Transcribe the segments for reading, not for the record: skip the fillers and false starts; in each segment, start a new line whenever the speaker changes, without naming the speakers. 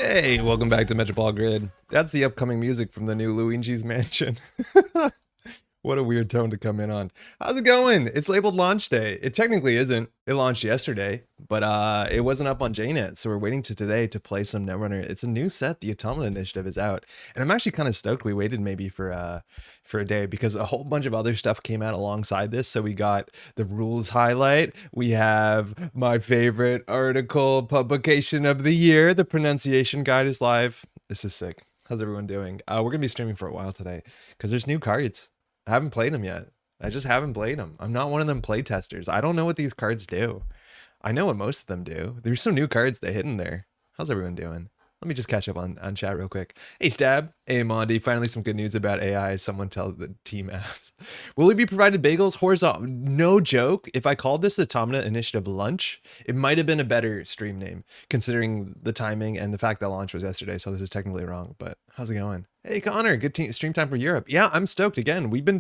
Hey, welcome back to Metropole Grid. That's the upcoming music from the new Luigi's Mansion. What a weird tone to come in on. How's it going? It's labeled launch day. It technically isn't. It launched yesterday, but it wasn't up on JNet, so we're waiting to today to play some Netrunner. It's a new set. The Automata Initiative is out, and I'm actually kind of stoked we waited maybe for a day because a whole bunch of other stuff came out alongside this. So we got the rules highlight. We have my favorite article publication of the year. The pronunciation guide is live. This is sick. How's everyone doing? We're gonna be streaming for a while today because there's new cards. I haven't played them yet. I just haven't played them. I'm not one of them play testers. I don't know what these cards do. I know what most of them do. There's some new cards that hit in there. How's everyone doing? Let me just catch up on chat real quick. Hey, Stab. Hey, Mondi. Finally, some good news about AI. Someone tell the team apps. Will we be provided bagels? Horizontal. No joke. If I called this the Automata Initiative lunch, it might have been a better stream name, considering the timing and the fact that launch was yesterday. So this is technically wrong, but how's it going? Hey, Connor. Good stream time for Europe. Yeah, I'm stoked. Again, we haven't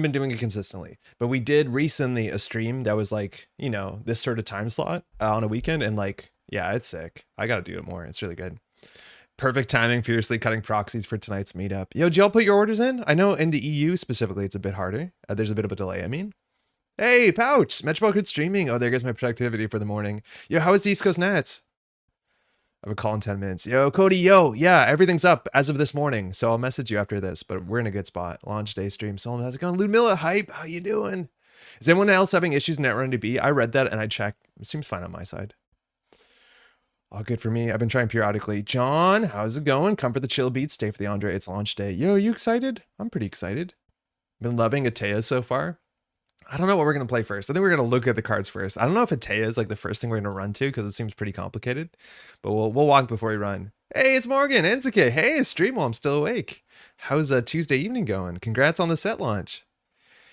been doing it consistently, but we did recently a stream that was like, this sort of time slot on a weekend, and like, yeah, it's sick. I gotta do it more. It's really good. Perfect timing, fiercely cutting proxies for tonight's meetup. Yo, did y'all put your orders in? I know in the EU specifically, it's a bit harder. There's a bit of a delay, I mean. Hey, Pouch! Metropole Grid streaming. Oh, there goes my productivity for the morning. Yo, how is the East Coast Nats? I have a call in 10 minutes. Yo, Cody, yo, yeah, everything's up as of this morning. So I'll message you after this, but we're in a good spot. Launch day stream. So how's it going? Ludmilla, hype, how you doing? Is anyone else having issues in Netrunner DB? I read that and I checked. It seems fine on my side. All good for me. I've been trying periodically. John, how's it going? Come for the chill beats. Stay for the Andre. It's launch day. Yo, you excited? I'm pretty excited. Been loving Atea so far. I don't know what we're going to play first. I think we're going to look at the cards first. I don't know if Atea is like the first thing we're going to run to because it seems pretty complicated, but we'll walk before we run. Hey, it's Morgan. Enzuke. Hey, stream while I'm still awake. How's Tuesday evening going? Congrats on the set launch.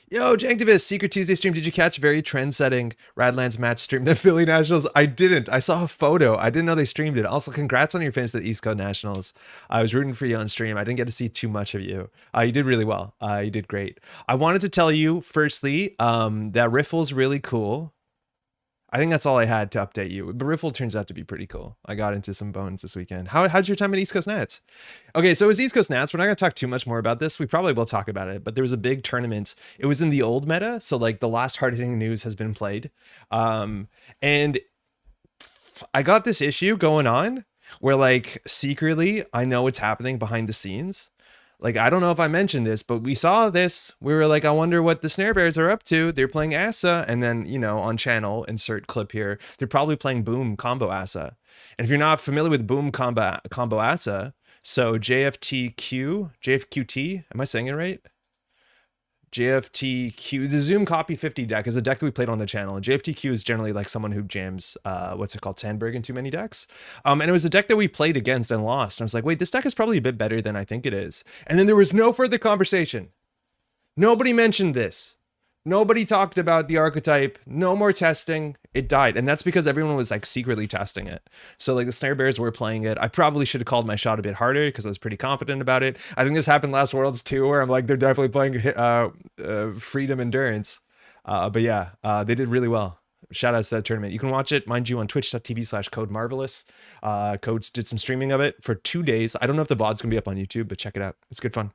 Yo, Janktivist, Secret Tuesday stream. Did you catch very trend-setting Radlands match stream, the Philly Nationals? I didn't. I saw a photo. I didn't know they streamed it. Also, congrats on your finish at East Coast Nationals. I was rooting for you on stream. I didn't get to see too much of you. You did really well. You did great. I wanted to tell you, firstly, that Riffle's really cool. I think that's all I had to update you. But Riffle turns out to be pretty cool. I got into some bones this weekend. How'd your time at East Coast Nats? Okay, so it was East Coast Nats. We're not going to talk too much more about this. We probably will talk about it, but there was a big tournament. It was in the old meta, so like the last hard-hitting news has been played. And I got this issue going on where like secretly I know what's happening behind the scenes. Like, I don't know if I mentioned this, but we saw this. We were like, I wonder what the Snare Bears are up to. They're playing Asa. And then, on channel, insert clip here, they're probably playing Boom Combo Asa. And if you're not familiar with Boom Combo Asa, so JFQT, am I saying it right? JFTQ, the Zoom Copy 50 deck is a deck that we played on the channel. And JFTQ is generally like someone who jams, Sandberg in too many decks. And it was a deck that we played against and lost. And I was like, wait, this deck is probably a bit better than I think it is. And then there was no further conversation. Nobody mentioned this. Nobody talked about the archetype. No more testing. It died. And that's because everyone was like secretly testing it. So like the Snare Bears were playing it. I probably should have called my shot a bit harder because I was pretty confident about it. I think this happened last Worlds too, where I'm like, they're definitely playing Freedom Endurance. But yeah, they did really well. Shout out to that tournament. You can watch it, mind you, on twitch.tv/CodeMarvelous. Codes did some streaming of it for 2 days. I don't know if the VOD's going to be up on YouTube, but check it out. It's good fun.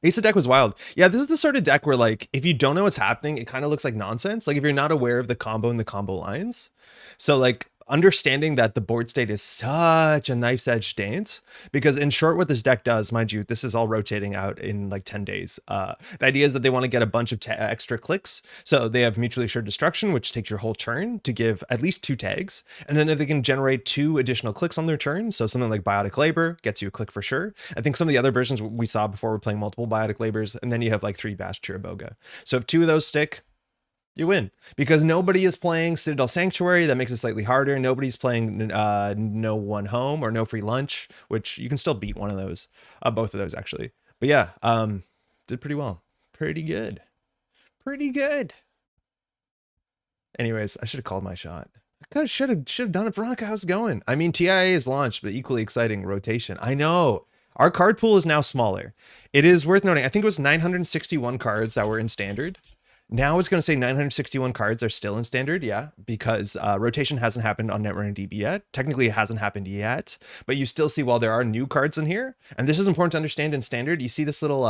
Asa deck was wild. Yeah, this is the sort of deck where like, if you don't know what's happening, it kind of looks like nonsense. Like if you're not aware of the combo and the combo lines. So like understanding that the board state is such a knife's edge dance, because in short, what this deck does, mind you, this is all rotating out in like 10 days. The idea is that they want to get a bunch of extra clicks. So they have mutually assured destruction, which takes your whole turn to give at least 2 tags. And then if they can generate 2 additional clicks on their turn, so something like Biotic Labor gets you a click for sure. I think some of the other versions we saw before were playing multiple Biotic Labors, and then you have like 3 Bash Chiraboga. So if 2 of those stick, you win, because nobody is playing Citadel Sanctuary. That makes it slightly harder. Nobody's playing No One Home or No Free Lunch, which you can still beat one of those, both of those actually. But yeah, did pretty well. Pretty good. Anyways, I should have called my shot. I should have done it. Veronica, how's it going? I mean, TIA is launched, but equally exciting rotation. I know. Our card pool is now smaller. It is worth noting, I think it was 961 cards that were in standard. Now it's going to say 961 cards are still in standard, yeah, because rotation hasn't happened on Netrunner DB yet. Technically, it hasn't happened yet, but you still see while there are new cards in here, and this is important to understand in standard, you see this little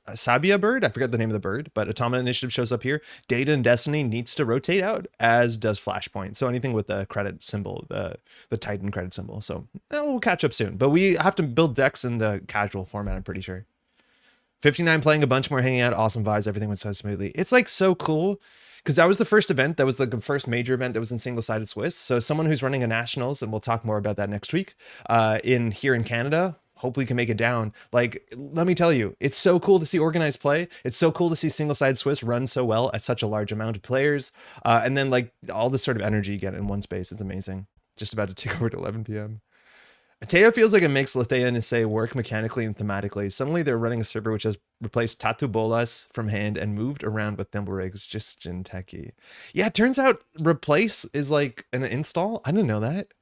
Sabia bird, I forget the name of the bird, but Automata Initiative shows up here. Data and Destiny needs to rotate out, as does Flashpoint. So anything with the credit symbol, the Titan credit symbol. So we'll catch up soon, but we have to build decks in the casual format, I'm pretty sure. 59 playing a bunch more, hanging out, awesome vibes, everything went so smoothly. It's like so cool because that was the first event, that was the first major event that was in single-sided Swiss. So someone who's running a nationals, and we'll talk more about that next week, here in Canada, hopefully can make it down. Like, let me tell you, it's so cool to see organized play. It's so cool to see single-sided Swiss run so well at such a large amount of players. And then like all this sort of energy you get in one space. It's amazing. Just about to take over at 11 p.m. Teo feels like it makes Lethea and Issei work mechanically and thematically. Suddenly they're running a server which has replaced tatu-bolas from hand and moved around with thimble rigs, just Jinteki. Yeah, it turns out replace is like an install. I didn't know that.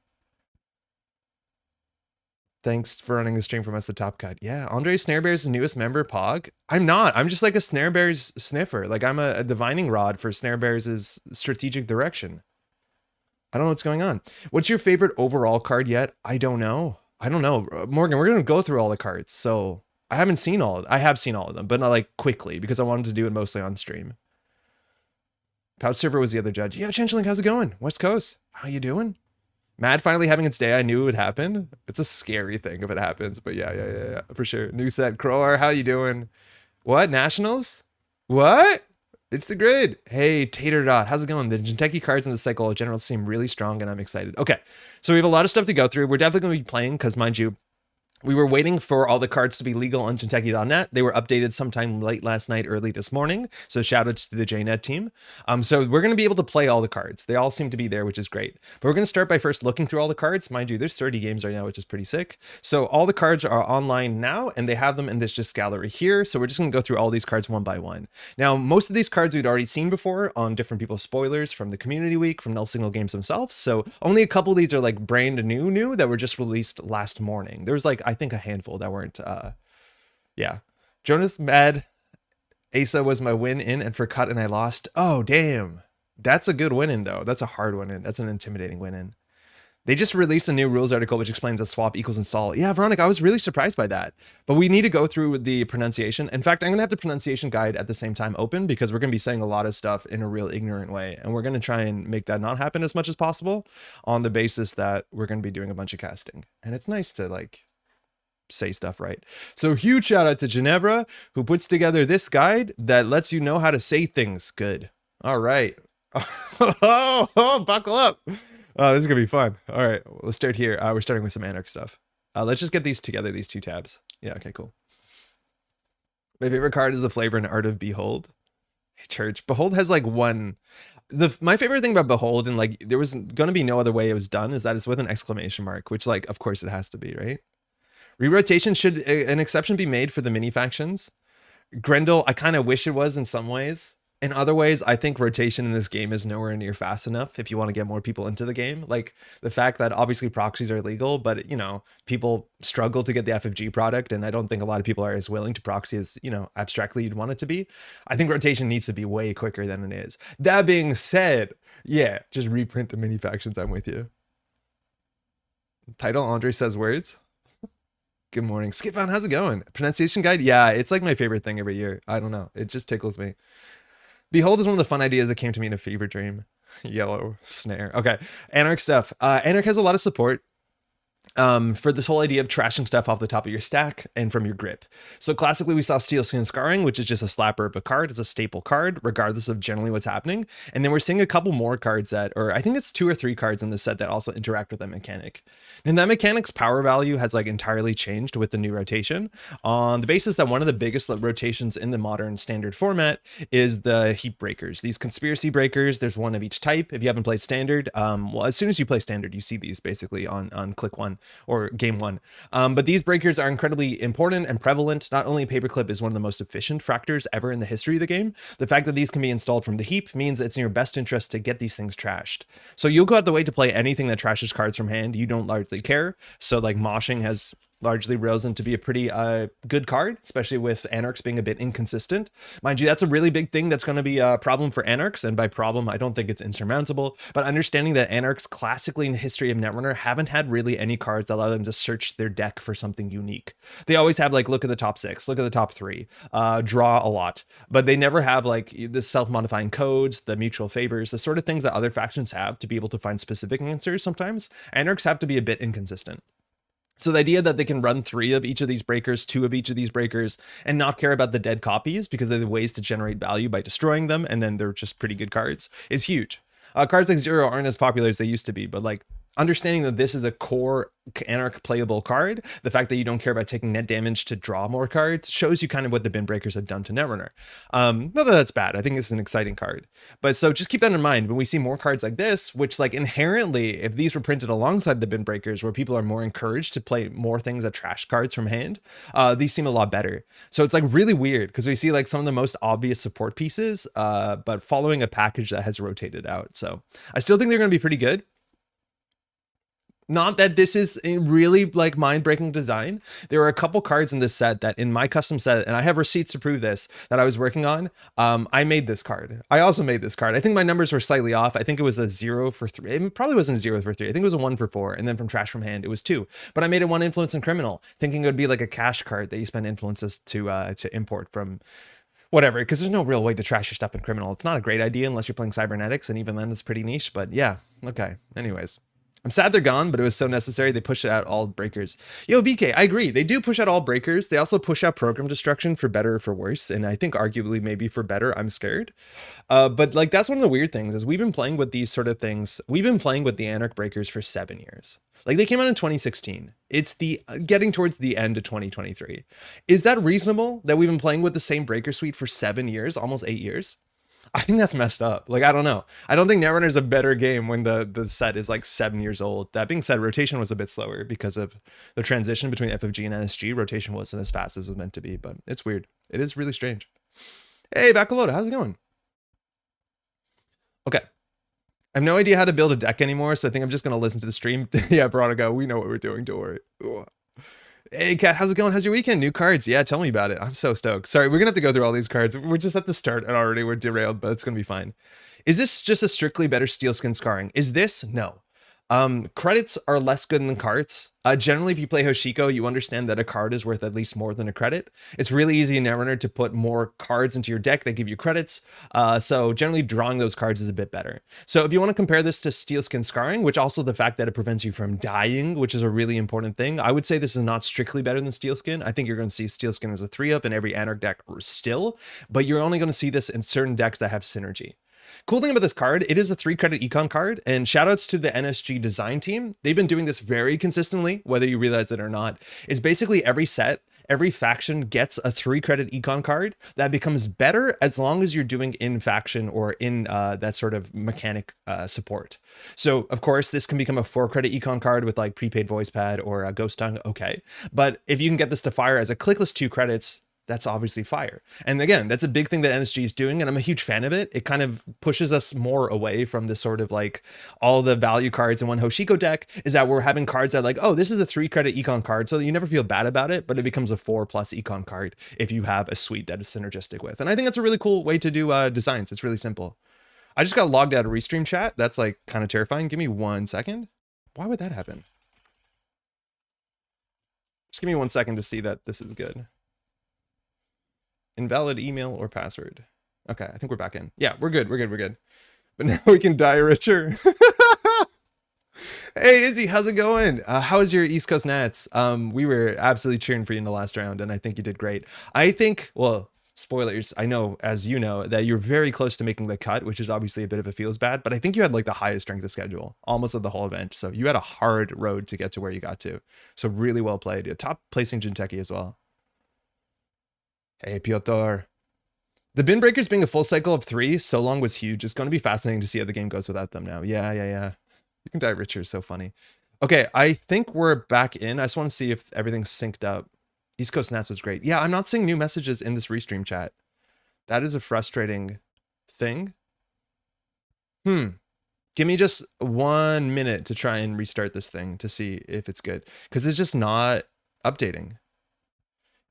Thanks for running the stream from us, the Top Cut. Yeah, Andre Snarebear's newest member, Pog. I'm not. I'm just like a Snarebear's sniffer. Like I'm a divining rod for Snarebear's strategic direction. I don't know what's going on. What's your favorite overall card yet? I don't know. Morgan, we're going to go through all the cards. So I haven't seen all of them. I have seen all of them, but not like quickly because I wanted to do it mostly on stream. Pouch Server was the other judge. Yeah, Changeling, how's it going? West Coast, how you doing? Mad finally having its day. I knew it would happen. It's a scary thing if it happens, but yeah, for sure. New set. Crowar, how you doing? What? Nationals? What? It's the grid. Hey, Tater Dot, how's it going? The Jinteki cards in the cycle in general seem really strong, and I'm excited. Okay, so we have a lot of stuff to go through. We're definitely going to be playing, because mind you, we were waiting for all the cards to be legal on Jinteki.net. They were updated sometime late last night, early this morning. So shout outs to the JNet team. So we're going to be able to play all the cards. They all seem to be there, which is great. But we're going to start by first looking through all the cards. Mind you, there's 30 games right now, which is pretty sick. So all the cards are online now, and they have them in this just gallery here. So we're just going to go through all these cards one by one. Now, most of these cards we'd already seen before on different people's spoilers from the community week, from Null Signal Games themselves. So only a couple of these are like brand new that were just released last morning. There's like, I think a handful that weren't, yeah. Jonas Mad, Asa was my win in and for cut and I lost. Oh, damn. That's a good win in though. That's a hard win in. That's an intimidating win in. They just released a new rules article which explains that swap equals install. Yeah, Veronica, I was really surprised by that. But we need to go through the pronunciation. In fact, I'm going to have the pronunciation guide at the same time open because we're going to be saying a lot of stuff in a real ignorant way. And we're going to try and make that not happen as much as possible on the basis that we're going to be doing a bunch of casting. And it's nice to like say stuff right. So huge shout out to Ginevra, who puts together this guide that lets you know how to say things good. All right. Oh, buckle up. Oh, this is gonna be fun. All right, let's start here. We're starting with some Anarch stuff. Let's just get these together, these two tabs. Yeah, okay, cool. My favorite card is the flavor and art of Behold. Hey, Church, Behold has like one. My favorite thing about Behold, and like there was gonna be no other way it was done, is that it's with an exclamation mark, which like of course it has to be, right? Re-rotation, should an exception be made for the mini factions? Grendel, I kind of wish it was in some ways. In other ways, I think rotation in this game is nowhere near fast enough if you want to get more people into the game. Like the fact that obviously proxies are legal, but you know, people struggle to get the FFG product, and I don't think a lot of people are as willing to proxy as, you know, abstractly you'd want it to be. I think rotation needs to be way quicker than it is. That being said, yeah, just reprint the mini factions. I'm with you. Title, Andre says words. Good morning. Skip on, how's it going? Pronunciation guide? Yeah, it's like my favorite thing every year. I don't know. It just tickles me. Behold is one of the fun ideas that came to me in a fever dream. Yellow snare. Okay. Anarch stuff. Anarch has a lot of support for this whole idea of trashing stuff off the top of your stack and from your grip. So classically we saw Steel Skin Scarring, which is just a slapper of a card. It's a staple card regardless of generally what's happening. And then we're seeing a couple more cards that, or I think it's 2 or 3 cards in the set that also interact with that mechanic. And that mechanic's power value has like entirely changed with the new rotation on the basis that one of the biggest rotations in the modern standard format is the heap breakers. These conspiracy breakers, there's one of each type. If you haven't played standard, well, as soon as you play standard, you see these basically on click 1 or game 1. But these breakers are incredibly important and prevalent. Not only Paperclip is one of the most efficient fractors ever in the history of the game, the fact that these can be installed from the heap means it's in your best interest to get these things trashed. So you'll go out the way to play anything that trashes cards from hand. You don't largely care. So like moshing has largely risen to be a pretty good card, especially with Anarchs being a bit inconsistent. Mind you, that's a really big thing that's going to be a problem for Anarchs, and by problem, I don't think it's insurmountable, but understanding that Anarchs classically in the history of Netrunner haven't had really any cards that allow them to search their deck for something unique. They always have like, look at the top 6, look at the top 3, draw a lot, but they never have like the self-modifying codes, the mutual favors, the sort of things that other factions have to be able to find specific answers sometimes. Anarchs have to be a bit inconsistent. So the idea that they can run 3 of each of these breakers, 2 of each of these breakers, and not care about the dead copies because they have ways to generate value by destroying them, and then they're just pretty good cards, is huge. Cards like Zero aren't as popular as they used to be, but like understanding that this is a core Anarch playable card, the fact that you don't care about taking net damage to draw more cards shows you kind of what the bin breakers have done to Netrunner. Not that that's bad. I think it's an exciting card. But so just keep that in mind when we see more cards like this, which like inherently, if these were printed alongside the bin breakers where people are more encouraged to play more things that trash cards from hand, these seem a lot better. So it's like really weird because we see like some of the most obvious support pieces, but following a package that has rotated out. So I still think they're going to be pretty good. Not that this is a really like mind-breaking design. There are a couple cards in this set that in my custom set, and I have receipts to prove this, that I was working on. I made this card. I also made this card. I think my numbers were slightly off. I think it was a 0 for 3. It probably wasn't a 0 for 3. I think it was a 1 for 4. And then from trash from hand, it was 2. But I made it 1 influence and criminal, thinking it would be like a cash card that you spend influences to import from whatever, because there's no real way to trash your stuff in criminal. It's not a great idea unless you're playing cybernetics, and even then it's pretty niche. But yeah, okay. Anyways. I'm sad they're gone, but it was so necessary. They pushed out all breakers. Yo, VK, I agree. They do push out all breakers. They also push out program destruction for better or for worse. And I think arguably maybe for better, I'm scared. But like, that's one of the weird things is we've been playing with these sort of things. We've been playing with the Anarch breakers for 7 years. Like they came out in 2016. It's the getting towards the end of 2023. Is that reasonable that we've been playing with the same breaker suite for 7 years, almost 8 years? I think that's messed up. Like, I don't know. I don't think Netrunner is a better game when the set is like 7 years old. That being said, rotation was a bit slower because of the transition between FFG and NSG. Rotation wasn't as fast as it was meant to be, but it's weird. It is really strange. Hey, Bacaloda, how's it going? Okay. I have no idea how to build a deck anymore, so I think I'm just going to listen to the stream. Yeah, Veronica, we know what we're doing. Don't worry. Ugh. Hey, Kat, how's it going? How's your weekend? New cards. Yeah, tell me about it. I'm so stoked. Sorry, we're going to have to go through all these cards. We're just at the start and already we're derailed, but it's going to be fine. Is this just a strictly better steel skin scarring? Is this? No. Credits are less good than cards. Generally, if you play Hoshiko, you understand that a card is worth at least more than a credit. It's really easy in Netrunner to put more cards into your deck that give you credits. So generally drawing those cards is a bit better. So if you want to compare this to Steel Skin Scarring, which also the fact that it prevents you from dying, which is a really important thing, I would say this is not strictly better than Steel Skin. I think you're going to see Steel Skin as a 3 of in every Anarch deck still, but you're only going to see this in certain decks that have synergy. Cool thing about this card, it is a 3-credit econ card, and shoutouts to the NSG design team. They've been doing this very consistently, whether you realize it or not. Is basically every set, every faction gets a 3-credit econ card that becomes better as long as you're doing in faction or in that sort of mechanic support. So of course, this can become a 4-credit econ card with like prepaid voice pad or a ghost tongue, okay. But if you can get this to fire as a clickless 2 credits, that's obviously fire. And again, that's a big thing that NSG is doing, and I'm a huge fan of it. It kind of pushes us more away from this sort of like all the value cards in one Hoshiko deck, is that we're having cards that are like, oh, this is a 3-credit econ card, so that you never feel bad about it, but it becomes a 4+ econ card if you have a suite that is synergistic with. And I think that's a really cool way to do designs. It's really simple. I just got logged out of Restream chat. That's like kind of terrifying. Give me 1 second. Why would that happen? Just give me 1 second to see that this is good. Invalid email or password. Okay, I think we're back in. Yeah, we're good. But now we can die richer. Hey, Izzy, how's it going? How's your East Coast Nats? We were absolutely cheering for you in the last round, and I think you did great. I think, well, spoilers, I know, as you know, that you're very close to making the cut, which is obviously a bit of a feels bad, but I think you had like the highest strength of schedule, almost of the whole event. So you had a hard road to get to where you got to. So really well played. Top placing Jinteki as well. Hey, Piotr. The bin breakers being a full cycle of 3 so long was huge. It's going to be fascinating to see how the game goes without them now. Yeah. You can die richer. So funny. Okay, I think we're back in. I just want to see if everything's synced up. East Coast Nats was great. Yeah, I'm not seeing new messages in this Restream chat. That is a frustrating thing. Give me just 1 minute to try and restart this thing to see if it's good. Because it's just not updating.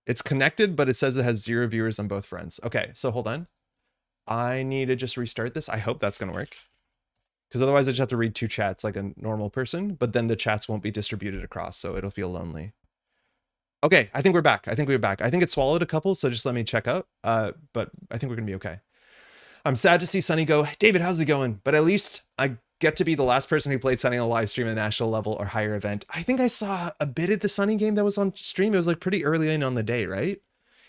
It's connected, but it says it has 0 viewers on both fronts. Okay, so hold on. I need to just restart this. I hope that's going to work. Because otherwise I just have to read 2 chats like a normal person, but then the chats won't be distributed across, so it'll feel lonely. Okay, I think we're back. I think it swallowed a couple, so just let me check out. But I think we're going to be okay. I'm sad to see Sunny go, David, how's it going? But at least I get to be the last person who played Sunny on a live stream at a national level or higher event. I think I saw a bit of the Sunny game that was on stream. It was like pretty early in on the day, right?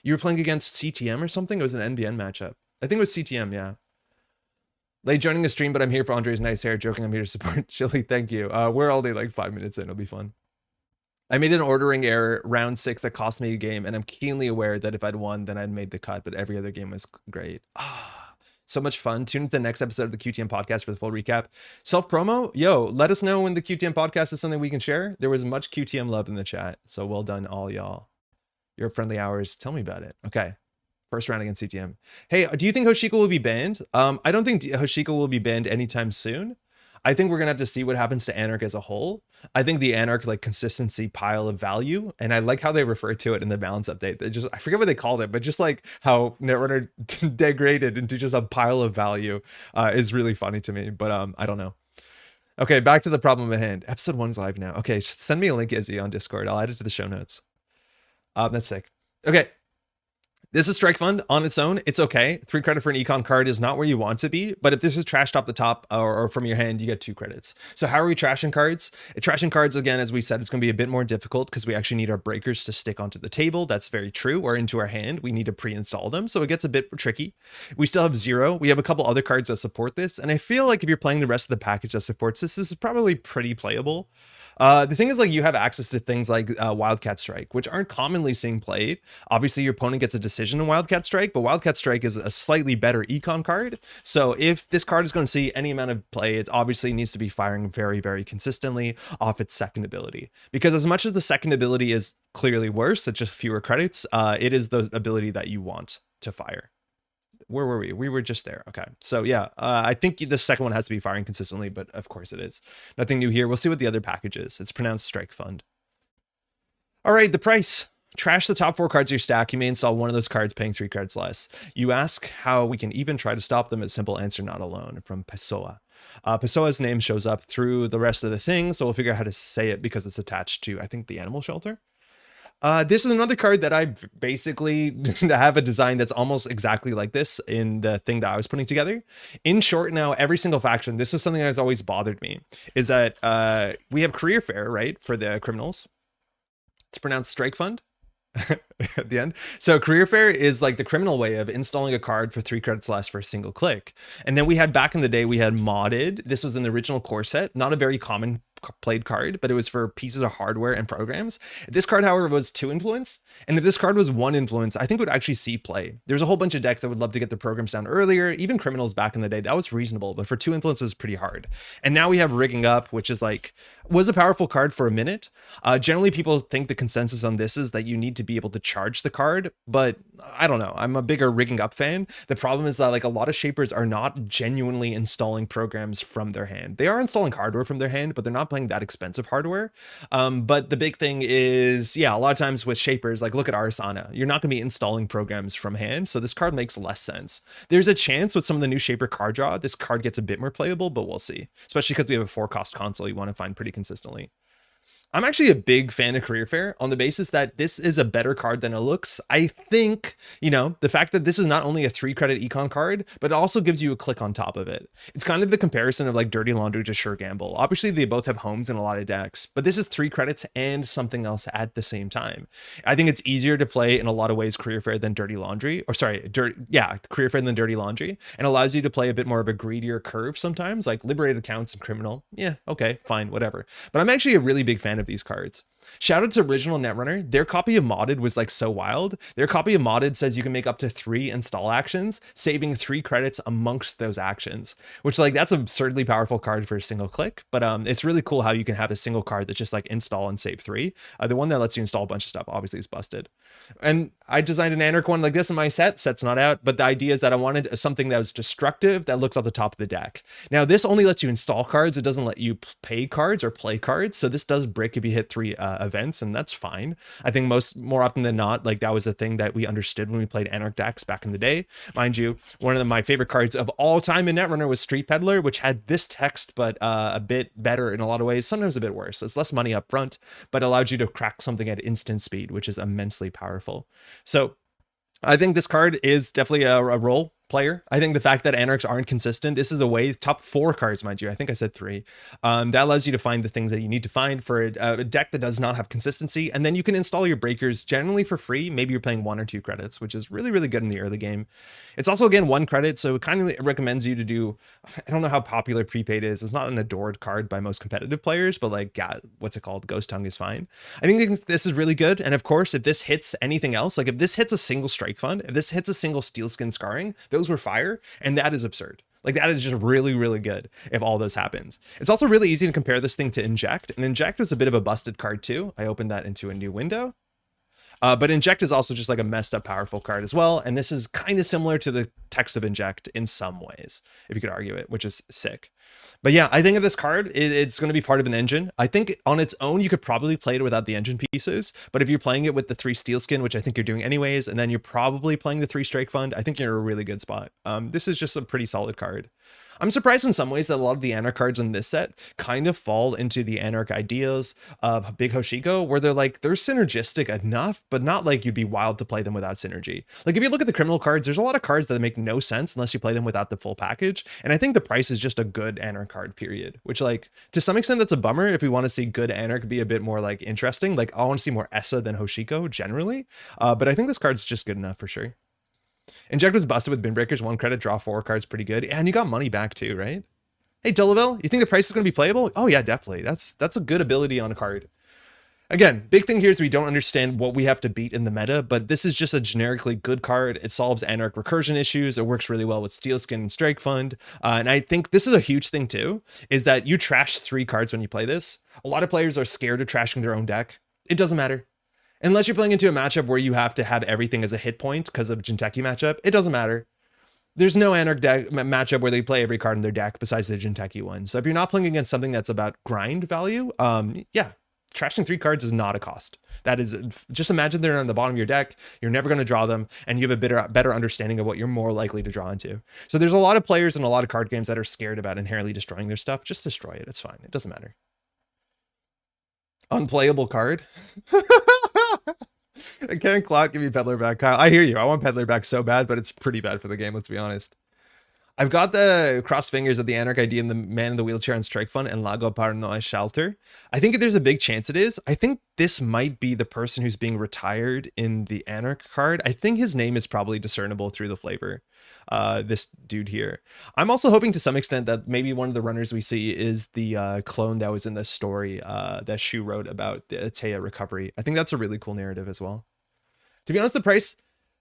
You were playing against CTM or something? It was an NBN matchup. I think it was CTM, yeah. Late joining the stream, but I'm here for Andre's nice hair. Joking, I'm here to support Chili. Thank you. We're all day like 5 minutes in. It'll be fun. I made an ordering error round 6 that cost me a game, and I'm keenly aware that if I'd won, then I'd made the cut, but every other game was great. So much fun. Tune into the next episode of the QTM podcast for the full recap. Self-promo? Yo, let us know when the QTM podcast is something we can share. There was much QTM love in the chat, so well done all y'all. Your friendly hours, tell me about it. Okay. First round against CTM. Hey, do you think Hoshiko will be banned? I don't think Hoshiko will be banned anytime soon. I think we're gonna have to see what happens to Anarch as a whole. I think the Anarch like consistency pile of value, and I like how they refer to it in the balance update. They just, I forget what they called it, but just like how Netrunner degraded into just a pile of value is really funny to me. But I don't know. Okay, back to the problem at hand. Episode 1's live now. Okay, send me a link, Izzy, on Discord. I'll add it to the show notes. That's sick. Okay. This is Strike Fund on its own. It's okay. 3 credit for an econ card is not where you want to be, but if this is trashed off the top or from your hand, you get 2 credits. So how are we trashing cards? Trashing cards, again, as we said, it's going to be a bit more difficult because we actually need our breakers to stick onto the table. That's very true. Or into our hand. We need to pre-install them. So it gets a bit tricky. We still have 0. We have a couple other cards that support this. And I feel like if you're playing the rest of the package that supports this, this is probably pretty playable. The thing is, like, you have access to things like Wildcat Strike, which aren't commonly seen played. Obviously, your opponent gets a decision in Wildcat Strike, but Wildcat Strike is a slightly better econ card. So if this card is going to see any amount of play, it obviously needs to be firing very, very consistently off its second ability. Because as much as the second ability is clearly worse, it's just fewer credits, it is the ability that you want to fire. Where were we? We were just there. Okay. So yeah, I think the second one has to be firing consistently, but of course it is. Nothing new here. We'll see what the other package is. It's pronounced Strike Fund. All right, the price. Trash the top 4 cards of your stack. You may install one of those cards paying 3 credits less. You ask how we can even try to stop them. A simple answer, not alone, from Pessoa. Pessoa's name shows up through the rest of the thing, so we'll figure out how to say it because it's attached to, I think, the animal shelter. This is another card that I basically have a design that's almost exactly like this in the thing that I was putting together. In short, now, every single faction, this is something that has always bothered me, is that we have career fair, right, for the criminals. It's pronounced Strike Fund at the end. So career fair is like the criminal way of installing a card for 3 credits less for a single click. And then we had, back in the day, we had modded. This was in the original core set, not a very common played card, but it was for pieces of hardware and programs. This card, however, was 2 influence, and if this card was 1 influence, I think it would actually see play. There's a whole bunch of decks that would love to get the programs down earlier. Even criminals back in the day, that was reasonable, but for 2 influence, it was pretty hard. And now we have rigging up, which is like, was a powerful card for a minute. Generally, people think the consensus on this is that you need to be able to charge the card, but I don't know. I'm a bigger rigging up fan. The problem is that like a lot of shapers are not genuinely installing programs from their hand. They are installing hardware from their hand, but they're not playing that expensive hardware. But the big thing is, yeah, a lot of times with shapers, like look at Arasana, you're not going to be installing programs from hand. So this card makes less sense. There's a chance with some of the new shaper card draw, this card gets a bit more playable, but we'll see. Especially because we have a 4-cost console you want to find pretty consistently. I'm actually a big fan of Career Fair on the basis that this is a better card than it looks. I think, you know, the fact that this is not only a 3-credit econ card, but it also gives you a click on top of it. It's kind of the comparison of like Dirty Laundry to Sure Gamble. Obviously, they both have homes in a lot of decks, but this is 3 credits and something else at the same time. I think it's easier to play in a lot of ways Career Fair than Dirty Laundry, or sorry, Career Fair than Dirty Laundry, and allows you to play a bit more of a greedier curve sometimes, like Liberated Counts and Criminal. Yeah, okay, fine, whatever. But I'm actually a really big fan of these cards. Shout out to original Netrunner. Their copy of modded was like so wild. Their copy of modded says you can make up to 3 install actions, saving 3 credits amongst those actions, which like that's an absurdly powerful card for a single click. But it's really cool how you can have a single card that's just like install and save 3. The one that lets you install a bunch of stuff obviously is busted. And I designed an Anarch one like this in my set. Set's not out, but the idea is that I wanted something that was destructive that looks at the top of the deck. Now this only lets you install cards. It doesn't let you pay cards or play cards. So this does brick if you hit 3 events, and that's fine. I think more often than not, like that was a thing that we understood when we played Anarch decks back in the day. Mind you, one of my favorite cards of all time in Netrunner was Street Peddler, which had this text, but a bit better in a lot of ways, sometimes a bit worse. It's less money up front, but allowed you to crack something at instant speed, which is immensely powerful. So I think this card is definitely a role player. I think the fact that Anarchs aren't consistent, this is a way, top 4 cards, mind you, I think I said 3, that allows you to find the things that you need to find for a deck that does not have consistency, and then you can install your breakers generally for free. Maybe you're paying 1 or 2 credits, which is really, really good in the early game. It's also, again, 1 credit, so it kind of recommends you to do, I don't know how popular prepaid is. It's not an adored card by most competitive players, but like, yeah, what's it called? Ghost Tongue is fine. I think this is really good, and of course, if this hits anything else, like if this hits a single Strike Fund, if this hits a single Steelskin Scarring, those were fire, and that is absurd. Like that is just really, really good if all those happens. It's also really easy to compare this thing to Inject, and Inject was a bit of a busted card too. I opened that into a new window. But Inject is also just like a messed up powerful card as well, and this is kind of similar to the text of Inject in some ways, if you could argue it, which is sick. But yeah, I think of this card, it's going to be part of an engine. I think on its own, you could probably play it without the engine pieces, but if you're playing it with the 3 Steelskin, which I think you're doing anyways, and then you're probably playing the 3 Strike Fund, I think you're in a really good spot. This is just a pretty solid card. I'm surprised in some ways that a lot of the Anarch cards in this set kind of fall into the Anarch ideas of Big Hoshiko, where they're synergistic enough, but not like you'd be wild to play them without synergy. Like if you look at the criminal cards, there's a lot of cards that make no sense unless you play them without the full package. And I think the price is just a good Anarch card, period, which like to some extent that's a bummer if we want to see good Anarch be a bit more like interesting. Like I want to see more Essa than Hoshiko generally. But I think this card's just good enough for sure. Inject was busted with Bin Breakers, 1 credit, draw 4 cards, pretty good. And you got money back too, right? Hey, Delavel, you think the price is going to be playable? Oh yeah, definitely. That's a good ability on a card. Again, big thing here is we don't understand what we have to beat in the meta, but this is just a generically good card. It solves Anarch recursion issues. It works really well with Steelskin and Strike Fund. And I think this is a huge thing too, is that you trash 3 cards when you play this. A lot of players are scared of trashing their own deck. It doesn't matter. Unless you're playing into a matchup where you have to have everything as a hit point because of Jinteki matchup, it doesn't matter. There's no Anarch deck matchup where they play every card in their deck besides the Jinteki one. So if you're not playing against something that's about grind value, yeah, trashing 3 cards is not a cost. That is, just imagine they're on the bottom of your deck, you're never going to draw them, and you have a better understanding of what you're more likely to draw into. So there's a lot of players in a lot of card games that are scared about inherently destroying their stuff. Just destroy it. It's fine. It doesn't matter. Unplayable card. Can Clout give me Peddler back? Kyle, I hear you. I want Peddler back so bad, but it's pretty bad for the game, let's be honest. I've got the cross fingers of the Anarch ID and the Man in the Wheelchair and Strike Fund and Lago Paranoia Shelter. I think there's a big chance it is. I think this might be the person who's being retired in the Anarch card. I think his name is probably discernible through the flavor. This dude here. I'm also hoping to some extent that maybe one of the runners we see is the clone that was in the story that Shu wrote about the Taya recovery. I think that's a really cool narrative as well. To be honest,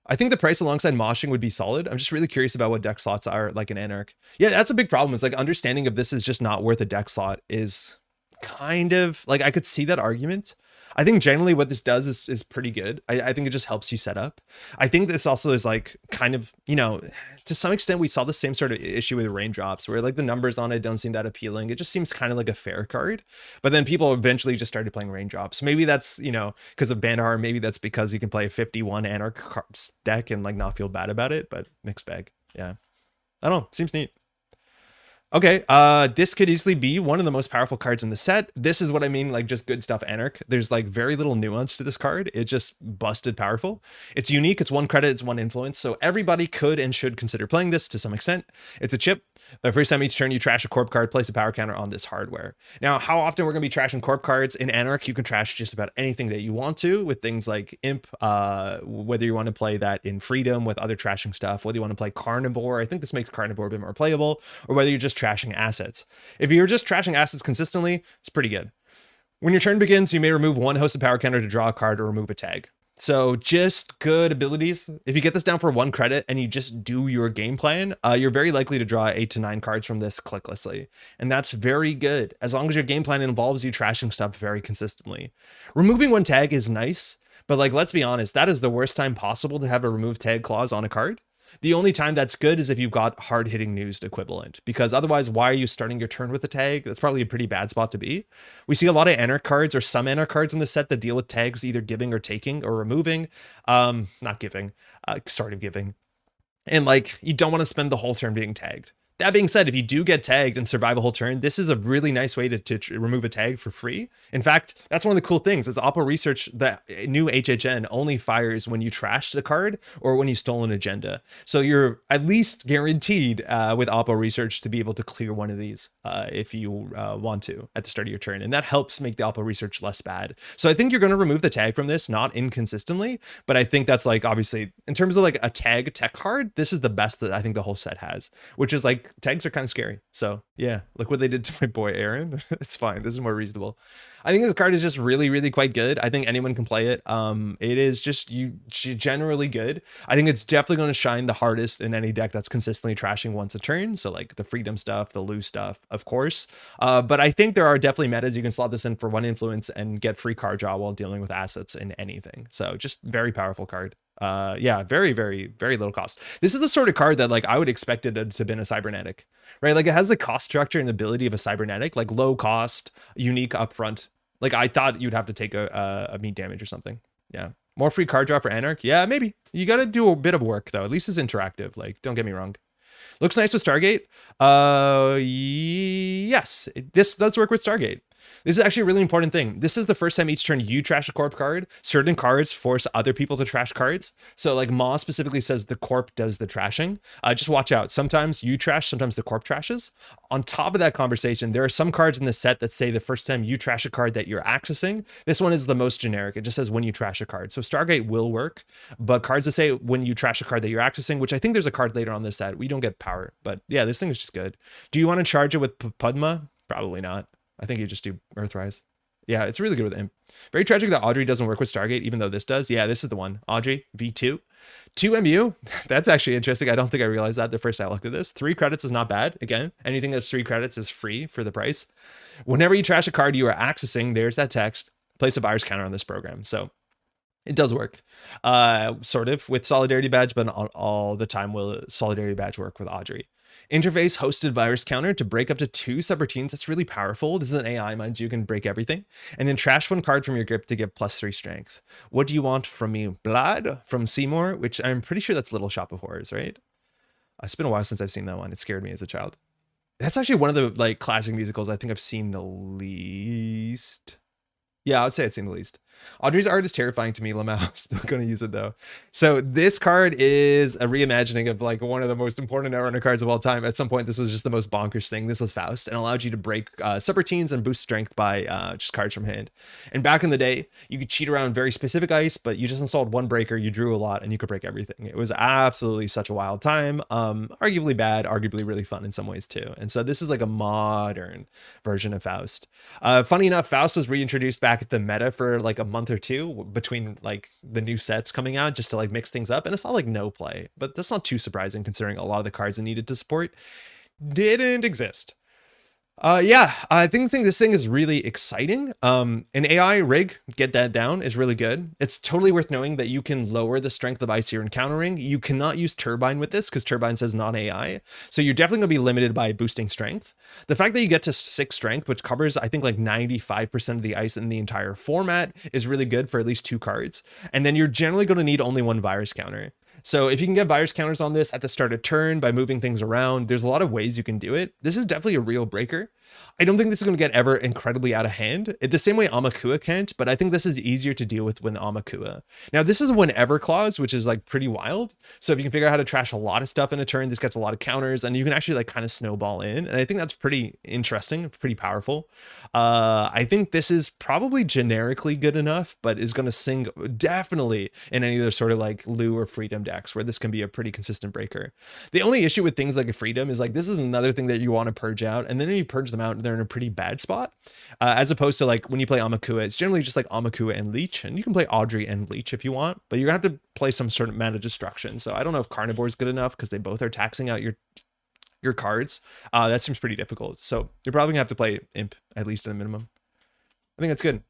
I think the price alongside moshing would be solid. I'm just really curious about what deck slots are like in Anarch. Yeah, that's a big problem. It's like understanding if this is just not worth a deck slot is kind of like, I could see that argument. I think generally what this does is pretty good. I think it just helps you set up. I think this also is like kind of, you know, to some extent we saw the same sort of issue with Raindrops where like the numbers on it don't seem that appealing. It just seems kind of like a fair card, but then people eventually just started playing Raindrops. Maybe that's, you know, because of Bandar, maybe that's because you can play a 51 Anarch deck and like not feel bad about it, but mixed bag. Yeah. I don't know. Seems neat. Okay, this could easily be one of the most powerful cards in the set. This is what I mean, like just good stuff Anarch. There's like very little nuance to this card. It's just busted powerful. It's unique, it's 1 credit, it's 1 influence, so everybody could and should consider playing this to some extent. It's a chip. The first time each turn you trash a corp card, place a power counter on this hardware. Now, how often we're going to be trashing corp cards in Anarch? You can trash just about anything that you want to with things like Imp, whether you want to play that in Freedom with other trashing stuff, whether you want to play Carnivore, I think this makes Carnivore a bit more playable, or whether you're just trashing assets. If you're just trashing assets consistently, it's pretty good. When your turn begins, you may remove 1 hosted power counter to draw a card or remove a tag. So just good abilities. If you get this down for 1 credit and you just do your game plan, you're very likely to draw 8 to 9 cards from this clicklessly. And that's very good, as long as your game plan involves you trashing stuff very consistently. Removing 1 tag is nice, but like, let's be honest, that is the worst time possible to have a remove tag clause on a card. The only time that's good is if you've got hard-hitting news equivalent, because otherwise, why are you starting your turn with a tag? That's probably a pretty bad spot to be. We see a lot of Anarch cards or some Anarch cards in the set that deal with tags, either giving or taking or removing. Not giving, sort of giving. And like, you don't want to spend the whole turn being tagged. That being said, if you do get tagged and survive a whole turn, this is a really nice way to remove a tag for free. In fact, that's one of the cool things is Oppo Research, that new HHN only fires when you trash the card or when you stole an agenda. So you're at least guaranteed with Oppo Research to be able to clear one of these if you want to at the start of your turn. And that helps make the Oppo Research less bad. So I think you're going to remove the tag from this, not inconsistently, but I think that's like, obviously, in terms of like a tag tech card, this is the best that I think the whole set has, which is like, tags are kind of scary. So yeah, look what they did to my boy Aaron. It's fine. This is more reasonable. I think the card is just really, really quite good. I think anyone can play it. It is just generally good. I think it's definitely going to shine the hardest in any deck that's consistently trashing once a turn. So like the freedom stuff, the loose stuff, of course. But I think there are definitely metas you can slot this in for one influence and get free card draw while dealing with assets in anything. So just very powerful card. Yeah, very, very, very little cost. This is the sort of card that like I would expect it to have been a cybernetic, right? Like it has the cost structure and ability of a cybernetic, like low cost, unique upfront. Like I thought you'd have to take a meat damage or something. Yeah. More free card draw for Anarch. Yeah, maybe. You got to do a bit of work though. At least it's interactive. Like, don't get me wrong. Looks nice with Stargate. Yes, this does work with Stargate. This is actually a really important thing. This is the first time each turn you trash a corp card. Certain cards force other people to trash cards. So like Ma specifically says the corp does the trashing. Just watch out. Sometimes you trash, sometimes the corp trashes. On top of that conversation, there are some cards in the set that say the first time you trash a card that you're accessing. This one is the most generic. It just says when you trash a card. So Stargate will work, but cards that say when you trash a card that you're accessing, which I think there's a card later on this set. We don't get power, but yeah, this thing is just good. Do you want to charge it with Padma? Probably not. I think you just do Earthrise. Yeah, it's really good with Imp. Very tragic that Audrey doesn't work with Stargate, even though this does. Yeah, this is the one. Audrey, V2. 2 MU. That's actually interesting. I don't think I realized that the first I looked at this. 3 credits is not bad. Again, anything that's 3 credits is free for the price. Whenever you trash a card you are accessing, there's that text. Place a virus counter on this program. So it does work. Sort of with Solidarity Badge, but not all the time will Solidarity Badge work with Audrey. Interface hosted virus counter to break up to 2 subroutines. That's really powerful. This is an AI, mind you, can break everything. And then trash 1 card from your grip to get +3 strength. What do you want from me? Blood from Seymour, which I'm pretty sure that's Little Shop of Horrors, right? It's been a while since I've seen that one. It scared me as a child. That's actually one of the like classic musicals I think I've seen the least. Yeah, I would say I'd seen the least. Audrey's art is terrifying to me, Lamau. Still going to use it though. So this card is a reimagining of like one of the most important Netrunner cards of all time. At some point, this was just the most bonkers thing. This was Faust and allowed you to break subroutines and boost strength by just cards from hand. And back in the day, you could cheat around very specific ice, but you just installed 1 breaker, you drew a lot, and you could break everything. It was absolutely such a wild time. Arguably bad, arguably really fun in some ways too. And so this is like a modern version of Faust. Funny enough, Faust was reintroduced back at the meta for like a month or 2 between like the new sets coming out just to like mix things up, and it's not like no play, but that's not too surprising considering a lot of the cards it needed to support didn't exist. Yeah, I think this thing is really exciting. An AI rig, get that down, is really good. It's totally worth knowing that you can lower the strength of ice you're encountering. You cannot use Turbine with this because Turbine says non-AI. So you're definitely going to be limited by boosting strength. The fact that you get to 6 strength, which covers, I think, like 95% of the ice in the entire format, is really good for at least 2 cards. And then you're generally going to need only 1 virus counter. So if you can get virus counters on this at the start of turn by moving things around, there's a lot of ways you can do it. This is definitely a real breaker. I don't think this is going to get ever incredibly out of hand. The same way Amakua can't, but I think this is easier to deal with when Amakua. Now, this is a whenever clause, which is like pretty wild. So if you can figure out how to trash a lot of stuff in a turn, this gets a lot of counters, and you can actually like kind of snowball in. And I think that's pretty interesting, pretty powerful. I think this is probably generically good enough, but is going to sing definitely in any of those sort of like Lou or Freedom decks where this can be a pretty consistent breaker. The only issue with things like a Freedom is like, this is another thing that you want to purge out. And then when you purge them out, they're in a pretty bad spot. As opposed to like when you play Amakua, it's generally just like Amakua and Leech, and you can play Audrey and Leech if you want, but you're gonna have to play some sort of mana destruction. So I don't know if Carnivore is good enough because they both are taxing out your cards. That seems pretty difficult. So you're probably gonna have to play Imp at least at a minimum. I think that's good.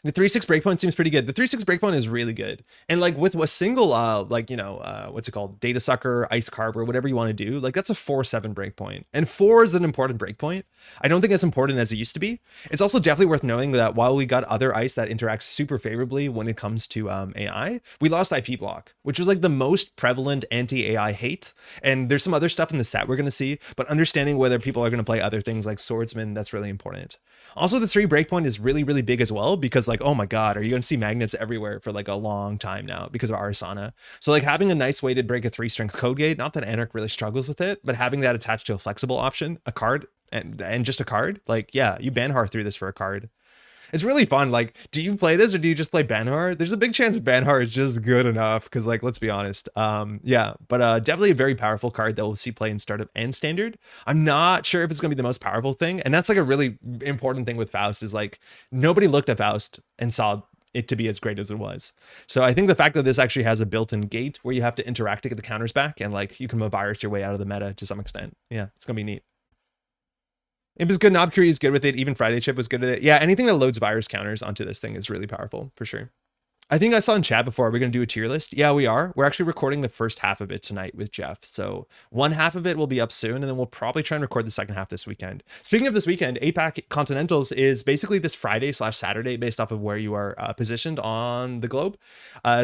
The 3-6 breakpoint seems pretty good. The 3-6 breakpoint is really good. And like with a single, what's it called? Data sucker, ice carver, whatever you want to do. Like that's a 4-7 breakpoint. And 4 is an important breakpoint. I don't think as important as it used to be. It's also definitely worth knowing that while we got other ice that interacts super favorably when it comes to AI, we lost IP block, which was like the most prevalent anti-AI hate. And there's some other stuff in the set we're going to see, but understanding whether people are going to play other things like swordsman, that's really important. Also, the 3 breakpoint is really, really big as well, because like, oh my God, are you going to see magnets everywhere for like a long time now because of Arasana? So like having a nice way to break a 3-strength code gate, not that Anarch really struggles with it, but having that attached to a flexible option, a card, and just a card, like, yeah, you Banhar through this for a card. It's really fun. Like, do you play this or do you just play Banhar? There's a big chance Banhar is just good enough because, like, let's be honest. Yeah, but definitely a very powerful card that we'll see play in startup and standard. I'm not sure if it's going to be the most powerful thing. And that's like a really important thing with Faust is like nobody looked at Faust and saw it to be as great as it was. So I think the fact that this actually has a built-in gate where you have to interact to get the counters back and like you can virus your way out of the meta to some extent. Yeah, it's going to be neat. It was good. Knobcurie is good with it. Even Friday Chip was good at it. Yeah, anything that loads virus counters onto this thing is really powerful for sure. I think I saw in chat before, we're going to do a tier list. Yeah, we are. We're actually recording the first half of it tonight with Jeff. So one half of it will be up soon, and then we'll probably try and record the second half this weekend. Speaking of this weekend, APAC Continentals is basically this Friday/Saturday based off of where you are positioned on the globe.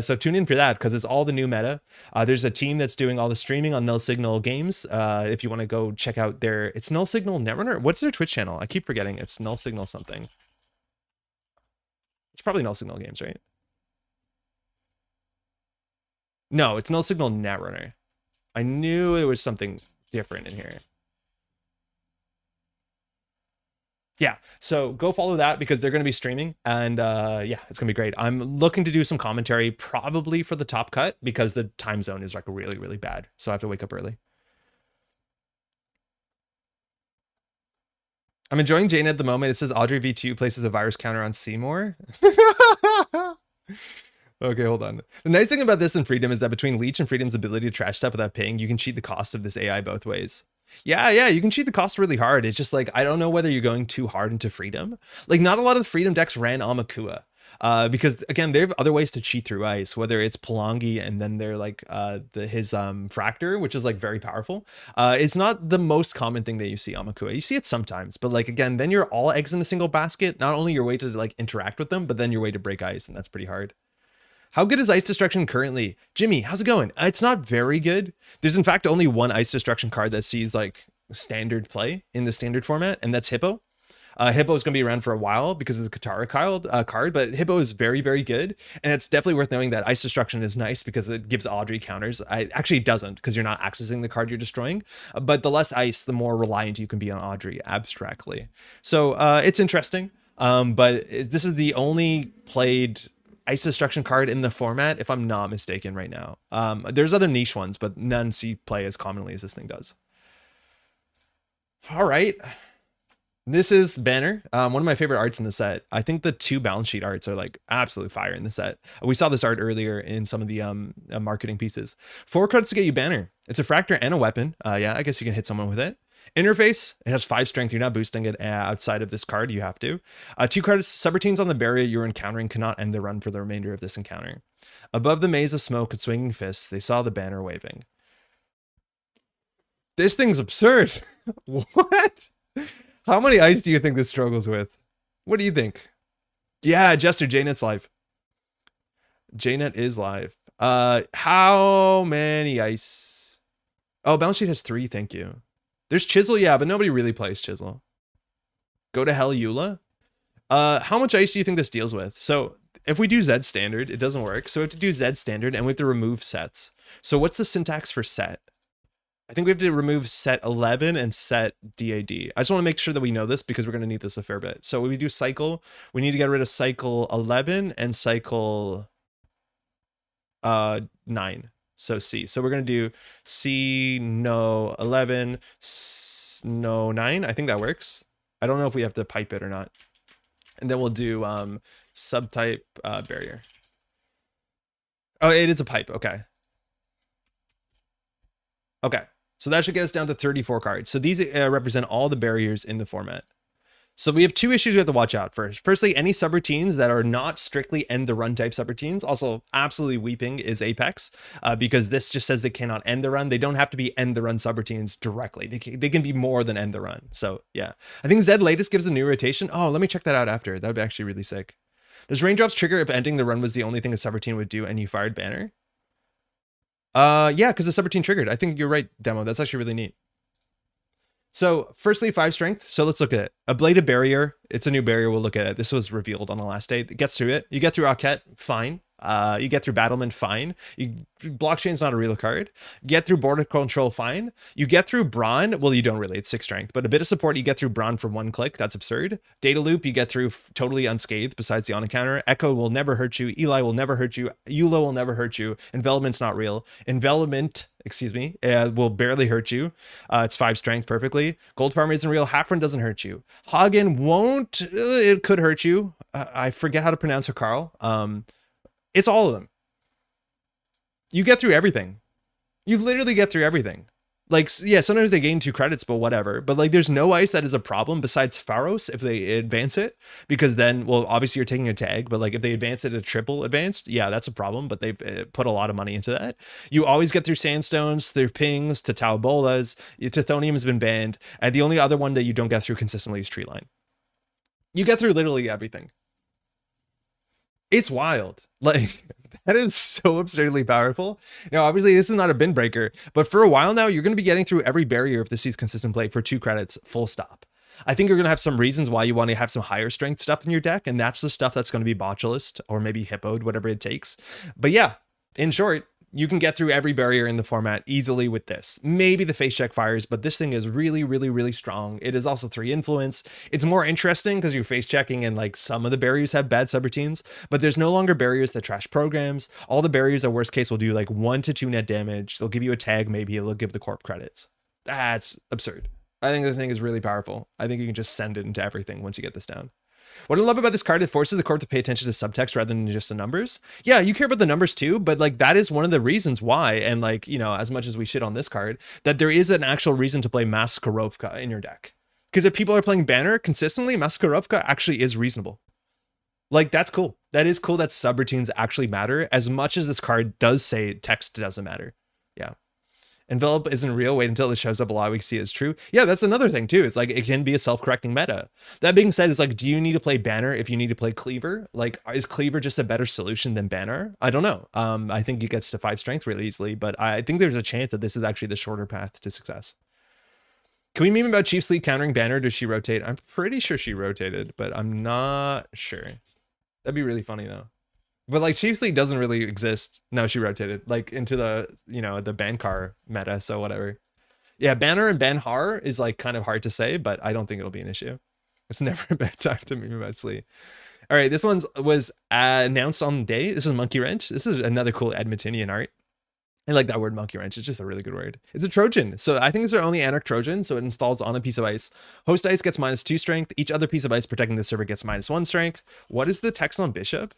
So tune in for that because it's all the new meta. There's a team that's doing all the streaming on Null Signal Games. If you want to go check out it's Null Signal Netrunner. What's their Twitch channel? I keep forgetting. It's Null Signal something. It's probably Null Signal Games, right? No, it's Null Signal Netrunner. I knew it was something different in here. Yeah, so go follow that because they're going to be streaming and yeah, it's going to be great. I'm looking to do some commentary probably for the top cut because the time zone is like really, really bad. So I have to wake up early. I'm enjoying Jane at the moment. It says Audrey V2 places a virus counter on Seymour. Okay, hold on. The nice thing about this in Freedom is that between Leech and Freedom's ability to trash stuff without paying, you can cheat the cost of this AI both ways. Yeah, you can cheat the cost really hard. It's just like, I don't know whether you're going too hard into Freedom. Like, not a lot of the Freedom decks ran Amakua. Because again, they have other ways to cheat through ice, whether it's Palangi and then they're like his Fractor, which is like very powerful. It's not the most common thing that you see Amakua. You see it sometimes, but like again, then you're all eggs in a single basket. Not only your way to like interact with them, but then your way to break ice, and that's pretty hard. How good is Ice Destruction currently? Jimmy, how's it going? It's not very good. There's in fact only one Ice Destruction card that sees like standard play in the standard format, and that's Hippo. Hippo is going to be around for a while because it's a Katara card, but Hippo is very, very good. And it's definitely worth knowing that Ice Destruction is nice because it gives Audrey counters. Actually, it doesn't because you're not accessing the card you're destroying. But the less ice, the more reliant you can be on Audrey abstractly. So it's interesting. But this is the only played Ice Destruction card in the format, if I'm not mistaken right now. There's other niche ones, but none see play as commonly as this thing does. All right. This is Banner, one of my favorite arts in the set. I think the 2 balance sheet arts are like absolute fire in the set. We saw this art earlier in some of the marketing pieces. 4 cards to get you Banner. It's a Fractor and a weapon. Yeah, I guess you can hit someone with it. Interface, it has 5 strength. You're not boosting it outside of this card. You have to. 2 cards, subroutines on the barrier you're encountering cannot end the run for the remainder of this encounter. Above the maze of smoke and swinging fists, they saw the banner waving. This thing's absurd. What? How many ice do you think this struggles with? What do you think? Yeah, Jester, JNet's live. JNet is live. How many ice? Oh, balance sheet has 3, thank you. There's Chisel, yeah, but nobody really plays Chisel. Go to hell, Eula. How much ice do you think this deals with? So if we do Z standard, it doesn't work. So we have to do Z standard and we have to remove sets. So what's the syntax for set? I think we have to remove set 11 and set DAD. I just want to make sure that we know this because we're going to need this a fair bit. So when we do cycle, we need to get rid of cycle 11 and cycle 9. So C. So we're going to do C, no 11, no 9. I think that works. I don't know if we have to pipe it or not. And then we'll do subtype barrier. Oh, it is a pipe. Okay. Okay. So that should get us down to 34 cards. So these represent all the barriers in the format. So we have two issues we have to watch out for. Firstly, any subroutines that are not strictly end the run type subroutines. Also, absolutely weeping is Apex, because this just says they cannot end the run. They don't have to be end the run subroutines directly. They can be more than end the run. So yeah, I think Zed latest gives a new rotation. Oh, let me check that out after. That would be actually really sick. Does raindrops trigger if ending the run was the only thing a subroutine would do and you fired banner? Yeah, because the subroutine triggered. I think you're right, Demo. That's actually really neat. So firstly, 5 strength. So let's look at it. Ablated barrier. It's a new barrier. We'll look at it. This was revealed on the last day. It gets through it. You get through Aket, fine. You get through Battlement, fine. Blockchain's not a real card. Get through Border Control, fine. You get through Brawn. Well, you don't really. It's 6 strength. But a bit of support, you get through Brawn for 1 click. That's absurd. Data Loop, you get through totally unscathed besides the on-counter. Echo will never hurt you. Eli will never hurt you. Eula will never hurt you. Envelopment's not real. Envelopment, excuse me, will barely hurt you. It's 5 strength perfectly. Gold Farmer isn't real. Half Run doesn't hurt you. Hagen won't. It could hurt you. I forget how to pronounce her, Carl. It's all of them. You get through everything. You literally get through everything. Like, yeah, sometimes they gain 2 credits, but whatever. But like, there's no ice that is a problem besides Pharos if they advance it, because then, well, obviously you're taking a tag, but like if they advance it to triple advanced, yeah, that's a problem, but they've put a lot of money into that. You always get through Sandstones, through Pings, to tatu-bolas. Tithonium has been banned. And the only other one that you don't get through consistently is Treeline. You get through literally everything. It's wild. Like, that is so absurdly powerful. Now, obviously, this is not a bin breaker, but for a while now, you're going to be getting through every barrier if this sees consistent play for 2 credits, full stop. I think you're going to have some reasons why you want to have some higher strength stuff in your deck, and that's the stuff that's going to be Botulist or maybe Hippoed, whatever it takes. But yeah, in short, you can get through every barrier in the format easily with this. Maybe the face check fires, but this thing is really, really, really strong. It is also 3 influence. It's more interesting because you're face checking and like some of the barriers have bad subroutines, but there's no longer barriers that trash programs. All the barriers at worst case will do like 1 to 2 net damage. They'll give you a tag, maybe it'll give the corp credits. That's absurd. I think this thing is really powerful. I think you can just send it into everything once you get this down. What I love about this card, it forces the corp to pay attention to subtext rather than just the numbers. Yeah, you care about the numbers too, but like that is one of the reasons why, and like, you know, as much as we shit on this card, that there is an actual reason to play Maskarovka in your deck. Because if people are playing Banner consistently, Maskarovka actually is reasonable. Like, that's cool. That is cool that subroutines actually matter, as much as this card does say text doesn't matter. Yeah. Envelope isn't real. Wait until it shows up a lot. We can see it's true. Yeah, that's another thing too. It's like it can be a self-correcting meta. That being said, it's like, do you need to play Banner if you need to play Cleaver? Like, is Cleaver just a better solution than Banner? I don't know. I think it gets to 5 strength really easily, but I think there's a chance that this is actually the shorter path to success. Can we meme about Chief Sleep countering Banner? Does she rotate? I'm pretty sure she rotated, but I'm not sure. That'd be really funny though. But like Chiefs League doesn't really exist. No, she rotated like into the, you know, the Bankar meta. So whatever. Yeah, Banner and Banhar is like kind of hard to say, but I don't think it'll be an issue. It's never a bad time to meme about Slee. All right, this one was announced on the day. This is Monkey Wrench. This is another cool Edmontonian art. I like that word, Monkey Wrench. It's just a really good word. It's a Trojan. So I think it's our only Anarch Trojan. So it installs on a piece of ice. Host ice gets -2 strength. Each other piece of ice protecting the server gets -1 strength. What is the text on Bishop?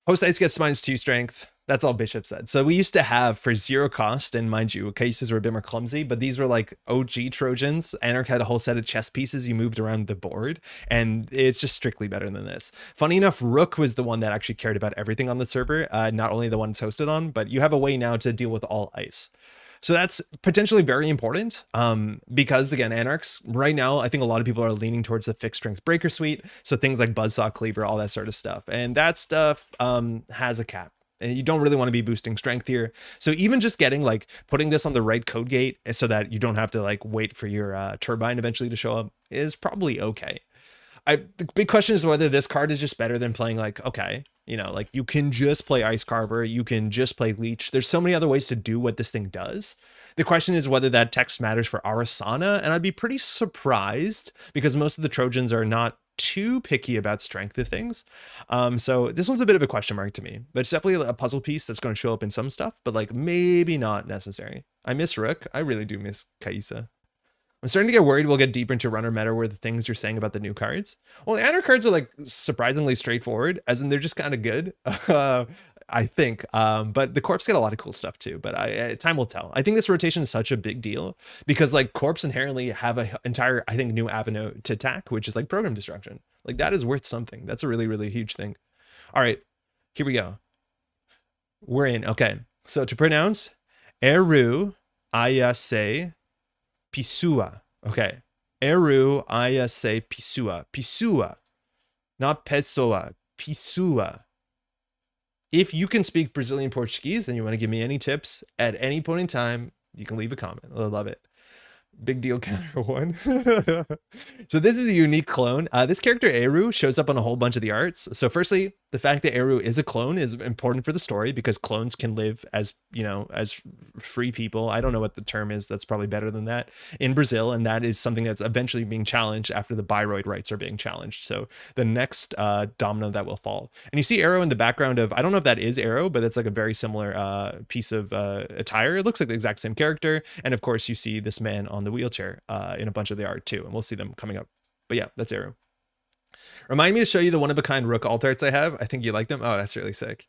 Host ice gets -2 strength. That's all Bishop said. So we used to have for 0 cost, and mind you, cases were a bit more clumsy, but these were like OG Trojans. Anarch had a whole set of chess pieces you moved around the board, and it's just strictly better than this. Funny enough, Rook was the one that actually cared about everything on the server, not only the one it's hosted on, but you have a way now to deal with all ice. So that's potentially very important because, again, Anarchs, right now, I think a lot of people are leaning towards the fixed strength breaker suite. So things like Buzzsaw, Cleaver, all that sort of stuff. And that stuff has a cap. And you don't really want to be boosting strength here. So even just getting like putting this on the right code gate so that you don't have to like wait for your turbine eventually to show up is probably okay. The big question is whether this card is just better than playing like, okay, you know, like you can just play Ice Carver, you can just play Leech. There's so many other ways to do what this thing does. The question is whether that text matters for Arasana, and I'd be pretty surprised because most of the Trojans are not too picky about strength of things. So this one's a bit of a question mark to me, but it's definitely a puzzle piece that's going to show up in some stuff, but like maybe not necessary. I miss Rook. I really do miss Kaisa. I'm starting to get worried we'll get deeper into runner meta where the things you're saying about the new cards. Well, the Anarch cards are like surprisingly straightforward, as in they're just kind of good. I think. But the corpse get a lot of cool stuff too. But time will tell. I think this rotation is such a big deal because like corpse inherently have a entire, I think, new avenue to attack, which is like program destruction. Like that is worth something. That's a really, really huge thing. All right, here we go. We're in. Okay, so to pronounce, Eru Ayase Pisua. Okay, Eru Ayase Pisua. Pisua, not Pessoa. Pisua. If you can speak Brazilian Portuguese and you want to give me any tips at any point in time, you can leave a comment. I love it. Big deal counter one. So this is a unique clone. This character Eru shows up on a whole bunch of the arts. So firstly, the fact that Eru is a clone is important for the story because clones can live as, you know, as free people. I don't know what the term is. That's probably better than that in Brazil. And that is something that's eventually being challenged after the Bayreuth rights are being challenged. So the next domino that will fall. And you see Arrow in the background of, I don't know if that is Arrow, but it's like a very similar piece of attire. It looks like the exact same character. And of course you see this man on the wheelchair in a bunch of the art too. And we'll see them coming up. But yeah, that's Arrow. Remind me to show you the one-of-a-kind Rook alt arts I have. I think you like them. Oh, that's really sick.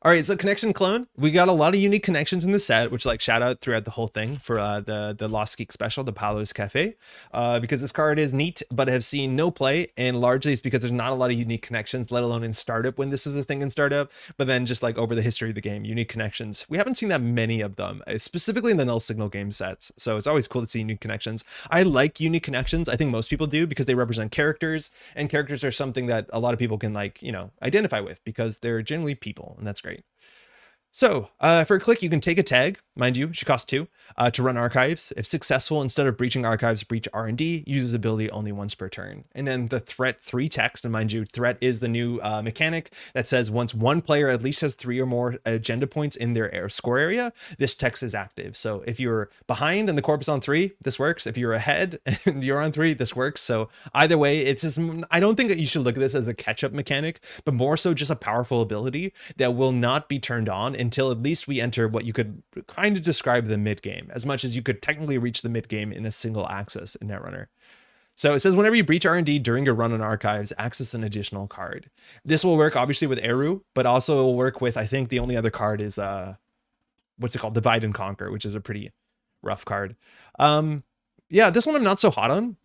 All right, so connection clone. We got a lot of unique connections in the set, which like shout out throughout the whole thing for the Lost Geek special, the Paolo's Cafe, because this card is neat, but have seen no play, and largely it's because there's not a lot of unique connections, let alone in startup when this was a thing in startup, but then just like over the history of the game, unique connections. We haven't seen that many of them, specifically in the Null Signal Game sets, so it's always cool to see unique connections. I like unique connections. I think most people do because they represent characters, and characters are something that a lot of people can like, you know, identify with because they're generally people, and that's great. So for a click, you can take a tag, mind you, it should cost 2, to run archives. If successful, instead of breaching archives, breach R&D, uses ability only once per turn. And then the threat 3 text, and mind you, threat is the new mechanic that says once one player at least has 3 or more agenda points in their score area, this text is active. So if you're behind and the corp is on 3, this works. If you're ahead and you're on 3, this works. So either way, it's just, I don't think that you should look at this as a catch-up mechanic, but more so just a powerful ability that will not be turned on until at least we enter what you could kind of describe the mid game, as much as you could technically reach the mid game in a single access in Netrunner. So it says whenever you breach R&D during your run on archives, access an additional card. This will work obviously with Eru, but also will work with, I think the only other card is what's it called, Divide and Conquer, which is a pretty rough card. Yeah, this one I'm not so hot on.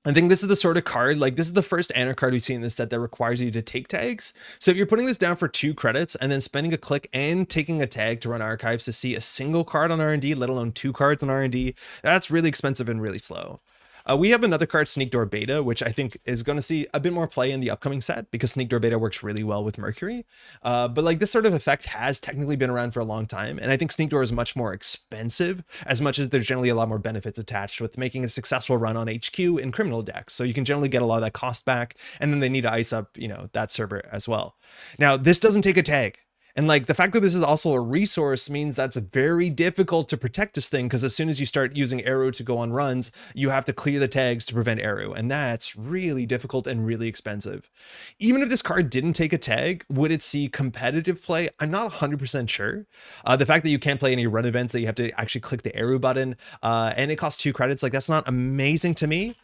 I think this is the sort of card, like this is the first Anna card we've seen in this set that requires you to take tags. So if you're putting this down for 2 credits and then spending a click and taking a tag to run archives to see a single card on R&D, let alone 2 cards on R&D, that's really expensive and really slow. We have another card, Sneak Door Beta, which I think is going to see a bit more play in the upcoming set because Sneak Door Beta works really well with Mercury. But like this sort of effect has technically been around for a long time. And I think Sneak Door is much more expensive, as much as there's generally a lot more benefits attached with making a successful run on HQ in criminal decks. So you can generally get a lot of that cost back. And then they need to ice up, you know, that server as well. Now, this doesn't take a tag. And like the fact that this is also a resource means that's very difficult to protect this thing, because as soon as you start using Arrow to go on runs, you have to clear the tags to prevent Arrow. And that's really difficult and really expensive. Even if this card didn't take a tag, would it see competitive play? I'm not 100% sure. The fact that you can't play any run events, that you have to actually click the Arrow button and it costs 2 credits, like that's not amazing to me.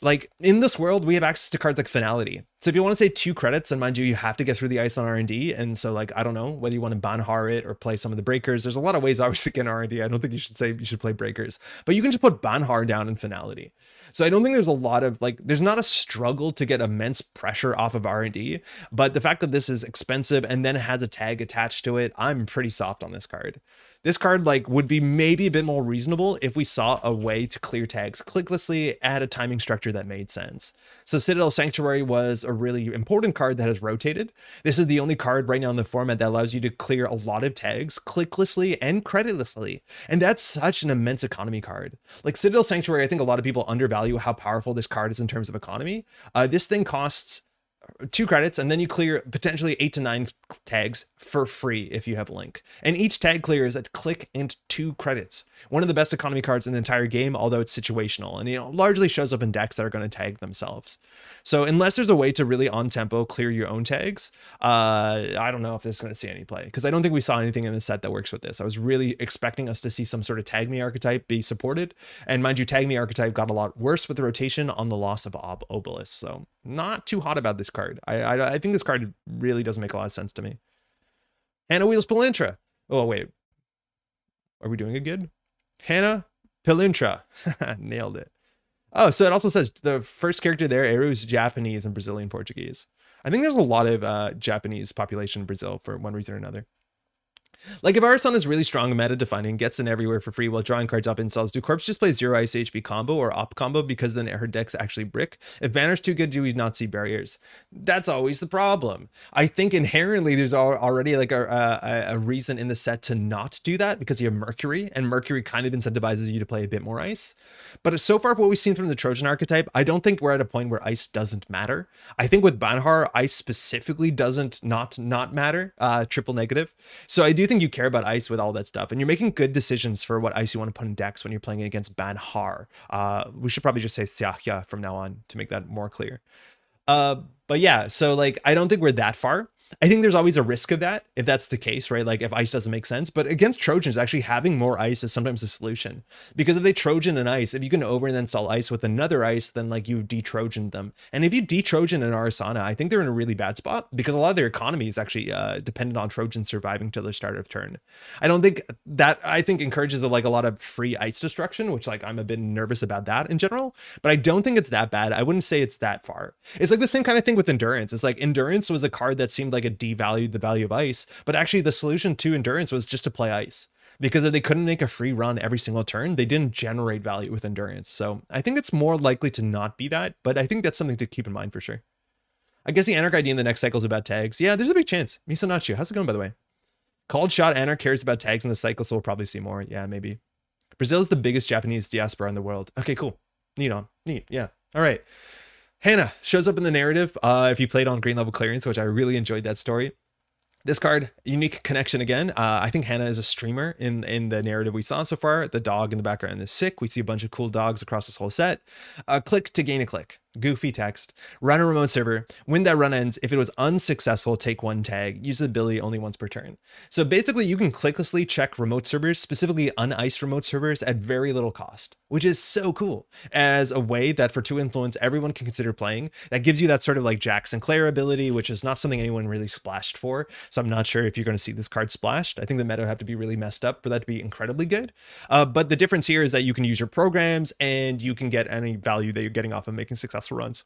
Like in this world, we have access to cards like Finality. So if you want to say 2 credits, and mind you, you have to get through the ice on R&D. And so like, I don't know whether you want to Banhar it or play some of the breakers. There's a lot of ways obviously to get R&D. I don't think you should say you should play breakers, but you can just put Banhar down in Finality. So I don't think there's a lot of like, there's not a struggle to get immense pressure off of R&D, but the fact that this is expensive and then has a tag attached to it, I'm pretty soft on this card. This card like would be maybe a bit more reasonable if we saw a way to clear tags clicklessly at a timing structure that made sense. So Citadel Sanctuary was a really important card that has rotated. This is the only card right now in the format that allows you to clear a lot of tags clicklessly and creditlessly. And that's such an immense economy card. Like Citadel Sanctuary, I think a lot of people undervalue how powerful this card is in terms of economy. This thing costs 2 credits, and then you clear potentially 8 to 9 tags for free if you have Link. And each tag clears at click and 2 credits. One of the best economy cards in the entire game, although it's situational, and you know, largely shows up in decks that are going to tag themselves. So unless there's a way to really on tempo clear your own tags, I don't know if this is going to see any play, because I don't think we saw anything in the set that works with this. I was really expecting us to see some sort of tag me archetype be supported, and mind you, tag me archetype got a lot worse with the rotation on the loss of Obelisk. So not too hot about this card. I think this card really doesn't make a lot of sense to me. Hannah Wheels Palintra. Oh, wait. Are we doing it good? Hannah Pilintra. Nailed it. Oh, so it also says the first character there, Eru, is Japanese and Brazilian Portuguese. I think there's a lot of Japanese population in Brazil for one reason or another. Like if Arson is really strong meta defining, gets in everywhere for free while drawing cards off installs, do Corpse just play 0 ice HP combo or op combo because then her deck's actually brick? If Banner's too good, do we not see barriers? That's always the problem. I think inherently there's already like a reason in the set to not do that because you have Mercury, and Mercury kind of incentivizes you to play a bit more ice. But so far, what we've seen from the Trojan archetype, I don't think we're at a point where ice doesn't matter. I think with Banhar, ice specifically doesn't not matter, triple negative. So I do think you care about ice with all that stuff, and you're making good decisions for what ice you want to put in decks when you're playing against Banhar. We should probably just say Siahya from now on to make that more clear. But yeah, so like, I don't think we're that far. I think there's always a risk of that if that's the case, right? Like if ice doesn't make sense, but against Trojans, actually having more ice is sometimes a solution, because if they Trojan an ice, if you can over and then install ice with another ice, then like you de-Trojan them. And if you de-Trojan an Arasana, I think they're in a really bad spot because a lot of their economy is actually dependent on Trojans surviving till the start of turn. I think encourages like a lot of free ice destruction, which like I'm a bit nervous about that in general, but I don't think it's that bad. I wouldn't say it's that far. It's like the same kind of thing with Endurance. It's like Endurance was a card that seemed like it devalued the value of ice, but actually the solution to Endurance was just to play ice, because if they couldn't make a free run every single turn, they didn't generate value with Endurance. So I think it's more likely to not be that, but I think that's something to keep in mind for sure. I guess the Anarch ID in the next cycle is about tags. Yeah, there's a big chance. Misanachu, how's it going, by the way? Called Shot Anarch cares about tags in the cycle, so we'll probably see more. Yeah, maybe. Brazil is the biggest Japanese diaspora in the world. Okay, cool. Neat. Yeah. All right. Hannah shows up in the narrative if you played on Green Level Clearance, which I really enjoyed that story. This card, unique connection again. I think Hannah is a streamer in the narrative we saw so far. The dog in the background is sick. We see a bunch of cool dogs across this whole set. Click to gain a click. Goofy text. Run a remote server. When that run ends, if it was unsuccessful, take one tag. Use the ability only once per turn. So basically, you can clicklessly check remote servers, specifically uniced remote servers, at very little cost, which is so cool. As a way that for 2 influence, everyone can consider playing. That gives you that sort of like Jack Sinclair ability, which is not something anyone really splashed for. So I'm not sure if you're going to see this card splashed. I think the meta would have to be really messed up for that to be incredibly good. But the difference here is that you can use your programs and you can get any value that you're getting off of making successful runs.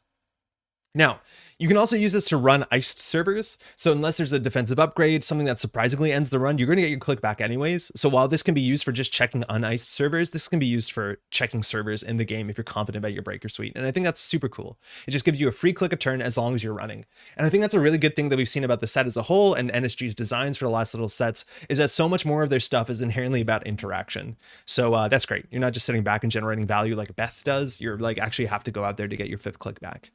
Now, you can also use this to run iced servers. So unless there's a defensive upgrade, something that surprisingly ends the run, you're going to get your click back anyways. So while this can be used for just checking uniced servers, this can be used for checking servers in the game if you're confident about your breaker suite. And I think that's super cool. It just gives you a free click a turn as long as you're running. And I think that's a really good thing that we've seen about the set as a whole, and NSG's designs for the last little sets, is that so much more of their stuff is inherently about interaction. So that's great. You're not just sitting back and generating value like Beth does. You're like actually have to go out there to get your 5th click back.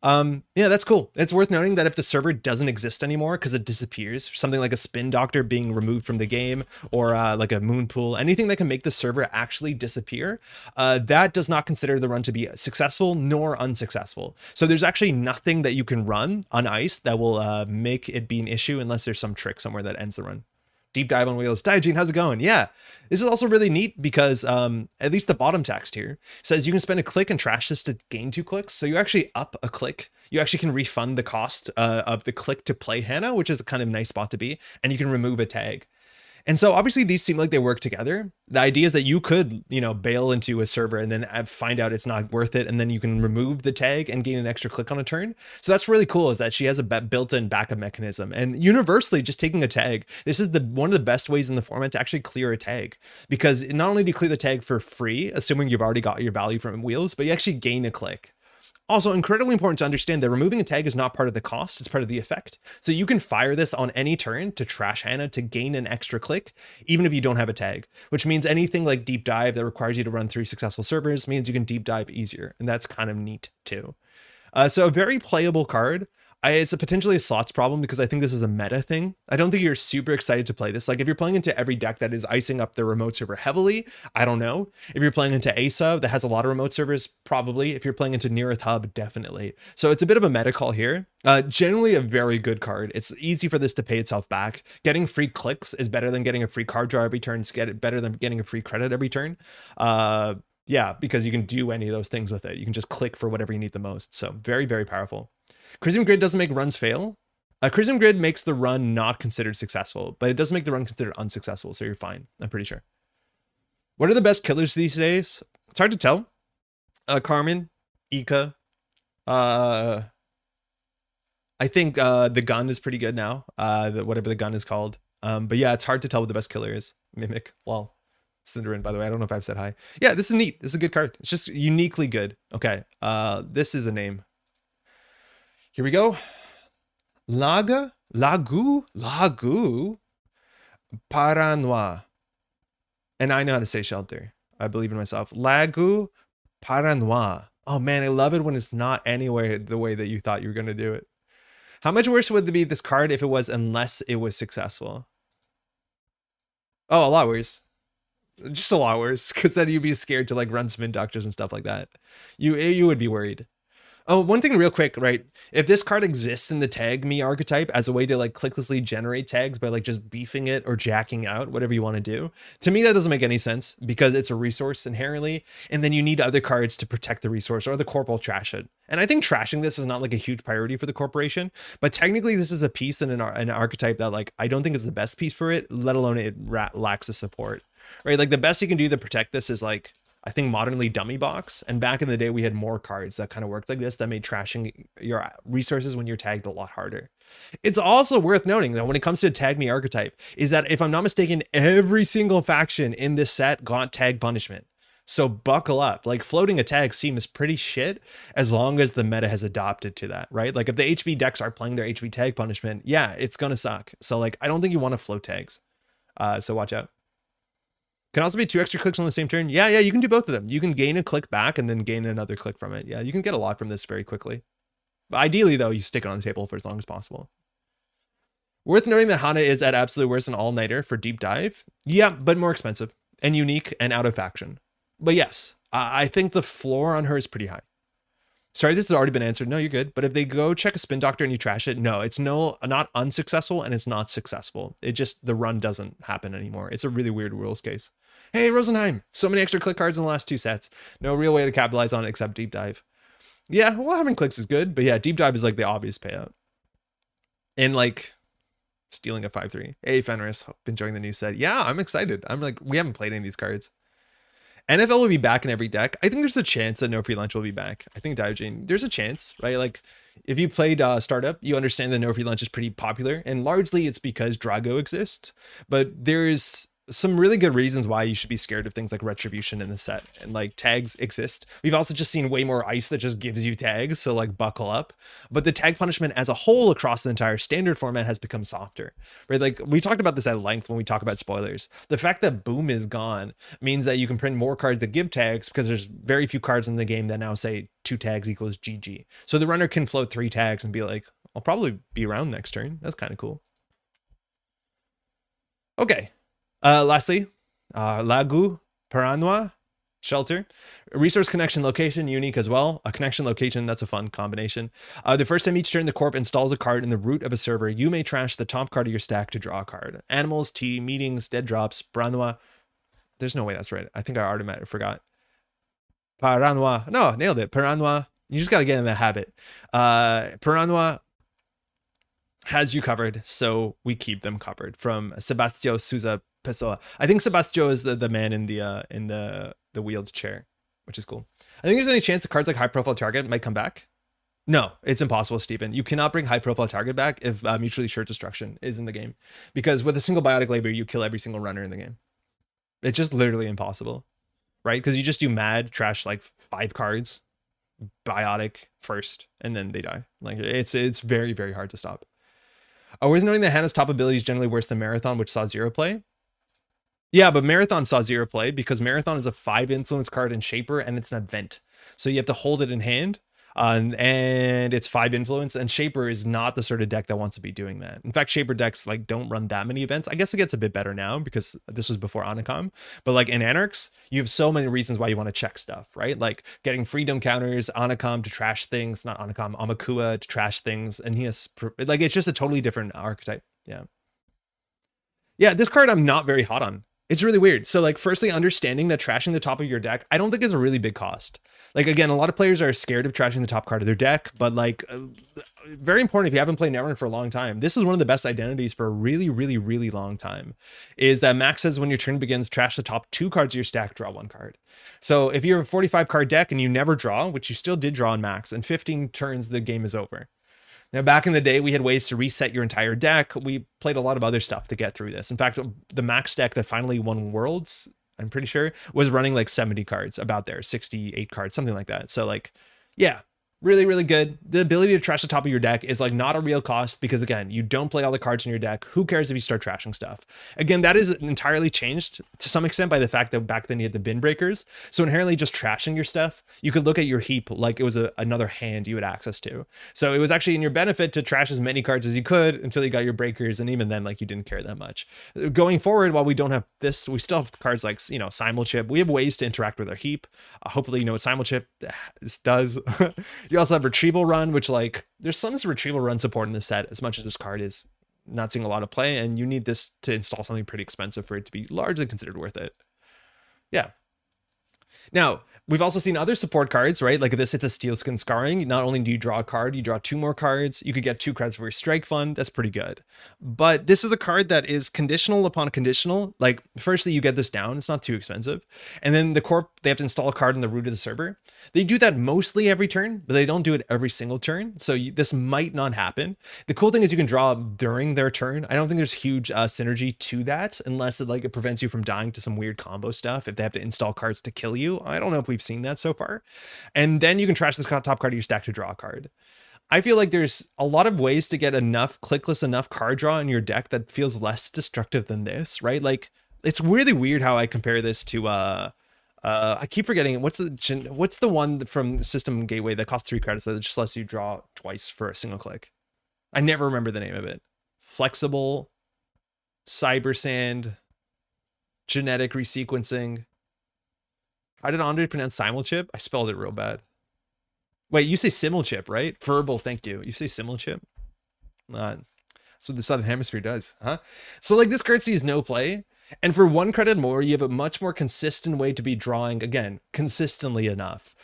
Yeah, that's cool. It's worth noting that if the server doesn't exist anymore because it disappears, something like a Spin Doctor being removed from the game, or like a Moon Pool, anything that can make the server actually disappear, that does not consider the run to be successful nor unsuccessful. So there's actually nothing that you can run on ice that will make it be an issue unless there's some trick somewhere that ends the run. Deep dive on wheels. Diogene, how's it going? Yeah, this is also really neat because at least the bottom text here says you can spend a click and trash this to gain 2 clicks. So you actually up a click. You actually can refund the cost of the click to play Hannah, which is a kind of nice spot to be. And you can remove a tag. And so obviously these seem like they work together. The idea is that you could, bail into a server and then find out it's not worth it. And then you can remove the tag and gain an extra click on a turn. So that's really cool, is that she has a built-in backup mechanism. And universally, just taking a tag, this is one of the best ways in the format to actually clear a tag. Because not only do you clear the tag for free, assuming you've already got your value from wheels, but you actually gain a click. Also, incredibly important to understand that removing a tag is not part of the cost, it's part of the effect. So you can fire this on any turn to trash Hannah to gain an extra click, even if you don't have a tag, which means anything like deep dive that requires you to run 3 successful servers means you can deep dive easier. And that's kind of neat too. So a very playable card. It's potentially a slots problem because I think this is a meta thing. I don't think you're super excited to play this. Like if you're playing into every deck that is icing up the remote server heavily, I don't know. If you're playing into Asa that has a lot of remote servers, probably. If you're playing into Near Earth Hub, definitely. So it's a bit of a meta call here. Generally a very good card. It's easy for this to pay itself back. Getting free clicks is better than getting a free card draw every turn. It's better than getting a free credit every turn. Yeah, because you can do any of those things with it. You can just click for whatever you need the most. So very, very powerful. Crisium Grid doesn't make runs fail. Chrism Grid makes the run not considered successful, but it doesn't make the run considered unsuccessful, so you're fine. I'm pretty sure. What are the best killers these days? It's hard to tell. Carmen, Ika. I think the gun is pretty good now. Whatever the gun is called. But yeah, it's hard to tell what the best killer is. Mimic. Well, Cinderin, by the way. I don't know if I've said hi. Yeah, this is neat. This is a good card. It's just uniquely good. Okay. This is a name. Here we go. Lagu, Paranois. And I know how to say shelter. I believe in myself. Lagu Paranois. Oh man, I love it when it's not anywhere the way that you thought you were going to do it. How much worse would it be this card if it was unless it was successful? Oh, a lot worse. Just a lot worse, because then you'd be scared to like run spin doctors and stuff like that. You would be worried. Oh, one thing real quick, right? If this card exists in the tag me archetype as a way to like clicklessly generate tags by like just beefing it or jacking out, whatever you want to do, to me that doesn't make any sense because it's a resource inherently, and then you need other cards to protect the resource, or the corp will trash it. And I think trashing this is not like a huge priority for the corporation, but technically this is a piece in an archetype that like I don't think is the best piece for it, let alone it lacks the support, right? Like the best you can do to protect this is like, I think modernly dummy box, and back in the day we had more cards that kind of worked like this that made trashing your resources when you're tagged a lot harder. It's also worth noting that when it comes to tag me archetype is that if I'm not mistaken, every single faction in this set got tag punishment. So buckle up. Like floating a tag seems pretty shit as long as the meta has adopted to that, right? Like if the HB decks are playing their HB tag punishment, yeah, it's gonna suck. So like I don't think you want to float tags. So watch out. Can also be 2 extra clicks on the same turn. Yeah, you can do both of them. You can gain a click back and then gain another click from it. Yeah, you can get a lot from this very quickly. But ideally, though, you stick it on the table for as long as possible. Worth noting that Hana is at absolute worst an all-nighter for deep dive. Yeah, but more expensive and unique and out of faction. But yes, I think the floor on her is pretty high. Sorry, this has already been answered. No, you're good. But if they go check a spin doctor and you trash it, no, it's not unsuccessful and it's not successful. It just, the run doesn't happen anymore. It's a really weird rules case. Hey, Rosenheim, so many extra click cards in the last 2 sets. No real way to capitalize on it except deep dive. Yeah, well, having clicks is good, but yeah, deep dive is like the obvious payout. And like stealing a 5/3. Hey, Fenris, hope enjoying the new set. Yeah, I'm excited. I'm like, we haven't played any of these cards. NFL will be back in every deck. I think there's a chance that No Free Lunch will be back. I think Diogen, there's a chance, right? Like if you played Startup, you understand that No Free Lunch is pretty popular, and largely it's because Drago exists, but there's some really good reasons why you should be scared of things like Retribution in the set, and like tags exist. We've also just seen way more ice that just gives you tags, so like buckle up. But the tag punishment as a whole across the entire standard format has become softer, right? Like we talked about this at length when we talk about spoilers. The fact that Boom is gone means that you can print more cards that give tags because there's very few cards in the game that now say 2 tags equals GG. So the runner can float 3 tags and be like, I'll probably be around next turn. That's kind of cool. Okay. Lastly, Lagu Paranois shelter. Resource connection location, unique as well. A connection location, that's a fun combination. The first time each turn the corp installs a card in the root of a server, you may trash the top card of your stack to draw a card. Animals, tea, meetings, dead drops, Paranois. There's no way that's right. I think I already forgot. Paranois. No, nailed it. Paranois. You just got to get in that habit. Paranois has you covered, so we keep them covered. From Sebastio Souza Pessoa. I think Sebastio is the man in the wheeled chair, which is cool. I think there's any chance the cards like High Profile Target might come back. No, it's impossible, Stephen. You cannot bring High Profile Target back if Mutually Assured Destruction is in the game, because with a single Biotic Labor, you kill every single runner in the game. It's just literally impossible, right? Because you just do mad trash like 5 cards, Biotic first, and then they die. Like it's very, very hard to stop. Worth noting that Hannah's top ability is generally worse than Marathon, which saw 0 play. Yeah, but Marathon saw 0 play because Marathon is a 5 influence card in Shaper and it's an event. So you have to hold it in hand and it's 5 influence, and Shaper is not the sort of deck that wants to be doing that. In fact, Shaper decks like don't run that many events. I guess it gets a bit better now because this was before Anacom, but like in Anarchs, you have so many reasons why you want to check stuff, right? Like getting freedom counters, Anacom to trash things, not Anacom, Amakua to trash things, and he has like, it's just a totally different archetype. Yeah, this card I'm not very hot on. It's really weird. So like, firstly, understanding that trashing the top of your deck, I don't think is a really big cost. Like, again, a lot of players are scared of trashing the top card of their deck, but like very important if you haven't played Netrunner for a long time, this is one of the best identities for a really, really, really long time, is that Max says when your turn begins, trash the top 2 cards of your stack, draw 1 card. So if you're a 45 card deck and you never draw, which you still did draw in Max, in 15 turns, the game is over. Now, back in the day, we had ways to reset your entire deck. We played a lot of other stuff to get through this. In fact, the Max deck that finally won Worlds, I'm pretty sure, was running like 70 cards, about there, 68 cards, something like that. So like, yeah, really, really good. The ability to trash the top of your deck is like not a real cost because, again, you don't play all the cards in your deck. Who cares if you start trashing stuff? Again, that is entirely changed to some extent by the fact that back then you had the bin breakers. So inherently just trashing your stuff, you could look at your heap like it was another hand you had access to. So it was actually in your benefit to trash as many cards as you could until you got your breakers. And even then, like, you didn't care that much. Going forward, while we don't have this, we still have cards like, you know, Simul Chip. We have ways to interact with our heap. Hopefully, you know what Simul Chip does. You also have Retrieval Run, which, like, there's some Retrieval Run support in this set, as much as this card is not seeing a lot of play, and you need this to install something pretty expensive for it to be largely considered worth it. Yeah. Now, we've also seen other support cards, right? Like this, it's a Steel Skin Scarring. Not only do you draw a card, you draw 2 more cards. You could get 2 cards for your Strike Fund. That's pretty good. But this is a card that is conditional upon conditional. Like, firstly, you get this down. It's not too expensive. And then the Corp, they have to install a card in the root of the server. They do that mostly every turn, but they don't do it every single turn. So this might not happen. The cool thing is you can draw during their turn. I don't think there's huge synergy to that, unless it prevents you from dying to some weird combo stuff if they have to install cards to kill you. I don't know if we've seen that so far. And then you can trash the top card of your stack to draw a card. I feel like there's a lot of ways to get enough clickless enough card draw in your deck that feels less destructive than this, right? Like, it's really weird how I compare this to I keep forgetting what's the one from System Gateway that costs 3 credits that just lets you draw twice for a single click. I never remember the name of it. Flexible, Cyber Sand, Genetic Resequencing. How did Andre pronounce Simul Chip? I spelled it real bad. Wait, you say Simul Chip, right? Verbal, thank you. You say Simul Chip? That's what the Southern Hemisphere does, huh? So like this card sees no play. And for 1 credit more, you have a much more consistent way to be drawing, again, consistently enough.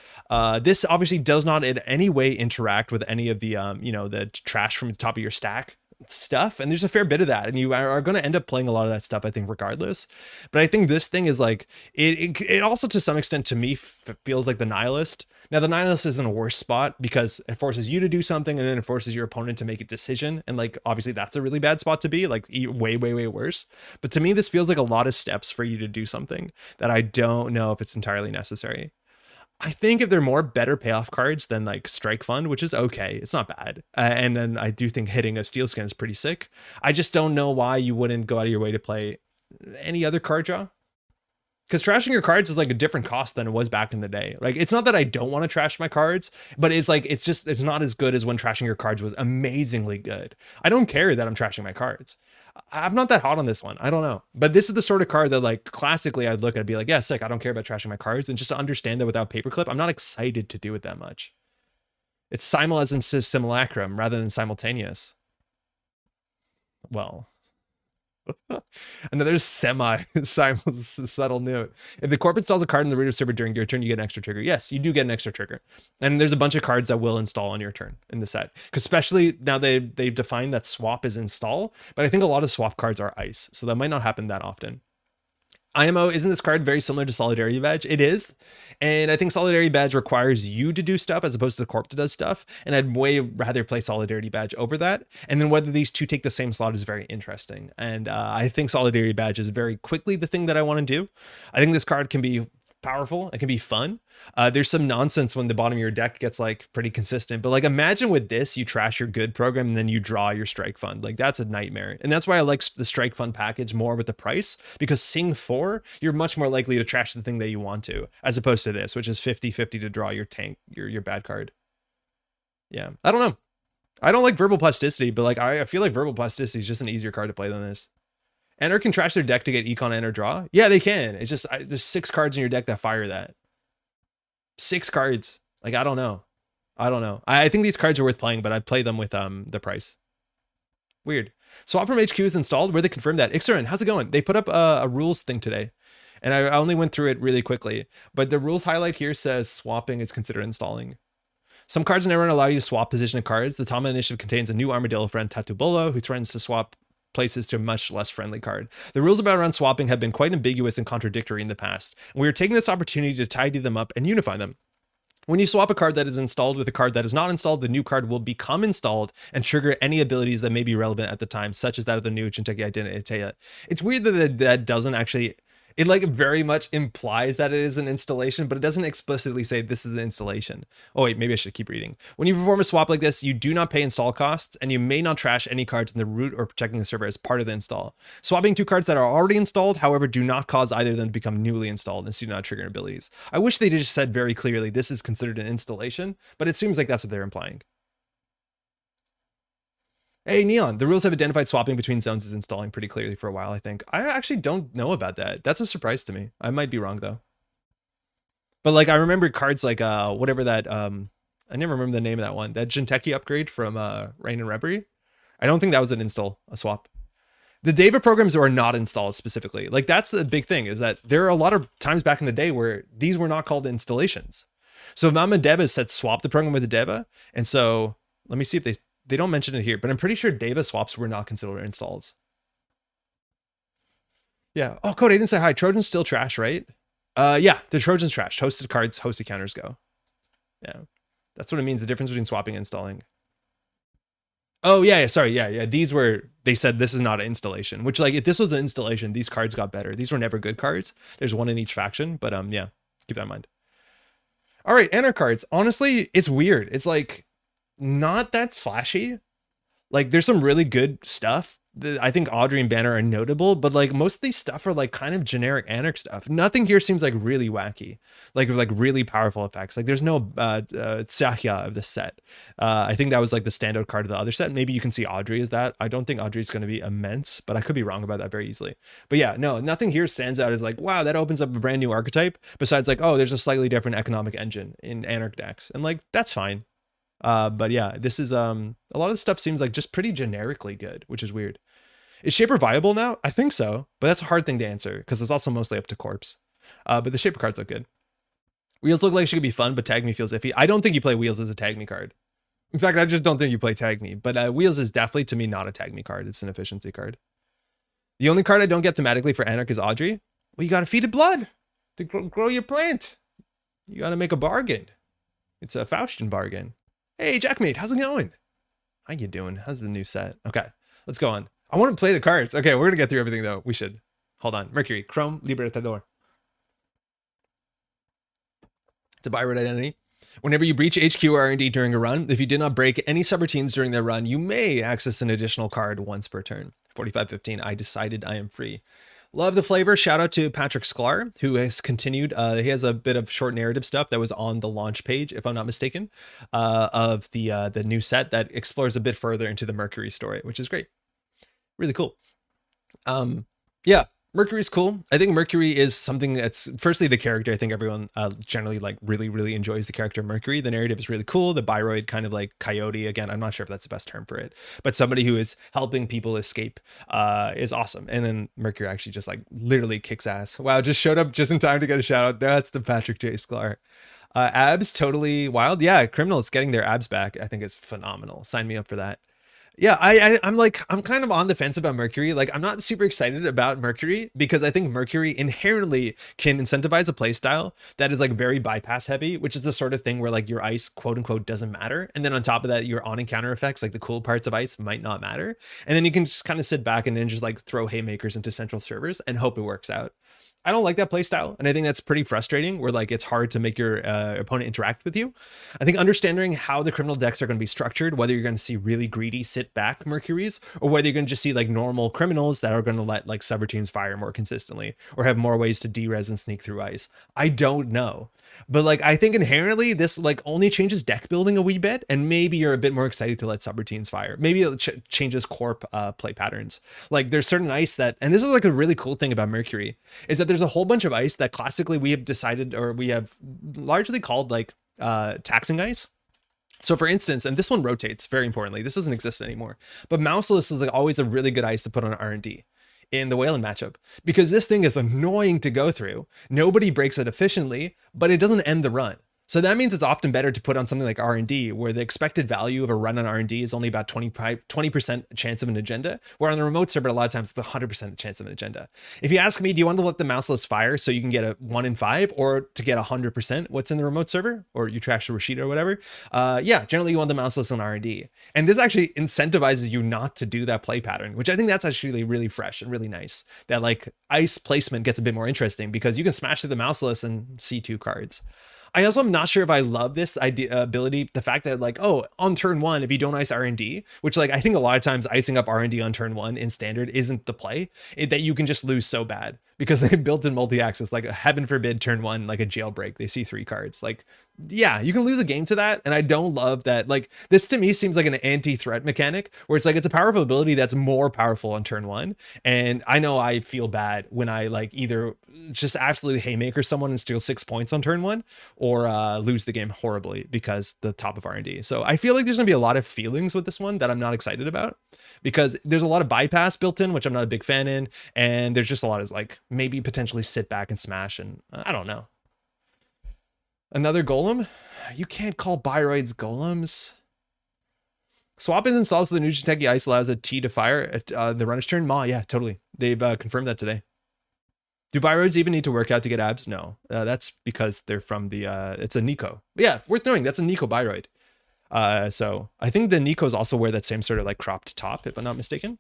This obviously does not in any way interact with any of the, you know, the trash from the top of your stack stuff, and there's a fair bit of that, and you are going to end up playing a lot of that stuff, I think, regardless. But I think this thing is like it also to some extent to me feels like the Nihilist. Now the Nihilist is in a worse spot because it forces you to do something and then it forces your opponent to make a decision, and like obviously that's a really bad spot to be, like way worse. But to me this feels like a lot of steps for you to do something that I don't know if it's entirely necessary. I think if they're more better payoff cards than like Strike Fund, which is okay, it's not bad. And then I do think hitting a Steel Skin is pretty sick. I just don't know why you wouldn't go out of your way to play any other card draw. Because trashing your cards is like a different cost than it was back in the day. Like, it's not that I don't want to trash my cards, but it's like, it's not as good as when trashing your cards was amazingly good. I don't care that I'm trashing my cards. I'm not that hot on this one. I don't know. But this is the sort of card that, like, classically I'd look at and be like, yeah, sick. I don't care about trashing my cards. And just to understand that without paperclip, I'm not excited to do it that much. It's simul as in simulacrum rather than simultaneous. Well, another subtle note. If the corp installs a card in the root of server during your turn, you get an extra trigger. Yes, you do get an extra trigger. And there's a bunch of cards that will install on your turn in the set. Because especially now they've defined that swap is install, but I think a lot of swap cards are ice. So that might not happen that often. IMO, isn't this card very similar to Solidarity Badge? It is. And I think Solidarity Badge requires you to do stuff as opposed to the corp that does stuff. And I'd way rather play Solidarity Badge over that. And then whether these two take the same slot is very interesting. And I think Solidarity Badge is very quickly the thing that I want to do. I think this card can be powerful. It can be fun. There's some nonsense when the bottom of your deck gets like pretty consistent, but like imagine with this, you trash your good program and then you draw your strike fund. Like that's a nightmare. And that's why I like the strike fund package more with the price, because Sing 4, you're much more likely to trash the thing that you want to, as opposed to this, which is 50-50 to draw your tank, your bad card. Yeah. I don't know. I don't like verbal plasticity, but like I feel like verbal plasticity is just an easier card to play than this. Enter can trash their deck to get econ enter draw. Yeah, they can. It's just there's 6 cards in your deck that fire that. 6 cards. Like I don't know. I think these cards are worth playing, but I'd play them with the price. Weird. Swap from HQ is installed. Where they confirmed that. Ixerin, how's it going? They put up a rules thing today, and I only went through it really quickly. But the rules highlight here says swapping is considered installing. Some cards in Netrunner allow you to swap position of cards. The Automata Initiative contains a new armadillo friend, tatu-bola, who threatens to swap places to a much less friendly card. The rules about around swapping have been quite ambiguous and contradictory in the past, and we are taking this opportunity to tidy them up and unify them. When you swap a card that is installed with a card that is not installed, the new card will become installed and trigger any abilities that may be relevant at the time, such as that of the new Jinteki identity. It's weird that that doesn't actually... It like very much implies that it is an installation, but it doesn't explicitly say this is an installation. Oh wait, maybe I should keep reading. When you perform a swap like this, you do not pay install costs, and you may not trash any cards in the root or protecting the server as part of the install. Swapping two cards that are already installed, however, do not cause either of them to become newly installed and do not trigger abilities. I wish they just said very clearly this is considered an installation, but it seems like that's what they're implying. Hey, Neon, the rules have identified swapping between zones as installing pretty clearly for a while, I think. I actually don't know about that. That's a surprise to me. I might be wrong, though. But, like, I remember cards like, whatever that, I never remember the name of that one. That Jinteki upgrade from Rain and Reverie. I don't think that was an install, a swap. The Deva programs are not installed specifically. Like, that's the big thing, is that there are a lot of times back in the day where these were not called installations. So Mama Deva said swap the program with the Deva. And so, let me see if they don't mention it here, but I'm pretty sure Deva swaps were not considered installs. Yeah. Oh, Code, I didn't say hi. Trojan's still trash, right? Yeah, the Trojan's trash. Hosted cards, hosted counters go. Yeah. That's what it means, the difference between swapping and installing. Oh, yeah, sorry. Yeah. These were, they said this is not an installation, which, like, if this was an installation, these cards got better. These were never good cards. There's one in each faction, but yeah, keep that in mind. All right, Anarch cards. Honestly, it's weird. It's like, not that flashy. Like, there's some really good stuff. I think Audrey and Banner are notable, but like most of these stuff are like kind of generic Anarch stuff. Nothing here seems like really wacky, like really powerful effects. Like there's no Tsahya of the set. I think that was like the standout card of the other set. Maybe you can see Audrey as that. I don't think Audrey's going to be immense, but I could be wrong about that very easily. But yeah, no, nothing here stands out as like, wow, that opens up a brand new archetype. Besides like, oh, there's a slightly different economic engine in Anarch decks. And like, that's fine. But yeah, this is, a lot of the stuff seems like just pretty generically good, which is weird. Is Shaper viable now? I think so, but that's a hard thing to answer because it's also mostly up to Corpse. But the Shaper cards look good. Wheels look like she could be fun, but Tag Me feels iffy. I don't think you play Wheels as a Tag Me card. In fact, I just don't think you play Tag Me, but Wheels is definitely to me not a Tag Me card. It's an efficiency card. The only card I don't get thematically for Anarch is Audrey. Well, you got to feed it blood to grow your plant. You got to make a bargain. It's a Faustian bargain. Hey, Jackmate, how's it going? How you doing? How's the new set? Okay, let's go on. I want to play the cards. Okay, we're going to get through everything, though. We should. Hold on. Mercury, Chrome, Libertador. It's a Byroad identity. Whenever you breach HQ or R&D during a run, if you did not break any subroutines during their run, you may access an additional card once per turn. 4515, I decided I am free. Love the flavor. Shout out to Patrick Sklar, who has continued. He has a bit of short narrative stuff that was on the launch page, if I'm not mistaken, of the new set that explores a bit further into the Mercury story, which is great. Really cool. Yeah, Mercury's cool. I think Mercury is something that's, firstly, the character. I think everyone generally like really enjoys the character Mercury. The narrative is really cool. The Byroid kind of like coyote, again, I'm not sure if that's the best term for it, but somebody who is helping people escape is awesome. And then Mercury actually just like literally kicks ass. Wow, just showed up just in time to get a shout out. That's the Patrick J. Sklar. Abs, totally wild. Yeah, Criminals getting their abs back, I think is phenomenal. Sign me up for that. Yeah, I'm kind of on the fence about Mercury. Like, I'm not super excited about Mercury because I think Mercury inherently can incentivize a playstyle that is like very bypass heavy, which is the sort of thing where like your ice quote unquote doesn't matter. And then on top of that, your on and counter effects, like the cool parts of ice might not matter. And then you can just kind of sit back and then just like throw haymakers into central servers and hope it works out. I don't like that playstyle, and I think that's pretty frustrating where like it's hard to make your opponent interact with you. I think understanding how the criminal decks are going to be structured, whether you're going to see really greedy sit back Mercuries or whether you're going to just see like normal criminals that are going to let like subroutines fire more consistently or have more ways to de-res and sneak through ice. I don't know. But like, I think inherently this like only changes deck building a wee bit, and maybe you're a bit more excited to let subroutines fire. Maybe it changes corp play patterns. Like there's certain ice that, and this is like a really cool thing about Mercury, is that there's a whole bunch of ice that classically we have decided, or we have largely called like taxing ice. So for instance, and this one rotates very importantly, this doesn't exist anymore, but Mouseless is like always a really good ice to put on R&D in the Whalen matchup, because this thing is annoying to go through. Nobody breaks it efficiently, but it doesn't end the run. So that means it's often better to put on something like R&D, where the expected value of a run on R&D is only about 20% chance of an agenda, where on the remote server, a lot of times it's 100% chance of an agenda. If you ask me, do you want to let the mouseless fire so you can get a 1 in 5, or to get 100% what's in the remote server, or you trash the Rashida or whatever? Yeah, generally you want the mouseless on R&D. And this actually incentivizes you not to do that play pattern, which I think that's actually really fresh and really nice. That like ice placement gets a bit more interesting because you can smash through the mouseless and see 2 cards. I also am not sure if I love this idea ability, the fact that like, oh, on turn 1, if you don't ice R&D, which like I think a lot of times icing up R&D on turn 1 in standard isn't the play, that you can just lose so bad because they built in multi-axis, like heaven forbid turn 1, like a jailbreak, they see 3 cards. Like, yeah, you can lose a game to that. And I don't love that. Like this to me seems like an anti-threat mechanic where it's like, it's a powerful ability that's more powerful on turn 1. And I know I feel bad when I like either just absolutely haymaker someone and steal 6 points on turn 1 or lose the game horribly because the top of R&D. So I feel like there's gonna be a lot of feelings with this one that I'm not excited about because there's a lot of bypass built in, which I'm not a big fan in. And there's just a lot of like maybe potentially sit back and smash. And I don't know. Another golem? You can't call Biroids golems. Swap ins installs the new Jinteki ice allows a T to fire at the runner's turn. Yeah, totally. They've confirmed that today. Do Biroids even need to work out to get abs? No, that's because they're from the, it's a Nico. But yeah, worth knowing, that's a Nico Biroid. So I think the Nikos also wear that same sort of like cropped top, if I'm not mistaken.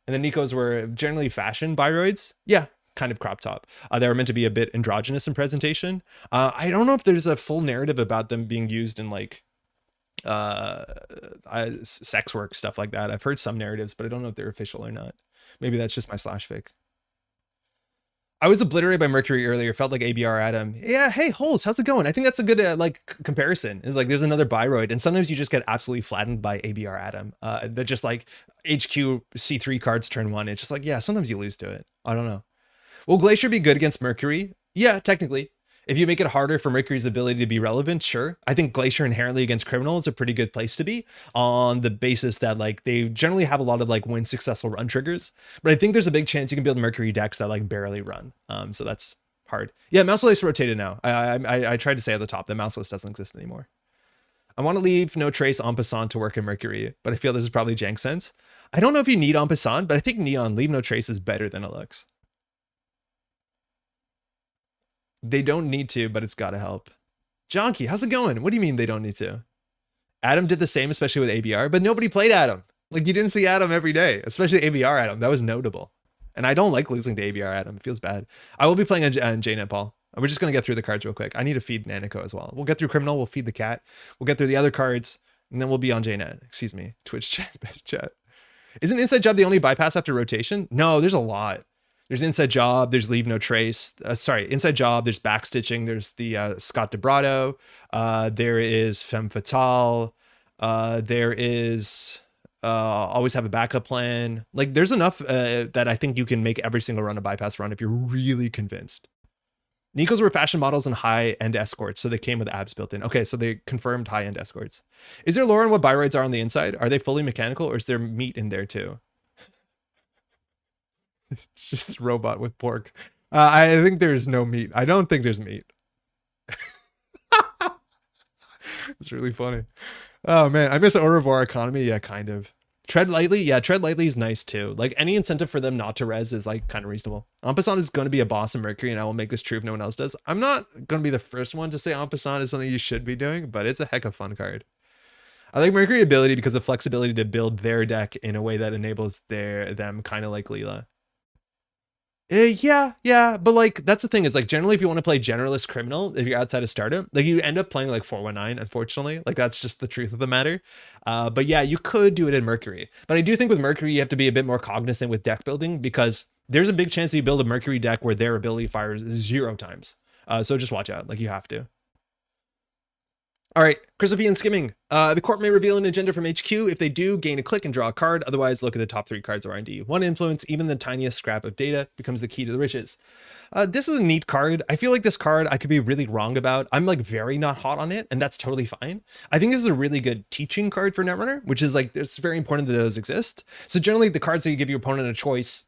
And the Nikos were generally fashion Biroids. Yeah, kind of crop top. They were meant to be a bit androgynous in presentation. I don't know if there's a full narrative about them being used in like sex work, stuff like that. I've heard some narratives, but I don't know if they're official or not. Maybe that's just my slash fic. I was obliterated by Mercury earlier. Felt like ABR Adam. Yeah. Hey, Holes, how's it going? I think that's a good like comparison. Is like there's another Biroid, and sometimes you just get absolutely flattened by ABR Adam. That just like HQ C3 cards turn 1. It's just like, yeah, sometimes you lose to it. I don't know. Will Glacier be good against Mercury? Yeah, technically. If you make it harder for Mercury's ability to be relevant, sure. I think Glacier inherently against Criminal is a pretty good place to be on the basis that like they generally have a lot of like win successful run triggers. But I think there's a big chance you can build Mercury decks that like barely run. So that's hard. Yeah, Mouseless rotated now. I tried to say at the top that Mouseless doesn't exist anymore. I want to leave No Trace en passant to work in Mercury, but I feel this is probably jank sense. I don't know if you need en passant, but I think Neon Leave No Trace is better than it looks. They don't need to, but it's got to help. Jonky, how's it going? What do you mean they don't need to? Adam did the same, especially with ABR, but nobody played Adam. Like you didn't see Adam every day, especially ABR Adam. That was notable. And I don't like losing to ABR Adam. It feels bad. I will be playing on JNet, Paul. We're just going to get through the cards real quick. I need to feed Nanico as well. We'll get through Criminal. We'll feed the cat. We'll get through the other cards. And then we'll be on JNet. Excuse me. Twitch chat, best chat. Isn't Inside Job the only bypass after rotation? No, there's a lot. There's Inside Job, there's Leave No Trace. Inside Job, there's Backstitching, there's the Scott Debrato, there is Femme Fatale, there is Always Have a Backup Plan. Like there's enough that I think you can make every single run a bypass run if you're really convinced. Nikos were fashion models and high-end escorts, so they came with abs built in. Okay, so they confirmed high-end escorts. Is there lore on what Biroids are on the inside? Are they fully mechanical or is there meat in there too? It's just robot with pork. I think there's no meat. I don't think there's meat. It's really funny. Oh man, I miss Au revoir economy. Yeah, kind of. Tread lightly. Yeah, tread lightly is nice too. Like any incentive for them not to res is like kind of reasonable. En passant is going to be a boss in Mercury, and I will make this true if no one else does. I'm not going to be the first one to say en passant is something you should be doing, but it's a heck of a fun card. I like Mercury ability because of flexibility to build their deck in a way that enables them kind of like Leela. Yeah, but like that's the thing is like generally if you want to play generalist criminal, if you're outside of startup, like you end up playing like 419, unfortunately. Like that's just the truth of the matter. But yeah, you could do it in Mercury. But I do think with Mercury you have to be a bit more cognizant with deck building because there's a big chance that you build a Mercury deck where their ability fires 0 times. So just watch out, like you have to. All right, Crispy and Skimming. The corp may reveal an agenda from HQ. If they do, gain a click and draw a card. Otherwise, look at the top 3 cards of R&D. One influence, even the tiniest scrap of data becomes the key to the riches. This is a neat card. I feel like this card I could be really wrong about. I'm like very not hot on it, and that's totally fine. I think this is a really good teaching card for Netrunner, which is like, it's very important that those exist. So generally the cards that you give your opponent a choice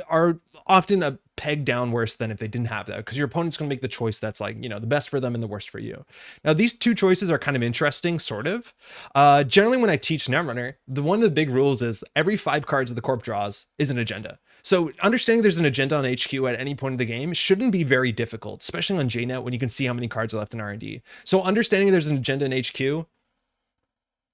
are often a peg down worse than if they didn't have that, because your opponent's going to make the choice that's like, you know, the best for them and the worst for you. Now, these 2 choices are kind of interesting, sort of. Generally, when I teach Netrunner, one of the big rules is every 5 cards that the corp draws is an agenda. So understanding there's an agenda on HQ at any point in the game shouldn't be very difficult, especially on JNet when you can see how many cards are left in R&D. So understanding there's an agenda in HQ,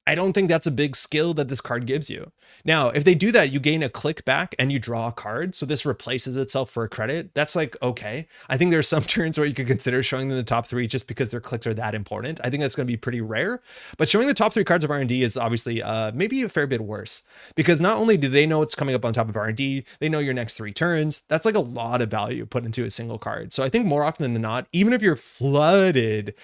I don't think that's a big skill that this card gives you. Now, if they do that, you gain a click back and you draw a card. So this replaces itself for a credit. That's like, okay. I think there's some turns where you could consider showing them the top 3 just because their clicks are that important. I think that's going to be pretty rare, but showing the top 3 cards of R&D is obviously maybe a fair bit worse, because not only do they know what's coming up on top of R&D, they know your next 3 turns. That's like a lot of value put into a single card. So I think more often than not, even if you're flooded,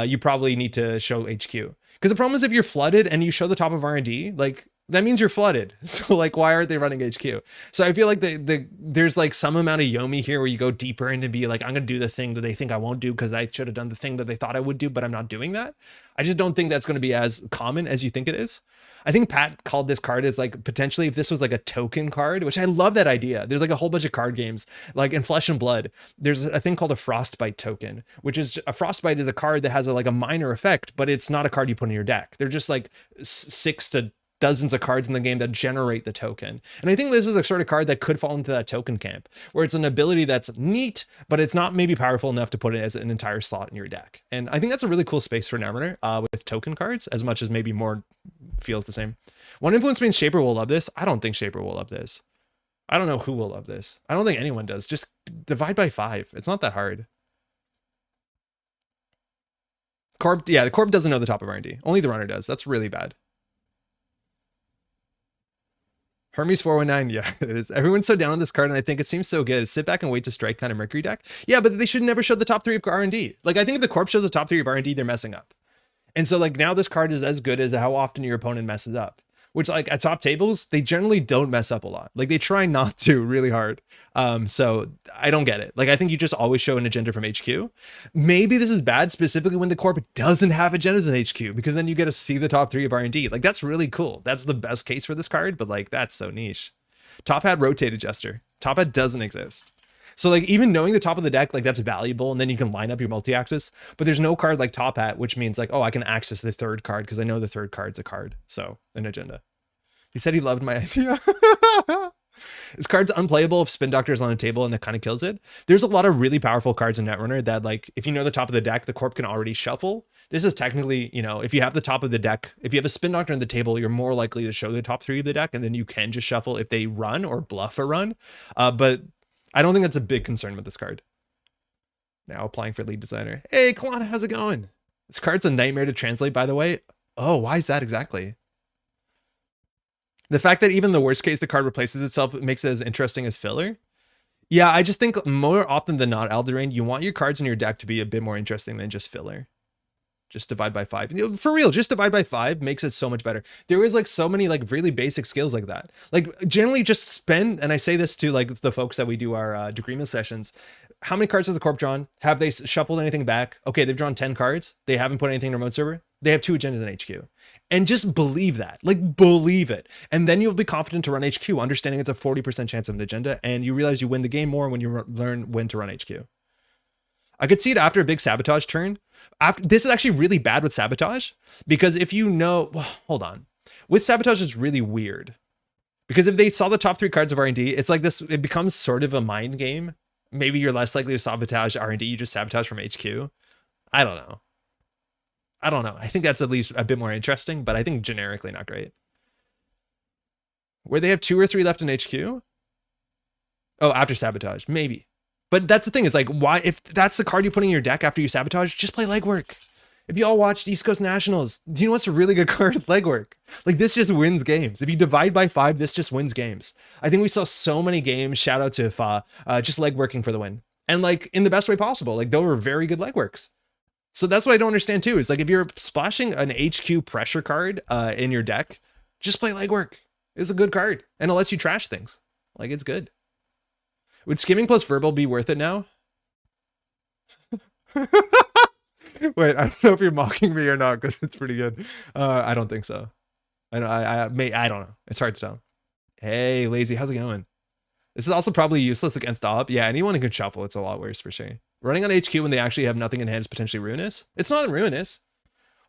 you probably need to show HQ. Because the problem is if you're flooded and you show the top of R&D, like that means you're flooded. So like, why aren't they running HQ? So I feel like there's like some amount of Yomi here where you go deeper into be like, I'm going to do the thing that they think I won't do because I should have done the thing that they thought I would do, but I'm not doing that. I just don't think that's going to be as common as you think it is. I think Pat called this card as like potentially if this was like a token card, which I love that idea. There's like a whole bunch of card games like in Flesh and Blood. There's a thing called a Frostbite token, which is a Frostbite is a card that has like a minor effect, but it's not a card you put in your deck. They're just like 6 to dozens of cards in the game that generate the token. And I think this is a sort of card that could fall into that token camp, where it's an ability that's neat, but it's not maybe powerful enough to put it as an entire slot in your deck. And I think that's a really cool space for Netrunner with token cards, as much as maybe more feels the same. One influence means Shaper will love this. I don't think Shaper will love this. I don't know who will love this. I don't think anyone does. Just divide by 5. It's not that hard. Corp, yeah, the Corp doesn't know the top of R&D. Only the runner does. That's really bad. Hermes 419, yeah, it is. Everyone's so down on this card, and I think it seems so good. Sit back and wait to strike kind of Mercury deck. Yeah, but they should never show the top 3 of R&D. Like, I think if the Corp shows the top 3 of R&D, they're messing up. And so, like, now this card is as good as how often your opponent messes up. Which, like, at top tables, they generally don't mess up a lot. Like, they try not to really hard. So I don't get it. Like, I think you just always show an agenda from HQ. Maybe this is bad specifically when the Corp doesn't have agendas in HQ, because then you get to see the top 3 of R&D. Like, that's really cool. That's the best case for this card, but like, that's so niche. Top Hat Rotate Adjuster. Top Hat doesn't exist. So like, even knowing the top of the deck, like, that's valuable, and then you can line up your multi-axis, but there's no card like Top Hat, which means like, oh, I can access the 3rd card because I know the 3rd card's a card. So an agenda. He said he loved my idea. This card's unplayable if Spin Doctor is on a table, and that kind of kills it. There's a lot of really powerful cards in Netrunner that, like, if you know the top of the deck, the Corp can already shuffle. This is technically, you know, if you have the top of the deck, if you have a Spin Doctor on the table, you're more likely to show the top 3 of the deck, and then you can just shuffle if they run or bluff a run. But I don't think that's a big concern with this card. Now applying for lead designer. Hey, Kalana, how's it going? This card's a nightmare to translate, by the way. Oh, why is that exactly? The fact that even the worst case the card replaces itself makes it as interesting as filler. Yeah, I just think more often than not, Alderaan, you want your cards in your deck to be a bit more interesting than just filler. Just divide by 5. For real, just divide by 5 makes it so much better. There is like so many like really basic skills like that. Like generally just spend, and I say this to like the folks that we do our Decreement sessions. How many cards has the Corp drawn? Have they shuffled anything back? Okay, they've drawn 10 cards. They haven't put anything in remote server. They have 2 agendas in HQ. And just believe that, like believe it. And then you'll be confident to run HQ, understanding it's a 40% chance of an agenda. And you realize you win the game more when you learn when to run HQ. I could see it after a big sabotage turn. This is actually really bad with sabotage, because if you know, well, hold on. With sabotage, it's really weird. Because if they saw the top 3 cards of R&D, it's like this, it becomes sort of a mind game. Maybe you're less likely to sabotage R&D, you just sabotage from HQ. I don't know. I think that's at least a bit more interesting, but I think generically not great. Where they have 2 or 3 left in HQ? Oh, after sabotage, maybe. But that's the thing, is like, why, if that's the card you put in your deck after you sabotage, just play legwork. If you all watched East Coast Nationals, do you know what's a really good card? Legwork. Like, this just wins games. If you divide by 5, this just wins games. I think we saw so many games, shout out to Fa, just legworking for the win. And like, in the best way possible. Like, they were very good legworks. So that's what I don't understand too, is like if you're splashing an HQ pressure card in your deck, just play legwork. It's a good card and it lets you trash things. Like it's good. Would skimming plus verbal be worth it now? Wait, I don't know if you're mocking me or not because it's pretty good. I don't think so. I don't know. It's hard to tell. Hey, Lazy, how's it going? This is also probably useless against op. Yeah, anyone who can shuffle, it's a lot worse for sure. Running on HQ when they actually have nothing in hand is potentially ruinous. It's not ruinous.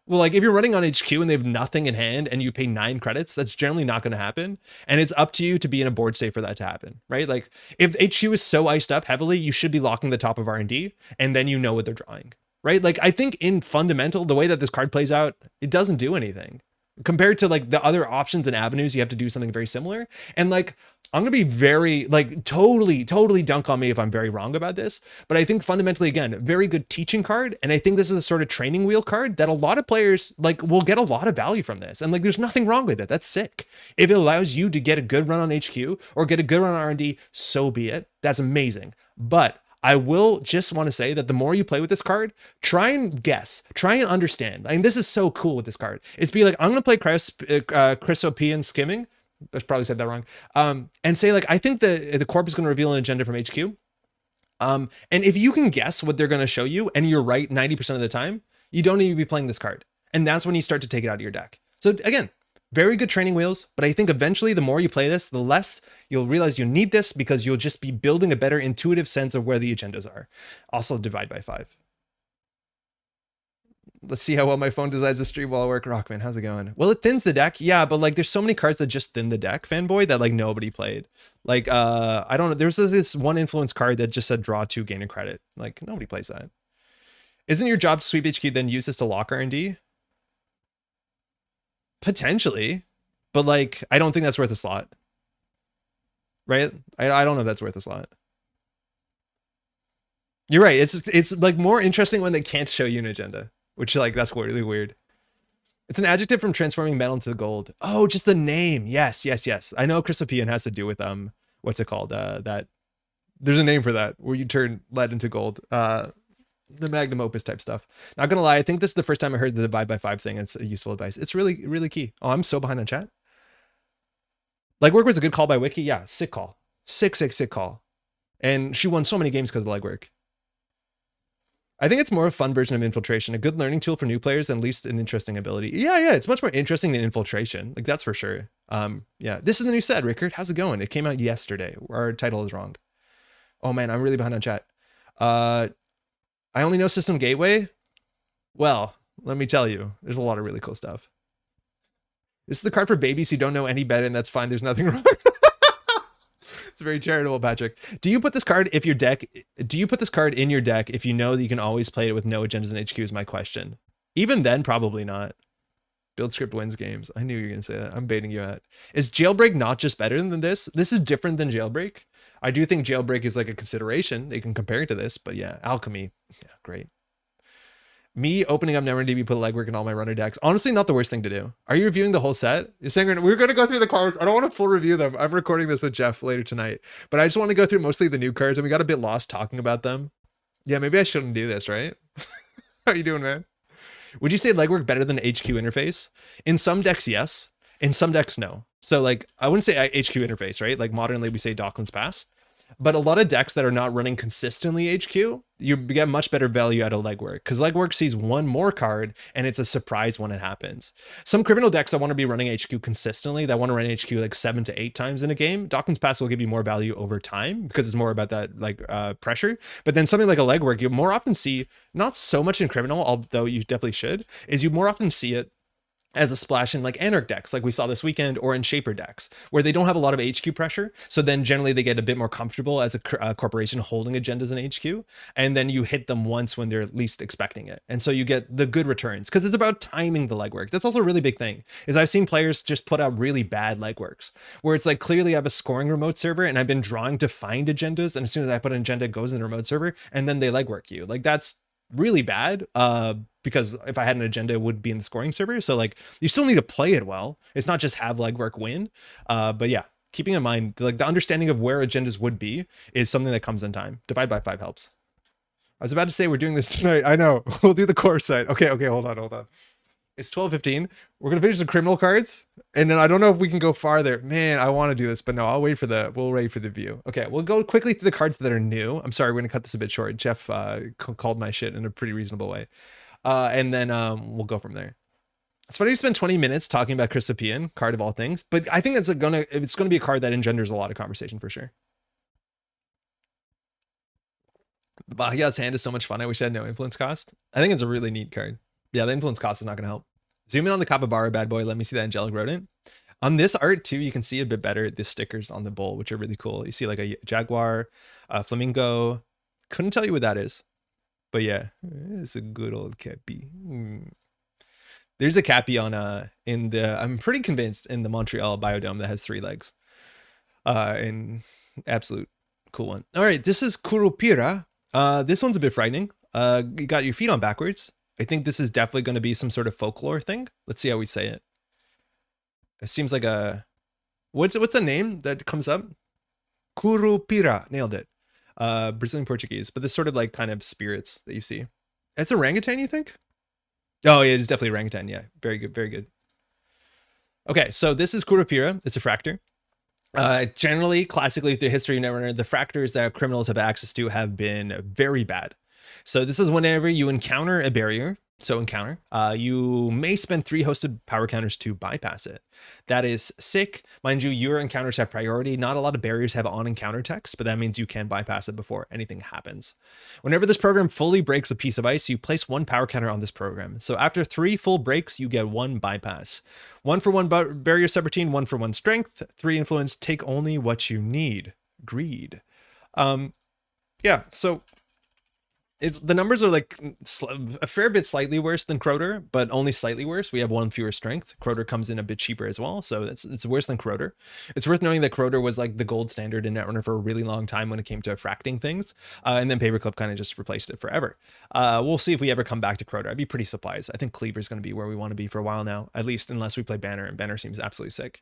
Well, like if you're running on HQ and they have nothing in hand and you pay 9 credits, that's generally not going to happen. And it's up to you to be in a board state for that to happen, right? Like if HQ is so iced up heavily, you should be locking the top of R&D and then you know what they're drawing, right? Like I think in fundamental, the way that this card plays out, it doesn't do anything. Compared to like the other options and avenues, you have to do something very similar. And like, I'm going to be very like totally dunk on me if I'm very wrong about this. But I think fundamentally, again, very good teaching card. And I think this is a sort of training wheel card that a lot of players like will get a lot of value from this. And like, there's nothing wrong with it. That's sick. If it allows you to get a good run on HQ or get a good run on R&D, so be it. That's amazing. But I will just want to say that the more you play with this card, try and guess, try and understand. I mean, this is so cool with this card. It's be like, I'm going to play Chrysopian Skimming. I probably said that wrong. And say like, I think the corp is going to reveal an agenda from HQ. And if you can guess what they're going to show you and you're right 90% of the time, you don't need to be playing this card. And that's when you start to take it out of your deck. So again, very good training wheels, but I think eventually the more you play this, the less you'll realize you need this because you'll just be building a better intuitive sense of where the agendas are. Also divide by 5. Let's see how well my phone decides to stream while I work. Rockman, how's it going? Well, it thins the deck. Yeah, but like there's so many cards that just thin the deck, fanboy, that like nobody played. Like, I don't know. There's this one influence card that just said draw 2, gain a credit. Like nobody plays that. Isn't your job to sweep HQ then use this to lock R&D? Potentially, but like, I don't think that's worth a slot. Right? I don't know if that's worth a slot. You're right. It's like more interesting when they can't show you an agenda, which like, that's really weird. It's an adjective from transforming metal into gold. Oh, just the name. Yes. I know Chrysopian has to do with, what's it called? That there's a name for that where you turn lead into gold. The magnum opus type stuff. Not gonna lie, I think this is the first time I heard the divide by 5 thing. It's a useful advice. It's really key. Oh, I'm so behind on chat. Legwork was a good call by Wiki. Yeah, sick call. Sick call. And she won so many games because of legwork. I think it's more a fun version of infiltration, a good learning tool for new players and at least an interesting ability. Yeah, it's much more interesting than infiltration. Like that's for sure. Yeah, this is the new set, Rickard. How's it going? It came out yesterday. Our title is wrong. Oh man, I'm really behind on chat. I only know System Gateway. Well, let me tell you, there's a lot of really cool stuff. This is the card for babies who don't know any better, and that's fine. There's nothing wrong. It's very charitable, Patrick. Do you put this card in your deck if you know that you can always play it with no agendas and HQ is my question. Even then, probably not. Build script wins games. I knew you were going to say that. I'm baiting you out. Is Jailbreak not just better than this? This is different than Jailbreak. I do think Jailbreak is like a consideration. They can compare it to this, but yeah, Alchemy. Yeah, great. Me opening up NeverDB, put legwork in all my runner decks. Honestly, not the worst thing to do. Are you reviewing the whole set? You're saying we're going to go through the cards. I don't want to full review them. I'm recording this with Jeff later tonight, but I just want to go through mostly the new cards and we got a bit lost talking about them. Yeah, maybe I shouldn't do this, right? How you doing, man? Would you say legwork better than HQ interface? In some decks, yes. In some decks, no. So like, I wouldn't say HQ interface, right? Like modernly we say DECKLISTS pass. But a lot of decks that are not running consistently HQ, you get much better value out of legwork because legwork sees one more card and it's a surprise when it happens. Some criminal decks that want to be running HQ consistently, that want to run HQ like 7 to 8 times in a game, DECKLISTS pass will give you more value over time because it's more about that like pressure. But then something like a legwork, you more often see, not so much in criminal, although you definitely should, is you more often see it as a splash in like Anarch decks like we saw this weekend or in Shaper decks where they don't have a lot of HQ pressure. So then generally they get a bit more comfortable as a corporation holding agendas in HQ. And then you hit them once when they're least expecting it. And so you get the good returns because it's about timing the legwork. That's also a really big thing is I've seen players just put out really bad legworks where it's like clearly I have a scoring remote server and I've been drawing to find agendas. And as soon as I put an agenda, it goes in the remote server and then they legwork you. Like that's really bad because if I had an agenda, it would be in the scoring server. So like you still need to play it well. It's not just have legwork win. But yeah, keeping in mind like the understanding of where agendas would be is something that comes in time. Divide by 5 helps. I was about to say we're doing this tonight. I know. We'll do the core side. Okay, hold on. It's 12:15. We're gonna finish the criminal cards, and then I don't know if we can go farther. Man, I want to do this, but no, we'll wait for the view. Okay, we'll go quickly through the cards that are new. I'm sorry, we're gonna cut this a bit short. Jeff called my shit in a pretty reasonable way, and then we'll go from there. It's funny you spend 20 minutes talking about Chrysopian, card of all things, but I think it's gonna be a card that engenders a lot of conversation for sure. Bahia's hand is so much fun. I wish I had no influence cost. I think it's a really neat card. Yeah, the influence cost is not going to help. Zoom in on the Capybara bad boy. Let me see that angelic rodent. On this art too, you can see a bit better the stickers on the bull, which are really cool. You see like a jaguar, a flamingo. Couldn't tell you what that is, but yeah, it's a good old Cappy. There's a Cappy on I'm pretty convinced in the Montreal biodome that has 3 legs. In absolute cool one. All right, this is Kurupira. This one's a bit frightening. You got your feet on backwards. I think this is definitely going to be some sort of folklore thing. Let's see how we say it. It seems like a... What's the name that comes up? Kurupira. Nailed it. Brazilian Portuguese. But this sort of like kind of spirits that you see. It's orangutan, you think? Oh, yeah, it's definitely orangutan. Yeah, very good, very good. Okay, so this is Kurupira. It's a fractor. Generally, classically, through the history of Netrunner, the fractors that criminals have access to have been very bad. So this is whenever you encounter a barrier, you may spend 3 hosted power counters to bypass it. That is sick. Mind you, your encounters have priority. Not a lot of barriers have on encounter text, but that means you can bypass it before anything happens. Whenever this program fully breaks a piece of ice, you place 1 power counter on this program. So after 3 full breaks, you get 1 bypass. 1 for 1 barrier subroutine, 1 for 1 strength, 3 influence, take only what you need. Greed. Yeah, so the numbers are like a fair bit slightly worse than Croter, but only slightly worse. We have 1 fewer strength. Croter comes in a bit cheaper as well, so it's worse than Croter. It's worth noting that Croter was like the gold standard in Netrunner for a really long time when it came to fracting things, and then Paperclip kind of just replaced it forever. We'll see if we ever come back to Croter. I'd be pretty surprised. I think Cleaver is going to be where we want to be for a while now, at least unless we play Banner, and Banner seems absolutely sick.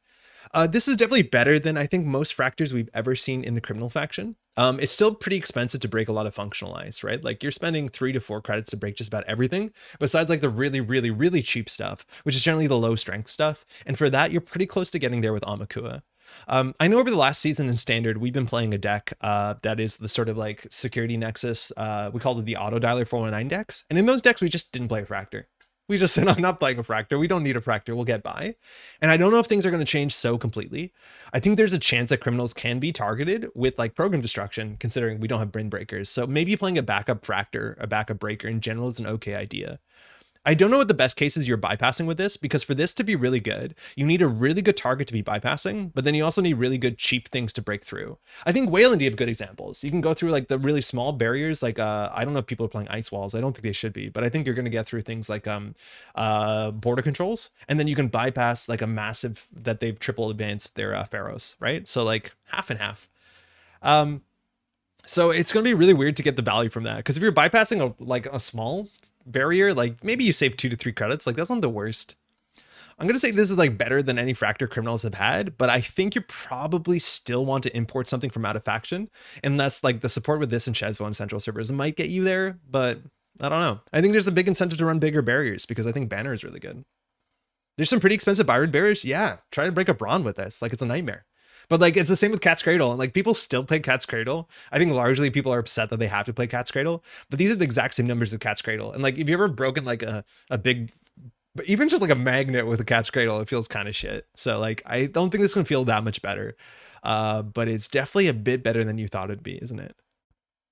This is definitely better than I think most fractors we've ever seen in the criminal faction. It's still pretty expensive to break a lot of functional ice, right? Like you're spending 3 to 4 credits to break just about everything, besides like the really, really, really cheap stuff, which is generally the low strength stuff. And for that, you're pretty close to getting there with Amakua. I know over the last season in Standard, we've been playing a deck that is the sort of like security nexus. We called it the Auto Dialer 419 decks. And in those decks, we just didn't play a fractor. We just said, I'm not playing a fractor. We don't need a fractor. We'll get by. And I don't know if things are going to change so completely. I think there's a chance that criminals can be targeted with like program destruction, considering we don't have brain breakers. So maybe playing a backup fractor, a backup breaker in general is an okay idea. I don't know what the best cases you're bypassing with this, because for this to be really good, you need a really good target to be bypassing, but then you also need really good cheap things to break through. I think Wayland, you have good examples. You can go through like the really small barriers, like I don't know if people are playing ice walls. I don't think they should be, but I think you're going to get through things like border controls, and then you can bypass like a massive that they've triple advanced their pharaohs, right? So like half and half. So it's going to be really weird to get the value from that, because if you're bypassing a small barrier, like maybe you save 2 to 3 credits, like that's not the worst. I'm gonna say this is like better than any fractor criminals have had, but I think you probably still want to import something from out of faction, unless like the support with this and Chesvo and central servers might get you there, but I don't know. I think there's a big incentive to run bigger barriers, because I think Banner is really good. There's some pretty expensive Byron barriers. Yeah, try to break a Brawn with this, like it's a nightmare. But like it's the same with Cat's Cradle, and like people still play Cat's Cradle. I think largely people are upset that they have to play Cat's Cradle, but these are the exact same numbers as Cat's Cradle. And like if you ever broken like a big, but even just like a magnet with a Cat's Cradle, it feels kind of shit. So like I don't think this can feel that much better, but it's definitely a bit better than you thought it'd be, isn't it?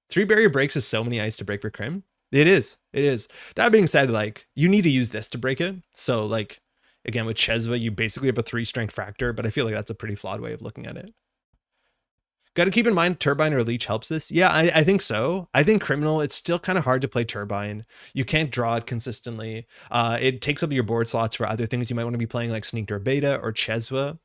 3 barrier breaks is so many ice to break for Crim. It is. That being said, like you need to use this to break it. So like, again, with Chesva, you basically have a 3 strength fractor, but I feel like that's a pretty flawed way of looking at it. Got to keep in mind Turbine or Leech helps this. Yeah, I think so. I think Criminal, it's still kind of hard to play Turbine. You can't draw it consistently. It takes up your board slots for other things you might want to be playing, like Sneaked or Beta or Chesva.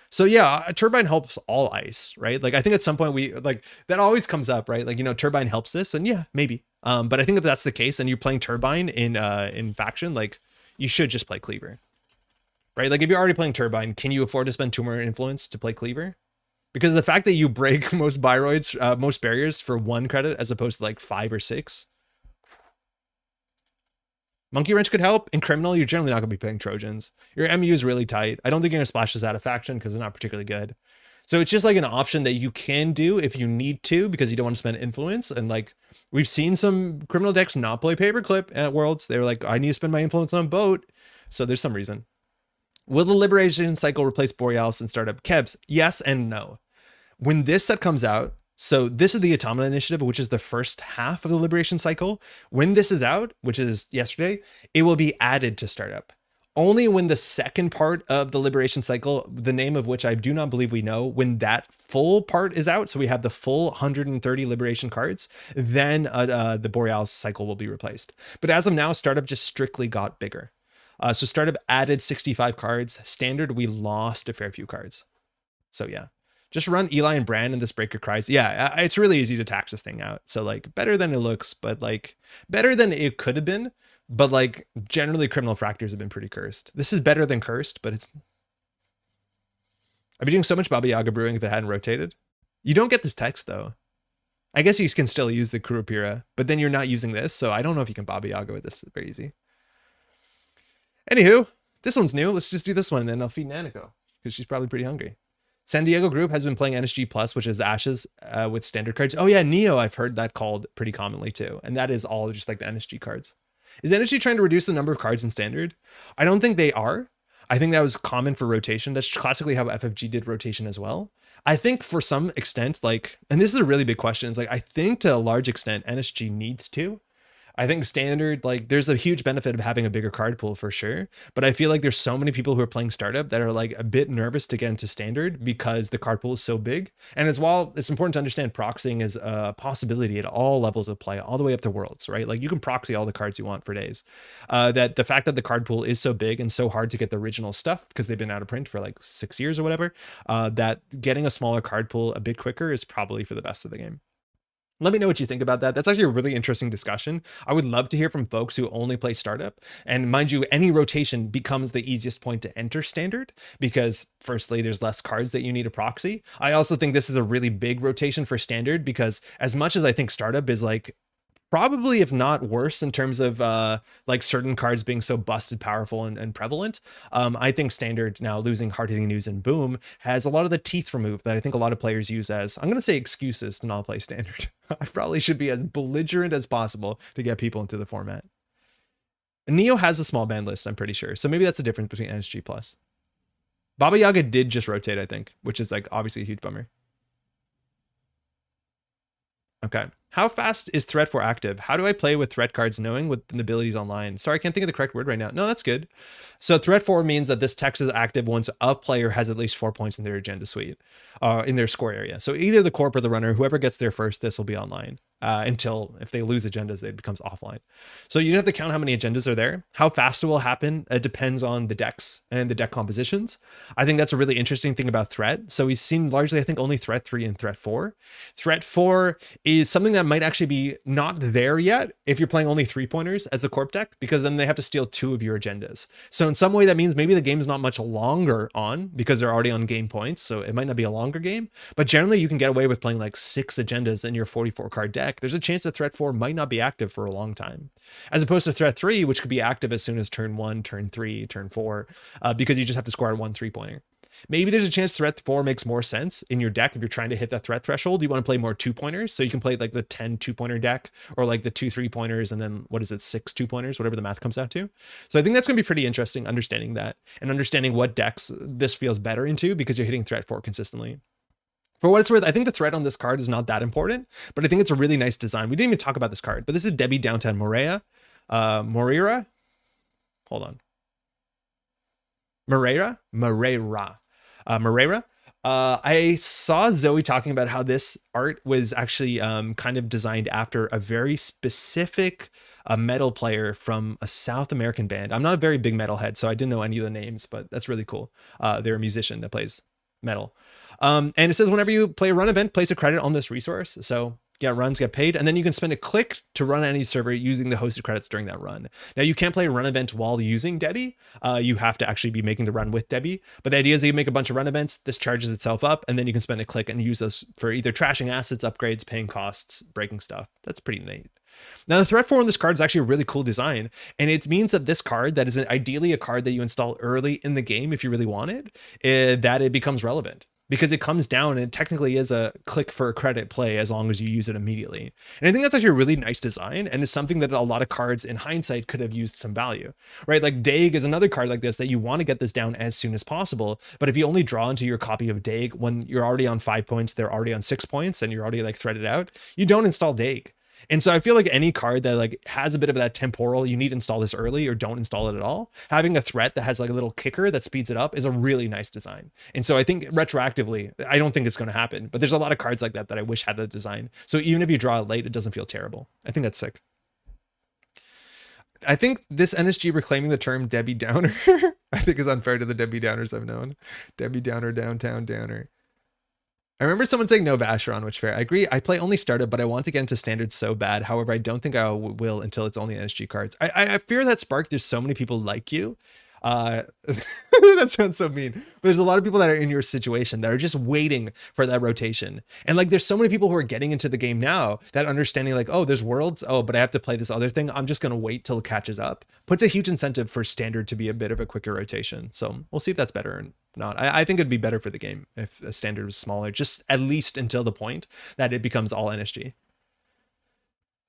So yeah, Turbine helps all ice, right? Like I think at some point we like that always comes up, right? Like, you know, Turbine helps this, and yeah, maybe. But I think if that's the case and you're playing Turbine in faction, like you should just play Cleaver. Right? Like if you're already playing Turbine, can you afford to spend 2 more influence to play Cleaver? Because the fact that you break most Biroids, most barriers for 1 credit as opposed to like 5 or 6. Monkey Wrench could help. In Criminal, you're generally not going to be playing Trojans. Your MU is really tight. I don't think you're going to splash this out of faction because they're not particularly good. So it's just like an option that you can do if you need to because you don't want to spend influence. And like we've seen some Criminal decks not play Paperclip at Worlds. They were like, I need to spend my influence on boat. So there's some reason. Will the Liberation Cycle replace Borealis in Startup? Kebs, yes and no. When this set comes out, so this is the Automata Initiative, which is the first half of the Liberation Cycle. When this is out, which is yesterday, it will be added to Startup. Only when the second part of the Liberation Cycle, the name of which I do not believe we know, when that full part is out, so we have the full 130 Liberation cards, then the Borealis Cycle will be replaced. But as of now, Startup just strictly got bigger. So Startup added 65 cards. Standard, we lost a fair few cards. So yeah. Just run Eli and Bran and this Breaker Cries. Yeah, it's really easy to tax this thing out. So like better than it looks, but like better than it could have been. But like generally Criminal Fractors have been pretty cursed. This is better than cursed, but it's... I'd be doing so much Baba Yaga brewing if it hadn't rotated. You don't get this text though. I guess you can still use the Kurapira, but then you're not using this. So I don't know if you can Baba Yaga with this. It's very easy. Anywho, this one's new. Let's just do this one and then I'll feed Nanako because she's probably pretty hungry. San Diego Group has been playing NSG Plus, which is Ashes with standard cards. Oh yeah, Neo, I've heard that called pretty commonly too. And that is all just like the NSG cards. Is NSG trying to reduce the number of cards in standard? I don't think they are. I think that was common for rotation. That's classically how FFG did rotation as well. I think for some extent, like, and this is a really big question. It's like, I think to a large extent, NSG needs to. I think standard, like there's a huge benefit of having a bigger card pool for sure. But I feel like there's so many people who are playing Startup that are like a bit nervous to get into standard because the card pool is so big. And as well, it's important to understand proxying is a possibility at all levels of play, all the way up to Worlds, right? Like you can proxy all the cards you want for days. That the fact that the card pool is so big and so hard to get the original stuff because they've been out of print for like 6 years or whatever, that getting a smaller card pool a bit quicker is probably for the best of the game. Let me know what you think about that. That's actually a really interesting discussion. I would love to hear from folks who only play Startup. And mind you, any rotation becomes the easiest point to enter standard because firstly, there's less cards that you need to proxy. I also think this is a really big rotation for standard because as much as I think Startup is like probably, if not worse, in terms of like certain cards being so busted, powerful, and prevalent. I think standard now losing hard-hitting news and boom has a lot of the teeth removed that I think a lot of players use as, I'm going to say excuses to not play standard. I probably should be as belligerent as possible to get people into the format. Neo has a small ban list, I'm pretty sure. So maybe that's the difference between NSG Plus. Baba Yaga did just rotate, I think, which is like obviously a huge bummer. Okay. How fast is Threat 4 active? How do I play with threat cards knowing with the abilities online? Sorry, I can't think of the correct word right now. No, that's good. So Threat 4 means that this text is active once a player has at least 4 points in their agenda suite, in their score area. So either the corp or the runner, whoever gets there first, this will be online until if they lose agendas, it becomes offline. So you don't have to count how many agendas are there. How fast it will happen, it depends on the decks and the deck compositions. I think that's a really interesting thing about Threat. So we've seen largely, I think, only Threat 3 and Threat 4. Threat 4 is something that might actually be not there yet if you're playing only 3-pointers as a corp deck, because then they have to steal 2 of your agendas. So in some way that means maybe the game's not much longer on because they're already on game points. So it might not be a longer game, but generally you can get away with playing like 6 agendas in your 44 card deck. There's a chance that Threat 4 might not be active for a long time, as opposed to Threat 3, which could be active as soon as turn 1, turn 3, turn 4, because you just have to score 1 3-pointer. Maybe there's a chance Threat 4 makes more sense in your deck if you're trying to hit that threat threshold. You want to play more 2-pointers, so you can play like the 10 2-pointer deck or like the 2 3-pointers and then what is it, 6 2-pointers, whatever the math comes out to. So I think that's going to be pretty interesting, understanding that and understanding what decks this feels better into because you're hitting Threat 4 consistently. For what it's worth, I think the threat on this card is not that important, but I think it's a really nice design. We didn't even talk about this card, but this is Debbie Downtown Moreira. Moreira? Hold on. Moreira. I saw Zoe talking about how this art was actually kind of designed after a very specific metal player from a South American band. I'm not a very big metalhead, so I didn't know any of the names, but that's really cool. They're a musician that plays metal. And it says whenever you play a run event, place a credit on this resource. So runs, get paid, and then you can spend a click to run any server using the hosted credits during that run. Now you can't play a run event while using Debbie. You have to actually be making the run with Debbie. But the idea is that you make a bunch of run events, this charges itself up, and then you can spend a click and use those for either trashing assets, upgrades, paying costs, breaking stuff. That's pretty neat. Now the threat for on this card is actually a really cool design, and it means that this card, that is ideally a card that you install early in the game if you really want it, that it becomes relevant. Because it comes down and technically is a click for a credit play as long as you use it immediately. And I think that's actually a really nice design, and it's something that a lot of cards in hindsight could have used some value, right? Like Daeg is another card like this that you want to get this down as soon as possible. But if you only draw into your copy of Daeg when you're already on 5 points, they're already on 6 points, and you're already like threaded out, you don't install Daeg. And so I feel like any card that like has a bit of that temporal, you need to install this early or don't install it at all. Having a threat that has like a little kicker that speeds it up is a really nice design. And so I think retroactively, I don't think it's going to happen, but there's a lot of cards like that that I wish had that design. So even if you draw it late, it doesn't feel terrible. I think that's sick. I think this NSG reclaiming the term Debbie Downer, I think is unfair to the Debbie Downers I've known. Debbie Downer, downtown Downer. I remember someone saying no Vacheron, which fair. I agree. I play only startup, but I want to get into standard so bad. However, I don't think I will until it's only NSG cards. I fear that Spark, there's so many people like you. That sounds so mean, but there's a lot of people that are in your situation that are just waiting for that rotation. And like, there's so many people who are getting into the game now that understanding like, oh, there's worlds. Oh, but I have to play this other thing. I'm just going to wait till it catches up. Puts a huge incentive for standard to be a bit of a quicker rotation. So we'll see if that's better or not. I think it'd be better for the game if a standard was smaller, just at least until the point that it becomes all NSG.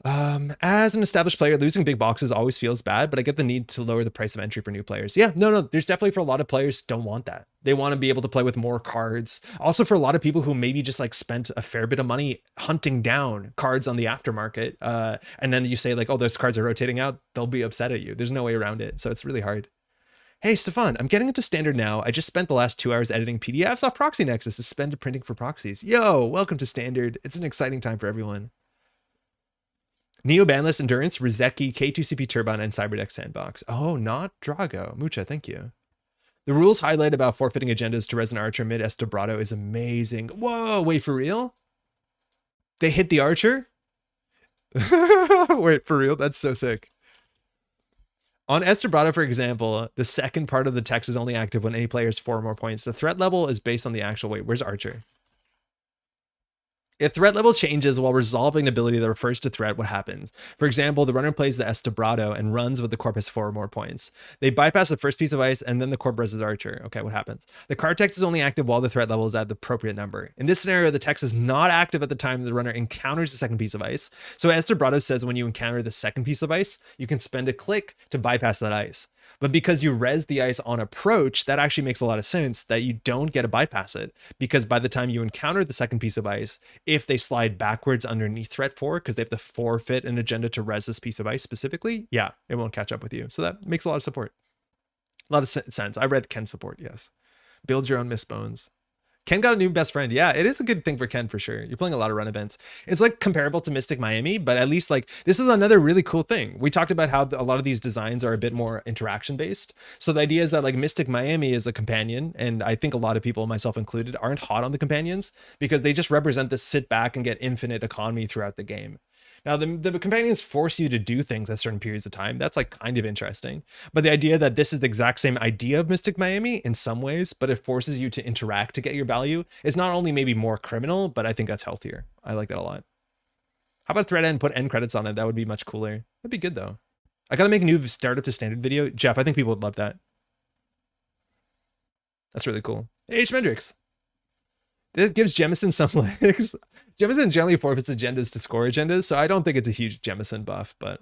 As an established player, losing big boxes always feels bad, but I get the need to lower the price of entry for new players. Yeah, no, there's definitely for a lot of players don't want that. They want to be able to play with more cards. Also for a lot of people who maybe just like spent a fair bit of money hunting down cards on the aftermarket. And then you say like, oh, those cards are rotating out. They'll be upset at you. There's no way around it. So it's really hard. Hey, Stefan, I'm getting into standard now. I just spent the last 2 hours editing PDFs off Proxy Nexus to spend to printing for proxies. Yo, welcome to standard. It's an exciting time for everyone. Neo Bandless Endurance, Rizeki, K2CP Turbine, and Cyberdeck Sandbox. Oh, not Drago. Mucha, thank you. The rules highlight about forfeiting agendas to Resident Archer mid Estabrado is amazing. Whoa, wait, for real? They hit the Archer? Wait, for real? That's so sick. On Estabrado, for example, the second part of the text is only active when any player has 4 or more points. The threat level is based on the actual weight. Where's Archer? If threat level changes while resolving an ability that refers to threat, what happens? For example, the runner plays the Estabrado and runs with the corp has 4 or more points. They bypass the first piece of ice and then the corp reses Archer. Okay, what happens? The card text is only active while the threat level is at the appropriate number. In this scenario, the text is not active at the time the runner encounters the second piece of ice. So Estabrado says when you encounter the second piece of ice, you can spend a click to bypass that ice. But because you res the ice on approach, that actually makes a lot of sense that you don't get to bypass it, because by the time you encounter the second piece of ice, if they slide backwards underneath threat 4, because they have to forfeit an agenda to res this piece of ice specifically, yeah, it won't catch up with you. So that makes a lot of support. A lot of sense. I read Ken support, yes. Build your own Mistbones. Ken got a new best friend. Yeah, it is a good thing for Ken for sure. You're playing a lot of run events. It's like comparable to Mystic Miami, but at least like this is another really cool thing. We talked about how a lot of these designs are a bit more interaction based. So the idea is that like Mystic Miami is a companion, and I think a lot of people, myself included, aren't hot on the companions because they just represent this sit back and get infinite economy throughout the game. Now, the companions force you to do things at certain periods of time. That's like kind of interesting. But the idea that this is the exact same idea of Mystic Miami in some ways, but it forces you to interact to get your value is not only maybe more criminal, but I think that's healthier. I like that a lot. How about thread end, put end credits on it? That would be much cooler. That'd be good though. I gotta make a new startup to standard video. Jeff, I think people would love that. That's really cool. Hey, Schmendrix. It gives Jemison some legs. Jemison generally forfeits agendas to score agendas, so I don't think it's a huge Jemison buff, but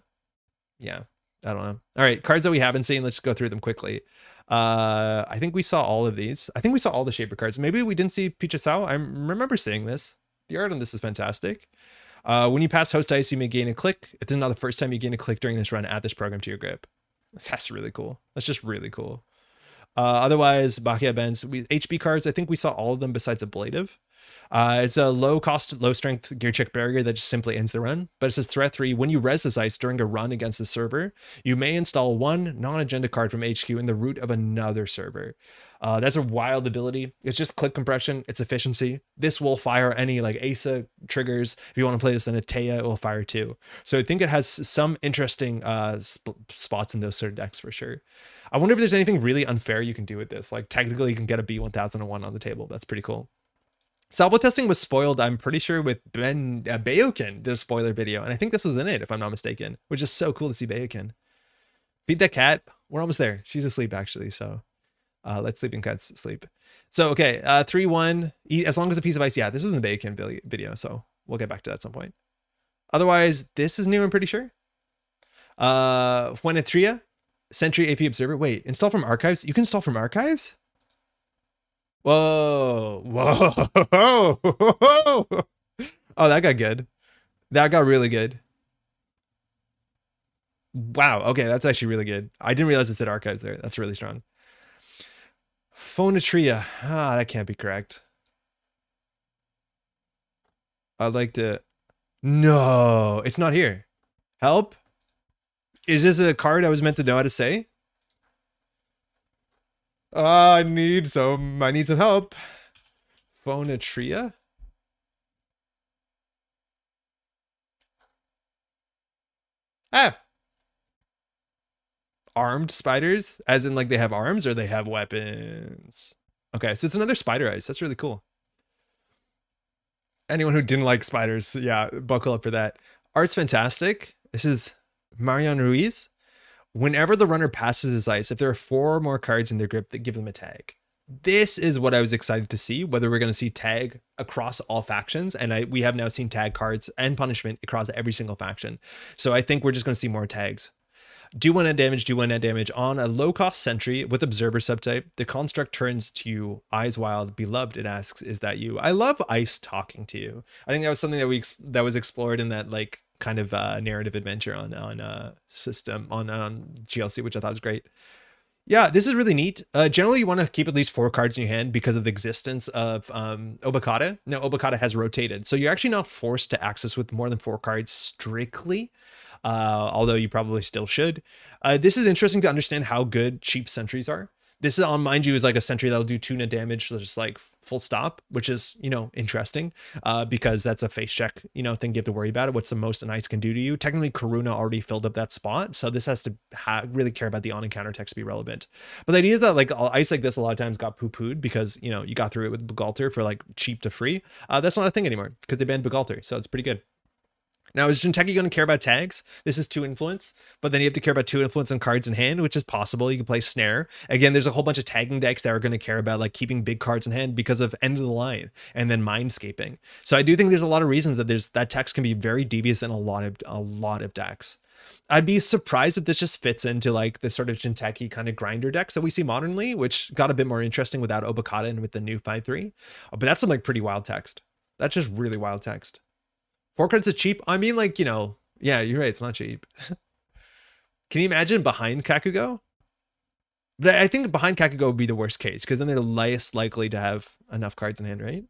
yeah, I don't know. All right, cards that we haven't seen, let's go through them quickly. I think we saw all of these. I think we saw all the Shaper cards. Maybe we didn't see Pichasao. I remember seeing this. The art on this is fantastic. When you pass host dice, you may gain a click. If this is not the first time you gain a click during this run, add this program to your grip. That's really cool. That's just really cool. Otherwise, Bachia Benz, HB cards, I think we saw all of them besides Ablative. It's a low cost, low strength gear check barrier that just simply ends the run. But it says threat 3, when you res this ice during a run against the server, you may install one non-agenda card from HQ in the root of another server. That's a wild ability. It's just click compression. It's efficiency. This will fire any like ASA triggers. If you want to play this in a Taya, it will fire too. So I think it has some interesting spots in those sort of decks for sure. I wonder if there's anything really unfair you can do with this. Like technically you can get a B1001 on the table. That's pretty cool. Salvo testing was spoiled, I'm pretty sure, with Ben Bayokin did a spoiler video. And I think this was in it, if I'm not mistaken, which is so cool to see Bayokin. Feed that cat. We're almost there. She's asleep, actually. So let sleeping cats sleep. So, okay. 3-1. As long as a piece of ice. Yeah, this was in the Bayokin video. So we'll get back to that at some point. Otherwise, this is new, I'm pretty sure. Fuenetria. Sentry AP Observer. Wait, install from archives? You can install from archives? Whoa. Whoa. Oh, that got good. That got really good. Wow. Okay, that's actually really good. I didn't realize it said archives there. That's really strong. Phonetria. Ah, that can't be correct. I'd like to... No, it's not here. Help? Is this a card I was meant to know how to say? I need some help. Phonetria? Ah. Armed spiders? As in like they have arms or they have weapons? Okay, so it's another spider ice. That's really cool. Anyone who didn't like spiders, yeah, buckle up for that. Art's fantastic. This is Marion Ruiz. Whenever the runner passes his ice, if there are 4 more cards in their grip, that give them a tag. This is what I was excited to see, whether we're going to see tag across all factions. And we have now seen tag cards and punishment across every single faction. So I think we're just going to see more tags. Do 1 net damage, do 1 net damage on a low-cost sentry with Observer subtype. The construct turns to you, Eyes Wild, Beloved. It asks, is that you? I love Ice talking to you. I think that was something that was explored in that like kind of narrative adventure on system on GLC, which I thought was great. Yeah, this is really neat. Generally, you want to keep at least 4 cards in your hand because of the existence of Obokata. Now, Obokata has rotated, so you're actually not forced to access with more than 4 cards strictly. Although you probably still should. This is interesting to understand how good cheap sentries are. This is, mind you, is like a sentry that'll do 2 net damage, so just like full stop, which is, you know, interesting because that's a face check, you know, thing you have to worry about. What's the most an ice can do to you? Technically, Karuna already filled up that spot, so this has to really care about the on-encounter text to be relevant. But the idea is that like ice like this a lot of times got poo-pooed because, you know, you got through it with Bugalter for like cheap to free. That's not a thing anymore because they banned Bugalter, so it's pretty good. Now, is Jinteki going to care about tags? This is 2 influence, but then you have to care about 2 influence on cards in hand, which is possible. You can play Snare. Again, there's a whole bunch of tagging decks that are going to care about like keeping big cards in hand because of End of the Line and then Mindscaping. So I do think there's a lot of reasons that that text can be very devious in a lot of decks. I'd be surprised if this just fits into like the sort of Jinteki kind of grinder decks that we see modernly, which got a bit more interesting without Obokata and with the new 5-3. But that's some like pretty wild text. That's just really wild text. 4 cards is cheap. I mean, like, you know, yeah, you're right. It's not cheap. Can you imagine behind Kakugo? But I think behind Kakugo would be the worst case because then they're less likely to have enough cards in hand, right?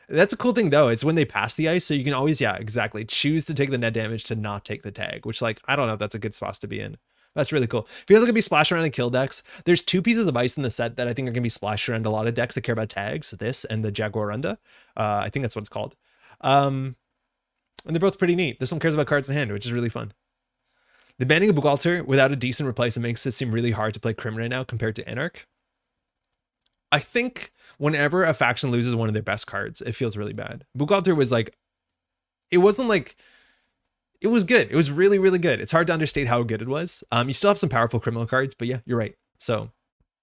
That's a cool thing, though. It's when they pass the ice. So you can always, yeah, exactly, choose to take the net damage to not take the tag, which, like, I don't know if that's a good spot to be in. That's really cool. If you're looking to be splashed around in kill decks, there's 2 pieces of ice in the set that I think are going to be splashed around a lot of decks that care about tags. This and the Jaguarunda. I think that's what it's called. And they're both pretty neat. This one cares about cards in hand, which is really fun. The banning of Bugalter without a decent replacement makes it seem really hard to play Crim right now compared to Anarch. I think whenever a faction loses one of their best cards, it feels really bad. Bugalter was like, it wasn't like, it was good. It was really, really good. It's hard to understate how good it was. You still have some powerful criminal cards, but yeah, you're right. So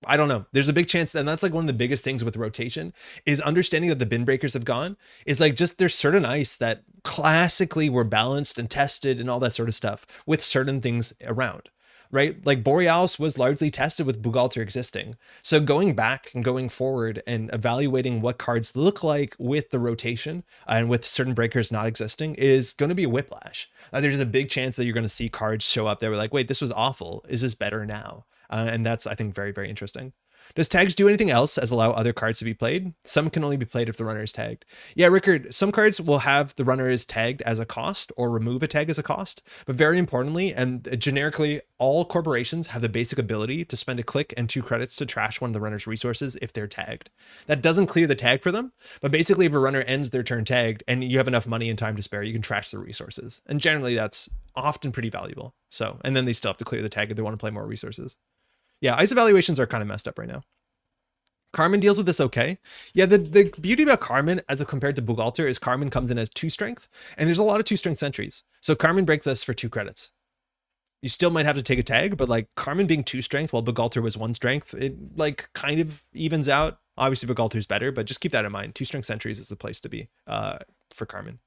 I don't know. There's a big chance, and that's like one of the biggest things with rotation is understanding that the bin breakers have gone is like just there's certain ice that classically were balanced and tested and all that sort of stuff with certain things around, right? Like Borealis was largely tested with Bugalter existing. So going back and going forward and evaluating what cards look like with the rotation and with certain breakers not existing is going to be a whiplash. There's a big chance that you're going to see cards show up that were like, wait, this was awful. Is this better now? And that's, I think, very, very interesting. Does tags do anything else as allow other cards to be played? Some can only be played if the runner is tagged. Yeah, Rickard, some cards will have the runner is tagged as a cost or remove a tag as a cost. But very importantly, and generically, all corporations have the basic ability to spend a click and 2 credits to trash one of the runner's resources if they're tagged. That doesn't clear the tag for them, but basically if a runner ends their turn tagged and you have enough money and time to spare, you can trash the resources. And generally that's often pretty valuable. So, and then they still have to clear the tag if they want to play more resources. Yeah, ice evaluations are kind of messed up right now. Carmen deals with this okay. Yeah, the beauty about Carmen as compared to Bugalter is Carmen comes in as 2 strength, and there's a lot of 2 strength sentries. So Carmen breaks this for 2 credits. You still might have to take a tag, but like Carmen being 2 strength while Bugalter was 1 strength, it like kind of evens out. Obviously Bugalter's better, but just keep that in mind. 2 strength sentries is the place to be for Carmen.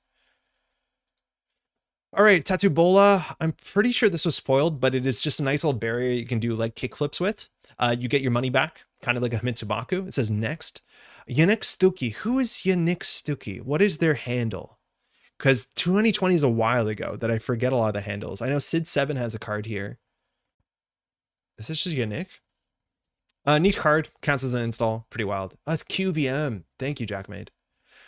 All right, tatu-bola. I'm pretty sure this was spoiled, but it is just a nice old barrier you can do like kick flips with. You get your money back, kind of like a Mitsubaku. It says next. Yannick Stuckey. Who is Yannick Stuckey? What is their handle? Because 2020 is a while ago that I forget a lot of the handles. I know Sid7 has a card here. Is this just Yannick? Neat card. Counts as an install. Pretty wild. Oh, it's QVM. Thank you, Jackmade.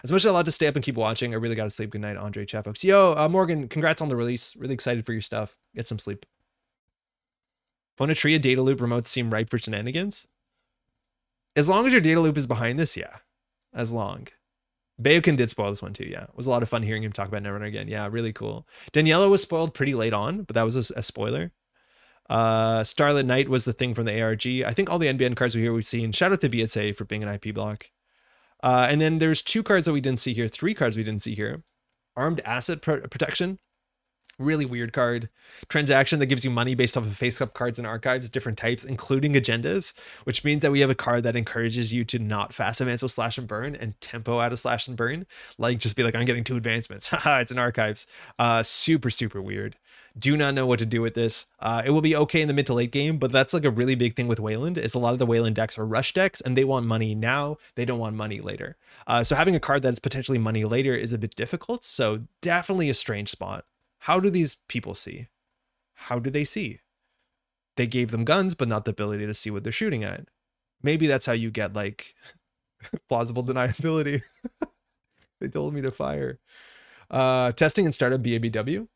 As much as I love to stay up and keep watching, I really got to sleep. Good night, Andre Chaffolks. Yo, Morgan, congrats on the release. Really excited for your stuff. Get some sleep. Phonotria data loop remotes seem ripe for shenanigans. As long as your data loop is behind this, yeah. As long. Bayokin did spoil this one too, yeah. It was a lot of fun hearing him talk about Netrunner again. Yeah, really cool. Daniela was spoiled pretty late on, but that was a spoiler. Starlit Knight was the thing from the ARG. I think all the NBN cards we've seen. Shout out to VSA for being an IP block. And then there's 2 cards that we didn't see here, 3 cards we didn't see here. Armed Asset Protection, really weird card. Transaction that gives you money based off of face-up cards and archives, different types, including agendas, which means that we have a card that encourages you to not fast advance with slash and burn and tempo out of slash and burn. Like just be like, I'm getting 2 advancements. Haha, it's in archives. Super, super weird. Do not know what to do with this. It will be okay in the mid to late game, but that's like a really big thing with Wayland is a lot of the Wayland decks are rush decks and they want money now. They don't want money later. So having a card that's potentially money later is a bit difficult. So definitely a strange spot. How do these people see? How do they see? They gave them guns, but not the ability to see what they're shooting at. Maybe that's how you get like plausible deniability. They told me to fire. Testing and startup BABW.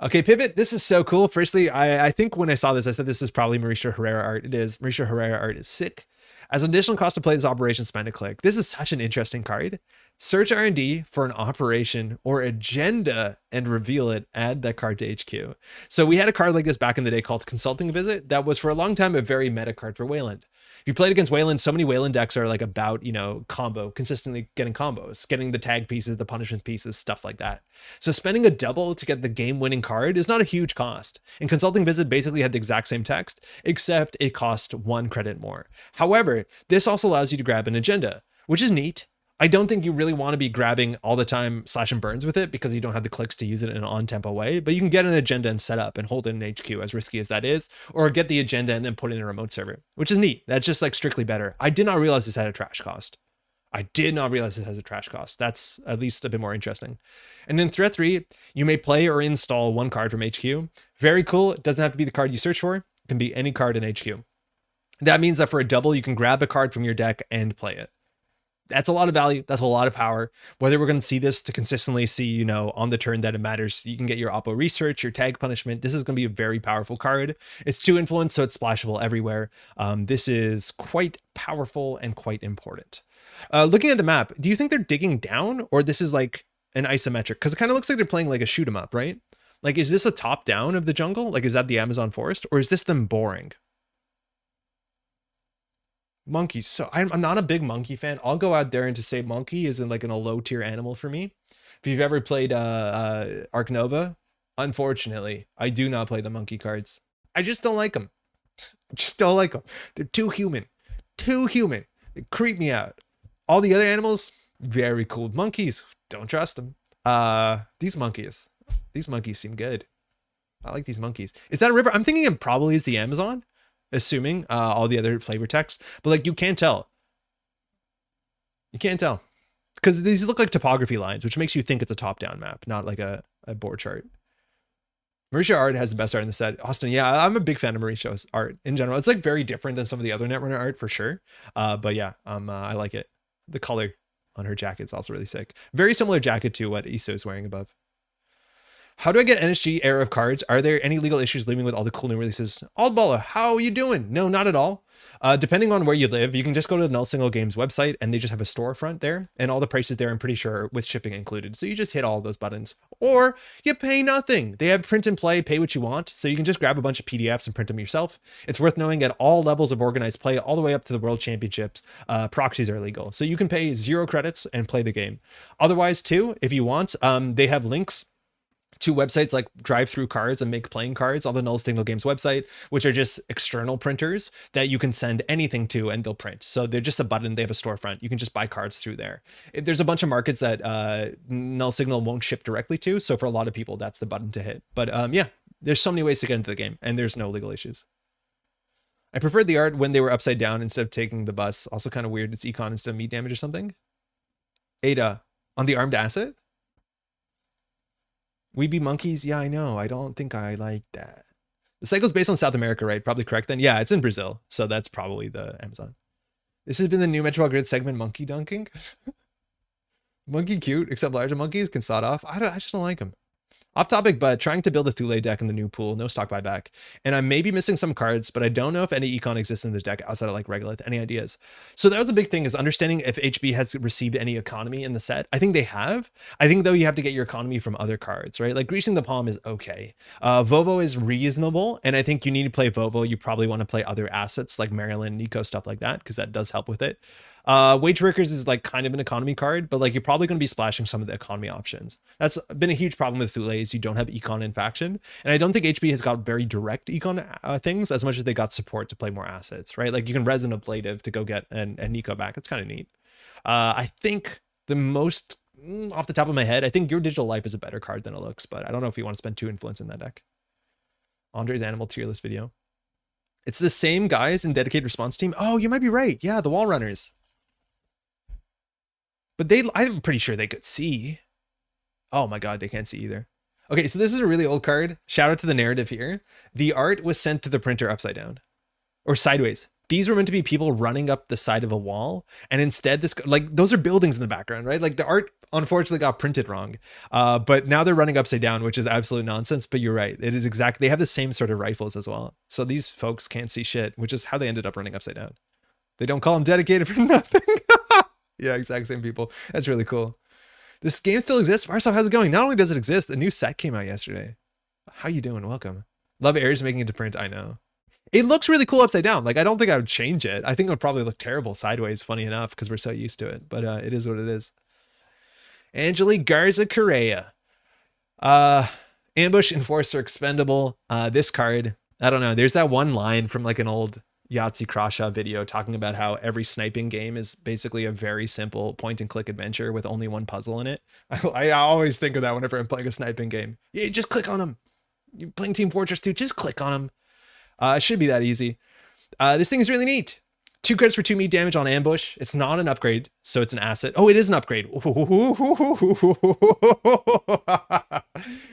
Okay, Pivot, this is so cool. Firstly, I think when I saw this, I said this is probably Mauricio Herrera art. It is. Mauricio Herrera art is sick. As an additional cost to play this operation, spend a click. This is such an interesting card. Search R&D for an operation or agenda and reveal it. Add that card to HQ. So we had a card like this back in the day called Consulting Visit that was for a long time a very meta card for Wayland. If you played against Wayland, so many Wayland decks are like about, combo, consistently getting combos, getting the tag pieces, the punishment pieces, stuff like that. So spending a double to get the game-winning card is not a huge cost. And Consulting Visit basically had the exact same text, except it cost 1 credit more. However, this also allows you to grab an agenda, which is neat. I don't think you really want to be grabbing all the time slash and burns with it because you don't have the clicks to use it in an on-tempo way, but you can get an agenda and set up and hold it in HQ, as risky as that is, or get the agenda and then put it in a remote server, which is neat. That's just like strictly better. I did not realize this had a trash cost. That's at least a bit more interesting. And in threat 3, you may play or install 1 card from HQ. Very cool. It doesn't have to be the card you search for. It can be any card in HQ. That means that for a double, you can grab a card from your deck and play it. That's a lot of value. That's a lot of power. Whether we're going to see this to consistently see, on the turn that it matters, you can get your Oppo research, your tag punishment. This is going to be a very powerful card. It's 2 influence, so it's splashable everywhere. This is quite powerful and quite important. Looking at the map, do you think they're digging down or this is like an isometric? Because it kind of looks like they're playing like a shoot 'em up, right? Like, is this a top down of the jungle? Like, is that the Amazon forest or is this them boring? Monkeys. So I'm not a big monkey fan. I'll go out there and to say monkey isn't like a low tier animal for me. If you've ever played Arc Nova, unfortunately, I do not play the monkey cards. I just don't like them. I just don't like them. They're too human. Too human. They creep me out. All the other animals, very cool. Monkeys, don't trust them. These monkeys seem good. I like these monkeys. Is that a river? I'm thinking it probably is the Amazon. Assuming all the other flavor text, but like you can't tell because these look like topography lines, which makes you think it's a top-down map, not like a board chart. Mauricio art has the best art in the set. Austin, yeah, I'm a big fan of Mauricio's art in general. It's like very different than some of the other Netrunner art for sure. But yeah, I like it. The color on her jacket is also really sick. Very similar jacket to what Issa is wearing above. How do I get NSG era of cards? Are there any legal issues leaving with all the cool new releases? Tatu-bola, how are you doing? No, not at all. Depending on where you live, you can just go to the Null Signal Games website and they just have a storefront there and all the prices there, I'm pretty sure, with shipping included. So you just hit all those buttons or you pay nothing. They have print and play, pay what you want. So you can just grab a bunch of PDFs and print them yourself. It's worth knowing at all levels of organized play, all the way up to the World Championships, proxies are legal. So you can pay 0 credits and play the game. Otherwise too, if you want, they have links to websites like Drive Through Cards and Make Playing Cards on the Null Signal Games website, which are just external printers that you can send anything to and they'll print. So they're just a button. They have a storefront. You can just buy cards through there. There's a bunch of markets that Null Signal won't ship directly to. So for a lot of people, that's the button to hit. But yeah, there's so many ways to get into the game and there's no legal issues. I preferred the art when they were upside down instead of taking the bus. Also kind of weird. It's econ instead of meat damage or something. Ada, on the armed asset? We Be Monkeys? Yeah, I know. I don't think I like that. The cycle's based on South America, right? Probably correct then. Yeah, it's in Brazil. So that's probably the Amazon. This has been the new Metropole Grid segment, monkey dunking. Monkey cute, except larger monkeys can sawed off. I just don't like them. Off topic, but trying to build a Thule deck in the new pool, no stock buyback. And I may be missing some cards, but I don't know if any econ exists in the deck outside of like Regolith. Any ideas? So that was a big thing, is understanding if HB has received any economy in the set. I think they have. I think though you have to get your economy from other cards, right? Like Greasing the Palm is okay. Vovo is reasonable. And I think you need to play Vovo. You probably want to play other assets like Marilyn, Nico, stuff like that, because that does help with it. Wage Workers is like kind of an economy card, but like you're probably going to be splashing some of the economy options. That's been a huge problem with Thule, is you don't have econ in faction. And I don't think HB has got very direct econ things as much as they got support to play more assets, right? Like you can resin ablative to go get an Nico back. It's kind of neat. I think the most off the top of my head, I think Your Digital Life is a better card than it looks, but I don't know if you want to spend 2 influence in that deck. Andre's Animal tier list video. It's the same guys in Dedicated Response Team. Oh, you might be right. Yeah, the Wall Runners. But I'm pretty sure they could see. Oh my God, they can't see either. Okay, so this is a really old card. Shout out to the narrative here. The art was sent to the printer upside down or sideways. These were meant to be people running up the side of a wall. And instead this, like those are buildings in the background, right? Like the art unfortunately got printed wrong. But now they're running upside down, which is absolute nonsense. But you're right. It is exactly, they have the same sort of rifles as well. So these folks can't see shit, which is how they ended up running upside down. They don't call them dedicated for nothing. Yeah, exact same people. That's really cool. This game still exists. Varsav, how's it going? Not only does it exist, the new set came out yesterday. How you doing? Welcome. Love Ares making it to print. I know. It looks really cool upside down. Like, I don't think I would change it. I think it would probably look terrible sideways, funny enough, because we're so used to it. But it is what it is. Angelique Garza Correa. Ambush Enforcer Expendable. This card, I don't know. There's that one line from like an old Yahtzee Krasha video talking about how every sniping game is basically a very simple point and click adventure with only one puzzle in it. I always think of that whenever I'm playing a sniping game. Yeah, just click on them. You're playing Team Fortress 2, just click on them. It should be that easy. This thing is really neat. 2 credits for 2 meat damage on ambush. It's not an upgrade, so it's an asset. Oh, it is an upgrade.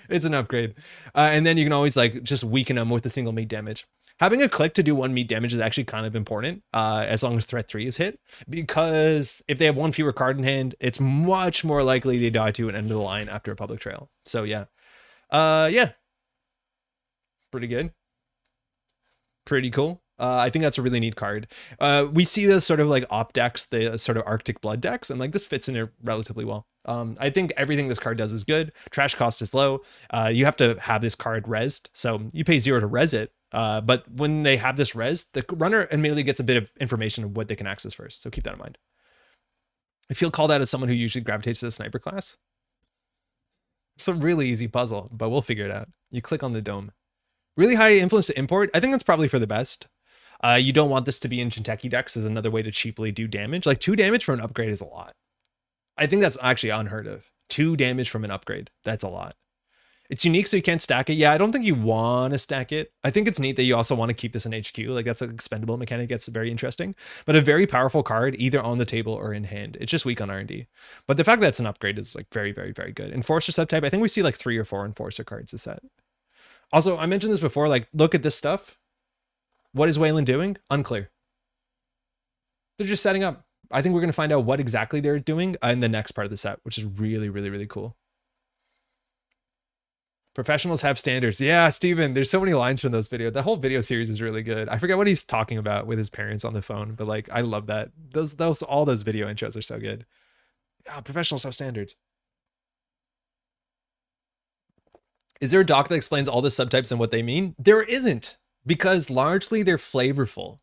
It's an upgrade. And then you can always like just weaken them with a single meat damage. Having a click to do 1 meat damage is actually kind of important, as long as threat 3 is hit, because if they have 1 fewer card in hand, it's much more likely they die to an end of the line after a public trail. So yeah. Yeah. Pretty good. Pretty cool. I think that's a really neat card. We see the sort of like op decks, the sort of Arctic Blood decks, and like this fits in there relatively well. I think everything this card does is good. Trash cost is low. You have to have this card rezzed, so you pay 0 to res it. But when they have this res, the runner immediately gets a bit of information of what they can access first. So keep that in mind. I feel called out as someone who usually gravitates to the sniper class. It's a really easy puzzle, but we'll figure it out. You click on the dome. Really high influence to import. I think that's probably for the best. You don't want this to be in Jinteki decks as another way to cheaply do damage. Like 2 damage for an upgrade is a lot. I think that's actually unheard of. 2 damage from an upgrade. That's a lot. It's unique, so you can't stack it. Yeah, I don't think you want to stack it. I think it's neat that you also want to keep this in HQ. Like that's an expendable mechanic. That's very interesting. But a very powerful card, either on the table or in hand. It's just weak on R&D. But the fact that it's an upgrade is like very, very, very good. Enforcer subtype, I think we see like 3 or 4 Enforcer cards this set. Also, I mentioned this before, like, look at this stuff. What is Wayland doing? Unclear. They're just setting up. I think we're going to find out what exactly they're doing in the next part of the set, which is really, really, really cool. Professionals have standards. Yeah, Steven, there's so many lines from those videos. That whole video series is really good. I forget what he's talking about with his parents on the phone, but like, I love that. All those video intros are so good. Yeah, professionals have standards. Is there a doc that explains all the subtypes and what they mean? There isn't, because largely they're flavorful.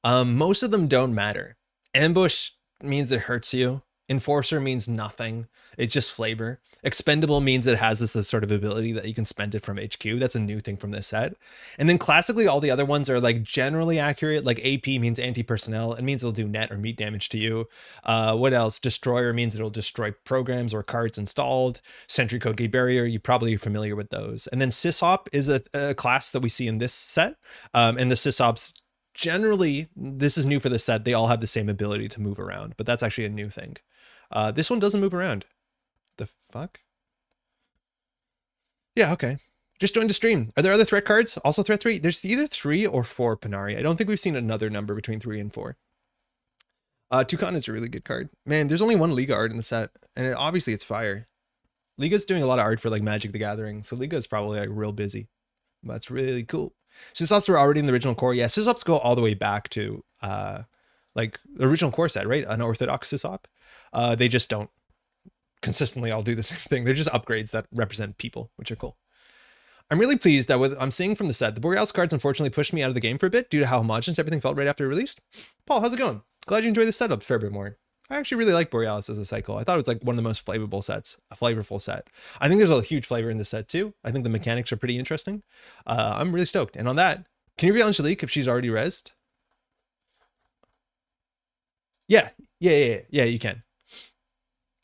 Most of them don't matter. Ambush means it hurts you. Enforcer means nothing. It's just flavor. Expendable means it has this sort of ability that you can spend it from HQ. That's a new thing from this set. And then classically, all the other ones are like generally accurate. Like AP means anti-personnel. It means it'll do net or meat damage to you. What else? Destroyer means it'll destroy programs or cards installed. Sentry Code Gate Barrier, you probably are familiar with those. And then SysOp is a class that we see in this set. And the SysOps, generally, this is new for this set. They all have the same ability to move around, but that's actually a new thing. This one doesn't move around. The fuck? Yeah, okay. Just joined the stream. Are there other threat cards? Also threat 3? There's either 3 or 4 Panari. I don't think we've seen another number between 3 and 4. Toucan is a really good card. Man, there's only one Liga art in the set, and obviously it's fire. Liga's doing a lot of art for like Magic the Gathering, so Liga is probably like real busy. That's really cool. Sysops were already in the original core. Yeah, Sysops go all the way back to like the original core set, right? Unorthodox Sysop. They just don't consistently all do the same thing. They're just upgrades that represent people, which are cool. I'm really pleased that what I'm seeing from the set, the Borealis cards unfortunately pushed me out of the game for a bit due to how homogenous everything felt right after it released. Paul, how's it going? Glad you enjoyed this setup a fair bit more. I actually really like Borealis as a cycle. I thought it was like one of the most flavorful sets, a flavorful set. I think there's a huge flavor in the set too. I think the mechanics are pretty interesting. I'm really stoked. And on that, can you reveal Angelique if she's already rezzed? Yeah, you can.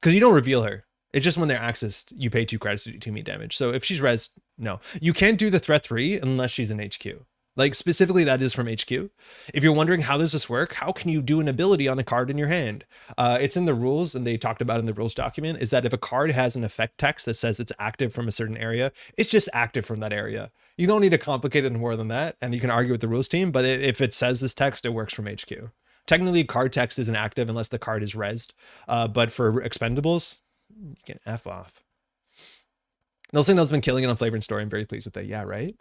Because you don't reveal her. It's just when they're accessed, you pay 2 credits to do 2 meat damage. So if she's rezzed, no. You can't do the threat 3 unless she's in HQ. Like specifically that is from HQ. If you're wondering how does this work, how can you do an ability on a card in your hand? It's in the rules, and they talked about in the rules document, is that if a card has an effect text that says it's active from a certain area, it's just active from that area. You don't need to complicate it more than that, and you can argue with the rules team, but if it says this text, it works from HQ. Technically, card text isn't active unless the card is rezzed, but for expendables, you can F off. Null Signal's been killing it on Flavor and Story. I'm very pleased with that. Yeah, right?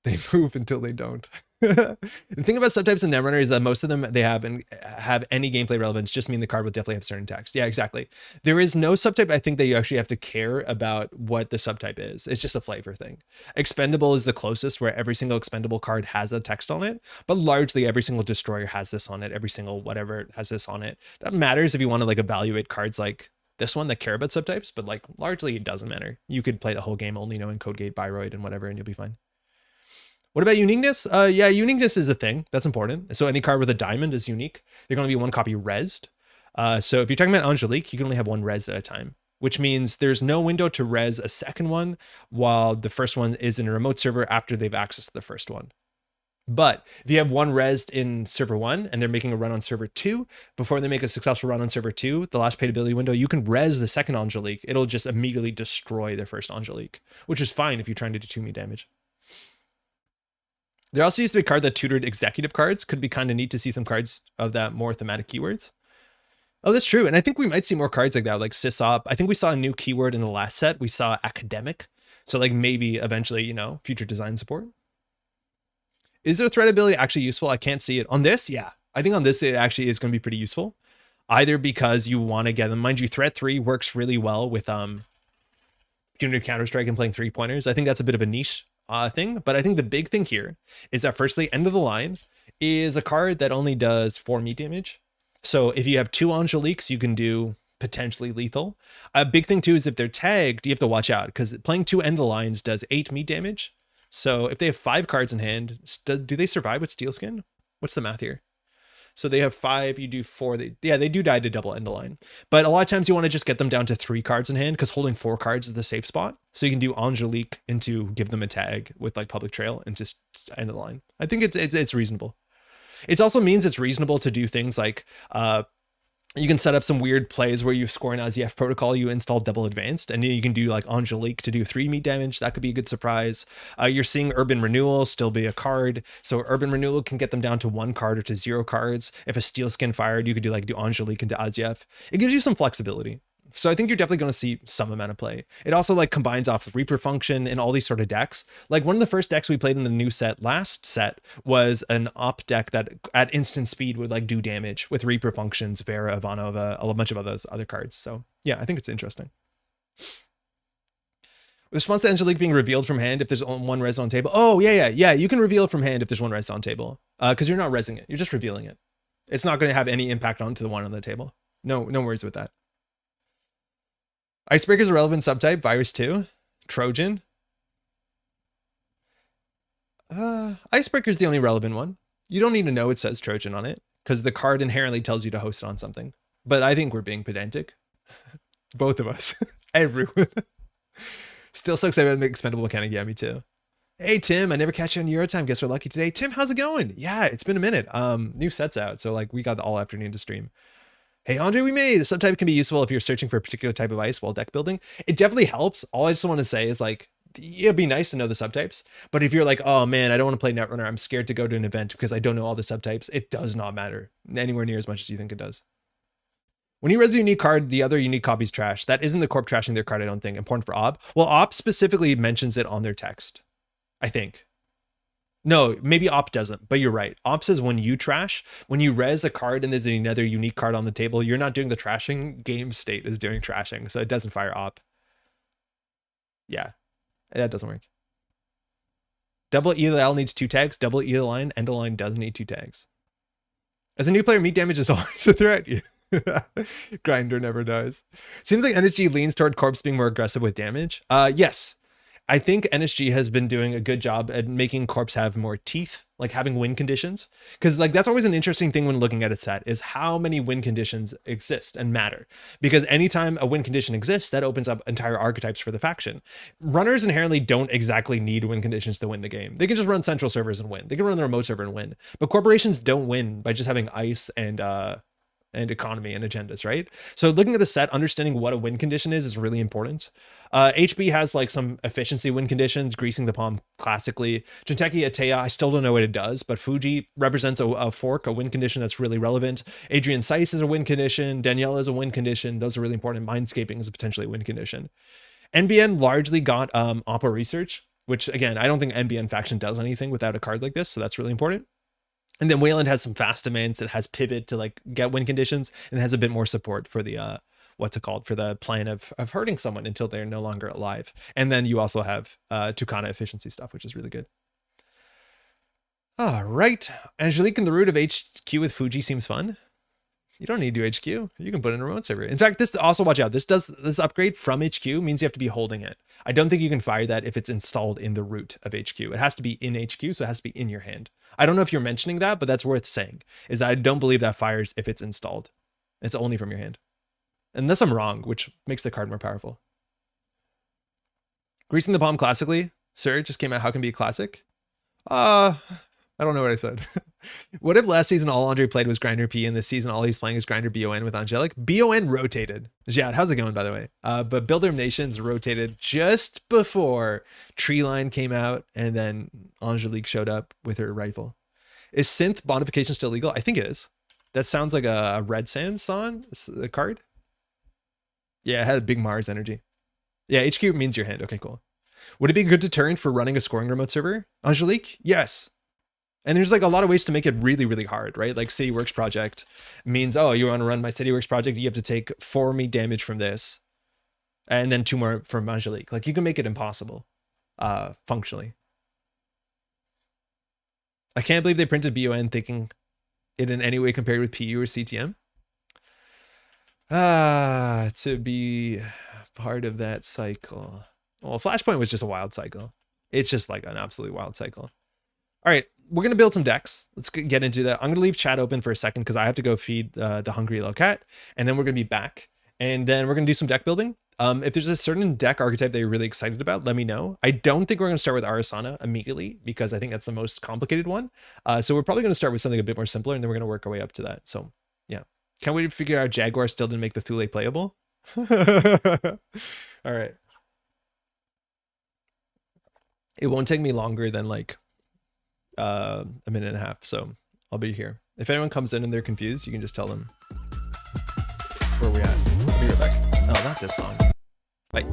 They move until they don't. The thing about subtypes in Netrunner is that most of them, they have any gameplay relevance, just mean the card will definitely have certain text. Yeah, exactly. There is no subtype, I think, that you actually have to care about what the subtype is. It's just a flavor thing. Expendable is the closest, where every single expendable card has a text on it, but largely every single destroyer has this on it. Every single whatever has this on it. That matters if you want to like evaluate cards like this one that care about subtypes, but like largely it doesn't matter. You could play the whole game only knowing Code Gate, Byroid, and whatever, and you'll be fine. What about uniqueness? Yeah, uniqueness is a thing. That's important. So any card with a diamond is unique. They're going to be 1 copy rezzed. So if you're talking about Angelique, you can only have 1 rezzed at a time, which means there's no window to res a second one while the first one is in a remote server after they've accessed the first one. But if you have 1 rezzed in server 1 and they're making a run on server 2, before they make a successful run on server 2, the last paid ability window, you can res the second Angelique. It'll just immediately destroy their first Angelique, which is fine if you're trying to do 2 meat damage. There also used to be a card that tutored executive cards. Could be kind of neat to see some cards of that more thematic keywords. Oh, that's true. And I think we might see more cards like that, like sysop. I think we saw a new keyword in the last set. We saw academic. So like maybe eventually, you know, future design support. Is their threat ability actually useful? I can't see it. On this, yeah. I think on this, it actually is going to be pretty useful. Either because you want to get them. Mind you, threat 3 works really well with punitive Counter-Strike and playing 3-pointers. I think that's a bit of a niche thing, but I think the big thing here is that firstly, end of the line is a card that only does 4 meat damage. So if you have 2 Angeliques, you can do potentially lethal. A big thing too is if they're tagged, you have to watch out because playing 2 end of the lines does 8 meat damage. So if they have 5 cards in hand, do they survive with Steel Skin? What's the math here? So they have 5, you do 4. They do die to double end of line. But a lot of times you want to just get them down to 3 cards in hand because holding 4 cards is the safe spot. So you can do Angelique into give them a tag with like Public Trail and just end of the line. I think it's reasonable. It also means it's reasonable to do things like You can set up some weird plays where you score an IZF protocol, you install double advanced, and you can do like Angelique to do 3 meat damage. That could be a good surprise. You're seeing Urban Renewal still be a card. So Urban Renewal can get them down to 1 card or to 0 cards. If a Steel Skin fired, you could do Angelique into IZF. It gives you some flexibility. So I think you're definitely going to see some amount of play. It also like combines off Reaper function and all these sort of decks. Like one of the first decks we played in the new set, last set, was an op deck that at instant speed would like do damage with Reaper functions, Vera, Ivanova, a bunch of those other cards. So yeah, I think it's interesting. With response to Angelique being revealed from hand if there's one res on table. Oh yeah. You can reveal it from hand if there's one res on table. Because you're not resing it, you're just revealing it. It's not going to have any impact onto the one on the table. No worries with that. Icebreaker's a relevant subtype. Virus 2. Trojan. Icebreaker's the only relevant one. You don't need to know it says Trojan on it, because the card inherently tells you to host it on something. But I think we're being pedantic. Both of us. Everyone. Still sucks I have an expendable mechanic. Yeah, me too. Hey, Tim, I never catch you on Eurotime. Guess we're lucky today. Tim, how's it going? Yeah, it's been a minute. New set's out, so like we got the all afternoon to stream. Hey, Andre, we made. A subtype can be useful if you're searching for a particular type of ice while deck building. It definitely helps. All I just want to say is like, it'd be nice to know the subtypes. But if you're like, oh man, I don't want to play Netrunner, I'm scared to go to an event because I don't know all the subtypes, it does not matter anywhere near as much as you think it does. When you res a unique card, the other unique copy's trash. That isn't the corp trashing their card, I don't think. Important for OP. Well, OP specifically mentions it on their text, I think. No, maybe OP doesn't, but you're right. OP says when you trash, when you res a card and there's another unique card on the table, you're not doing the trashing. Game state is doing trashing, so it doesn't fire OP. Yeah, that doesn't work. Double EL needs 2 tags. Double EL end line does need 2 tags. As a new player, meat damage is always a threat. Grinder never dies. Seems like NSG leans toward corpse being more aggressive with damage. Yes. I think NSG has been doing a good job at making corpse have more teeth, like having win conditions. Because like that's always an interesting thing when looking at a set is how many win conditions exist and matter. Because anytime a win condition exists, that opens up entire archetypes for the faction. Runners inherently don't exactly need win conditions to win the game. They can just run central servers and win. They can run the remote server and win. But corporations don't win by just having ice and economy and agendas, right? So looking at the set, understanding what a win condition is really important. HB has like some efficiency win conditions, greasing the palm classically. Jinteki, Atea, I still don't know what it does, but Fuji represents a fork, a win condition that's really relevant. Adrian Seiss is a win condition. Danielle is a win condition. Those are really important. Mindscaping is a potentially a win condition. NBN largely got Oppo research, which again, I don't think NBN faction does anything without a card like this, so that's really important. And then Wayland has some fast demands. It has pivot to like get win conditions and has a bit more support for the what's it called, for the plan of hurting someone until they're no longer alive. And then you also have Tucana efficiency stuff, which is really good. All right, Angelique in the root of HQ with Fuji seems fun. You don't need to do HQ. You can put in a remote server. In fact, this also, watch out. This upgrade from HQ means you have to be holding it. I don't think you can fire that if it's installed in the root of HQ. It has to be in HQ, so it has to be in your hand. I don't know if you're mentioning that, but that's worth saying, is that I don't believe that fires if it's installed. It's only from your hand. Unless I'm wrong, which makes the card more powerful. Greasing the palm classically. Sir, just came out. How can be a classic? I don't know what I said. What if last season all Andre played was Grinder P and this season all he's playing is Grinder BON with Angelic? BON rotated. Jad, how's it going, by the way? But Builder of Nations rotated just before Treeline came out and then Angelique showed up with her rifle. Is synth bonification still legal? I think it is. That sounds like a Red Sands song, a card. Yeah, it had a big Mars energy. Yeah, HQ means your hand. Okay, cool. Would it be a good deterrent for running a scoring remote server? Angelique? Yes. And there's like a lot of ways to make it really, really hard, right? Like CityWorks project means, oh, you want to run my CityWorks project, you have to take 4 meat damage from this and then 2 more from Angelique. Like you can make it impossible functionally. I can't believe they printed BON thinking it in any way compared with PU or CTM. To be part of that cycle. Well, Flashpoint was just a wild cycle. It's just like an absolute wild cycle. All right, we're going to build some decks. Let's get into that. I'm going to leave chat open for a second because I have to go feed the hungry little cat. And then we're going to be back. And then we're going to do some deck building. If there's a certain deck archetype that you're really excited about, let me know. I don't think we're going to start with Arasana immediately because I think that's the most complicated one. So we're probably going to start with something a bit more simpler and then we're going to work our way up to that. So yeah. Can we figure out Jaguar still didn't make the Thule playable? All right. It won't take me longer than like a minute and a half, so I'll be here. If anyone comes in and they're confused, you can just tell them where we at. I'll be right back. Oh, not this song. Bye.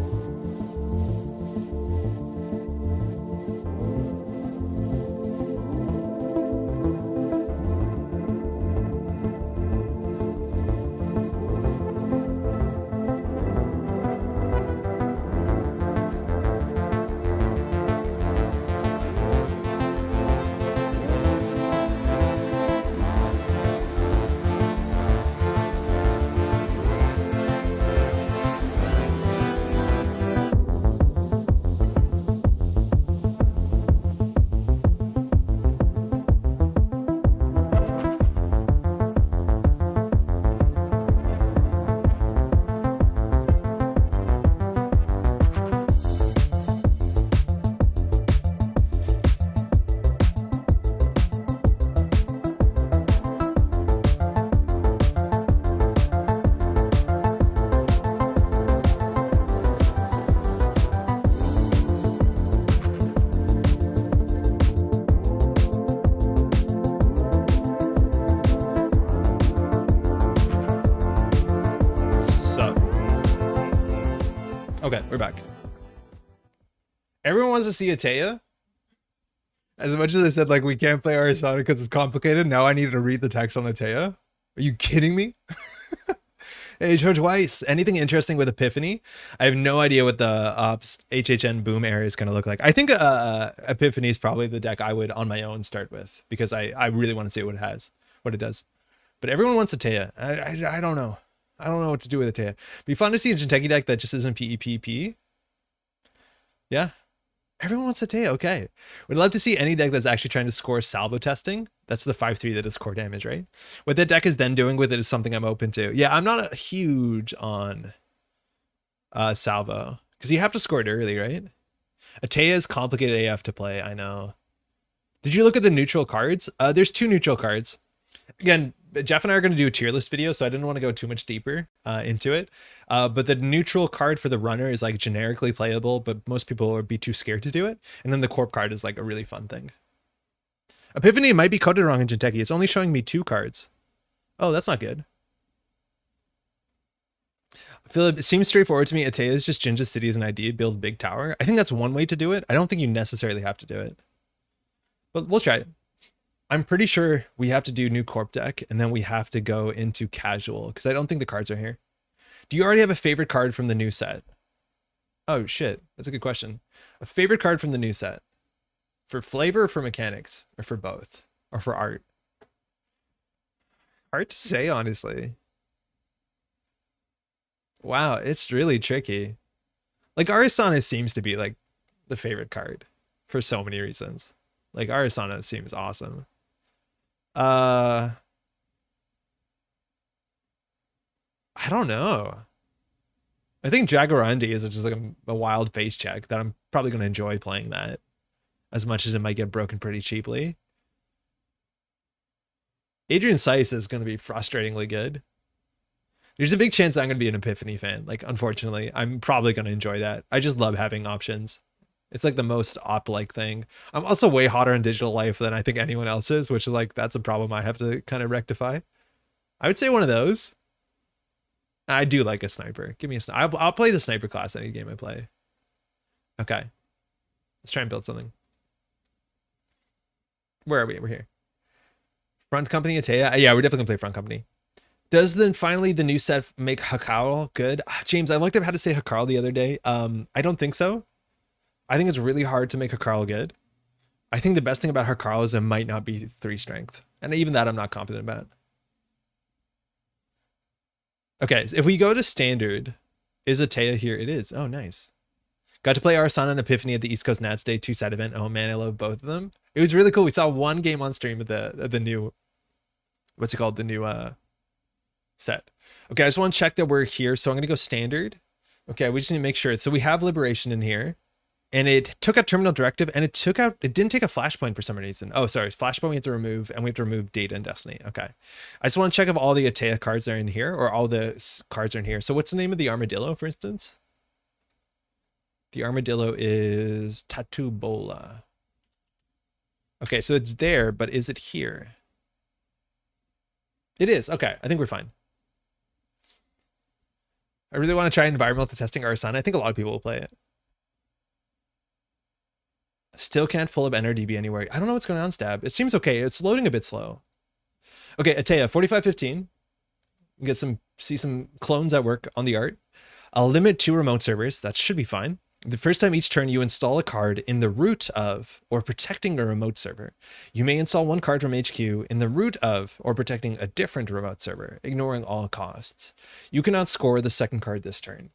Okay, we're back. Everyone wants to see Atea. As much as I said, like, we can't play Arasana because it's complicated, now I need to read the text on Atea. Are you kidding me? Hey, George Weiss, anything interesting with Epiphany? I have no idea what the HHN boom area is going to look like. I think Epiphany is probably the deck I would, on my own, start with, because I really want to see what it does. But everyone wants Atea. I don't know. I don't know what to do with Atea. It'd be fun to see a Jinteki deck that just isn't PEPP. Yeah. Everyone wants Atea. Okay. We'd love to see any deck that's actually trying to score salvo testing. That's the 5/3 that is core damage, right? What that deck is then doing with it is something I'm open to. Yeah, I'm not a huge on salvo, because you have to score it early, right? Atea is complicated AF to play, I know. Did you look at the neutral cards? There's 2 neutral cards. Again, Jeff and I are going to do a tier list video, so I didn't want to go too much deeper into it. But the neutral card for the runner is like generically playable, but most people would be too scared to do it. And then the corp card is like a really fun thing. Epiphany might be coded wrong in Jinteki. It's only showing me 2 cards. Oh, that's not good. Philip, it seems straightforward to me. Atea is just Jinja City as an idea, build big tower. I think that's one way to do it. I don't think you necessarily have to do it. But we'll try it. I'm pretty sure we have to do new corp deck, and then we have to go into casual, because I don't think the cards are here. Do you already have a favorite card from the new set? Oh, shit. That's a good question. A favorite card from the new set? For flavor or for mechanics? Or for both? Or for art? Hard to say, honestly. Wow, it's really tricky. Like, Arasana seems to be, like, the favorite card for so many reasons. Like, Arasana seems awesome. I don't know. I think Jaguarundi is just like a wild face check that I'm probably going to enjoy playing that, as much as it might get broken pretty cheaply. Adrian Seiss is going to be frustratingly good. There's a big chance that I'm going to be an Epiphany fan. Like, unfortunately, I'm probably going to enjoy that. I just love having options. It's like the most op-like thing. I'm also way hotter in digital life than I think anyone else is, which is like, that's a problem I have to kind of rectify. I would say one of those. I do like a sniper. Give me a sniper. I'll play the sniper class any game I play. Okay. Let's try and build something. Where are we? We're here. Front Company Atea. Yeah, we're definitely going to play Front Company. Does then finally the new set make Hakarl good? James, I looked up how to say Hakarl the other day. I don't think so. I think it's really hard to make Hakarl good. I think the best thing about Hakarl is it might not be 3 strength. And even that I'm not confident about. Okay, if we go to standard, is Atea here? It is. Oh, nice. Got to play Arasana and Epiphany at the East Coast Nats Day 2-side event. Oh man, I love both of them. It was really cool. We saw one game on stream of the new, what's it called? The new set. Okay, I just want to check that we're here. So I'm going to go standard. Okay, we just need to make sure. So we have Liberation in here. and it took out terminal directive, and it didn't take a flashpoint for some reason. Oh, sorry, flashpoint we have to remove, and we have to remove data and destiny. Okay. I just want to check if all the Atea cards are in here, or all the cards are in here. So what's the name of the armadillo, for instance? The armadillo is tatu-bola. Okay, so it's there, but is it here? It is. Okay, I think we're fine. I really want to try environmental testing Arsana. I think a lot of people will play it. Still can't pull up NRDB anywhere. I don't know what's going on, Stab. It seems okay. It's loading a bit slow. Okay, Atea, 4515. See some clones at work on the art. I'll limit 2 remote servers. That should be fine. The first time each turn you install a card in the root of or protecting a remote server. You may install 1 card from HQ in the root of or protecting a different remote server, ignoring all costs. You cannot score the second card this turn.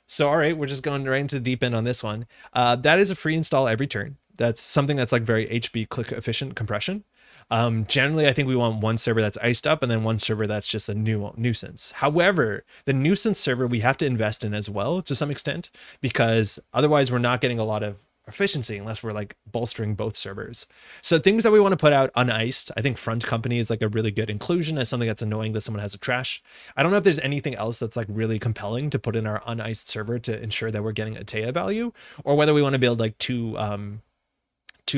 So, all right, we're just going right into the deep end on this one. That is a free install every turn. That's something that's like very HB click efficient compression. Generally, I think we want 1 server that's iced up and then 1 server that's just a nuisance. However, the nuisance server we have to invest in as well to some extent, because otherwise we're not getting a lot of efficiency unless we're like bolstering both servers. So things that we want to put out uniced, I think front company is like a really good inclusion as something that's annoying that someone has a trash. I don't know if there's anything else that's like really compelling to put in our uniced server to ensure that we're getting Atea value, or whether we want to build like two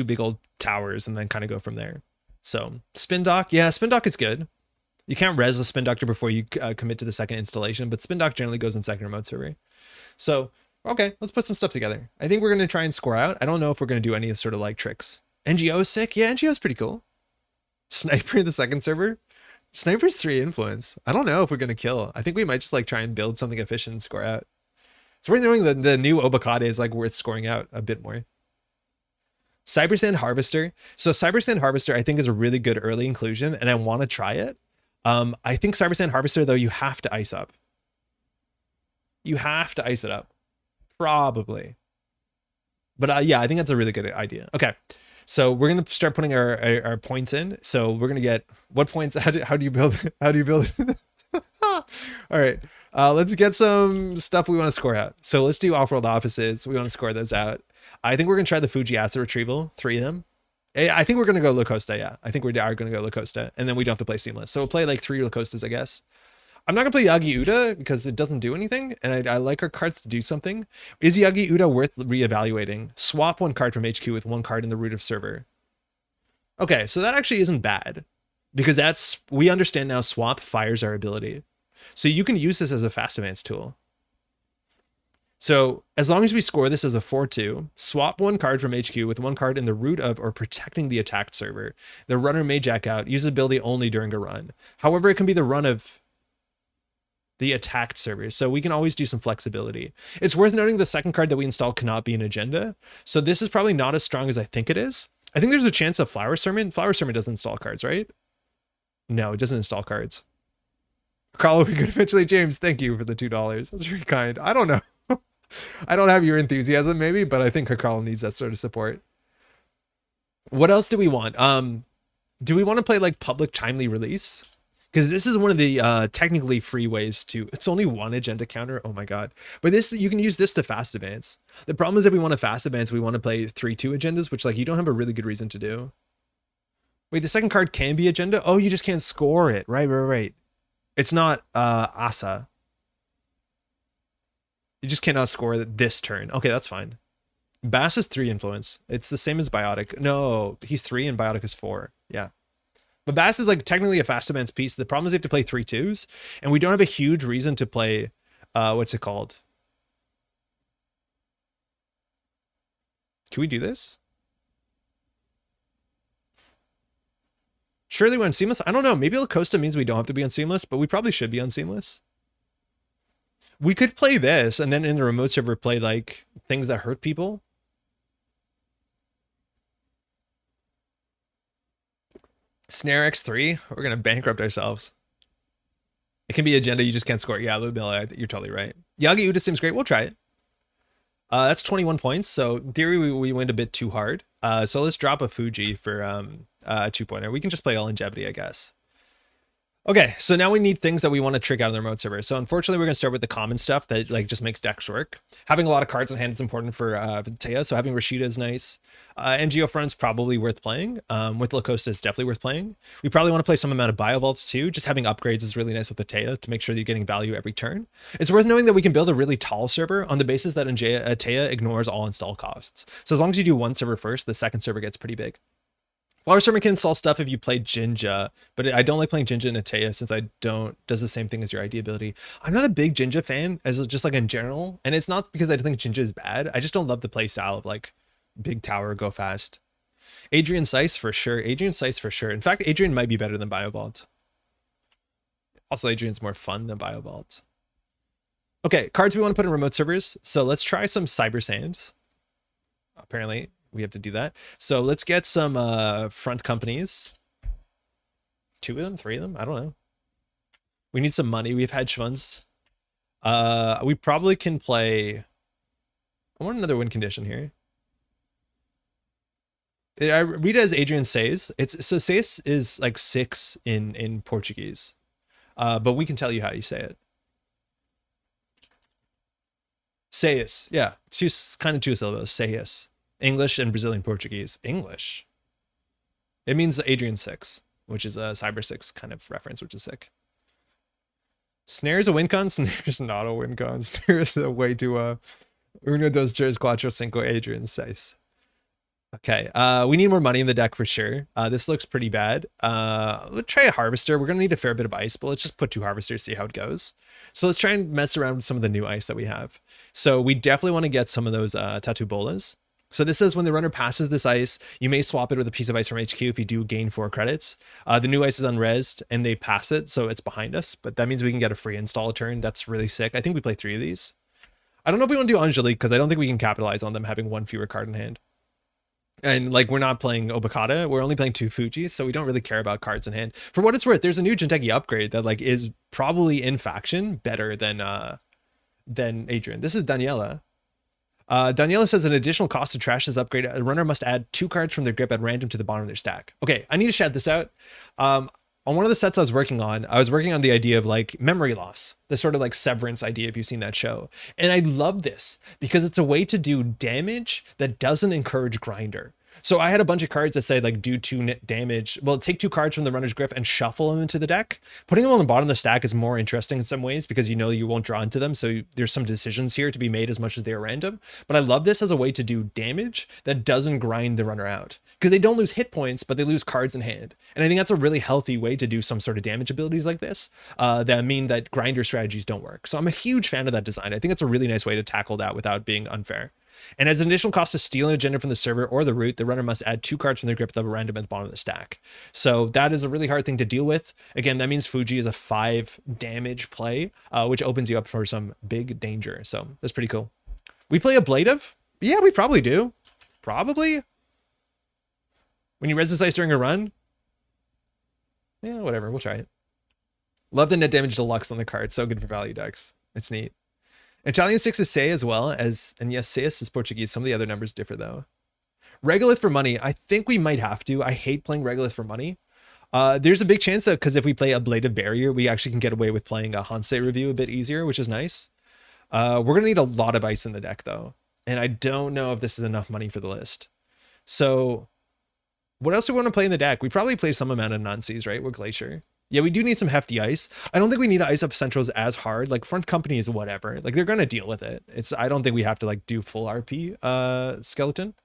big old towers and then kind of go from there. So spin dock, yeah, spin dock is good. You can't res the spin doctor before you commit to the second installation, but spin dock generally goes in second remote server. So, okay, let's put some stuff together. I think we're going to try and score out. I don't know if we're going to do any sort of like tricks. NGO is sick. Yeah, NGO is pretty cool. Sniper, the second server. Sniper's 3 influence. I don't know if we're going to kill. I think we might just like try and build something efficient and score out. It's worth knowing that the new Obakade is like worth scoring out a bit more. Cybersand Harvester. So Cybersand Harvester, I think, is a really good early inclusion, and I want to try it. I think Cybersand Harvester, though, you have to ice up. You have to ice it up. Probably. But yeah, I think that's a really good idea. Okay, so we're going to start putting our points in. So we're going to get what points? How do you build? How do you build it? All right, let's get some stuff we want to score out. So let's do off-world offices. We want to score those out. I think we're going to try the Fuji asset retrieval, 3 of them. I think we're going to go Locosta, yeah. I think we are going to go Locosta, and then we don't have to play Seamless. So we'll play like 3 Locostas, I guess. I'm not going to play Yagi Uda because it doesn't do anything, and I like our cards to do something. Is Yagi Uda worth reevaluating? Swap 1 card from HQ with 1 card in the root of server. Okay, so that actually isn't bad, because we understand now swap fires our ability. So you can use this as a fast advance tool. So as long as we score this as a 4-2, swap 1 card from HQ with 1 card in the root of or protecting the attacked server. The runner may jack out, use ability only during a run. However, it can be the run of the attacked server, so we can always do some flexibility. It's worth noting the second card that we install cannot be an agenda, so this is probably not as strong as I think it is. I think there's a chance of Flower Sermon. Flower Sermon doesn't install cards, right? No, it doesn't install cards. Carl will be good eventually. James, thank you for the $2. That's very kind. I don't know. I don't have your enthusiasm, maybe, but I think Carl needs that sort of support. What else do we want? Do we want to play like public timely release? Because this is one of the technically free ways to. It's only 1 agenda counter. Oh my god! But this, you can use this to fast advance. The problem is if we want to fast advance, we want to play 3-2 agendas, which like you don't have a really good reason to do. Wait, the second card can be agenda. Oh, you just can't score it. Right. It's not Asa. You just cannot score this turn. Okay, that's fine. Bass is 3 influence. It's the same as Biotic. No, he's 3 and Biotic is 4. Yeah. But Bass is like technically a fast advance piece. The problem is we have to play 3-2s, and we don't have a huge reason to play, what's it called? Can we do this? Surely we're on Seamless? I don't know. Maybe Lacosta means we don't have to be on Seamless, but we probably should be on Seamless. We could play this and then in the remote server play like things that hurt people. Snare X3, we're going to bankrupt ourselves. It can be agenda, you just can't score. Yeah, Ludmilla, you're totally right. Yagi Uda seems great. We'll try it. That's 21 points. So in theory, we went a bit too hard. So let's drop a Fuji for a 2-pointer. We can just play all longevity, I guess. Okay, so now we need things that we want to trick out of the remote server. So unfortunately, we're going to start with the common stuff that like just makes decks work. Having a lot of cards in hand is important for Taya, so having Rashida is nice. And Geofront's probably worth playing. With Lacosta is definitely worth playing. We probably want to play some amount of Biovaults too. Just having upgrades is really nice with the Taya to make sure that you're getting value every turn. It's worth knowing that we can build a really tall server on the basis that Taya ignores all install costs. So as long as you do one server first, the second server gets pretty big. Flower Sermon can install stuff if you play Jinja, but I don't like playing Jinja in Atea since I don't does the same thing as your ID ability. I'm not a big Jinja fan as just like in general, and it's not because I think Jinja is bad. I just don't love the play style of like big tower, go fast. Adrian Seiss for sure. Adrian Seiss for sure. In fact, Adrian might be better than Biovault. Also, Adrian's more fun than Biovault. Okay, cards we want to put in remote servers. So let's try some Cyber Sands. Apparently, we have to do that. So let's get some front companies. 2 of them, 3 of them, I don't know. We need some money. We have hedge funds. We probably can play. I want another win condition here. I read it as Adrian Seiss. So Seiss is like 6 in Portuguese, but we can tell you how you say it. Seiss, yeah, it's kind of 2 syllables. Seiss. English and Brazilian Portuguese. English. It means Adrian 6, which is a Cyber 6 kind of reference, which is sick. Snare is a win con. Snare is not a win con. Snare is a way to uno, dos, tres, cuatro, cinco, Adrian 6. Okay, we need more money in the deck for sure. This looks pretty bad. Let's try a Harvester. We're gonna need a fair bit of ice, but let's just put 2 Harvesters, see how it goes. So let's try and mess around with some of the new ice that we have. So we definitely want to get some of those tatu-bolas. So this says when the runner passes this ice, you may swap it with a piece of ice from HQ if you do gain 4 credits. The new ice is unresed and they pass it, so it's behind us, but that means we can get a free install turn. That's really sick. I think we play 3 of these. I don't know if we want to do Angelique because I don't think we can capitalize on them having 1 fewer card in hand. And like, we're not playing Obokata, we're only playing 2 Fuji, so we don't really care about cards in hand. For what it's worth, there's a new Jinteki upgrade that like is probably in faction better than Adrian. This is Daniela. Daniela says an additional cost to trash this upgrade. A runner must add 2 cards from their grip at random to the bottom of their stack. Okay, I need to shout this out. On one of the sets I was working on the idea of like memory loss, the sort of like Severance idea, if you've seen that show. And I love this because it's a way to do damage that doesn't encourage grinder. So I had a bunch of cards that say like do 2 damage. Well, take 2 cards from the runner's grip and shuffle them into the deck. Putting them on the bottom of the stack is more interesting in some ways because you know you won't draw into them. So there's some decisions here to be made as much as they are random. But I love this as a way to do damage that doesn't grind the runner out because they don't lose hit points, but they lose cards in hand. And I think that's a really healthy way to do some sort of damage abilities like this that mean that grinder strategies don't work. So I'm a huge fan of that design. I think it's a really nice way to tackle that without being unfair. And as an additional cost to steal an agenda from the server or the root, the runner must add 2 cards from their grip at the random at the bottom of the stack. So that is a really hard thing to deal with. Again, that means Fuji is a 5 damage play, which opens you up for some big danger. So that's pretty cool. We play Ablative? Yeah, we probably do. Probably. When you res this ice during a run? Yeah, whatever. We'll try it. Love the net damage deluxe on the card. So good for value decks. It's neat. Italian 6 is say as well as, and yes, Seiss is Portuguese. Some of the other numbers differ though. Regolith for money. I think we might have to. I hate playing Regolith for money. There's a big chance that because if we play Ablative Barrier, we actually can get away with playing a Hansei review a bit easier, which is nice. We're going to need a lot of ice in the deck though. And I don't know if this is enough money for the list. So what else do we want to play in the deck? We probably play some amount of Nancies, right? With Glacier. Yeah, we do need some hefty ice. I don't think we need to ice up Centrals as hard. Like front company is whatever. Like they're gonna deal with it. I don't think we have to like do full RP skeleton.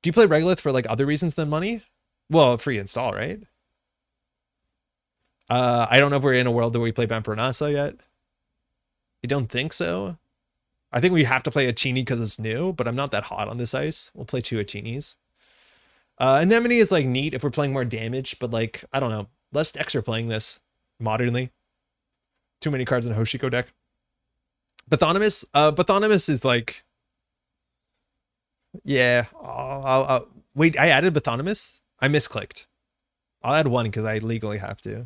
Do you play Regolith for like other reasons than money? Well, free install, right? I don't know if we're in a world where we play Vampronasa yet. I don't think so. I think we have to play a Teeny because it's new, but I'm not that hot on this ice. We'll play 2 Teenies. Anemone is like neat if we're playing more damage, but like, I don't know. Less decks are playing this modernly. Too many cards in a Hoshiko deck. Bathonimus is like, yeah. Wait, I added Bathonimus? I misclicked. I'll add 1 because I legally have to.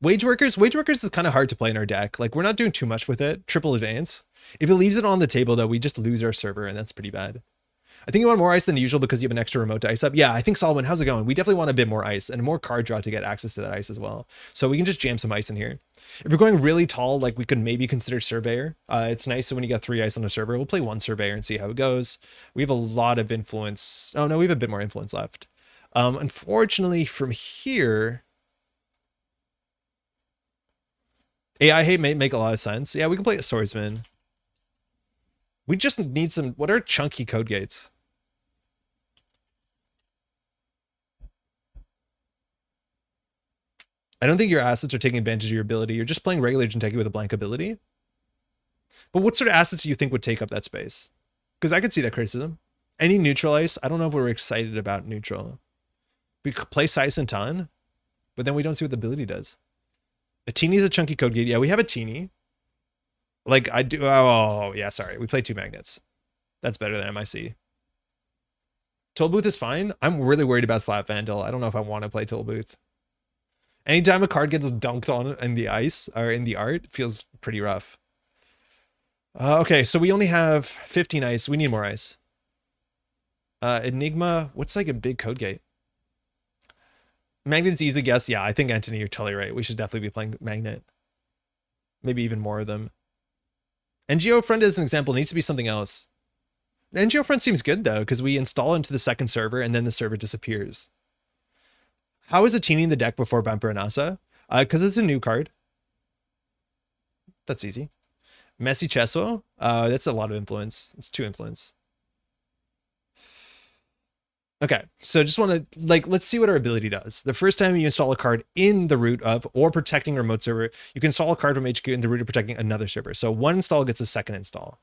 Wage Workers is kind of hard to play in our deck. Like we're not doing too much with it. Triple advance. If it leaves it on the table though, we just lose our server and that's pretty bad. I think you want more ice than usual because you have an extra remote to ice up. Yeah, I think Solomon, how's it going? We definitely want a bit more ice and more card draw to get access to that ice as well. So we can just jam some ice in here. If we're going really tall, like we could maybe consider Surveyor. It's nice when you got 3 ice on a server. We'll play 1 Surveyor and see how it goes. We have a lot of influence. Oh no, we have a bit more influence left. Unfortunately from here, AI hate may make a lot of sense. Yeah, we can play a Swordsman. We just need some, what are chunky code gates? I don't think your assets are taking advantage of your ability. You're just playing regular Jinteki with a blank ability. But what sort of assets do you think would take up that space? Because I could see that criticism. Any neutral ice? I don't know if we're excited about neutral. We could play Size and Ton, but then we don't see what the ability does. A teeny is a chunky code gate. Yeah, we have a teeny. Like I do. Oh, yeah, sorry. We play 2 magnets. That's better than MIC. Toll Booth is fine. I'm really worried about Slap Vandal. I don't know if I want to play Toll Booth. Anytime a card gets dunked on in the ice or in the art, it feels pretty rough. Okay, so we only have 15 ice. We need more ice. Enigma, what's like a big code gate? Magnet's easy guess. Yeah, I think Anthony, you're totally right. We should definitely be playing Magnet. Maybe even more of them. NGO Friend as an example needs to be something else. NGO Friend seems good though, because we install into the second server and then the server disappears. How is a teeny in the deck before Bumper and Asa? Because it's a new card. That's easy. Messy Chesso. That's a lot of influence. It's 2 influence. Okay, so just want to, like, let's see what our ability does. The first time you install a card in the root of or protecting a remote server, you can install a card from HQ in the root of protecting another server. So 1 install gets a 2nd install.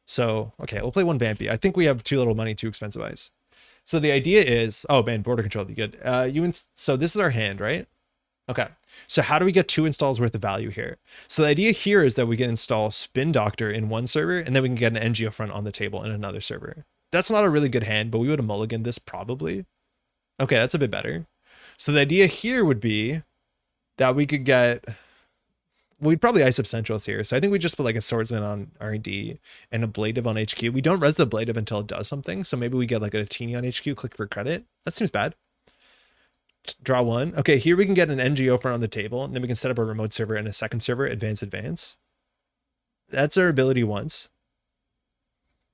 So, okay, we'll play 1 Vampy. I think we have too little money, too expensive ice. So the idea is, oh man, border control would be good. So this is our hand, right? Okay. So how do we get 2 installs worth of value here? So the idea here is that we can install Spin Doctor in 1 server, and then we can get an NGO Front on the table in another server. That's not a really good hand, but we would have mulliganed this probably. Okay, that's a bit better. So the idea here would be that we could get, we'd probably ice up Centrals here. So I think we just put like a Swordsman on R&D and a Ablative on HQ. We don't res the Ablative until it does something. So maybe we get like a teeny on HQ, click for credit. That seems bad. Draw 1. Okay, here we can get an NGO Front on the table, and then we can set up a remote server and a second server, advance. That's our ability once.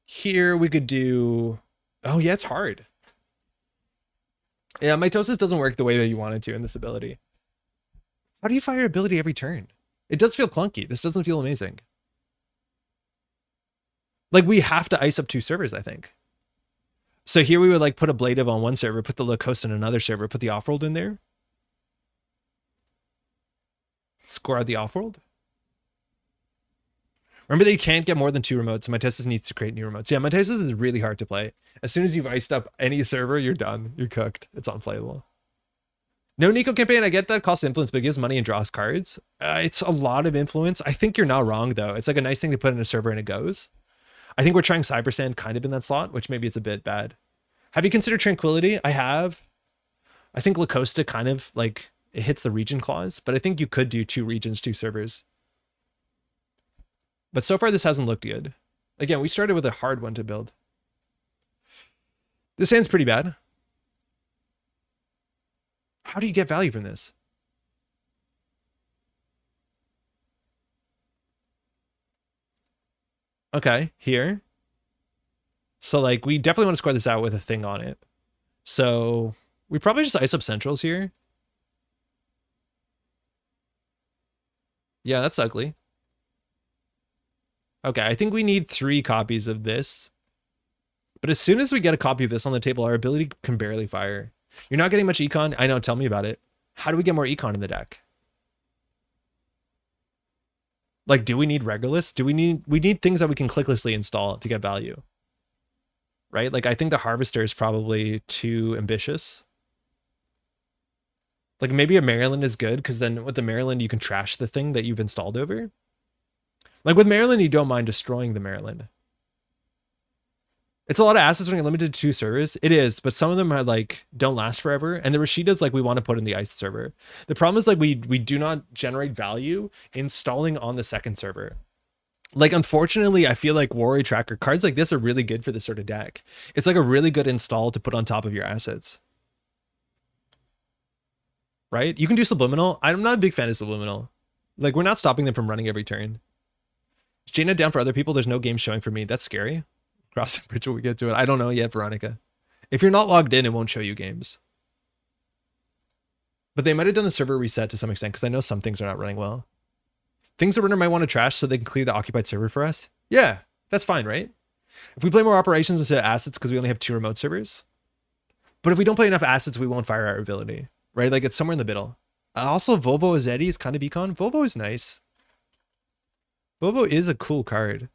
Here we could do, oh yeah, it's hard. Yeah, mitosis doesn't work the way that you want it to in this ability. How do you fire ability every turn? It does feel clunky. This doesn't feel amazing. Like we have to ice up 2 servers, I think. So here we would like put a Ablative on 1 server, put the Lacoste on another server, put the Offworld in there. Score out the Offworld. Remember that you can't get more than 2 remotes. Mitosis needs to create new remotes. Yeah, Mitosis is really hard to play. As soon as you've iced up any server, you're done. You're cooked. It's unplayable. No Nico campaign. I get that costs influence, but it gives money and draws cards. It's a lot of influence. I think you're not wrong though. It's like a nice thing to put in a server and it goes. I think we're trying Cyber Sand kind of in that slot, which maybe it's a bit bad. Have you considered Tranquility? I have. I think Lacosta kind of like it hits the region clause, but I think you could do 2 regions, 2 servers. But so far this hasn't looked good. Again, we started with a hard one to build. This hand's pretty bad. How do you get value from this? Okay, here. So like we definitely want to score this out with a thing on it. So we probably just ice up Centrals here. Yeah, that's ugly. Okay, I think we need 3 copies of this. But as soon as we get a copy of this on the table, our ability can barely fire. You're not getting much econ? I know, tell me about it. How do we get more econ in the deck? Like, do we need Regulus? We need things that we can clicklessly install to get value. Right? Like, I think the Harvester is probably too ambitious. Like, maybe a Maryland is good, because then with the Maryland, you can trash the thing that you've installed over. Like with Maryland, you don't mind destroying the Maryland. It's a lot of assets when you're limited to 2 servers. It is, but some of them are like don't last forever. And the Rashida's like we want to put in the ice server. The problem is like we do not generate value installing on the second server. Like, unfortunately, I feel like Warrior Tracker cards like this are really good for this sort of deck. It's like a really good install to put on top of your assets. Right? You can do Subliminal. I'm not a big fan of Subliminal. Like, we're not stopping them from running every turn. Is Jaina down for other people? There's no game showing for me. That's scary. Cross the bridge when we get to it. I don't know yet, Veronica. If you're not logged in, it won't show you games. But they might have done a server reset to some extent because I know some things are not running well. Things the runner might want to trash so they can clear the occupied server for us. Yeah, that's fine, right? If we play more operations instead of assets because we only have 2 remote servers. But if we don't play enough assets, we won't fire our ability, right? Like, it's somewhere in the middle. Also, Volvo Azeti is kind of econ. Volvo is nice. Volvo is a cool card.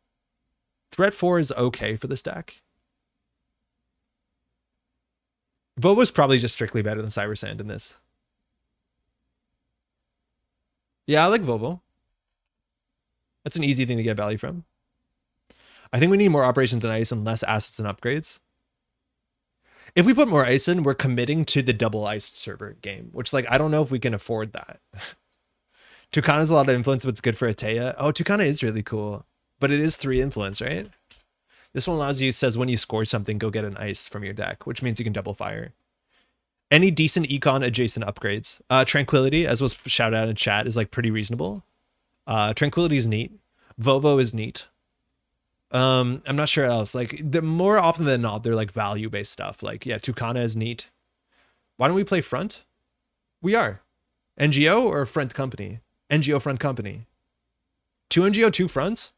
Threat 4 is okay for this deck. Volvo's probably just strictly better than Cyber Sand in this. Yeah, I like Volvo. That's an easy thing to get value from. I think we need more operations and ice and less assets and upgrades. If we put more ice in, we're committing to the double iced server game, which, like, I don't know if we can afford that. Tucana has a lot of influence, but it's good for Atea. Oh, Tucana is really cool, but it is 3 influence, right? This one allows you, says when you score something, go get an ice from your deck, which means you can double fire. Any decent econ adjacent upgrades. Tranquility, as was shouted out in chat, is like pretty reasonable. Tranquility is neat. Vovo is neat. I'm not sure else. Like, the more often than not, they're like value-based stuff. Like, yeah, Tucana is neat. Why don't we play front? We are. NGO or front company? NGO front company. 2 NGO, 2 fronts?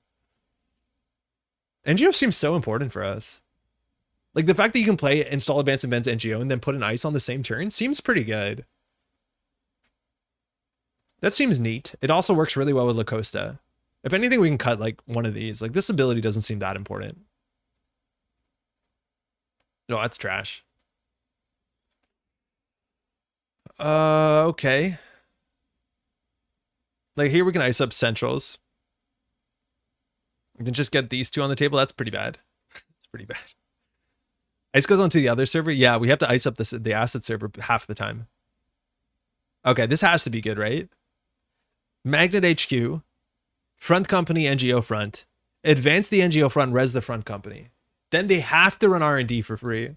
NGO seems so important for us. Like, the fact that you can play install advanced events NGO and then put an ice on the same turn seems pretty good. That seems neat. It also works really well with La Costa. If anything, we can cut like one of these. Like, this ability doesn't seem that important. No, that's trash. Okay. Like, here we can ice up centrals. We can just get these 2 on the table. That's pretty bad. It's pretty bad. Ice goes onto the other server. Yeah, we have to ice up the asset server half the time. Okay, this has to be good, right? Magnet HQ, front company, NGO front, advance the NGO front, res the front company. Then they have to run R&D for free.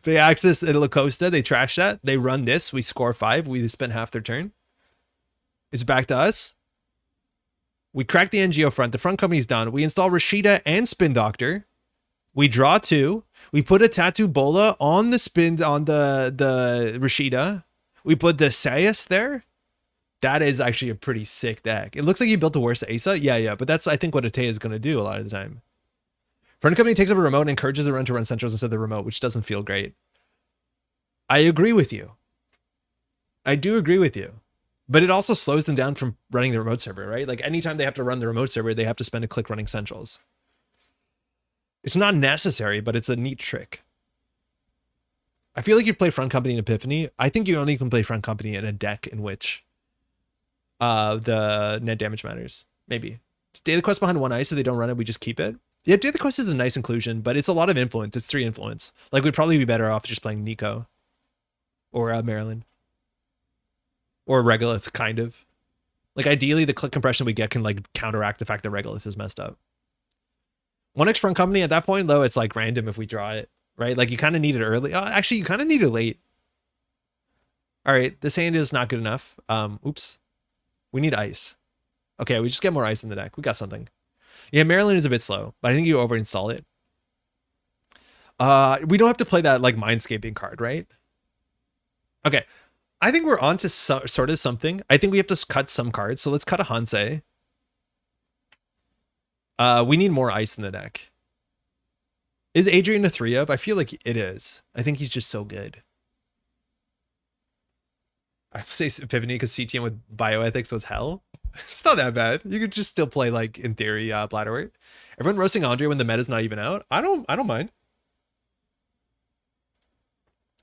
They access La Costa, they trash that, they run this, we score 5, we spend half their turn. It's back to us. We crack the NGO front, the front company's done. We install Rashida and Spin Doctor. We draw 2. We put a tatu-bola on the spin, on the Rashida. We put the Sayas there. That is actually a pretty sick deck. It looks like you built a worse Asa. Yeah, but that's, I think, what Atea is going to do a lot of the time. Front company takes up a remote and encourages the run to run centrals instead of the remote, which doesn't feel great. I agree with you. I do agree with you. But it also slows them down from running the remote server, right? Like, anytime they have to run the remote server, they have to spend a click running centrals. It's not necessary, but it's a neat trick. I feel like you play front company in Epiphany. I think you only can play front company in a deck in which the net damage matters. Maybe. Daily quest behind 1 ice. If they don't run it, we just keep it. Yeah, Daily quest is a nice inclusion, but it's a lot of influence. It's 3 influence. Like, we'd probably be better off just playing Nico. Or Maryland. Or Regolith, kind of. Like, ideally, the click compression we get can, like, counteract the fact that Regolith is messed up. 1x front company, at that point, though, it's, like, random if we draw it. Right? Like, you kind of need it early. Actually, you kind of need it late. All right, this hand is not good enough. Oops. We need ice. Okay, we just get more ice in the deck. We got something. Yeah, Maryland is a bit slow, but I think you overinstall it. We don't have to play that, like, Mindscaping card, right? Okay. I think we're on to sort of something. I think we have to cut some cards, so let's cut a Hansei. We need more ice in the deck. Is Adrian a 3-up? I feel like it is. I think he's just so good. I say Epiphany because CTM with bioethics was hell. It's not that bad. You could just still play, like, in theory, Bladderweight. Everyone roasting Andre when the meta's not even out. I don't mind.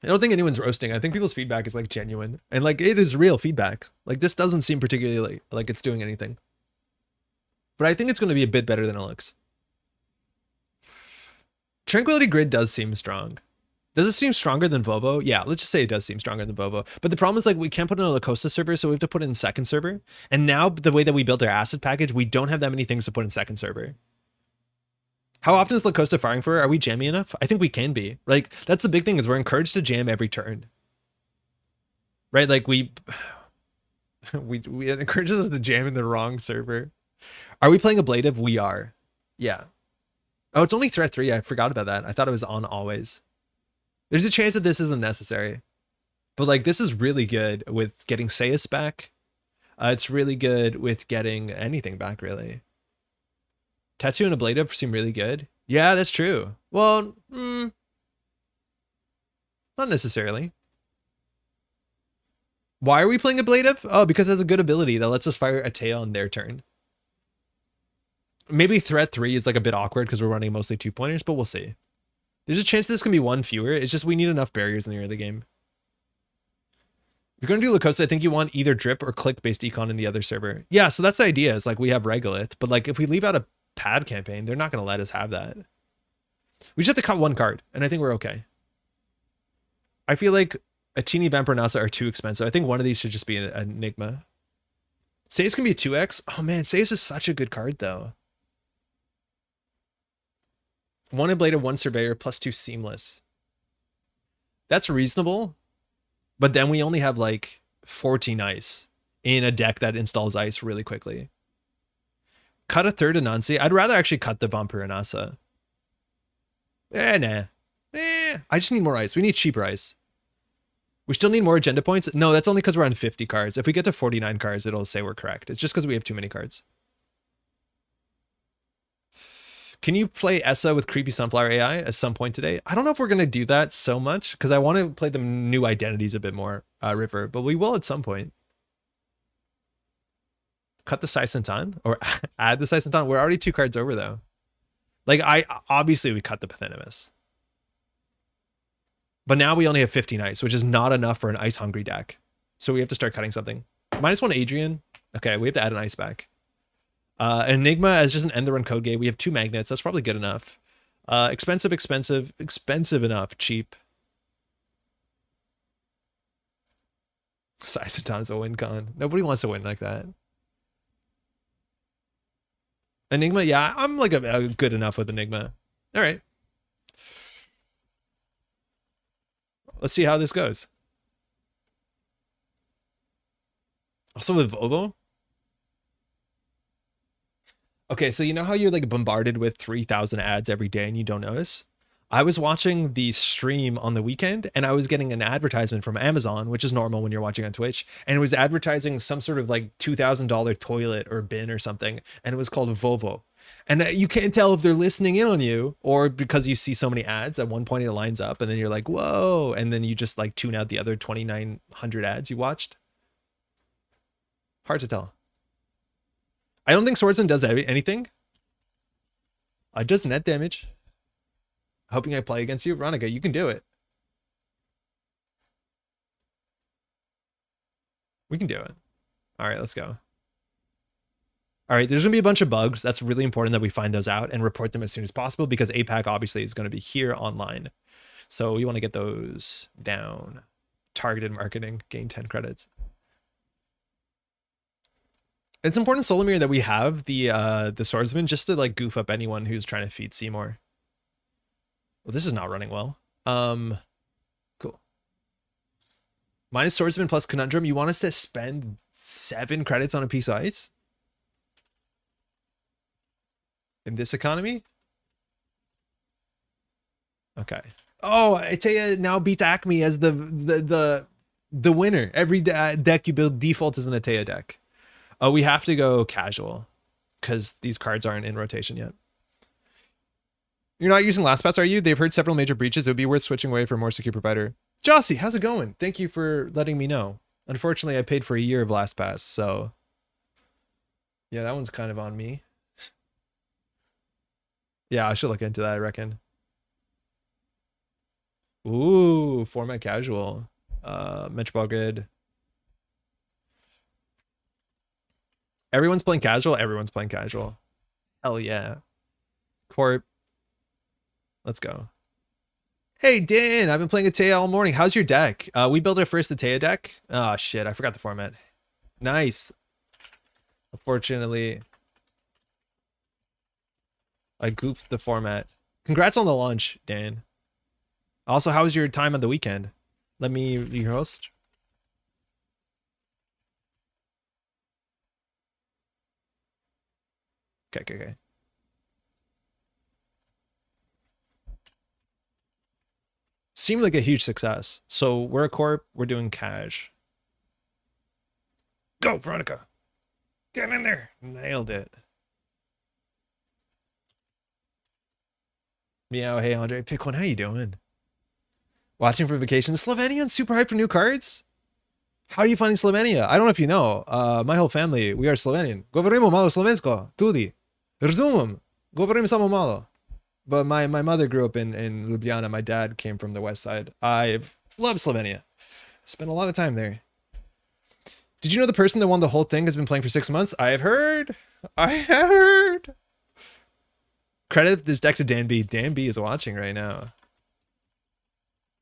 I don't think anyone's roasting. I think people's feedback is, like, genuine. And, like, it is real feedback. Like, this doesn't seem particularly like it's doing anything. But I think it's going to be a bit better than it looks. Tranquility Grid does seem strong. Does it seem stronger than Vovo? Yeah, let's just say it does seem stronger than Vovo. But the problem is like we can't put it on a La Costa server, so we have to put it in second server. And now the way that we built our asset package, we don't have that many things to put in second server. How often is La Costa firing for? Are we jammy enough? I think we can be. Like, that's the big thing is we're encouraged to jam every turn. Right? Like we it encourages us to jam in the wrong server. Are we playing ablative? We are. Yeah. Oh, it's only threat 3. I forgot about that. I thought it was on always. There's a chance that this isn't necessary. But like this is really good with getting Sayus back. It's really good with getting anything back, really. Tattoo and ablative seem really good. Yeah, that's true. Well, not necessarily. Why are we playing ablative? Oh, because it has a good ability that lets us fire a tail on their turn. Maybe threat 3 is like a bit awkward because we're running mostly 2-pointers, but we'll see. There's a chance this can be 1 fewer. It's just we need enough barriers in the early game. If you're going to do La Costa, I think you want either drip or click-based econ in the other server. Yeah, so that's the idea. Is like we have Regolith, but like if we leave out a pad campaign, they're not going to let us have that. We just have to cut 1 card, and I think we're okay. I feel like a teeny Vampire Nasa are too expensive. I think one of these should just be an Enigma. Sayus can be a 2x. Oh man, Sayus is such a good card though. 1 ablative, 1 surveyor, +2 seamless. That's reasonable. But then we only have like 14 ice in a deck that installs ice really quickly. Cut a 3rd Anansi. I'd rather actually cut the Vampire Nasa. Nah. I just need more ice. We need cheaper ice. We still need more agenda points. No, that's only because we're on 50 cards. If we get to 49 cards, it'll say we're correct. It's just because we have too many cards. Can you play Essa with Creepy Sunflower AI at some point today? I don't know if we're going to do that so much because I want to play the new identities a bit more, River, but we will at some point. Cut the Saisentan or add the Saisentan. We're already 2 cards over though. Like obviously we cut the Pathenimus. But now we only have 15 ice, which is not enough for an ice hungry deck. So we have to start cutting something. -1 Adrian. Okay, we have to add an ice back. Enigma as just an end the run code game. We have 2 magnets. That's probably good enough. Expensive enough. Cheap. Saisentan's a win con. Nobody wants to win like that. Enigma, yeah, I'm like a good enough with Enigma. All right. Let's see how this goes. Also with Vovo. Okay, so you know how you're like bombarded with 3,000 ads every day and you don't notice? I was watching the stream on the weekend and I was getting an advertisement from Amazon, which is normal when you're watching on Twitch. And it was advertising some sort of like $2,000 toilet or bin or something. And it was called Vovo. And you can't tell if they're listening in on you or because you see so many ads. At one point it lines up and then you're like, whoa. And then you just like tune out the other 2,900 ads you watched. Hard to tell. I don't think Swordsman does anything. It does net damage. Hoping I play against you. Veronica, you can do it. We can do it. All right, let's go. All right, there's going to be a bunch of bugs. That's really important that we find those out and report them as soon as possible because APAC obviously is going to be here online. So we want to get those down. Targeted marketing, gain 10 credits. It's important, Solomir, that we have the swordsman just to like goof up anyone who's trying to feed Seymour. Well, this is not running well. Cool. Minus swordsman plus conundrum. You want us to spend 7 credits on a piece of ice? In this economy? Okay. Oh, Atea now beats Acme as the winner. Every deck you build default is an Atea deck. Oh, we have to go casual because these cards aren't in rotation yet. You're not using LastPass, are you? They've heard several major breaches. It would be worth switching away for a more secure provider. Jossie, how's it going? Thank you for letting me know. Unfortunately, I paid for a year of LastPass, so yeah, that one's kind of on me. Yeah, I should look into that, I reckon. Ooh, format casual. Métropole Grid. Everyone's playing casual. Everyone's playing casual. Hell yeah. Corp. Let's go. Hey, Dan, I've been playing Atea all morning. How's your deck? We built our first Atea deck. Oh, shit, I forgot the format. Nice. Unfortunately, I goofed the format. Congrats on the launch, Dan. Also, how was your time on the weekend? Let me be your host. Okay. Seemed like a huge success. So we're a corp, we're doing cash. Go, Veronica. Get in there. Nailed it. Meow, hey Andre. Pick one, how you doing? Watching for vacation. Slovenian super hyped for new cards? How are you finding Slovenia? I don't know if you know. My whole family, we are Slovenian. Govorimo malo slovensko. Tudi. Razumem. Govorim samo malo. But my mother grew up in Ljubljana. My dad came from the west side. I've loved Slovenia. Spent a lot of time there. Did you know the person that won the whole thing has been playing for 6 months? I have heard. Credit this deck to Dan B. Dan B is watching right now.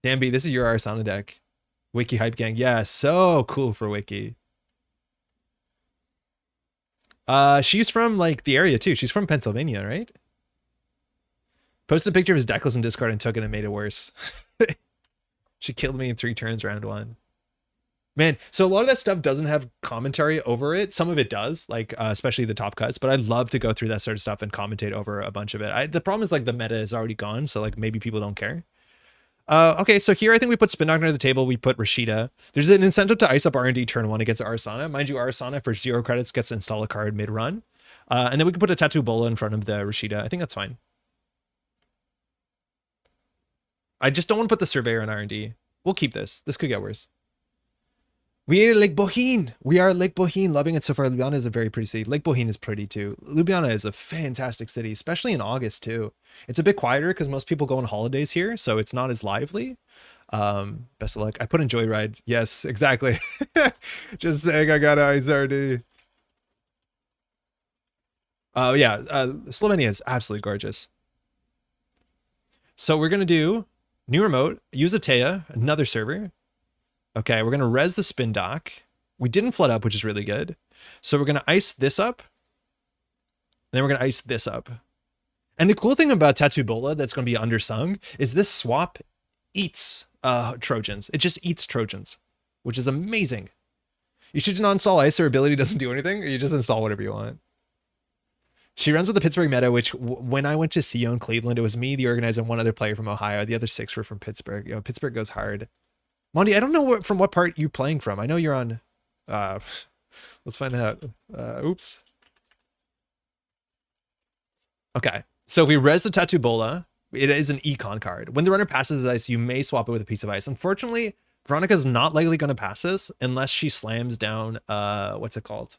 Dan B, this is your Arsana deck. Wiki Hype Gang. Yeah, so cool for Wiki. She's from like the area too. She's from Pennsylvania, right? Posted a picture of his deck list in Discord and took it and made it worse. She killed me in 3 turns round 1. Man, so a lot of that stuff doesn't have commentary over it. Some of it does, like especially the top cuts, but I'd love to go through that sort of stuff and commentate over a bunch of it. The problem is like the meta is already gone, so like maybe people don't care. Okay, so here I think we put Spin Doctor on the table. We put Rashida. There's an incentive to ice up R&D turn 1 against Arsana. Mind you, Arsana for 0 credits gets to install a card mid-run. And then we can put a tatu-bola in front of the Rashida. I think that's fine. I just don't want to put the Surveyor on R&D. We'll keep this. This could get worse. We ate at Lake Bohin. We are at Lake Bohin. Loving it so far. Ljubljana is a very pretty city. Lake Bohin is pretty too. Ljubljana is a fantastic city, especially in August too. It's a bit quieter because most people go on holidays here, so it's not as lively. Best of luck. I put in Joyride. Yes, exactly. Just saying I got ISRD. Yeah, Slovenia is absolutely gorgeous. So we're going to do new remote, use Atea, another server. Okay, we're going to res the spin dock. We didn't flood up, which is really good. So we're going to ice this up. Then we're going to ice this up. And the cool thing about tatu-bola that's going to be undersung is this swap eats Trojans. It just eats Trojans, which is amazing. You should not install ice. Her ability doesn't do anything. You just install whatever you want. She runs with the Pittsburgh meta, which when I went to CEO in Cleveland, it was me, the organizer, and one other player from Ohio. The other 6 were from Pittsburgh. Pittsburgh goes hard. Monty, I don't know from what part you're playing from. I know you're on... let's find out. Oops. Okay. So if we res the tatu-bola, it is an econ card. When the runner passes ice, you may swap it with a piece of ice. Unfortunately, Veronica's not likely going to pass this unless she slams down... what's it called?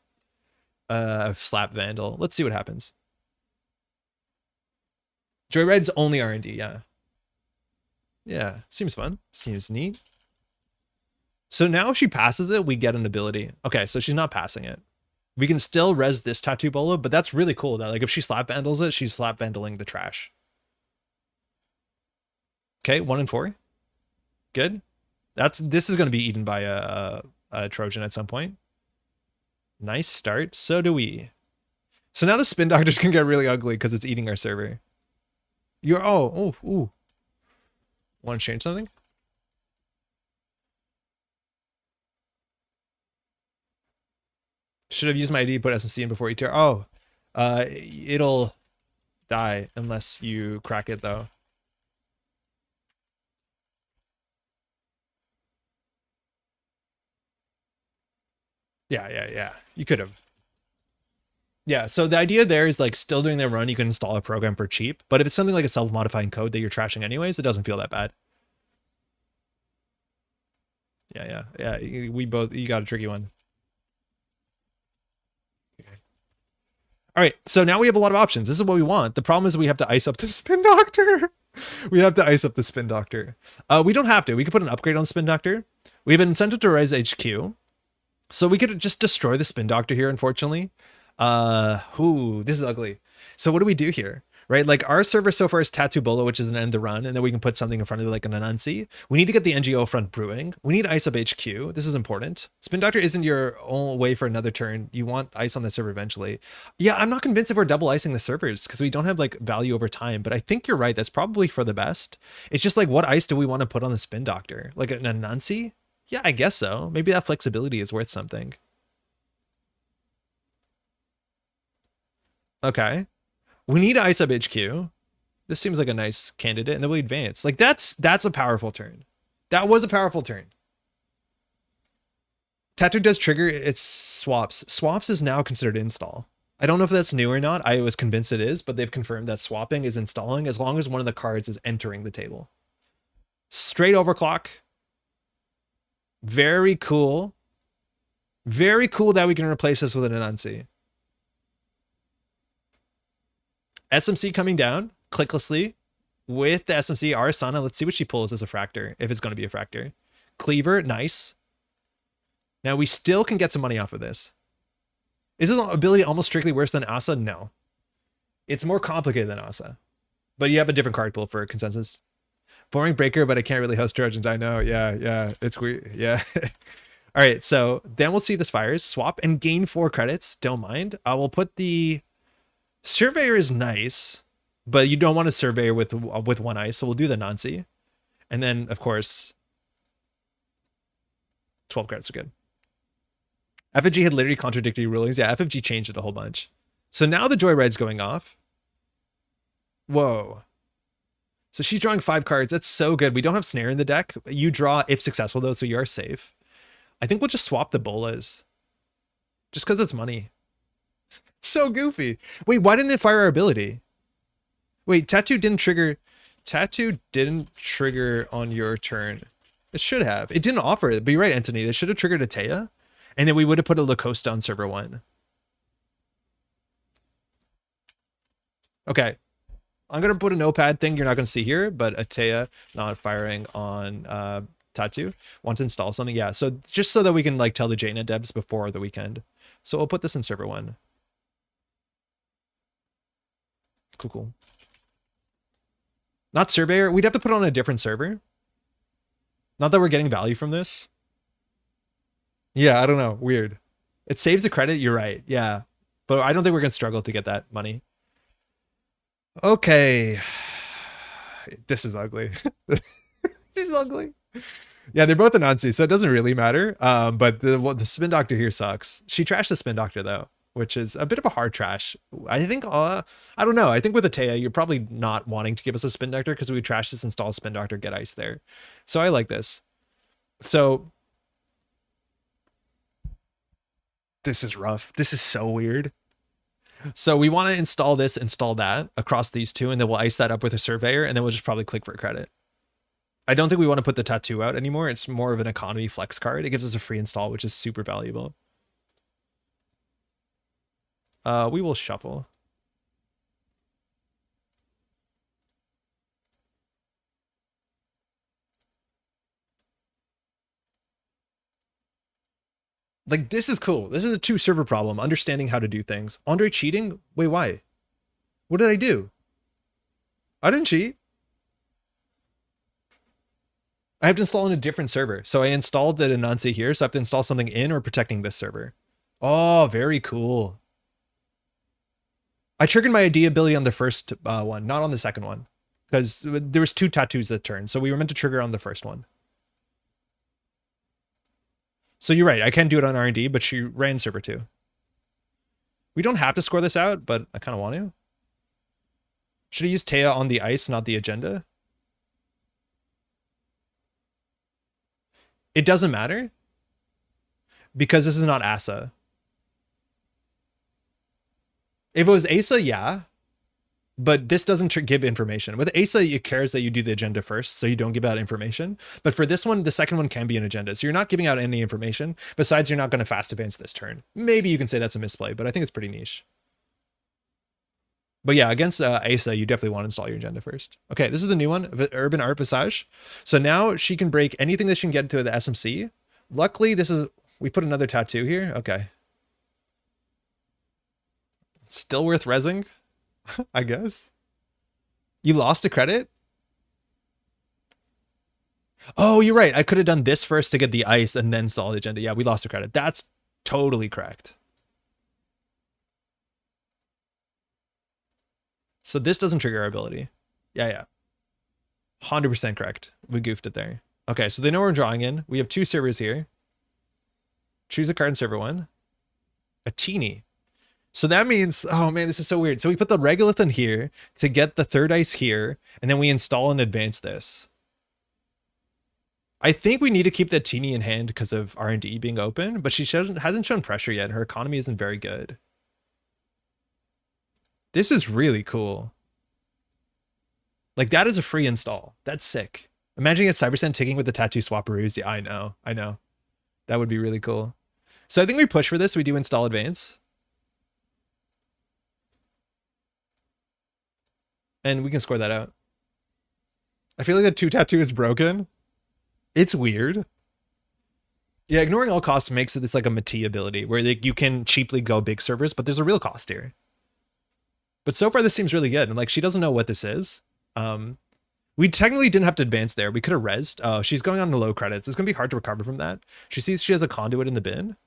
Slap Vandal. Let's see what happens. Joyride's only R&D, yeah. Yeah, seems fun. Seems neat. So now if she passes it, we get an ability. Okay, so she's not passing it. We can still res this tatu-bola, but that's really cool that like if she slap vandals it, she's slap vandaling the trash. Okay, 1 and 4. Good. This is going to be eaten by a Trojan at some point. Nice start. So do we. So now the spin doctors can get really ugly because it's eating our server. Ooh. Want to change something? Should have used my ID, put SMC in before ETR. Oh, it'll die unless you crack it though. Yeah. You could have. Yeah, so the idea there is like still doing their run, you can install a program for cheap, but if it's something like a self-modifying code that you're trashing anyways, it doesn't feel that bad. Yeah. You got a tricky one. Okay. All right, so now we have a lot of options. This is what we want. The problem is we have to ice up the spin doctor. We have to ice up the spin doctor. We don't have to. We could put an upgrade on spin doctor. We have an incentive to rise HQ. So we could just destroy the spin doctor here, unfortunately. This is ugly. So what do we do here? right? Like our server so far is tatu-bola, which is an end the run, and then we can put something in front of it like an anansi. We need to get the NGO front brewing. We need ice up HQ. This is important. Spin Doctor isn't your only way for another turn. You want ice on that server eventually. Yeah, I'm not convinced if we're double icing the servers because we don't have like value over time, but I think you're right. That's probably for the best. It's just like, what ice do we want to put on the Spin Doctor? Like an anansi? Yeah, I guess so. Maybe that flexibility is worth something. Okay. We need ice up HQ. This seems like a nice candidate, and then we advance. Like that's a powerful turn. That was a powerful turn. Tattoo does trigger its swaps. Swaps is now considered install. I don't know if that's new or not. I was convinced it is, but they've confirmed that swapping is installing as long as one of the cards is entering the table. Straight overclock. Very cool. Very cool that we can replace this with an Anansi. SMC coming down clicklessly with the SMC Arasana. Let's see what she pulls as a fractor, if it's going to be a fractor. Cleaver, nice. Now we still can get some money off of this. Is this ability almost strictly worse than Asa? No. It's more complicated than Asa. But you have a different card pool for consensus. Boring breaker, but I can't really host Trojans. I know. Yeah. It's weird. Yeah. All right. So then we'll see if this fires. Swap and gain 4 credits. Don't mind. We'll put the Surveyor is nice, but you don't want a Surveyor with 1 ice. So we'll do the Nancy. And then, of course, 12 credits are good. FFG had literally contradictory rulings. Yeah, FFG changed it a whole bunch. So now the Joyride's going off. Whoa. So she's drawing 5 cards. That's so good. We don't have Snare in the deck. You draw if successful, though, so you are safe. I think we'll just swap the Bolas. Just because it's money. It's so goofy. Wait, why didn't it fire our ability? Wait, Tattoo didn't trigger on your turn. It should have. It didn't offer it, but you're right, Anthony. They should have triggered a Taya. And then we would have put a Lacosta on server 1. Okay. I'm going to put a notepad thing you're not going to see here, but Atea not firing on Tattoo. Want to install something? Yeah, so just so that we can like tell the JNet devs before the weekend. So we'll put this in server 1. Cool. Not Surveyor. We'd have to put it on a different server. Not that we're getting value from this. Yeah, I don't know. Weird. It saves the credit. You're right. Yeah. But I don't think we're going to struggle to get that money. Okay. This is ugly. This is ugly. Yeah, they're both Anansi, so it doesn't really matter. But the Spin Doctor here sucks. She trashed the Spin Doctor, though, which is a bit of a hard trash. I think, I don't know. I think with Atea, you're probably not wanting to give us a Spin Doctor because we trash this, install Spin Doctor, get ice there. So I like this. So this is rough. This is so weird. So we want to install this, install that across these two, and then we'll ice that up with a Surveyor, and then we'll just probably click for a credit. I don't think we want to put the Tattoo out anymore. It's more of an economy flex card. It gives us a free install, which is super valuable. We will shuffle. Like, this is cool. This is a 2-server problem, understanding how to do things. Andre cheating? Wait, why? What did I do? I didn't cheat. I have to install in a different server. So I installed it in Nancy here, so I have to install something in or protecting this server. Oh, very cool. I triggered my ID ability on the first one, not on the second one. Because there was 2 tattoos that turn, so we were meant to trigger on the first one. So you're right, I can do it on R&D, but she ran server 2. We don't have to score this out, but I kind of want to. Should I use Taya on the ice, not the agenda? It doesn't matter. Because this is not Asa. If it was Asa, yeah. But this doesn't give information. With Asa, it cares that you do the agenda first, so you don't give out information. But for this one, the second one can be an agenda. So you're not giving out any information. Besides, you're not going to fast advance this turn. Maybe you can say that's a misplay, but I think it's pretty niche. But yeah, against Asa, you definitely want to install your agenda first. Okay, this is the new one, Urban Art Visage. So now she can break anything that she can get to the SMC. Luckily, this is... We put another tattoo here. Okay. Still worth rezzing, I guess. You lost a credit? Oh, you're right. I could have done this first to get the ice and then install the agenda. Yeah, we lost a credit. That's totally correct. So this doesn't trigger our ability. Yeah. 100% correct. We goofed it there. Okay, so they know we're drawing in. We have 2 servers here. Choose a card in server 1. A teeny. So that means, oh man, this is so weird. So we put the regolith in here to get the 3rd ice here, and then we install and advance this. I think we need to keep that teeny in hand because of R&D being open, but she hasn't shown pressure yet. Her economy isn't very good. This is really cool. Like, that is a free install. That's sick. Imagine it's Cybersend taking with the tattoo swapperoos. Yeah, I know. That would be really cool. So I think we push for this. We do install advance. And we can score that out. I feel like the 2 tattoo is broken. It's weird. Yeah, ignoring all costs makes it, it's like a Mati ability where you can cheaply go big servers, but there's a real cost here. But so far this seems really good. And like, she doesn't know what this is. We technically didn't have to advance there. We could have rezzed. Oh, she's going on to low credits. It's gonna be hard to recover from that. She sees she has a conduit in the bin.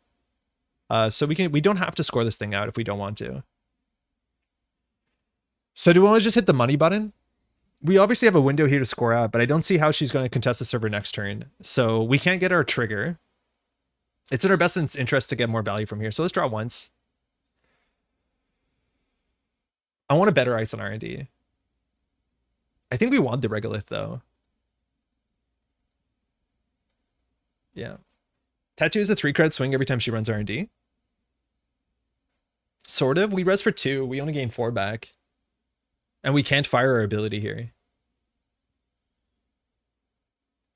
So we don't have to score this thing out if we don't want to. So do we want to just hit the money button? We obviously have a window here to score out, but I don't see how she's going to contest the server next turn. So we can't get our trigger. It's in our best interest to get more value from here. So let's draw once. I want a better ice on R&D. I think we want the regolith though. Yeah. Tattoo is a 3 credit swing every time she runs R&D. Sort of. We res for 2. We only gain 4 back. And we can't fire our ability here.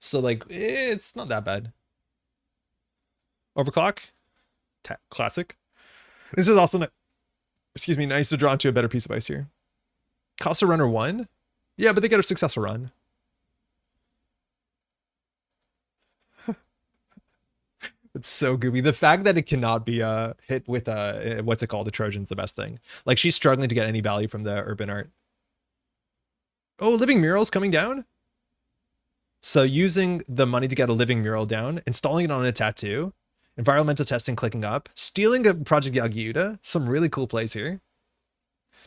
So like, it's not that bad. Overclock. Classic. This is also, excuse me, nice to draw into a better piece of ice here. Cost a runner 1. Yeah, but they get a successful run. It's so goofy. The fact that it cannot be hit with what's it called? The Trojan's the best thing. Like, she's struggling to get any value from the urban art. Oh, living mural's coming down. So using the money to get a living mural down, installing it on a tattoo, environmental testing clicking up, stealing a Project Yagyuda, some really cool plays here.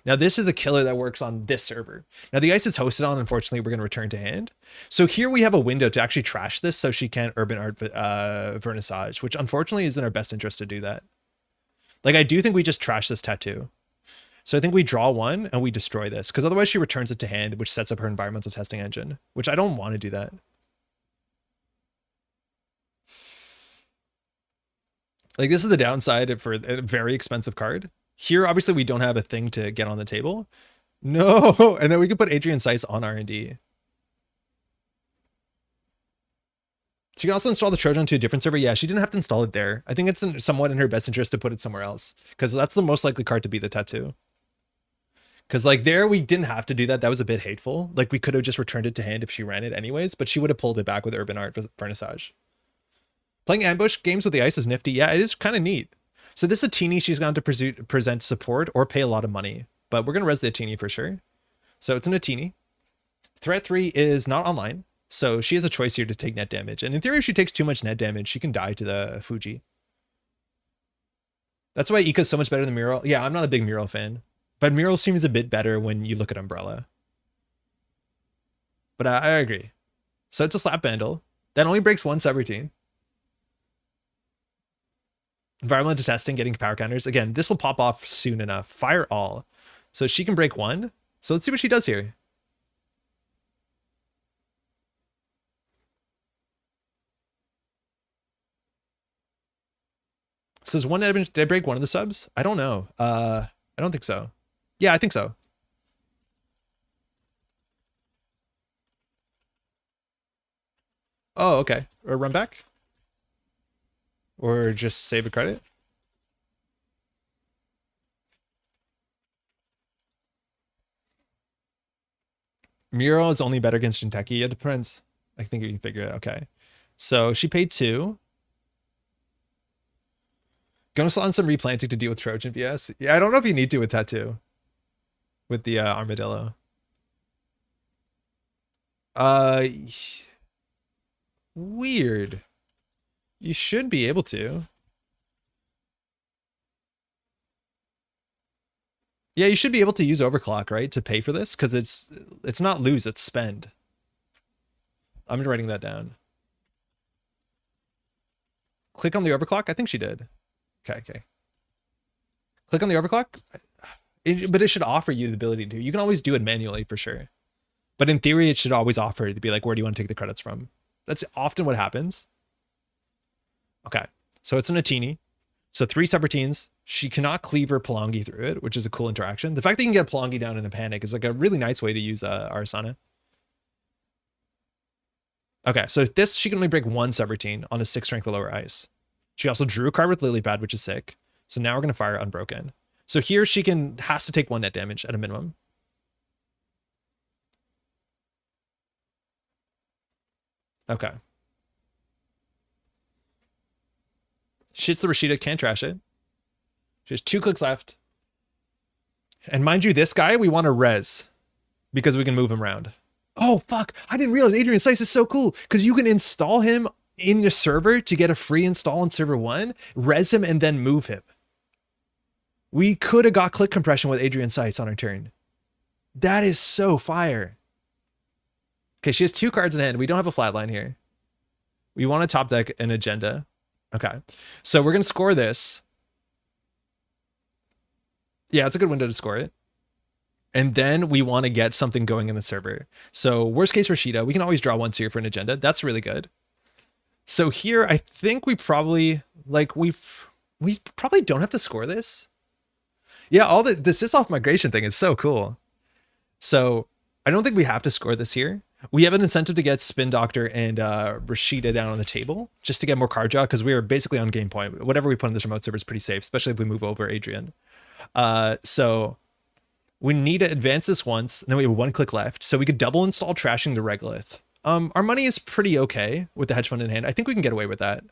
Now this is a killer that works on this server. Now the ice it's hosted on, unfortunately, we're going to return to hand. So here we have a window to actually trash this so she can't urban art vernissage, which unfortunately is in our best interest to do that. Like, I do think we just trash this tattoo. So I think we draw 1 and we destroy this, because otherwise she returns it to hand, which sets up her environmental testing engine, which I don't want to do that. Like, this is the downside for a very expensive card. Here, obviously, we don't have a thing to get on the table. No, and then we could put Adrian Seiss on R&D. She can also install the Trojan to a different server. Yeah, she didn't have to install it there. I think it's somewhat in her best interest to put it somewhere else, because that's the most likely card to be the tattoo. Because like there, we didn't have to do that. That was a bit hateful. Like, we could have just returned it to hand if she ran it anyways, but she would have pulled it back with urban art vernissage. Playing ambush games with the ice is nifty. Yeah, it is kind of neat. So this Atini, she's going to present support or pay a lot of money, but we're going to res the Atini for sure. So it's an Atini. Threat 3 is not online, so she has a choice here to take net damage. And in theory, if she takes too much net damage, she can die to the Fuji. That's why Ika's so much better than Mural. Yeah, I'm not a big Mural fan, but Mural seems a bit better when you look at Umbrella. But I agree. So it's a slap bundle. That only breaks 1 subroutine. Environmental testing, getting power counters. Again, this will pop off soon enough. Fire all. So she can break 1. So let's see what she does here. So there's 1 damage. Did I break 1 of the subs? I don't know. I don't think so. Yeah, I think so. Oh, okay. Or run back? Or just save a credit? Mural is only better against Jinteki. It depends. I think you can figure it out. Okay. So she paid 2. Gonna slot in some replanting to deal with Trojan VS. Yeah, I don't know if you need to with Tattoo. With the Armadillo. Uh, weird. You should be able to. Yeah, you should be able to use overclock, right, to pay for this, because it's not lose, it's spend. I'm writing that down. Click on the overclock. I think she did. Okay. Click on the overclock. But it should offer you the ability to. You can always do it manually for sure. But in theory, it should always offer to be like, where do you want to take the credits from? That's often what happens. Okay. So it's an Atini. So 3 subroutines. She cannot cleaver Palangi through it, which is a cool interaction. The fact that you can get Palangi down in a panic is like a really nice way to use Arasana. Okay, so this, she can only break 1 subroutine on a 6 strength or lower ice. She also drew a card with Lily Pad, which is sick. So now we're going to fire Unbroken. So here she has to take 1 net damage at a minimum. Okay. Shits the Rashida, can't trash it. She has 2 clicks left. And mind you, this guy, we want to res because we can move him around. Oh, fuck. I didn't realize Adrian Slice is so cool because you can install him in your server to get a free install in server 1, res him, and then move him. We could have got click compression with Adrian Sights on our turn. That is so fire. Okay, she has 2 cards in hand. We don't have a flatline here. We want to top deck an agenda. Okay, so we're going to score this. Yeah, it's a good window to score it. And then we want to get something going in the server. So worst case Rashida, we can always draw once here for an agenda. That's really good. So here, I think we probably, like, we probably don't have to score this. Yeah, all the sysoff migration thing is so cool. So I don't think we have to score this here. We have an incentive to get Spin Doctor and Rashida down on the table just to get more card draw because we are basically on game point. Whatever we put in this remote server is pretty safe, especially if we move over Adrian. So we need to advance this once, and then we have 1 click left. So we could double install Trashing the Regolith. Our money is pretty okay with the hedge fund in hand. I think we can get away with that.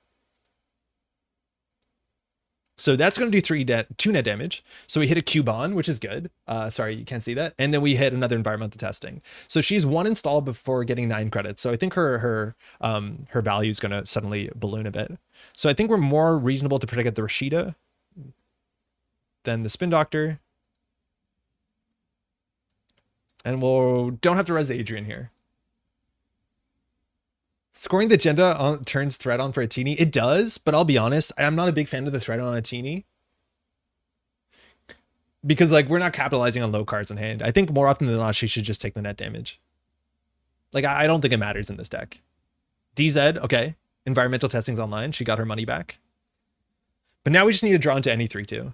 So that's going to do 2 net damage. So we hit a Cubon, which is good. Sorry, you can't see that. And then we hit another environmental testing. So she's 1 install before getting 9 credits. So I think her value is going to suddenly balloon a bit. So I think we're more reasonable to predict the Rashida than the Spin Doctor. And we'll don't have to res the Adrian here. Scoring the agenda on turns threat on for a teeny. It does, but I'll be honest, I'm not a big fan of the threat on a teeny. Because like we're not capitalizing on low cards in hand. I think more often than not, she should just take the net damage. Like I don't think it matters in this deck. DZ, okay. Environmental testing's online. She got her money back. But now we just need to draw into any 3-2.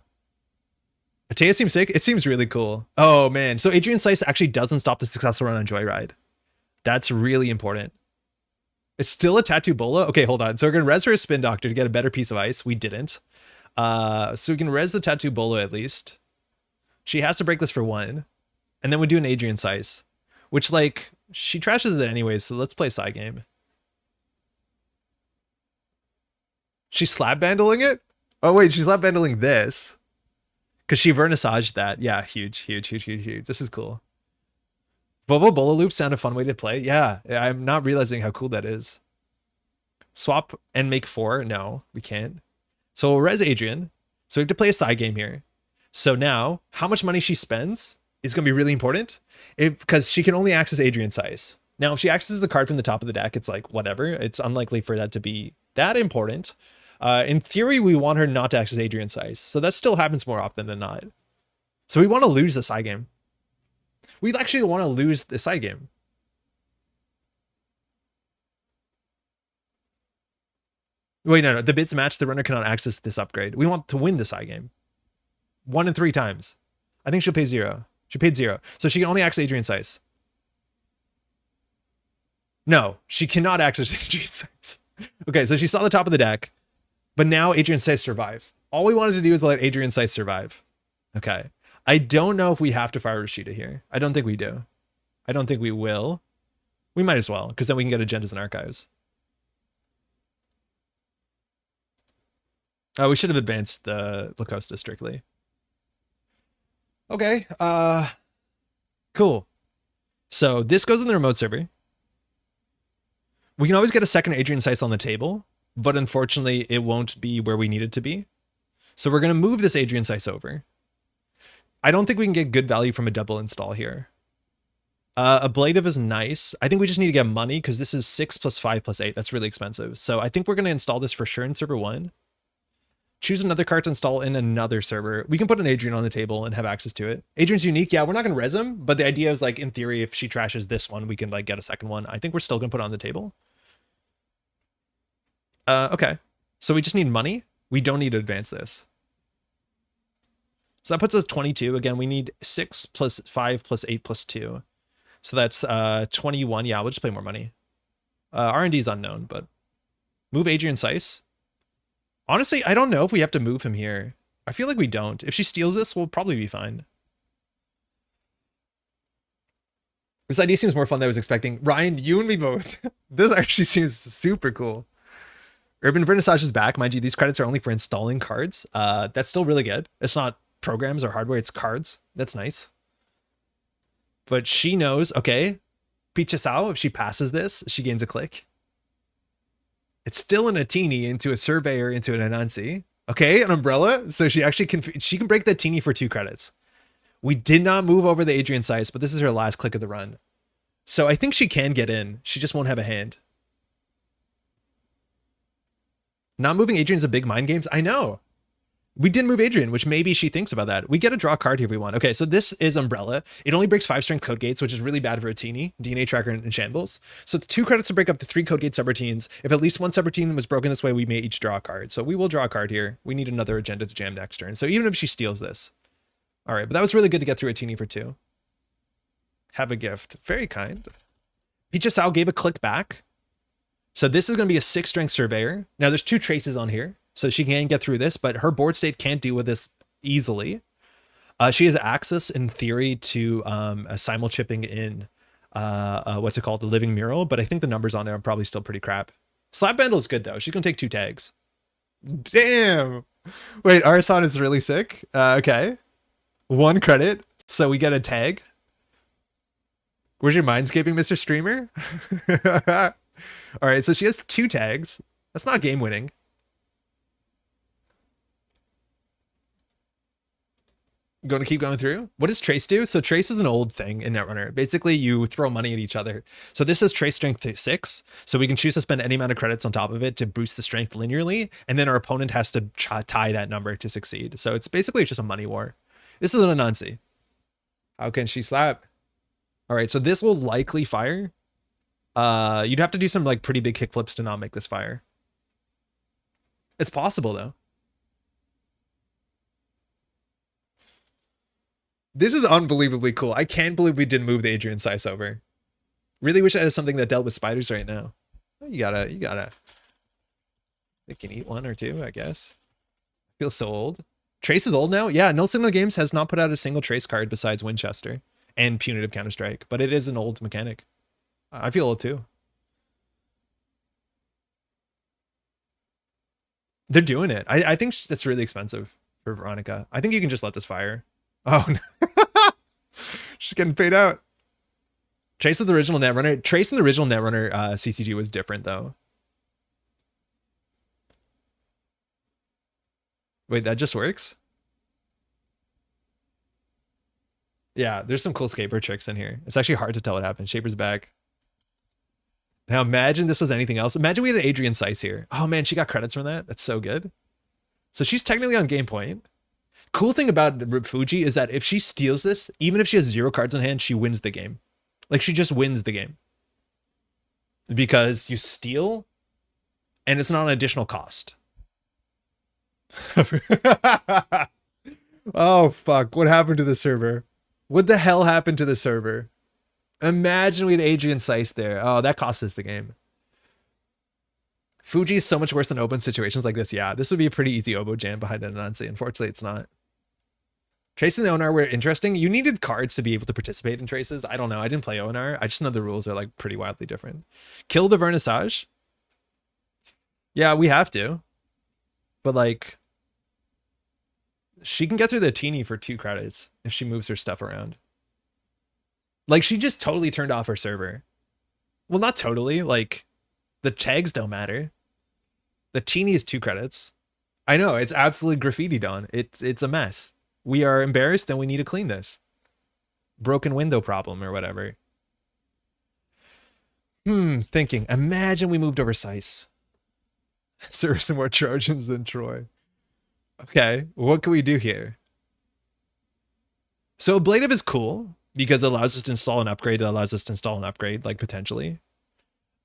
Atea seems sick. It seems really cool. Oh man. So Adrian Slice actually doesn't stop the successful run on Joyride. That's really important. It's still a tatu-bola. Okay, hold on. So we're going to res her a Spin Doctor to get a better piece of ice. We didn't. So we can res the tatu-bola at least. She has to break this for 1. And then we do an Adrian Slice. Which, like, she trashes it anyways, so let's play side game. She's slap bandling it? Oh, wait, she's slap bandling this. Because she vernissaged that. Yeah, huge. This is cool. Vovo Bola Loops sound a fun way to play. Yeah, I'm not realizing how cool that is. Swap and make 4. No, we can't. So we'll res Adrian. So we have to play a side game here. So now, how much money she spends is going to be really important because she can only access Adrian's size. Now, if she accesses a card from the top of the deck, it's like, whatever. It's unlikely for that to be that important. In theory, we want her not to access Adrian's size. So that still happens more often than not. So we want to lose the side game. We actually want to lose the side game. Wait, no. The bids match. The runner cannot access this upgrade. We want to win the side game. 1 in 3 times. I think she'll pay 0. She paid 0. So she can only access Adrian's size. No, she cannot access Adrian's size. Okay, so she saw the top of the deck. But now Adrian's size survives. All we wanted to do is let Adrian's size survive. Okay. I don't know if we have to fire Rashida here. I don't think we do. I don't think we will. We might as well, because then we can get agendas and archives. Oh, we should have advanced the Lacosta strictly. Okay. Cool. So this goes in the remote server. We can always get a second Adrian Seiss on the table, but unfortunately it won't be where we need it to be. So we're going to move this Adrian Seiss over. I don't think we can get good value from a double install here. Ablative is nice. I think we just need to get money because this is 6 plus 5 plus 8. That's really expensive. So I think we're going to install this for sure in server 1. Choose another card to install in another server. We can put an Adrian on the table and have access to it. Adrian's unique. Yeah, we're not going to res him, but the idea is like, in theory, if she trashes this one, we can like get a second one. I think we're still going to put it on the table. Okay. So we just need money. We don't need to advance this. So that puts us 22. Again, we need 6 plus 5 plus 8 plus 2. So that's 21. Yeah, we'll just play more money. R&D is unknown, but move Adrian Seiss. Honestly, I don't know if we have to move him here. I feel like we don't. If she steals this, we'll probably be fine. This idea seems more fun than I was expecting. Ryan, you and me both. This actually seems super cool. Urban Vernissage is back. Mind you, these credits are only for installing cards. That's still really good. It's not programs or hardware, it's cards. That's nice. But she knows, okay, Pichasao, if she passes this, she gains a click. It's still an Atini into a Surveyor into an Anansi. Okay, an Umbrella. So she actually can break the Atini for 2 credits. We did not move over the Adrian Seiss, but this is her last click of the run. So I think she can get in. She just won't have a hand. Not moving Adrian's a big mind games. I know. We didn't move Adrian, which maybe she thinks about that. We get a draw card here if we want. Okay, so this is Umbrella. It only breaks 5 strength code gates, which is really bad for a teeny, DNA tracker and shambles. So 2 credits to break up to 3 code gate subroutines. If at least one subroutine was broken this way, we may each draw a card. So we will draw a card here. We need another agenda to jam next turn. So even if she steals this. All right, but that was really good to get through a teeny for 2. Have a gift. Very kind. Pichasao gave a click back. So this is going to be a 6 strength Surveyor. Now there's 2 traces on here. So she can get through this, but her board state can't deal with this easily. She has access, in theory, to a simul chipping in, what's it called, the Living Mural, but I think the numbers on it are probably still pretty crap. Slap Bundle is good, though. She's going to take 2 tags. Damn. Wait, Arson is really sick. Okay. 1 credit, so we get a tag. Where's your mindscaping, Mr. Streamer? All right, so she has 2 tags. That's not game winning. Going to keep going through. What does Trace do? So Trace is an old thing in Netrunner. Basically, you throw money at each other. So this is Trace Strength 6. So we can choose to spend any amount of credits on top of it to boost the strength linearly. And then our opponent has to tie that number to succeed. So it's basically just a money war. This is an Anansi. How can she slap? All right, so this will likely fire. You'd have to do some like pretty big kickflips to not make this fire. It's possible though. This is unbelievably cool. I can't believe we didn't move the Adrian Seiss over. Really wish I had something that dealt with spiders right now. You gotta. They can eat 1 or 2, I guess. Feels so old. Trace is old now? Yeah, Null Signal Games has not put out a single Trace card besides Winchester and Punitive Counter-Strike, but it is an old mechanic. I feel old too. They're doing it. I think that's really expensive for Veronica. I think you can just let this fire. Oh, no. She's getting paid out. Trace of the original Netrunner. Trace in the original Netrunner CCG was different, though. Wait, that just works? Yeah, there's some cool Scaper tricks in here. It's actually hard to tell what happened. Shaper's back. Now imagine this was anything else. Imagine we had an Adrian Seiss here. Oh man, she got credits from that. That's so good. So she's technically on game point. Cool thing about Fuji is that if she steals this, even if she has 0 cards in hand, she wins the game. Like she just wins the game. Because you steal and it's not an additional cost. Oh fuck, what happened to the server? What the hell happened to the server? Imagine we had Adrian Seiss there. Oh, that cost us the game. Fuji is so much worse than open situations like this. Yeah, this would be a pretty easy oboe jam behind an Anansi. Unfortunately, it's not. Trace and the ONR were interesting. You needed cards to be able to participate in traces. I don't know. I didn't play ONR. I just know the rules are like pretty wildly different. Kill the Vernissage. Yeah, we have to. But like, she can get through the Teeny for 2 credits if she moves her stuff around. Like she just totally turned off her server. Well, not totally. Like The tags don't matter. The teeny is 2 credits. I know, it's absolutely graffitied on. It's a mess. We are embarrassed and we need to clean this. Broken window problem or whatever. Thinking. Imagine we moved over Sice. Serve some more Trojans than Troy. Okay, what can we do here? So Ablative is cool because it allows us to install an upgrade. It allows us to install an upgrade, like potentially.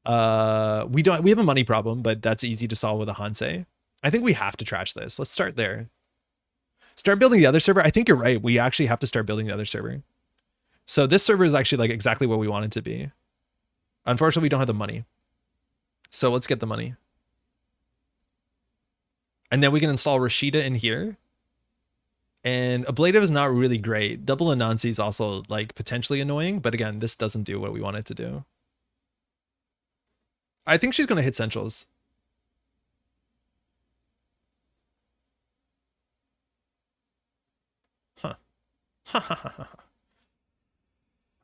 We have a money problem, but that's easy to solve with a Hansei. I think we have to trash this. Let's start there. Start building the other server. I think you're right. We actually have to start building the other server. So this server is actually like exactly what we want it to be. Unfortunately, we don't have the money. So let's get the money. And then we can install Rashida in here. And Ablative is not really great. Double Anansi is also like potentially annoying, but again, this doesn't do what we want it to do. I think she's going to hit centrals. Huh.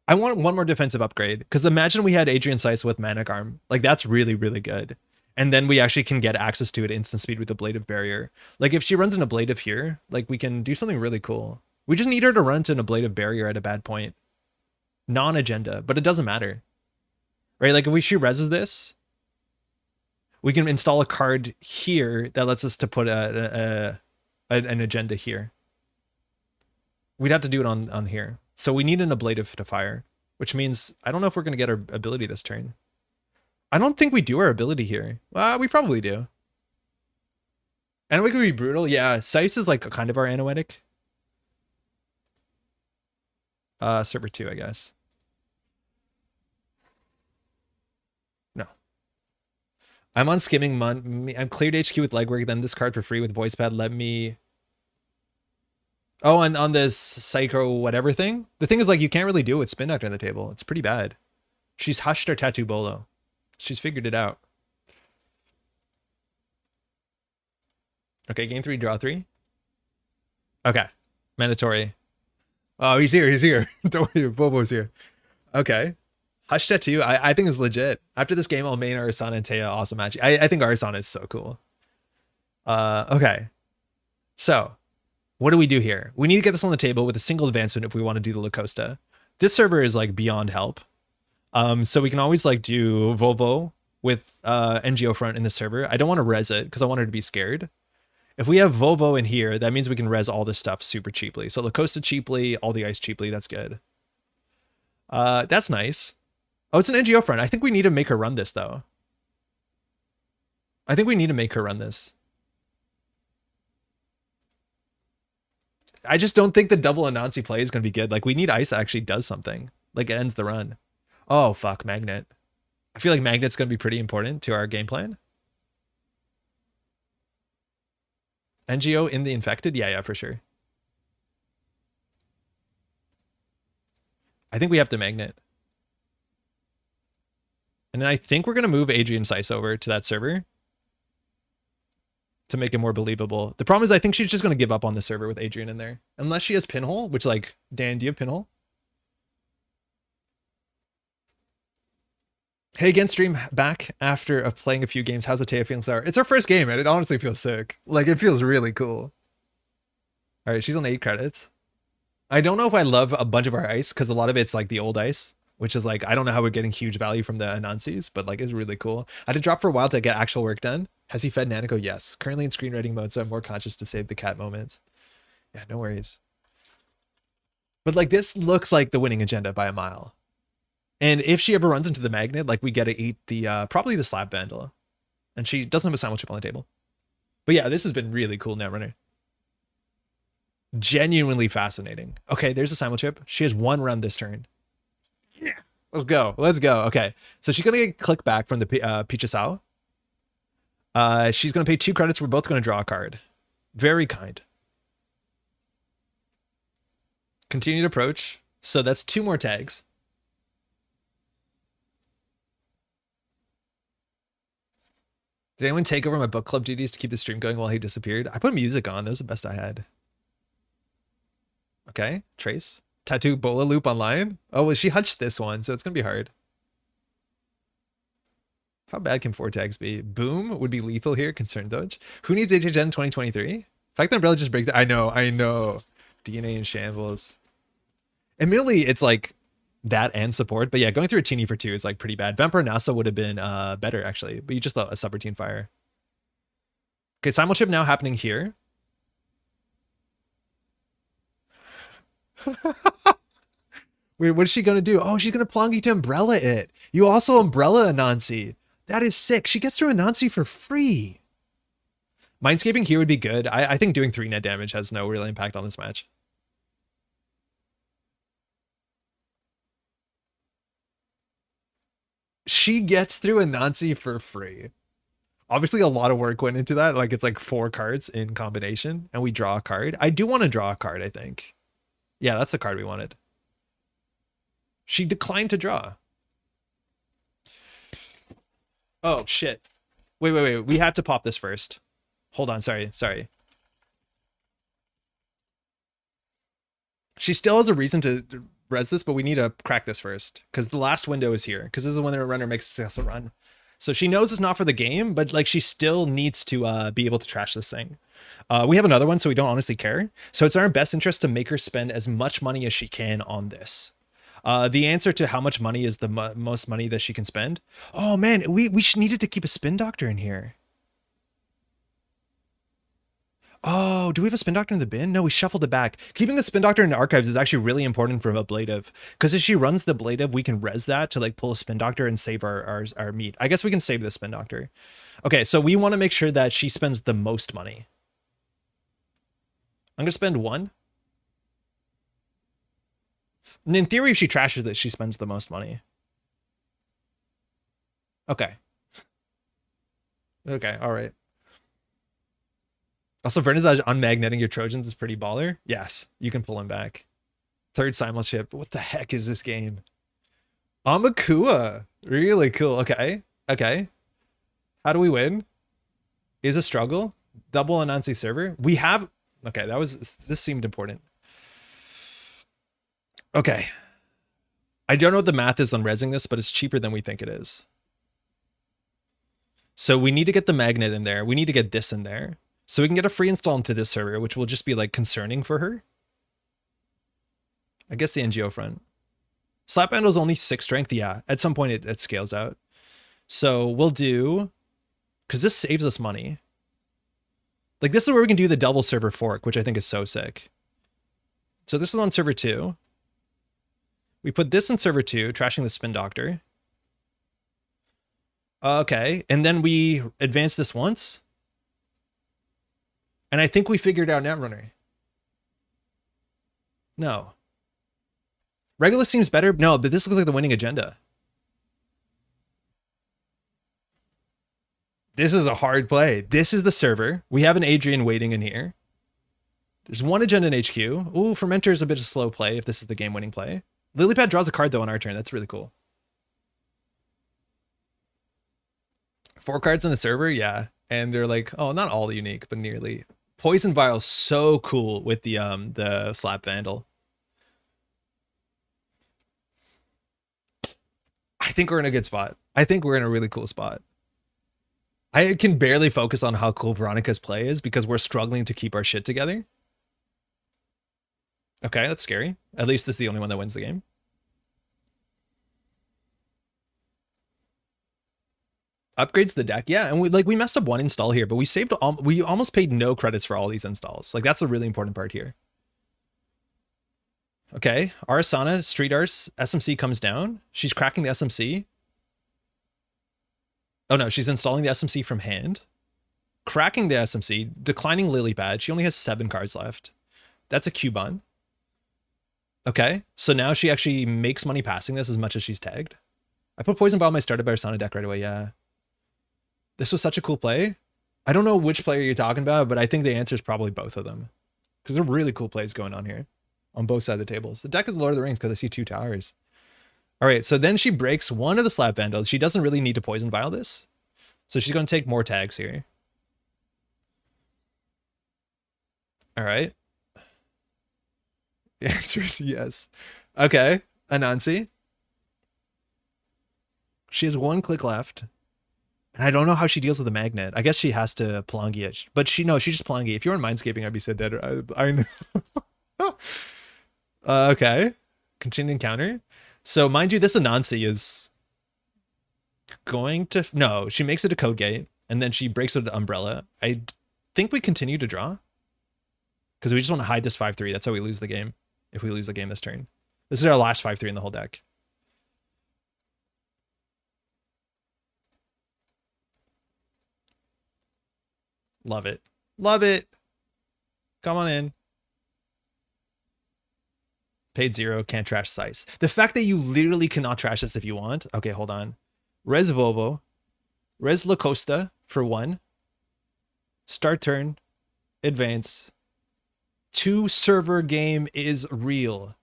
I want one more defensive upgrade, because imagine we had Adrian Sice with Manic Arm. Like, that's really, really good. And then we actually can get access to it instant speed with Ablative Barrier. Like, if she runs an Ablative here, like, we can do something really cool. We just need her to run to an Ablative Barrier at a bad point. Non-agenda, but it doesn't matter. Right? Like, if she reses this, we can install a card here that lets us to put an agenda here. We'd have to do it on here. So we need an Ablative to fire, which means I don't know if we're going to get our ability this turn. I don't think we do our ability here. We probably do. And we could be brutal. Yeah, Sice is like kind of our anoetic. Server 2, I guess. No. I'm on skimming. I'm cleared HQ with legwork, then this card for free with voice pad. Let me... Oh, and on this psycho whatever thing? The thing is, like, you can't really do it with Spin Doctor on the table. It's pretty bad. She's hushed our tatu-bola. She's figured it out. Okay, game 3, draw 3. Okay, mandatory. Oh, he's here, he's here. Don't worry, Bobo's here. Okay. Hush Tattoo, I think is legit. After this game, I'll main Arsana and Taya awesome match. I think Arsana is so cool. Okay. So, what do we do here? We need to get this on the table with a single advancement if we want to do the La Costa. This server is like beyond help. So we can always like do Volvo with NGO front in the server. I don't want to res it because I want her to be scared. If we have Volvo in here, that means we can res all this stuff super cheaply. So La Costa cheaply, all the ice cheaply, that's good. That's nice. Oh, it's an NGO front. I think we need to make her run this though. I think we need to make her run this. I just don't think the double Anansi play is going to be good. Like, we need ice that actually does something. Like, it ends the run. Oh, fuck, Magnet. I feel like Magnet's going to be pretty important to our game plan. NGO in the infected? Yeah, for sure. I think we have to Magnet. And then I think we're going to move Adrian Sice over to that server to make it more believable. The problem is I think she's just going to give up on the server with Adrian in there. Unless she has Pinhole, which, like, Dan, do you have Pinhole? Hey again, stream back after playing a few games. How's Atea feeling sour? It's our first game and it honestly feels sick. Like, it feels really cool. All right, she's on 8 credits. I don't know if I love a bunch of our ice because a lot of it's like the old ice, which is like, I don't know how we're getting huge value from the Anansis, but like, it's really cool. I had to drop for a while to get actual work done. Has he fed Nanako? Yes. Currently in screenwriting mode, so I'm more conscious to save the cat moments. Yeah, no worries. But like, this looks like the winning agenda by a mile. And if she ever runs into the Magnet, like, we get to eat the, probably the Slap Vandal. And she doesn't have a Simul Chip on the table. But yeah, this has been really cool, Netrunner. Genuinely fascinating. Okay, there's a Simul Chip. She has 1 run this turn. Yeah. Let's go. Let's go. Okay. So she's going to get click back from the Pichasao. She's going to pay 2 credits. We're both going to draw a card. Very kind. Continued approach. So that's 2 more tags. Did anyone take over my book club duties to keep the stream going while he disappeared? I put music on. That was the best I had. Okay. Trace. Tatu-bola loop online. Oh, well, she hutched this one, so it's going to be hard. How bad can 4 tags be? Boom would be lethal here. Concern dodge. Who needs HHN in 2023? Fact that Umbrella just break the... I know. DNA in shambles. Admittedly, it's like that and support. But yeah, going through a teeny for 2 is like pretty bad. Vampire NASA would have been better, actually. But you just let a subroutine fire. Okay, simulchip now happening here. Wait, what's she gonna do? Oh, she's gonna Plongy to Umbrella it. You also Umbrella Anansi. That is sick. She gets through Anansi for free. Mindscaping here would be good. I think doing 3 net damage has no real impact on this match. She gets through Anansi for free. Obviously, a lot of work went into that. Like, it's like 4 cards in combination, and we draw a card. I do want to draw a card, I think. Yeah, that's the card we wanted. She declined to draw. Oh, shit. Wait. We have to pop this first. Hold on, sorry. She still has a reason to res this, but we need to crack this first. Because the last window is here. Because this is when the runner makes a successful run. So she knows it's not for the game, but like she still needs to be able to trash this thing. We have another one, so we don't honestly care. So it's in our best interest to make her spend as much money as she can on this. The answer to how much money is the most money that she can spend. Oh man, we needed to keep a spin doctor in here. Oh, do we have a spin doctor in the bin? No, we shuffled it back. Keeping the spin doctor in the archives is actually really important for ablative, because if she runs the ablative, we can res that to like pull a spin doctor and save our meat. I guess we can save the spin doctor. Okay, so we want to make sure that she spends the most money. I'm gonna spend 1. And in theory, if she trashes it, she spends the most money. Okay. Okay, all right. Also, Vernizage unmagneting your Trojans is pretty baller. Yes, you can pull him back. 3rd simulchip. What the heck is this game? Amakua. Really cool. Okay. How do we win? Is a struggle. Double Anansi server. We have... Okay, this seemed important. Okay. I don't know what the math is on resing this, but it's cheaper than we think it is. So we need to get the magnet in there. We need to get this in there. So we can get a free install into this server, which will just be like concerning for her. I guess the NGO front. Slap handle is only 6 strength. Yeah, at some point it scales out. So we'll do, because this saves us money. Like this is where we can do the double server fork, which I think is so sick. So this is on server 2. We put this in server 2, trashing the spin doctor. Okay, and then we advance this once. And I think we figured out Netrunner. No. Regulus seems better. No, but this looks like the winning agenda. This is a hard play. This is the server. We have an Adrian waiting in here. There's 1 agenda in HQ. Ooh, Fermenter is a bit of slow play if this is the game-winning play. Lilypad draws a card, though, on our turn. That's really cool. 4 cards in the server? Yeah. And they're like, oh, not all unique, but nearly. Poison Vial so cool with the Slap Vandal. I think we're in a good spot. I think we're in a really cool spot. I can barely focus on how cool Veronica's play is because we're struggling to keep our shit together. Okay, that's scary. At least this is the only one that wins the game. Upgrades the deck. Yeah, and we messed up 1 install here, but we saved we almost paid no credits for all these installs. Like that's a really important part here. Okay, Arasana, Street Arts, SMC comes down. She's cracking the SMC. Oh no, she's installing the SMC from hand. Cracking the SMC, declining Lilypad. She only has 7 cards left. That's a Cubon. Okay, so now she actually makes money passing this as much as she's tagged. I put Poison Vial on my started by Arasana deck right away, yeah. This was such a cool play. I don't know which player you're talking about, but I think the answer is probably both of them. Because they're really cool plays going on here. On both sides of the tables. The deck is Lord of the Rings because I see 2 towers. Alright, so then she breaks 1 of the Slap Vandals. She doesn't really need to Poison Vial this. So she's going to take more tags here. Alright. The answer is yes. Okay, Anansi. She has 1 click left. And I don't know how she deals with the magnet. I guess she has to Pelongi it. But she just Pelongi. If you were in Mindscaping, I'd be so dead. I know. Okay. Continuing counter. So mind you, this Anansi is going to... No, she makes it a code gate. And then she breaks it to Umbrella. I think we continue to draw. Because we just want to hide this 5-3. That's how we lose the game. If we lose the game this turn. This is our last 5-3 in the whole deck. Love it. Love it. Come on in. Paid 0, can't trash Sice. The fact that you literally cannot trash this if you want. Okay, hold on. Res Vovo. Res La Costa for 1. Start turn. Advance. 2 server game is real.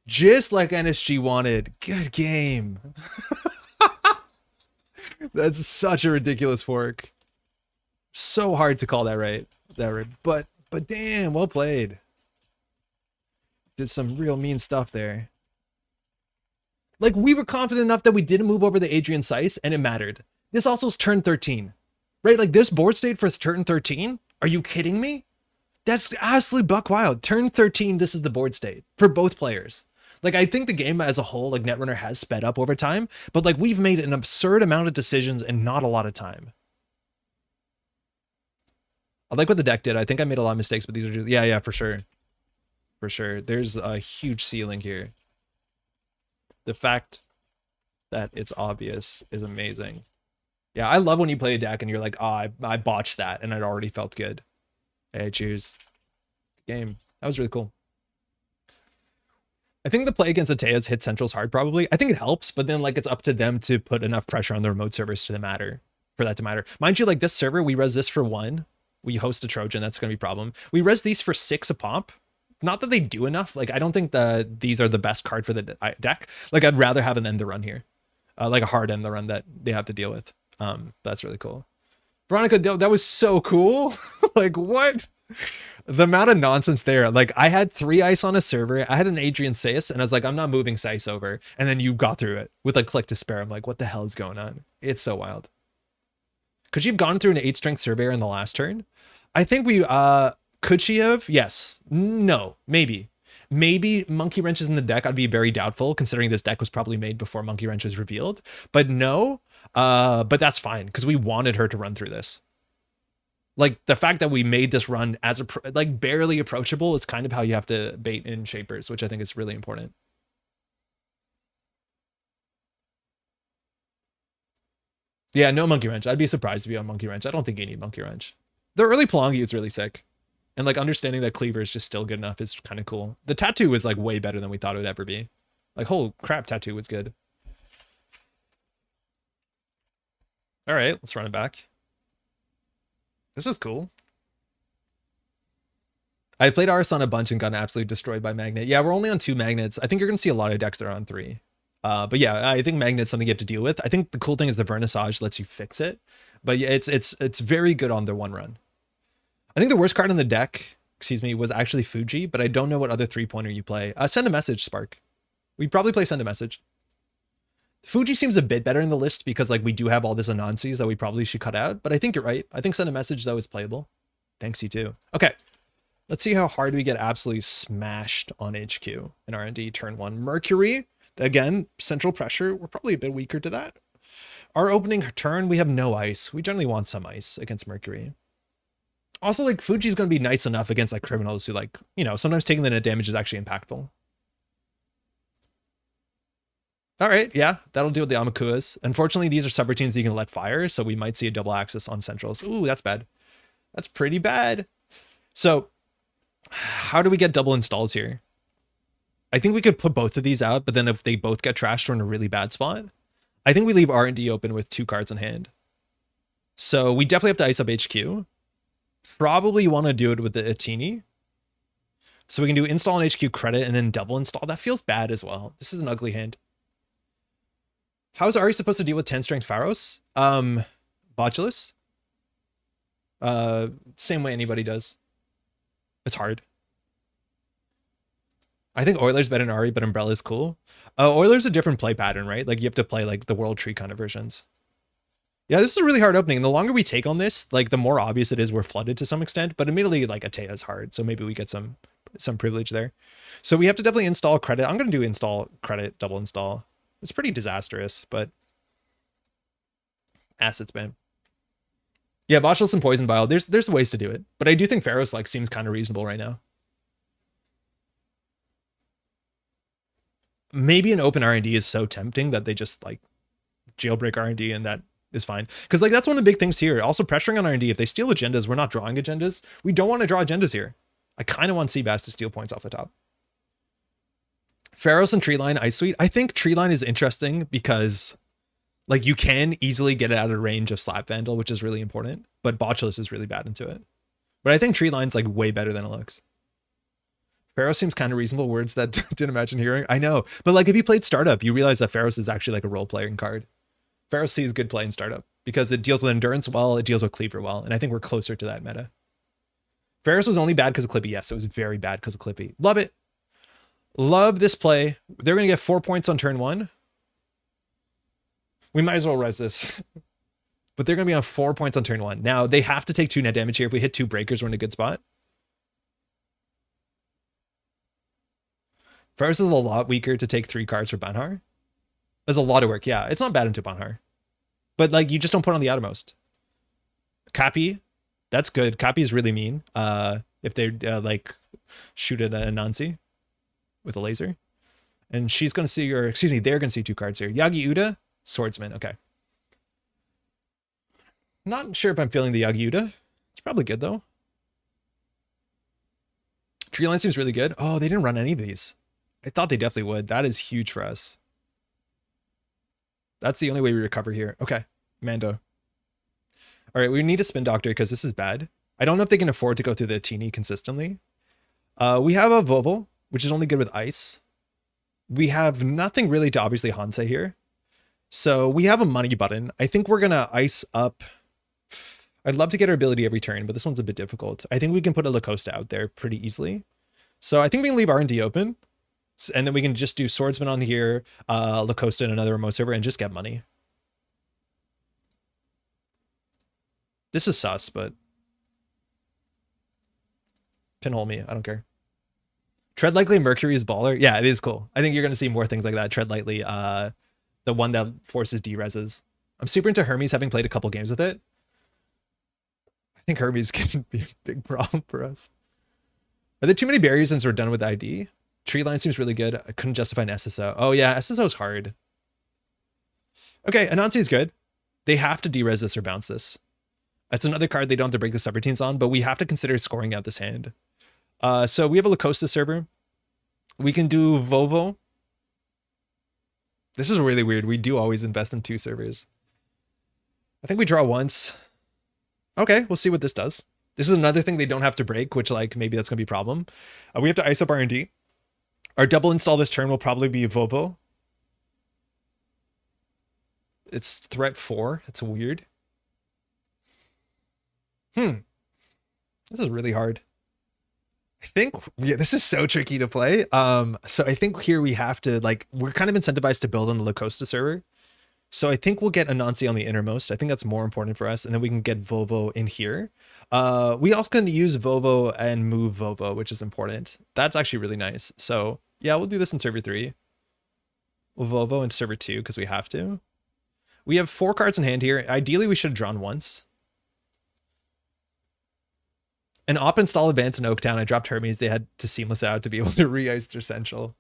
Just like NSG wanted. Good game. That's such a ridiculous fork. So hard to call that right. But damn, well played. Did some real mean stuff there. Like, we were confident enough that we didn't move over the Adrian Sice, and it mattered. This also is turn 13. Right? Like, this board state for turn 13? Are you kidding me? That's absolutely buck wild. Turn 13, this is the board state for both players. Like, I think the game as a whole, like, Netrunner has sped up over time, but like, we've made an absurd amount of decisions and not a lot of time. I like what the deck did. I think I made a lot of mistakes, but these are just, yeah, for sure. For sure. There's a huge ceiling here. The fact that it's obvious is amazing. Yeah, I love when you play a deck and you're like, oh, I botched that and it already felt good. Hey, cheers. Game. That was really cool. I think the play against Atea's hit central's hard, probably. I think it helps, but then like it's up to them to put enough pressure on the remote servers for that to matter. Mind you, like this server, we res this for 1. We host a Trojan, that's going to be a problem. We res these for 6 a pop. Not that they do enough. Like, I don't think that these are the best card for the deck. Like, I'd rather have an end the run here. Like a hard end the run that they have to deal with. That's really cool. Veronica, that was so cool. Like, what? The amount of nonsense there. Like, I had 3 ice on a server. I had an Adrian Sice, and I was like, I'm not moving Sice over. And then you got through it with a click to spare. I'm like, what the hell is going on? It's so wild. Could she have gone through an 8 strength surveyor in the last turn? I think we, could she have? Yes. No. Maybe. Maybe Monkey Wrench is in the deck. I'd be very doubtful, considering this deck was probably made before Monkey Wrench was revealed. But no. But that's fine, because we wanted her to run through this. Like, the fact that we made this run as like barely approachable is kind of how you have to bait in Shapers, which I think is really important. Yeah, no Monkey Wrench. I'd be surprised to be on Monkey Wrench. I don't think you need Monkey Wrench. The early Pelongi is really sick. And like understanding that Cleaver is just still good enough is kind of cool. The Tattoo is like way better than we thought it would ever be. Like, holy crap, Tattoo was good. All right, let's run it back. This is cool. I played Arson a bunch and gotten absolutely destroyed by Magnet. Yeah, we're only on 2 magnets. I think you're going to see a lot of decks that are on 3. But yeah, I think Magnet's something you have to deal with. I think the cool thing is the Vernissage lets you fix it. But yeah, it's very good on the 1 run. I think the worst card in the deck, excuse me, was actually Fuji, but I don't know what other 3-pointer you play. Send a message, Spark. We'd probably play Send a Message. Fuji seems a bit better in the list because like we do have all this Anansis that we probably should cut out, but I think you're right. I think Send a Message though is playable. Thanks, you too. Okay, let's see how hard we get absolutely smashed on HQ in R&D turn 1. Mercury, again, central pressure. We're probably a bit weaker to that. Our opening turn, we have no ice. We generally want some ice against Mercury. Also, like, Fuji's going to be nice enough against, like, criminals who, like, you know, sometimes taking the net damage is actually impactful. All right, yeah, that'll do with the Amakuas. Unfortunately, these are subroutines that you can let fire, so we might see a double axis on centrals. Ooh, that's bad. That's pretty bad. So, how do we get double installs here? I think we could put both of these out, but then if they both get trashed, we're in a really bad spot. I think we leave R&D open with 2 cards in hand. So, we definitely have to ice up HQ. Probably want to do it with the Atini. So we can do install on HQ credit and then double install. That feels bad as well. This is an ugly hand. How is Ari supposed to deal with 10 strength Pharos? Botulus? Same way anybody does. It's hard. I think Euler's better than Ari, but Umbrella is cool. Euler's a different play pattern, right? Like you have to play like the World Tree kind of versions. Yeah, this is a really hard opening. And the longer we take on this, like the more obvious it is we're flooded to some extent. But admittedly, like Atea is hard, so maybe we get some privilege there. So we have to definitely install credit. I'm going to do install credit, double install. It's pretty disastrous, but assets ban. Yeah, Botchels and Poison Vial. There's ways to do it, but I do think Pharaoh's like seems kind of reasonable right now. Maybe an open R&D is so tempting that they just like jailbreak R&D and that is fine. Because like that's one of the big things here. Also pressuring on R&D. If they steal agendas, we're not drawing agendas. We don't want to draw agendas here. I kind of want Seabass to steal points off the top. Pharaohs and Treeline Ice Sweet. I think Treeline is interesting because like you can easily get it out of range of Slap Vandal, which is really important. But Botchulus is really bad into it. But I think Treeline's like way better than it looks. Pharaoh seems kind of reasonable, words that didn't imagine hearing. I know. But like if you played Startup, you realize that Pharaoh's is actually like a role-playing card. Pharaoh sees good play in Startup because it deals with endurance well, it deals with cleaver well, and I think we're closer to that meta. Pharaoh's was only bad because of Clippy. Yes, it was very bad because of Clippy. Love it. Love this play. They're going to get 4 points on turn 1. We might as well res this. But they're going to be on 4 points on turn 1. Now, they have to take 2 net damage here. If we hit 2 breakers, we're in a good spot. Pharaoh's is a lot weaker to take 3 cards for Banhar. There's a lot of work. Yeah, it's not bad into Banhar. But like, you just don't put on the outermost. Cappy, that's good. Cappy is really mean. If they like shoot at Anansi with a laser. And she's going to see, or excuse me, they're going to see 2 cards here. Yagi Uda, Swordsman. Okay. Not sure if I'm feeling the Yagi Uda. It's probably good though. Treeline seems really good. Oh, they didn't run any of these. I thought they definitely would. That is huge for us. That's the only way we recover here. Okay, Mando. All right, we need a Spin Doctor because this is bad. I don't know if they can afford to go through the Teeny consistently. We have a Vovo, which is only good with ice. We have nothing really to obviously Hansei here. So we have a money button. I think we're going to ice up. I'd love to get our ability every turn, but this one's a bit difficult. I think we can put a Lacosta out there pretty easily. So I think we can leave R&D open. And then we can just do Swordsman on here, Lacosta in another remote server, and just get money. This is sus, but pinhole me. I don't care. Tread Lightly Mercury's baller. Yeah, it is cool. I think you're going to see more things like that. Tread Lightly, the one that forces D-reses. I'm super into Hermes, having played a couple games with it. I think Hermes can be a big problem for us. Are there too many barriers since we're done with ID? Treeline seems really good. I couldn't justify an SSO. Oh yeah, SSO is hard. Okay, Anansi is good. They have to de-res this or bounce this. That's another card they don't have to break the subroutines on, but we have to consider scoring out this hand. So we have a Lacosta server. We can do Vovo. This is really weird. We do always invest in 2 servers. I think we draw once. Okay, we'll see what this does. This is another thing they don't have to break, which like maybe that's going to be a problem. We have to ice up R&D. Our double install this turn will probably be Vovo. It's threat 4. It's weird. This is really hard. I think, yeah, this is so tricky to play. So I think here we have to, like, we're kind of incentivized to build on the Lacosta server. So I think we'll get Anansi on the innermost. I think that's more important for us. And then we can get Vovo in here. We also can use Vovo and move Vovo, which is important. That's actually really nice. So yeah, we'll do this in server 3. We'll Vovo in server 2 because we have to. We have 4 cards in hand here. Ideally, we should have drawn once. An op install advance in Oaktown. I dropped Hermes. They had to seamless it out to be able to re-ice their Central.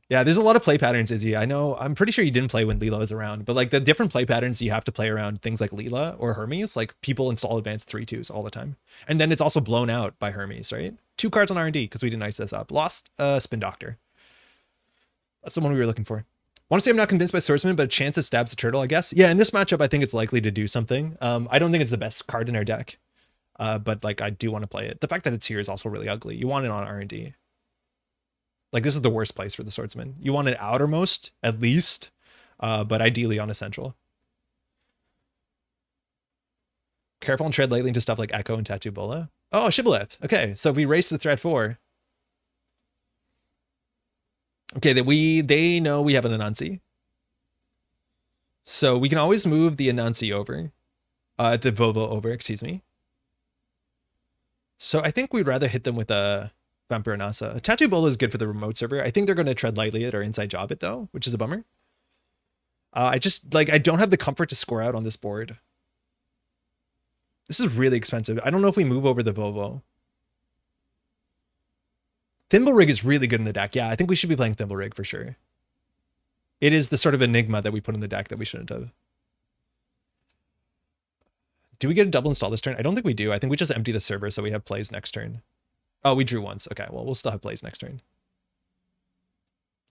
Yeah, there's a lot of play patterns, Izzy. I know, I'm pretty sure you didn't play when Leela was around, but like the different play patterns you have to play around things like Leela or Hermes, like people install advanced 3/2s all the time. And then it's also blown out by Hermes, right? 2 cards on R&D because we didn't ice this up. Lost Spin Doctor. That's the one we were looking for. Want to say I'm not convinced by Swordsman, but a chance it stabs the turtle, I guess. Yeah, in this matchup, I think it's likely to do something. I don't think it's the best card in our deck, but like I do want to play it. The fact that it's here is also really ugly. You want it on R&D. Like this is the worst place for the Swordsman. You want it outermost at least, but ideally on a central. Careful and tread lightly into stuff like Echo and Tatu-bola. Oh, Shibboleth. Okay, so if we race to threat 4. Okay, that they know we have an Anansi. So we can always move the Anansi over, the Vovo over, excuse me. So I think we'd rather hit them with a Vampire Nasa. tatu-bola is good for the remote server. I think they're going to tread lightly at our inside job it though, which is a bummer. I just, like, I don't have the comfort to score out on this board. This is really expensive. I don't know if we move over the Vovo. Thimble Rig is really good in the deck. Yeah, I think we should be playing Thimble Rig for sure. It is the sort of enigma that we put in the deck that we shouldn't have. Do we get a double install this turn? I don't think we do. I think we just empty the server so we have plays next turn. Oh, we drew once. Okay, well, we'll still have plays next turn.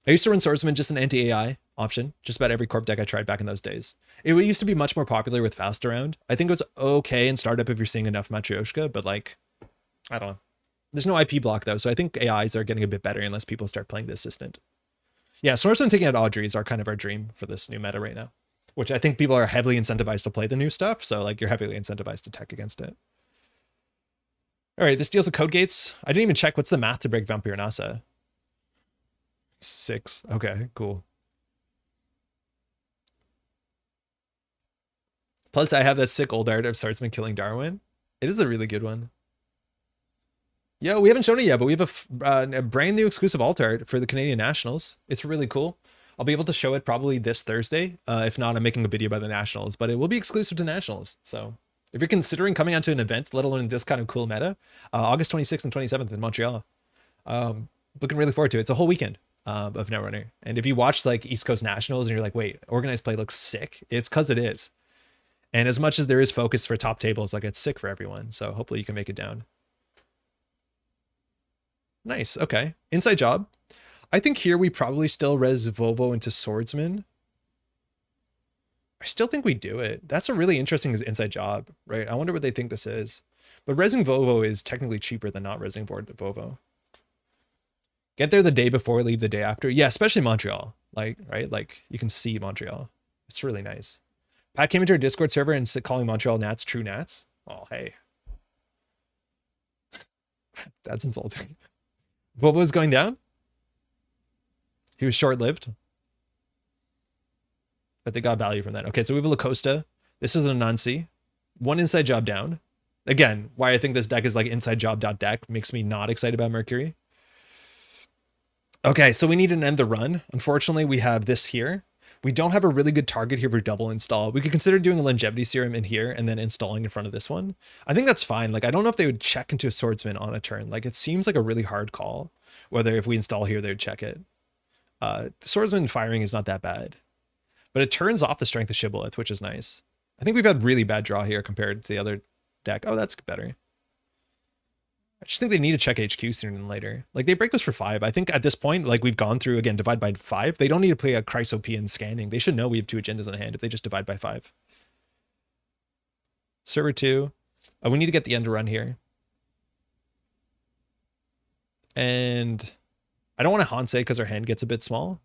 I used to run Swordsman, just an anti-AI option. Just about every corp deck I tried back in those days. It used to be much more popular with Fast around. I think it was okay in startup if you're seeing enough Matryoshka, but like, I don't know. There's no IP block though, so I think AIs are getting a bit better unless people start playing the assistant. Yeah, Swordsman taking out Audrey is kind of our dream for this new meta right now, which I think people are heavily incentivized to play the new stuff, so like you're heavily incentivized to tech against it. All right, this deals with code gates. I didn't even check what's the math to break Vampire Nasa. 6. Okay, cool. Plus, I have that sick old art of Swordsman killing Darwin. It is a really good one. Yeah, we haven't shown it yet, but we have a brand new exclusive alt art for the Canadian Nationals. It's really cool. I'll be able to show it probably this Thursday. If not, I'm making a video by the Nationals, but it will be exclusive to Nationals. So if you're considering coming onto an event, let alone this kind of cool meta, August 26th and 27th in Montreal. Looking really forward to it. It's a whole weekend of Netrunner. And if you watch like East Coast Nationals and you're like, wait, organized play looks sick, it's because it is. And as much as there is focus for top tables, like it's sick for everyone. So hopefully you can make it down. Nice. Okay. Inside job. I think here we probably still res Vovo into Swordsman. I still think we do it. That's a really interesting inside job, right? I wonder what they think this is. But resing Vovo is technically cheaper than not resing Vovo. Get there the day before, leave the day after. Yeah, especially Montreal. Like, right? Like, you can see Montreal. It's really nice. Pat came into our Discord server and calling Montreal Nats true Nats. Oh, hey. That's insulting. Vovo is going down? He was short-lived. But they got value from that. Okay, so we have a La Costa. This is an Anansi. One inside job down. Again, why I think this deck is like inside job.deck makes me not excited about Mercury. Okay, so we need to end the run. Unfortunately, we have this here. We don't have a really good target here for double install. We could consider doing a longevity serum in here and then installing in front of this one. I think that's fine. Like, I don't know if they would check into a Swordsman on a turn. Like, it seems like a really hard call, whether if we install here, they would check it. The Swordsman firing is not that bad, but it turns off the strength of Shibboleth, which is nice. I think we've had really bad draw here compared to the other deck. Oh, that's better. I just think they need to check HQ sooner than later. Like, they break this for 5. I think at this point, like, we've gone through, again, divide by 5. They don't need to play a Chrysopian scanning. They should know we have 2 agendas on hand if they just divide by 5. Server 2. We need to get the end to run here. And I don't want to Hansei because our hand gets a bit small.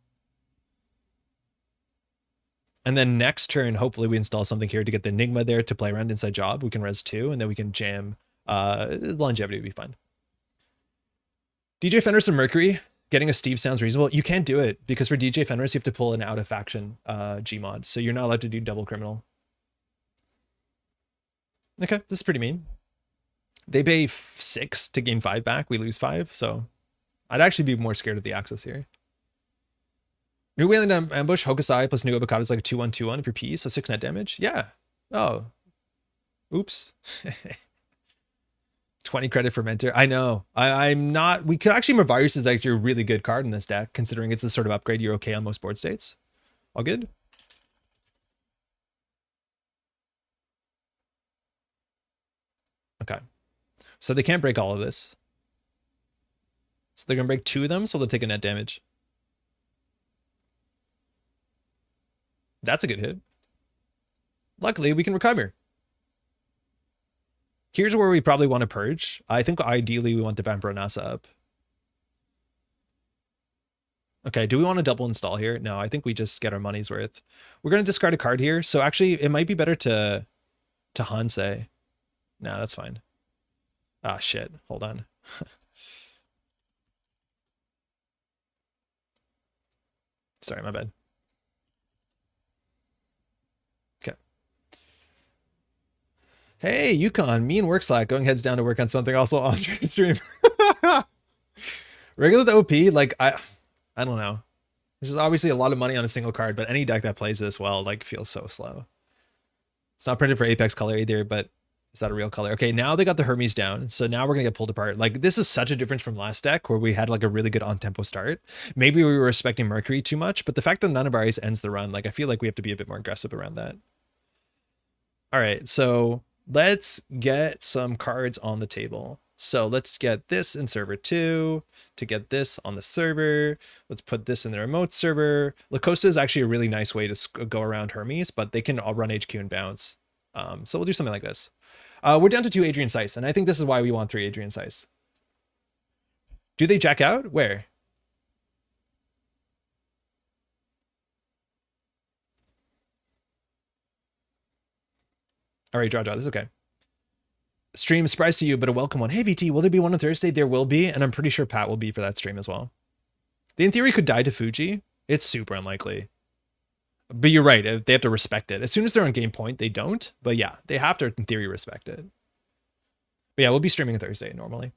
And then next turn, hopefully we install something here to get the Enigma there to play around inside job. We can res 2, and then we can jam. Longevity would be fun. DJ Fenris and Mercury, getting a Steve sounds reasonable. You can't do it because for DJ Fenris, you have to pull an out of faction Gmod. So you're not allowed to do double criminal. Okay, this is pretty mean. They pay 6 to gain 5 back. We lose 5. So I'd actually be more scared of the Axis here. New Wayland Ambush, Hokusai plus New Avocado is like a 2-1-2-1 if you're P, so 6 net damage. Yeah. Oh. Oops. 20 credit for Mentor. I know. I'm not. We could actually. Mavirus is actually a really good card in this deck, considering it's the sort of upgrade you're okay on most board states. All good. Okay. So they can't break all of this. So they're going to break 2 of them, so they'll take a net damage. That's a good hit. Luckily, we can recover. Here's where we probably want to purge. I think ideally we want the Vampire Nasa up. Okay, do we want to double install here? No, I think we just get our money's worth. We're going to discard a card here. So actually, it might be better to Hansei. No, that's fine. Ah, shit. Hold on. Sorry, my bad. Hey, Yukon, me and Work Slack going heads down to work on something also on stream. Regular the OP, like I don't know. This is obviously a lot of money on a single card, but any deck that plays this well, like, feels so slow. It's not printed for Apex color either, but is that a real color? Okay, now they got the Hermes down, so now we're gonna get pulled apart. Like, this is such a difference from last deck where we had like a really good on-tempo start. Maybe we were respecting Mercury too much, but the fact that none of our ice ends the run, like, I feel like we have to be a bit more aggressive around that. All right, so let's get some cards on the table. So let's get this in server 2 to get this on the server. Let's put this in the remote server. Lacosta is actually a really nice way to go around Hermes, but they can all run HQ and bounce. So we'll do something like this. We're down to 2 Adrian Seiss, and I think this is why we want 3 Adrian Seiss. Do they jack out? Where? All right, draw. This is okay. Stream, surprise to you, but a welcome one. Hey, VT, will there be one on Thursday? There will be, and I'm pretty sure Pat will be for that stream as well. They, in theory, could die to Fuji. It's super unlikely. But you're right. They have to respect it. As soon as they're on game point, they don't. But yeah, they have to, in theory, respect it. But yeah, we'll be streaming on Thursday normally.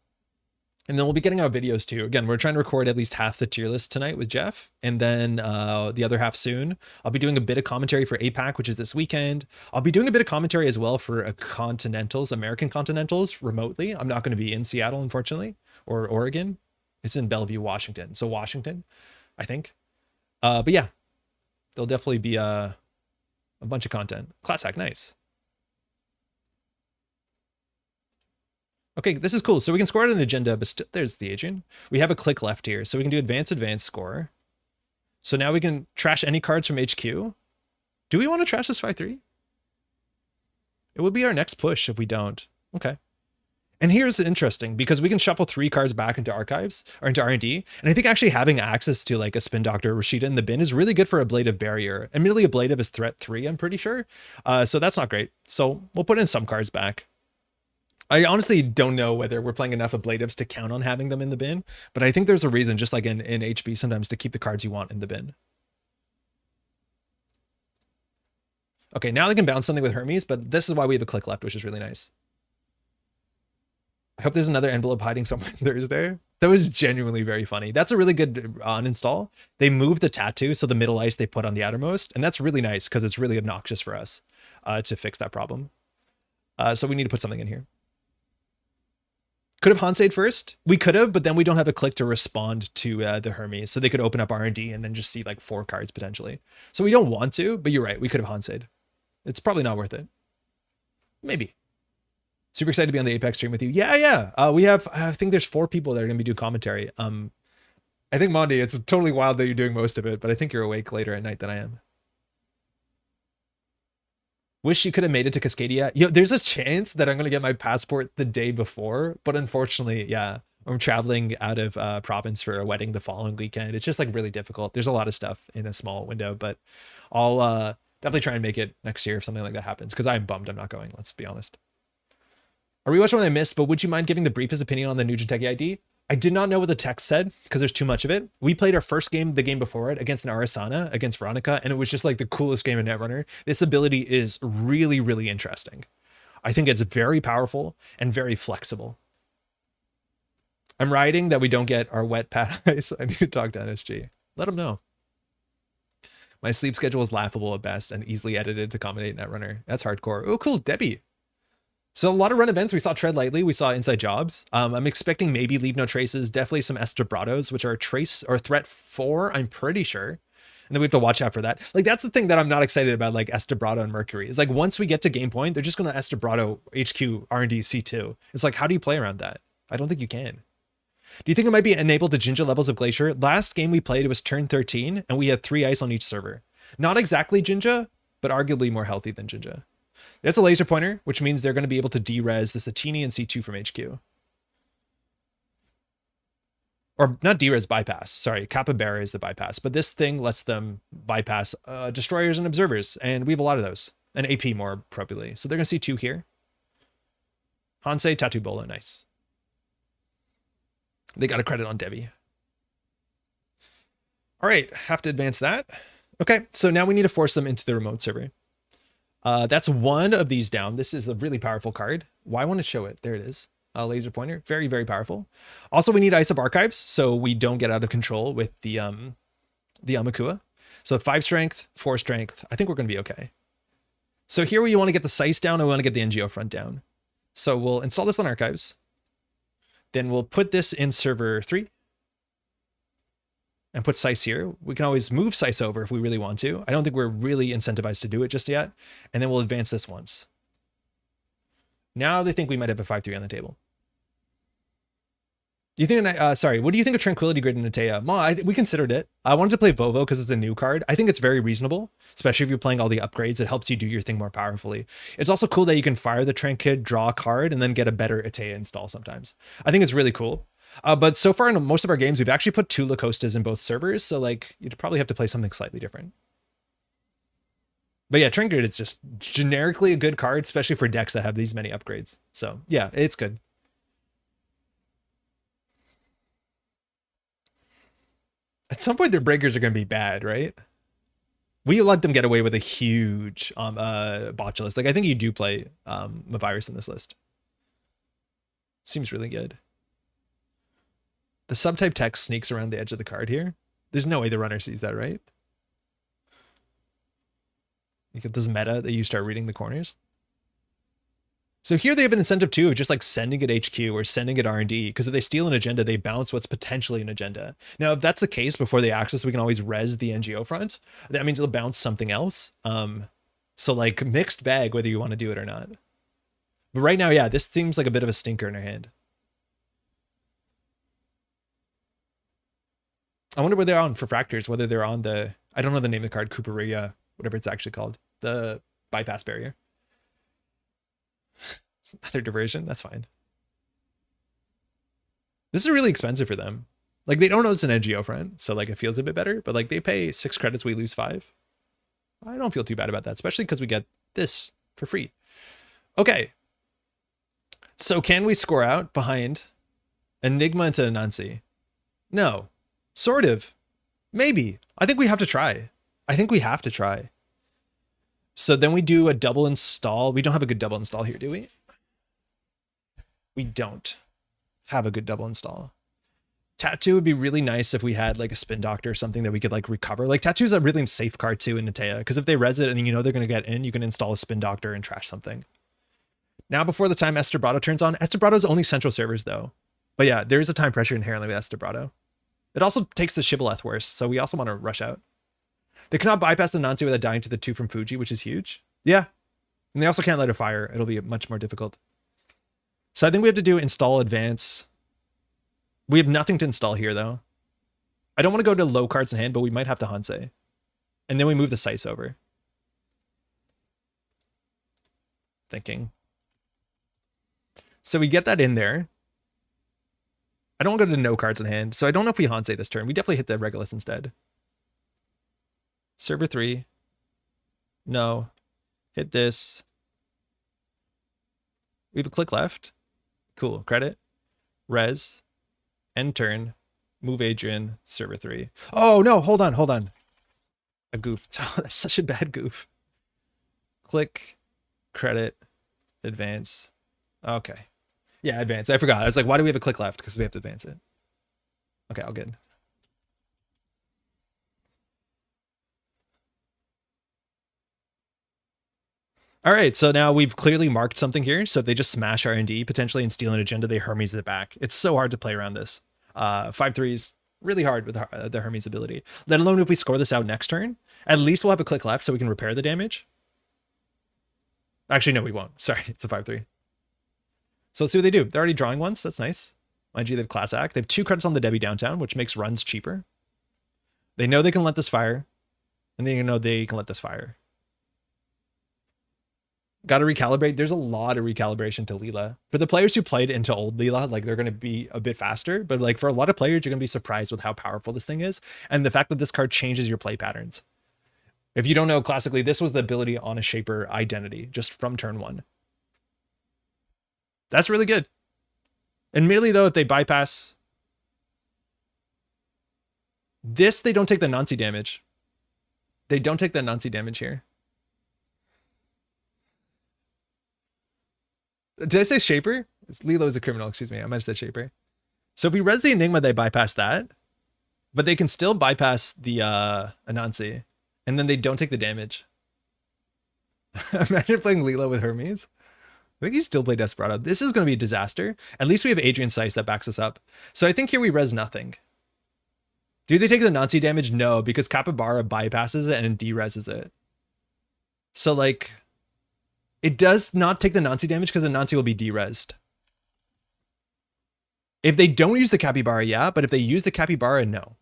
And then we'll be getting out videos too. Again, we're trying to record at least half the tier list tonight with Jeff, and then the other half soon. I'll be doing a bit of commentary for APAC, which is this weekend. I'll be doing a bit of commentary as well for Continentals, American Continentals, remotely. I'm not going to be in Seattle, unfortunately, or Oregon. It's in Bellevue, Washington. So Washington, I think. But yeah, there'll definitely be a bunch of content. Class hack, nice. Okay, this is cool. So we can score out an agenda, but there's the agent. We have a click left here, so we can do advance score. So now we can trash any cards from HQ. Do we want to trash this 5-3? It would be our next push if we don't. Okay. And here's interesting, because we can shuffle 3 cards back into archives or into R&D. And I think actually having access to like a Spin Doctor or Rashida in the bin is really good for Ablative Barrier. Admittedly, Ablative is threat 3, I'm pretty sure. So that's not great. So we'll put in some cards back. I honestly don't know whether we're playing enough ablatives to count on having them in the bin, but I think there's a reason, just like in HB sometimes, to keep the cards you want in the bin. Okay, now they can bounce something with Hermes, but this is why we have a click left, which is really nice. I hope there's another envelope hiding somewhere Thursday. That was genuinely very funny. That's a really good uninstall. They moved the tattoo, so the middle ice they put on the outermost, and that's really nice because it's really obnoxious for us to fix that problem. So we need to put something in here. Could have Hansayed first. We could have, but then we don't have a click to respond to the Hermes, so they could open up R&D and then just see like 4 cards potentially. So we don't want to, but you're right. We could have Hansayed. It's probably not worth it. Maybe. Super excited to be on the Apex stream with you. Yeah. We have, I think there's 4 people that are going to be doing commentary. I think Mondi, it's totally wild that you're doing most of it, but I think you're awake later at night than I am. Wish you could have made it to Cascadia. Yo, there's a chance that I'm going to get my passport the day before, but unfortunately, yeah, I'm traveling out of province for a wedding the following weekend. It's just like really difficult. There's a lot of stuff in a small window, but I'll definitely try and make it next year if something like that happens, because I'm bummed I'm not going, let's be honest. I rewatched one I missed, but would you mind giving the briefest opinion on the new Jinteki ID? I did not know what the text said because there's too much of it. We played our first game, the game before it, against an Arasana, against Veronica, and it was just like the coolest game in Netrunner. This ability is really, really interesting. I think it's very powerful and very flexible. I'm riding that we don't get our wet pad ice. I need to talk to NSG. Let them know. My sleep schedule is laughable at best and easily edited to accommodate Netrunner. That's hardcore. Oh, cool. Debbie. So a lot of run events. We saw Tread Lightly. We saw Inside Jobs. I'm expecting maybe Leave No Traces. Definitely some Estabrados, which are trace or threat 4, I'm pretty sure. And then we have to watch out for that. Like, that's the thing that I'm not excited about, like Estabrado and Mercury. Is like once we get to game point, they're just going to Estabrado HQ R&D C2. It's like, how do you play around that? I don't think you can. Do you think it might be enabled to Jinja levels of Glacier? Last game we played, it was turn 13, and we had 3 ice on each server. Not exactly Jinja, but arguably more healthy than Jinja. That's a laser pointer, which means they're going to be able to de-res the Satini and C2 from HQ. Or not de-res, bypass. Sorry, Capybara is the bypass. But this thing lets them bypass destroyers and observers. And we have a lot of those. And AP more appropriately. So they're going to see 2 here. Hansei, tatu-bola, nice. They got a credit on Debbie. All right, have to advance that. Okay, so now we need to force them into the remote server. That's one of these down. This is a really powerful card. Why I want to show it? There it is. Laser pointer. Very, very powerful. Also, we need Ice Up Archives so we don't get out of control with the Amakua. So 5 strength, 4 strength. I think we're going to be okay. So here we want to get the Sice down and we want to get the NGO front down. So we'll install this on Archives. Then we'll put this in server 3. And put Sice here. We can always move Sice over if we really want to. I don't think we're really incentivized to do it just yet. And then we'll advance this once. Now they think we might have a 5-3 on the table. Do you think, sorry, what do you think of Tranquility Grid in Netea? We considered it. I wanted to play Vovo because it's a new card. I think it's very reasonable, especially if you're playing all the upgrades. It helps you do your thing more powerfully. It's also cool that you can fire the Trank Kid, draw a card, and then get a better Atea install sometimes. I think it's really cool. But so far in most of our games, we've actually put 2 Lacostas in both servers. So like you'd probably have to play something slightly different. But yeah, Trank Kid, it's just generically a good card, especially for decks that have these many upgrades. So yeah, it's good. At some point, their breakers are going to be bad, right? We let them get away with a huge botulist. Like, I think you do play a virus in this list. Seems really good. The subtype text sneaks around the edge of the card here. There's no way the runner sees that, right? You get this meta that you start reading the corners. So here they have an incentive too of just like sending it HQ or sending it R&D, because if they steal an agenda, they bounce what's potentially an agenda. Now, if that's the case before they access, we can always res the NGO front. That means it'll bounce something else. So like mixed bag, whether you want to do it or not. But right now, yeah, this seems like a bit of a stinker in our hand. I wonder where they're on for Fractors, whether they're on the, I don't know the name of the card, Cooperia, whatever it's actually called, the bypass barrier. Another diversion, that's fine. This is really expensive for them. Like they don't know it's an NGO front, so like it feels a bit better, but like they pay 6 credits, we lose 5. I don't feel too bad about that, especially because we get this for free. Okay. So can we score out behind Enigma into Anansi? No. Sort of. Maybe. I think we have to try. So then we do a double install. We don't have a good double install here, do we? We don't have a good double install. Tattoo would be really nice if we had like a Spin Doctor or something that we could like recover. Like Tattoo's a really safe card too in Netea, because if they res it and you know they're going to get in, you can install a Spin Doctor and trash something. Now before the time Estebrado turns on, Estebrado's only central servers though. But yeah, there is a time pressure inherently with Estebrado. It also takes the Shibboleth worse, so we also want to rush out. They cannot bypass the Nancy without dying to the 2 from Fuji, which is huge. Yeah. And they also can't let it fire. It'll be much more difficult. So I think we have to do install advance. We have nothing to install here, though. I don't want to go to low cards in hand, but we might have to Hansei. And then we move the Sice over. Thinking. So we get that in there. I don't want to go to no cards in hand, so I don't know if we Hansei this turn. We definitely hit the Regolith instead. Server 3. No. Hit this. We have a click left. Cool. Credit. Res. End turn. Move Adrian. Server 3. Oh, no. Hold on. A goof. Oh, that's such a bad goof. Click. Credit. Advance. Okay. Yeah, advance. I forgot. I was like, why do we have a click left? Because we have to advance it. Okay, all good. All right, so now we've clearly marked something here. So if they just smash R&D potentially and steal an agenda, they Hermes it back. It's so hard to play around this. 5/3s, really hard with the Hermes ability. Let alone if we score this out next turn, at least we'll have a click left so we can repair the damage. Actually, no, we won't. Sorry, it's a 5/3. So let's see what they do. They're already drawing once. That's nice. Mind you, they have Class Act. They have 2 credits on the Debbie downtown, which makes runs cheaper. They know they can let this fire. And they know they can let this fire. Got to recalibrate. There's a lot of recalibration to Leela. For the players who played into old Leela, like they're going to be a bit faster. But like for a lot of players, you're going to be surprised with how powerful this thing is. And the fact that this card changes your play patterns. If you don't know, classically, this was the ability on a Shaper identity just from turn 1. That's really good. Admittedly, though, if they bypass this, they don't take the Nancy damage. They don't take the Nancy damage here. Did I say Shaper? Lilo is a criminal, excuse me. I might have said Shaper. So if we res the Enigma, they bypass that. But they can still bypass the Anansi. And then they don't take the damage. Imagine playing Lilo with Hermes. I think he's still play Desperado. This is going to be a disaster. At least we have Adrian Seiss that backs us up. So I think here we res nothing. Do they take the Nancy damage? No, because Capybara bypasses it and de-reses it. So like, it does not take the Nancy damage because the Nancy will be de-resed. If they don't use the Capybara, yeah, but if they use the Capybara, no.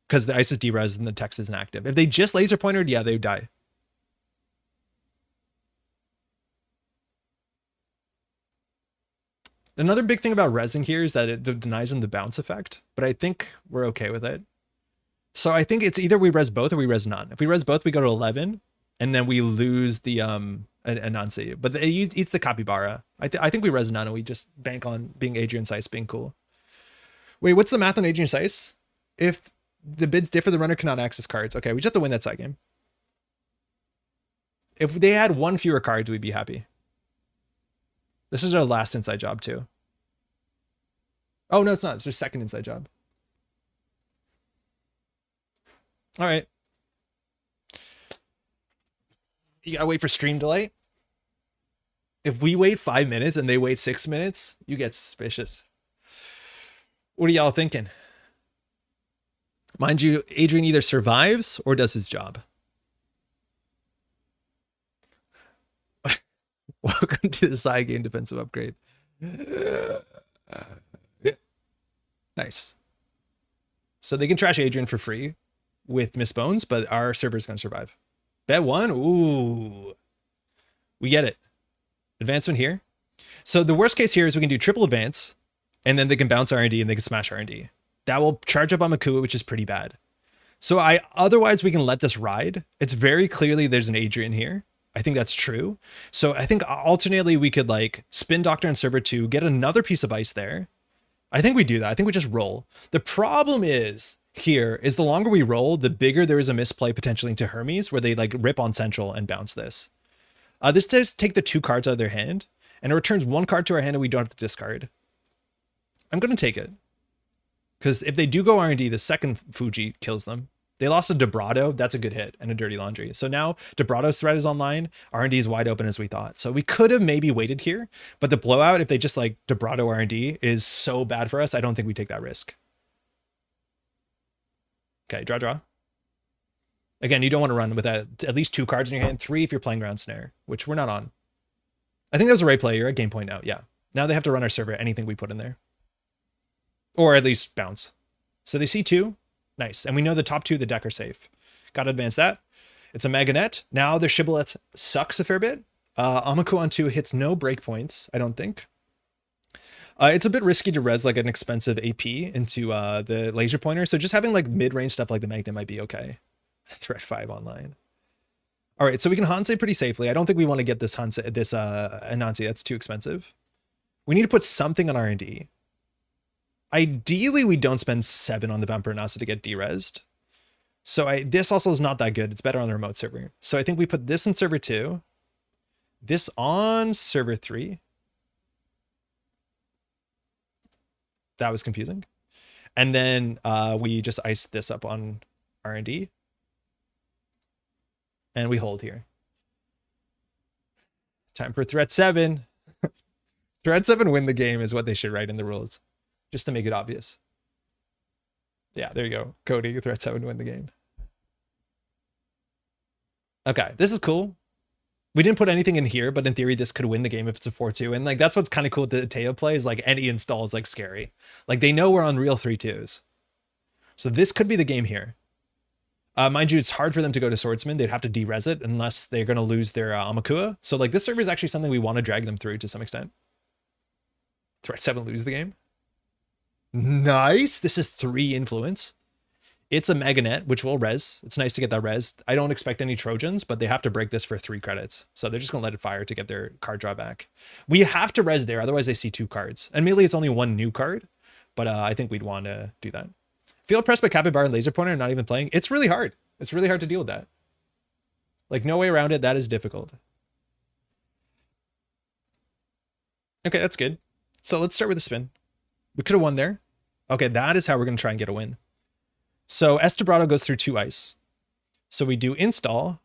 Because the ice is de-res and the text isn't active. If they just laser pointered, yeah, they would die. Another big thing about resing here is that it denies them the bounce effect, but I think we're okay with it. So I think it's either we res both or we res none. If we res both, we go to 11, and then we lose the Anansi. But it eats the Capybara. I think we res none, and we just bank on being Adrian Seiss being cool. Wait, what's the math on Adrian Seiss? If the bids differ, the runner cannot access cards. Okay, we just have to win that side game. If they had one fewer cards, we'd be happy. This is our last inside job too. Oh, no, it's not. It's their second inside job. All right. You gotta wait for stream delay. If we wait 5 minutes and they wait 6 minutes, you get suspicious. What are y'all thinking? Mind you, Adrian either survives or does his job. Welcome to the side game defensive upgrade. Nice. So they can trash Adrian for free with Miss Bones, but our server's going to survive. Bet one. Ooh. We get it. Advancement here. So the worst case here is we can do triple advance, and then they can bounce R&D and they can smash R&D. That will charge up on Makua, which is pretty bad. So otherwise we can let this ride. It's very clearly there's an Adrian here. I think that's true. So I think alternately we could like spin Doctor and Server 2, get another piece of ice there. I think we do that. I think we just roll. The problem is here is the longer we roll, the bigger there is a misplay potentially into Hermes where they like rip on Central and bounce this. This does take the 2 cards out of their hand and it returns 1 card to our hand and we don't have to discard. I'm going to take it. Because if they do go R&D, the second Fuji kills them. They lost a Debrado. That's a good hit and a Dirty Laundry. So now Debrado's threat is online. R&D is wide open as we thought. So we could have maybe waited here, but the blowout, if they just like Debrado R&D is so bad for us. I don't think we take that risk. Okay, draw. Again, you don't want to run with at least 2 cards in your hand, 3 if you're playing Ground Snare, which we're not on. I think that was a right play. You're at game point now. Yeah. Now they have to run our server, anything we put in there. Or at least bounce. So they see 2. Nice. And we know the top 2 of the deck are safe. Got to advance that. It's a Maganet. Now their Shibboleth sucks a fair bit. Amaku on 2 hits no breakpoints, I don't think. It's a bit risky to res like an expensive AP into the laser pointer. So just having like mid-range stuff like the Magnet might be okay. Threat 5 online. All right, so we can Hansei pretty safely. I don't think we want to get this Anansi. That's too expensive. We need to put something on R&D. Ideally, we don't spend 7 on the Vampire Nasa to get de-resed. So this also is not that good. It's better on the remote server. So I think we put this in server 2. This on server 3. That was confusing. And then we just ice this up on R&D. And we hold here. Time for threat 7. Threat 7 win the game is what they should write in the rules. Just to make it obvious. Yeah, there you go. Cody, threat 7 win the game. Okay, this is cool. We didn't put anything in here, but in theory, this could win the game if it's a 4-2. And like that's what's kind of cool with the Teo play is like any install is like scary. Like they know we're on real 3-2s. So this could be the game here. Mind you, it's hard for them to go to Swordsman. They'd have to de-res it unless they're going to lose their Amakua. So like this server is actually something we want to drag them through to some extent. Threat 7 lose the game. Nice. This is 3 influence. It's a Maganet, which will res. It's nice to get that res. I don't expect any Trojans, but they have to break this for 3 credits. So they're just going to let it fire to get their card draw back. We have to res there, otherwise they see 2 cards. And mainly it's only 1 new card, but I think we'd want to do that. Feel pressed by Capybara and Laser Pointer and not even playing. It's really hard. It's really hard to deal with that. Like no way around it. That is difficult. Okay, that's good. So let's start with a spin. We could have won there. Okay, that is how we're going to try and get a win. So Estebrado goes through 2 ice. So we do install.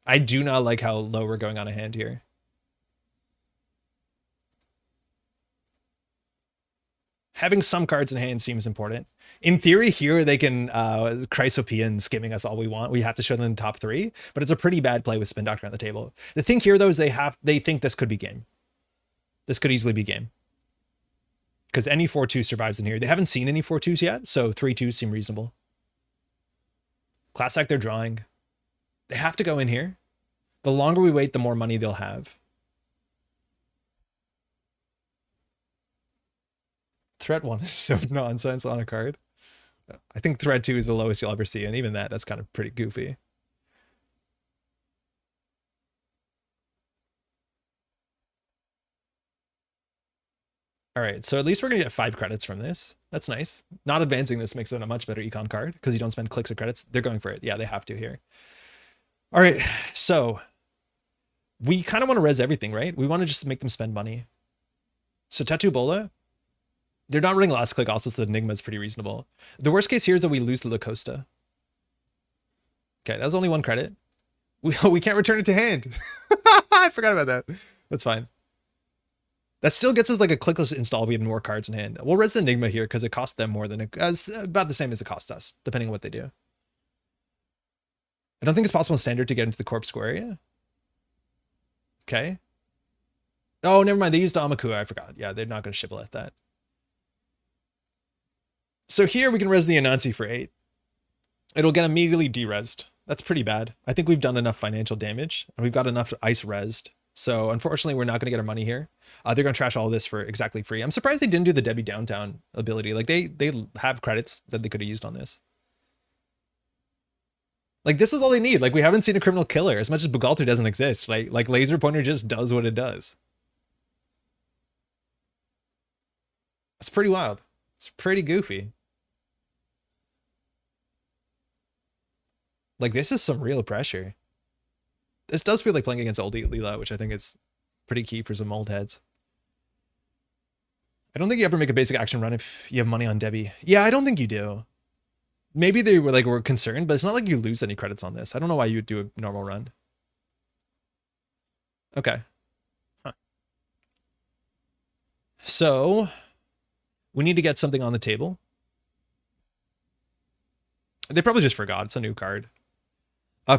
I do not like how low we're going on a hand here. Having some cards in hand seems important. In theory, here they can Chrysopean skimming us all we want. We have to show them the top 3, but it's a pretty bad play with Spin Doctor on the table. The thing here, though, is they think this could be game. This could easily be game. Because any 4-2 survives in here. They haven't seen any 4-2s yet, so 3-2s seem reasonable. Class act they're drawing. They have to go in here. The longer we wait, the more money they'll have. Threat 1 is so nonsense on a card. I think threat 2 is the lowest you'll ever see, and even that's kind of pretty goofy. All right, so at least we're gonna get 5 credits from this. That's nice. Not advancing this makes it a much better econ card because you don't spend clicks or credits. They're going for it. Yeah, they have to here. All right, so we kind of want to res everything, right? We want to just make them spend money. So tatu-bola, they're not running last click also, so the Enigma is pretty reasonable. The worst case here is that we lose the La Costa. Okay, that was only 1 credit. We can't return it to hand. I forgot about that. That's fine. That still gets us like a clickless install if we have more cards in hand. We'll res the Enigma here because it costs them more than about the same as it costs us, depending on what they do. I don't think it's possible in standard to get into the corpse square area. Okay. Oh, never mind. They used Amakua. I forgot. Yeah, they're not going to shibboleth that. So here we can res the Anansi for 8. It'll get immediately de-resed. That's pretty bad. I think we've done enough financial damage and we've got enough ice resed. So unfortunately, we're not going to get our money here. They're going to trash all this for exactly free. I'm surprised they didn't do the Debbie Downtown ability. Like they have credits that they could have used on this. Like this is all they need. Like we haven't seen a criminal killer as much as Bugalter doesn't exist. Like Laser Pointer just does what it does. It's pretty wild. It's pretty goofy. Like this is some real pressure. This does feel like playing against old Leela, which I think is pretty key for some old heads. I don't think you ever make a basic action run if you have money on Debbie. Yeah, I don't think you do. Maybe they were concerned, but it's not like you lose any credits on this. I don't know why you would do a normal run. Okay. Huh. So we need to get something on the table. They probably just forgot. It's a new card.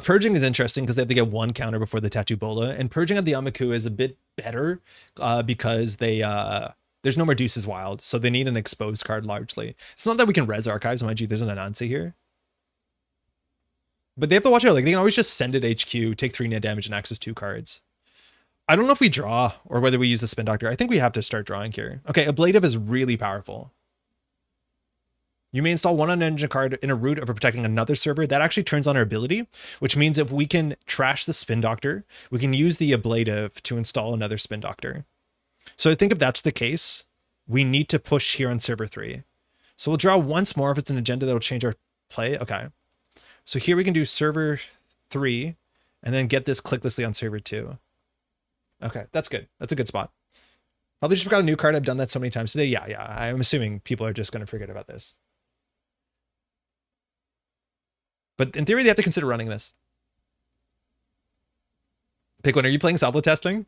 Purging is interesting because they have to get 1 counter before the tatu-bola, and purging at the Amaku is a bit better because they there's no more Deuces Wild, so they need an exposed card largely. It's not that we can res archives, mind you, there's an Anansi here. But they have to watch out, like they can always just send it HQ, take 3 net damage, and access 2 cards. I don't know if we draw or whether we use the Spin Doctor. I think we have to start drawing here. Okay, Ablative is really powerful. You may install 1 unengine card in a route of protecting another server. That actually turns on our ability, which means if we can trash the Spin Doctor, we can use the Ablative to install another Spin Doctor. So I think if that's the case, we need to push here on server 3. So we'll draw once more if it's an agenda that'll change our play. Okay. So here we can do server 3 and then get this clicklessly on server 2. Okay, that's good. That's a good spot. Probably just forgot a new card. I've done that so many times today. Yeah. I'm assuming people are just going to forget about this. But in theory, they have to consider running this. Pick one. Are you playing Sablo testing?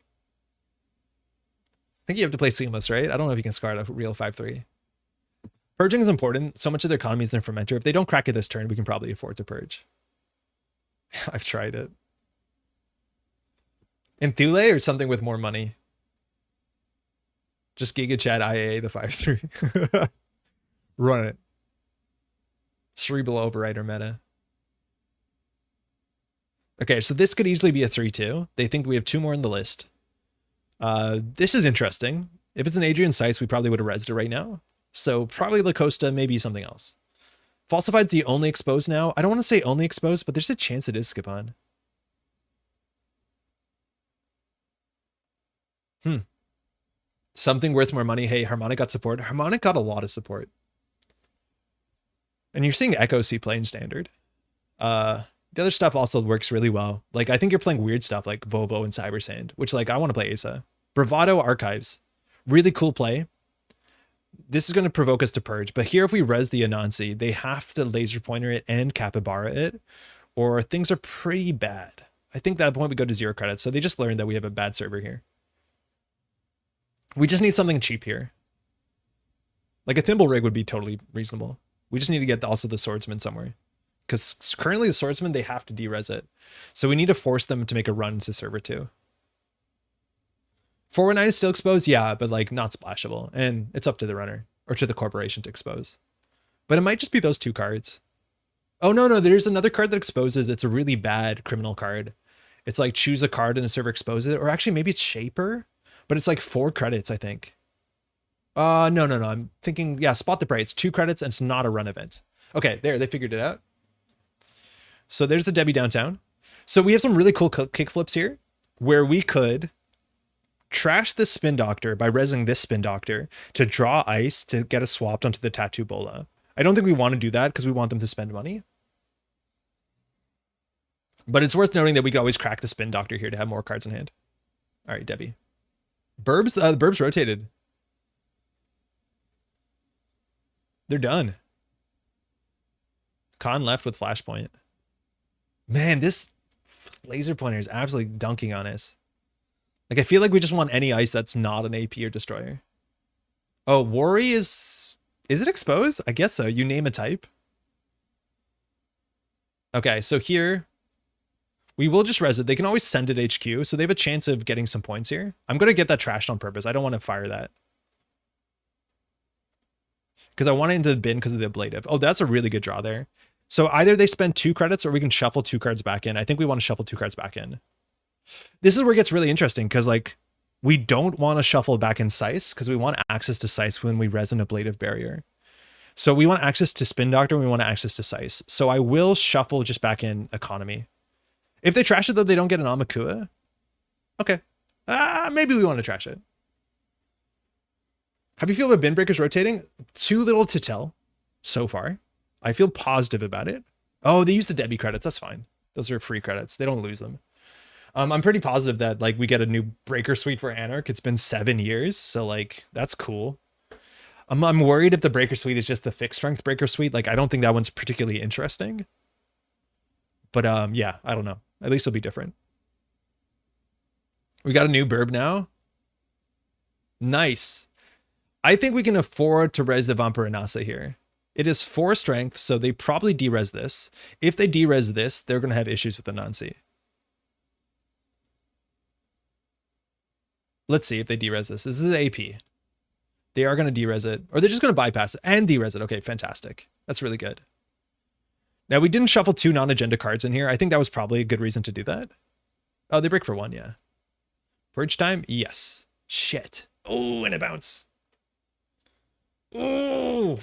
I think you have to play Seamless, right? I don't know if you can scar a real 5-3. Purging is important. So much of their economy is their fermenter. If they don't crack it this turn, we can probably afford to purge. I've tried it. In Thule or something with more money? Just Giga Chat IA the 5-3. Run it. Cerebral Overrider meta. Okay, so this could easily be a 3-2. They think we have 2 more in the list. This is interesting. If it's an Adrian Seiss, we probably would have rezzed it right now. So probably La Costa, maybe something else. Falsified's the only exposed now. I don't want to say only exposed, but there's a chance it is skip on. Something worth more money. Hey, Harmonic got support. Harmonic got a lot of support. And you're seeing Echo C play in standard. The other stuff also works really well. Like, I think you're playing weird stuff like Vovo and Cybersand, which, like, I want to play Asa. Bravado Archives. Really cool play. This is going to provoke us to purge, but here if we res the Anansi, they have to laser pointer it and capybara it, or things are pretty bad. I think at that point we go to 0 credits, so they just learned that we have a bad server here. We just need something cheap here. Like a thimble rig would be totally reasonable. We just need to get also the swordsman somewhere. Because currently the swordsman, they have to de-res it. So we need to force them to make a run to server 2. 419 is still exposed, yeah, but like not splashable. And it's up to the runner or to the corporation to expose. But it might just be those 2 cards. Oh, no, there's another card that exposes. It's a really bad criminal card. It's like choose a card and a server exposes it. Or actually maybe it's Shaper, but it's like 4 credits, I think. No. I'm thinking, yeah, Spot the Prey. It's 2 credits and it's not a run event. Okay, there, they figured it out. So there's the Debbie downtown. So we have some really cool kick flips here where we could trash this Spin Doctor by resing this Spin Doctor to draw ice to get us swapped onto the tatu-bola. I don't think we want to do that because we want them to spend money. But it's worth noting that we could always crack the Spin Doctor here to have more cards in hand. All right, Debbie. Burbs, the Burbs rotated. They're done. Khan left with Flashpoint. Man, this laser pointer is absolutely dunking on us. Like, I feel like we just want any ice that's not an AP or destroyer. Oh, Worry is it exposed? I guess so. You name a type. Okay, so here we will just res it. They can always send it HQ, so they have a chance of getting some points here. I'm going to get that trashed on purpose. I don't want to fire that. Because I want it into the bin because of the ablative. Oh, that's a really good draw there. So either they spend 2 credits or we can shuffle 2 cards back in. I think we want to shuffle 2 cards back in. This is where it gets really interesting because, like, we don't want to shuffle back in Sice because we want access to Sice when we res an ablative barrier. So we want access to Spin Doctor and we want access to Sice. So I will shuffle just back in Economy. If they trash it, though, they don't get an Amakua. Okay. Maybe we want to trash it. How do you feel about bin breakers rotating? Too little to tell so far. I feel positive about it. Oh, they use the Debbie credits. That's fine. Those are free credits. They don't lose them. I'm pretty positive that like we get a new breaker suite for Anarch. It's been 7 years. So like, that's cool. I'm worried if the breaker suite is just the fixed strength breaker suite. Like, I don't think that one's particularly interesting. But yeah, I don't know. At least it'll be different. We got a new burb now. Nice. I think we can afford to res the Vampire Nasa here. It is 4 strength, so they probably de-res this. If they de-res this, they're going to have issues with the Nancy. Let's see if they de-res this. This is AP. They are going to de-res it, or they're just going to bypass it and de-res it. Okay, fantastic. That's really good. Now, we didn't shuffle 2 non-agenda cards in here. I think that was probably a good reason to do that. Oh, they break for 1, yeah. Purge time? Yes. Shit. Oh, and a bounce. Oh,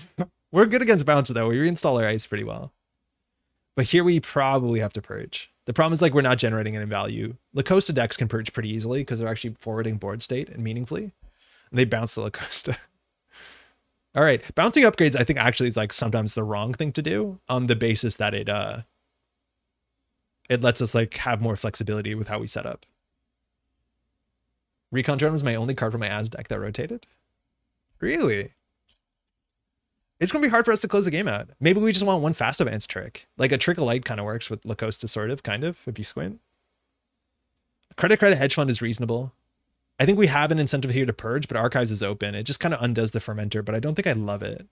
we're good against bounce, though. We reinstall our ice pretty well. But here we probably have to purge. The problem is like we're not generating any value. Lacosta decks can purge pretty easily because they're actually forwarding board state and meaningfully. And they bounce the Lacosta. All right. Bouncing upgrades, I think actually is like sometimes the wrong thing to do on the basis that it lets us like have more flexibility with how we set up. Recon Drone was my only card from my Az deck that rotated. Really? It's going to be hard for us to close the game out. Maybe we just want one fast advance trick. Like a trick of light kind of works with Lacosta sort of, kind of, if you squint. Credit hedge fund is reasonable. I think we have an incentive here to purge, but Archives is open. It just kind of undoes the fermenter, but I don't think I love it.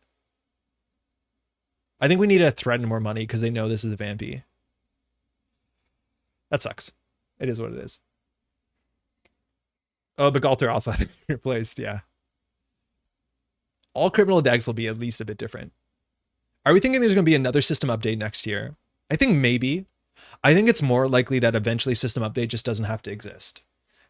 I think we need to threaten more money because they know this is a Vampy. That sucks. It is what it is. Oh, but Galter also I think replaced, yeah. All criminal decks will be at least a bit different. Are we thinking there's going to be another system update next year? I think maybe. I think it's more likely that eventually system update just doesn't have to exist.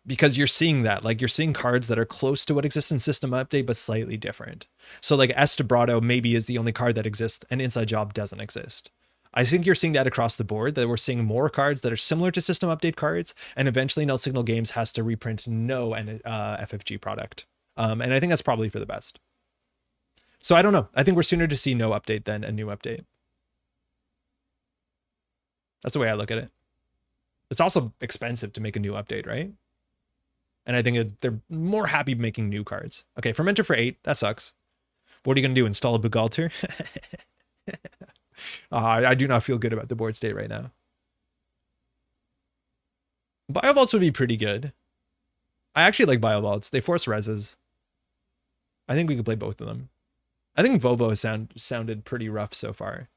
Because you're seeing that. Like, you're seeing cards that are close to what exists in system update, but slightly different. So like Estebrado maybe is the only card that exists and Inside Job doesn't exist. I think you're seeing that across the board, that we're seeing more cards that are similar to system update cards, and eventually Null Signal Games has to reprint no FFG product. And I think that's probably for the best. So I don't know. I think we're sooner to see no update than a new update. That's the way I look at it. It's also expensive to make a new update, right? And I think they're more happy making new cards. Okay, Fermenter for 8. That sucks. What are you going to do? Install a Bugalter? I do not feel good about the board state right now. Biovaults would be pretty good. I actually like Biovaults. They force reses. I think we could play both of them. I think Vovo sounded pretty rough so far.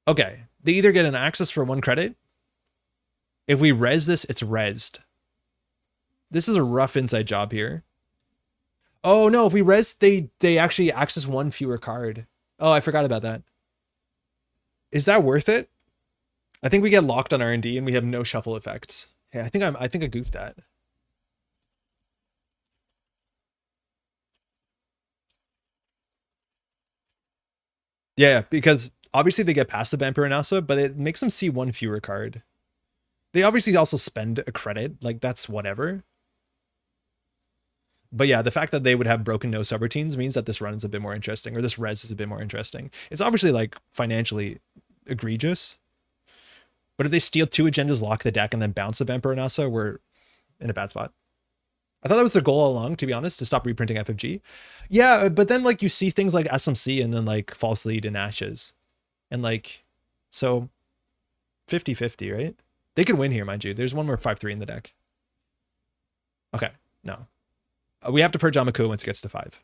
Okay, they either get an access for 1 credit. If we res this, it's resed. This is a rough inside job here. Oh no, if we res, they actually access 1 fewer card. Oh, I forgot about that. Is that worth it? I think we get locked on R&D and we have no shuffle effects. Yeah, I think I goofed that. Yeah, because obviously they get past the Vampire Nasa, but it makes them see 1 fewer card. They obviously also spend a credit, like that's whatever. But yeah, the fact that they would have broken no subroutines means that this run is a bit more interesting, or this res is a bit more interesting. It's obviously like financially egregious, but if they steal 2 agendas, lock the deck, and then bounce the Vampire Nasa, we're in a bad spot. I thought that was their goal all along, to be honest, to stop reprinting FFG. Yeah, but then like you see things like SMC and then like False Lead and Ashes. And like, so 50-50, right? They could win here, mind you. There's one more 5-3 in the deck. Okay, no. We have to purge Amaku once it gets to 5.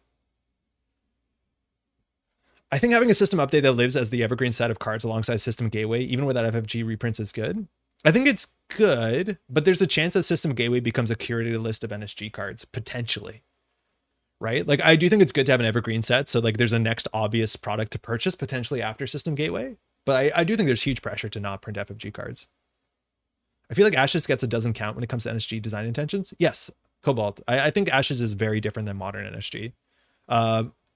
I think having a system update that lives as the evergreen set of cards alongside System Gateway, even without FFG reprints, is good. I think it's good, but there's a chance that System Gateway becomes a curated list of NSG cards, potentially. Right? Like, I do think it's good to have an evergreen set, so like there's a next obvious product to purchase potentially after System Gateway. But I do think there's huge pressure to not print FFG cards. I feel like Ashes gets a doesn't count when it comes to NSG design intentions. Yes, Cobalt. I think Ashes is very different than modern NSG.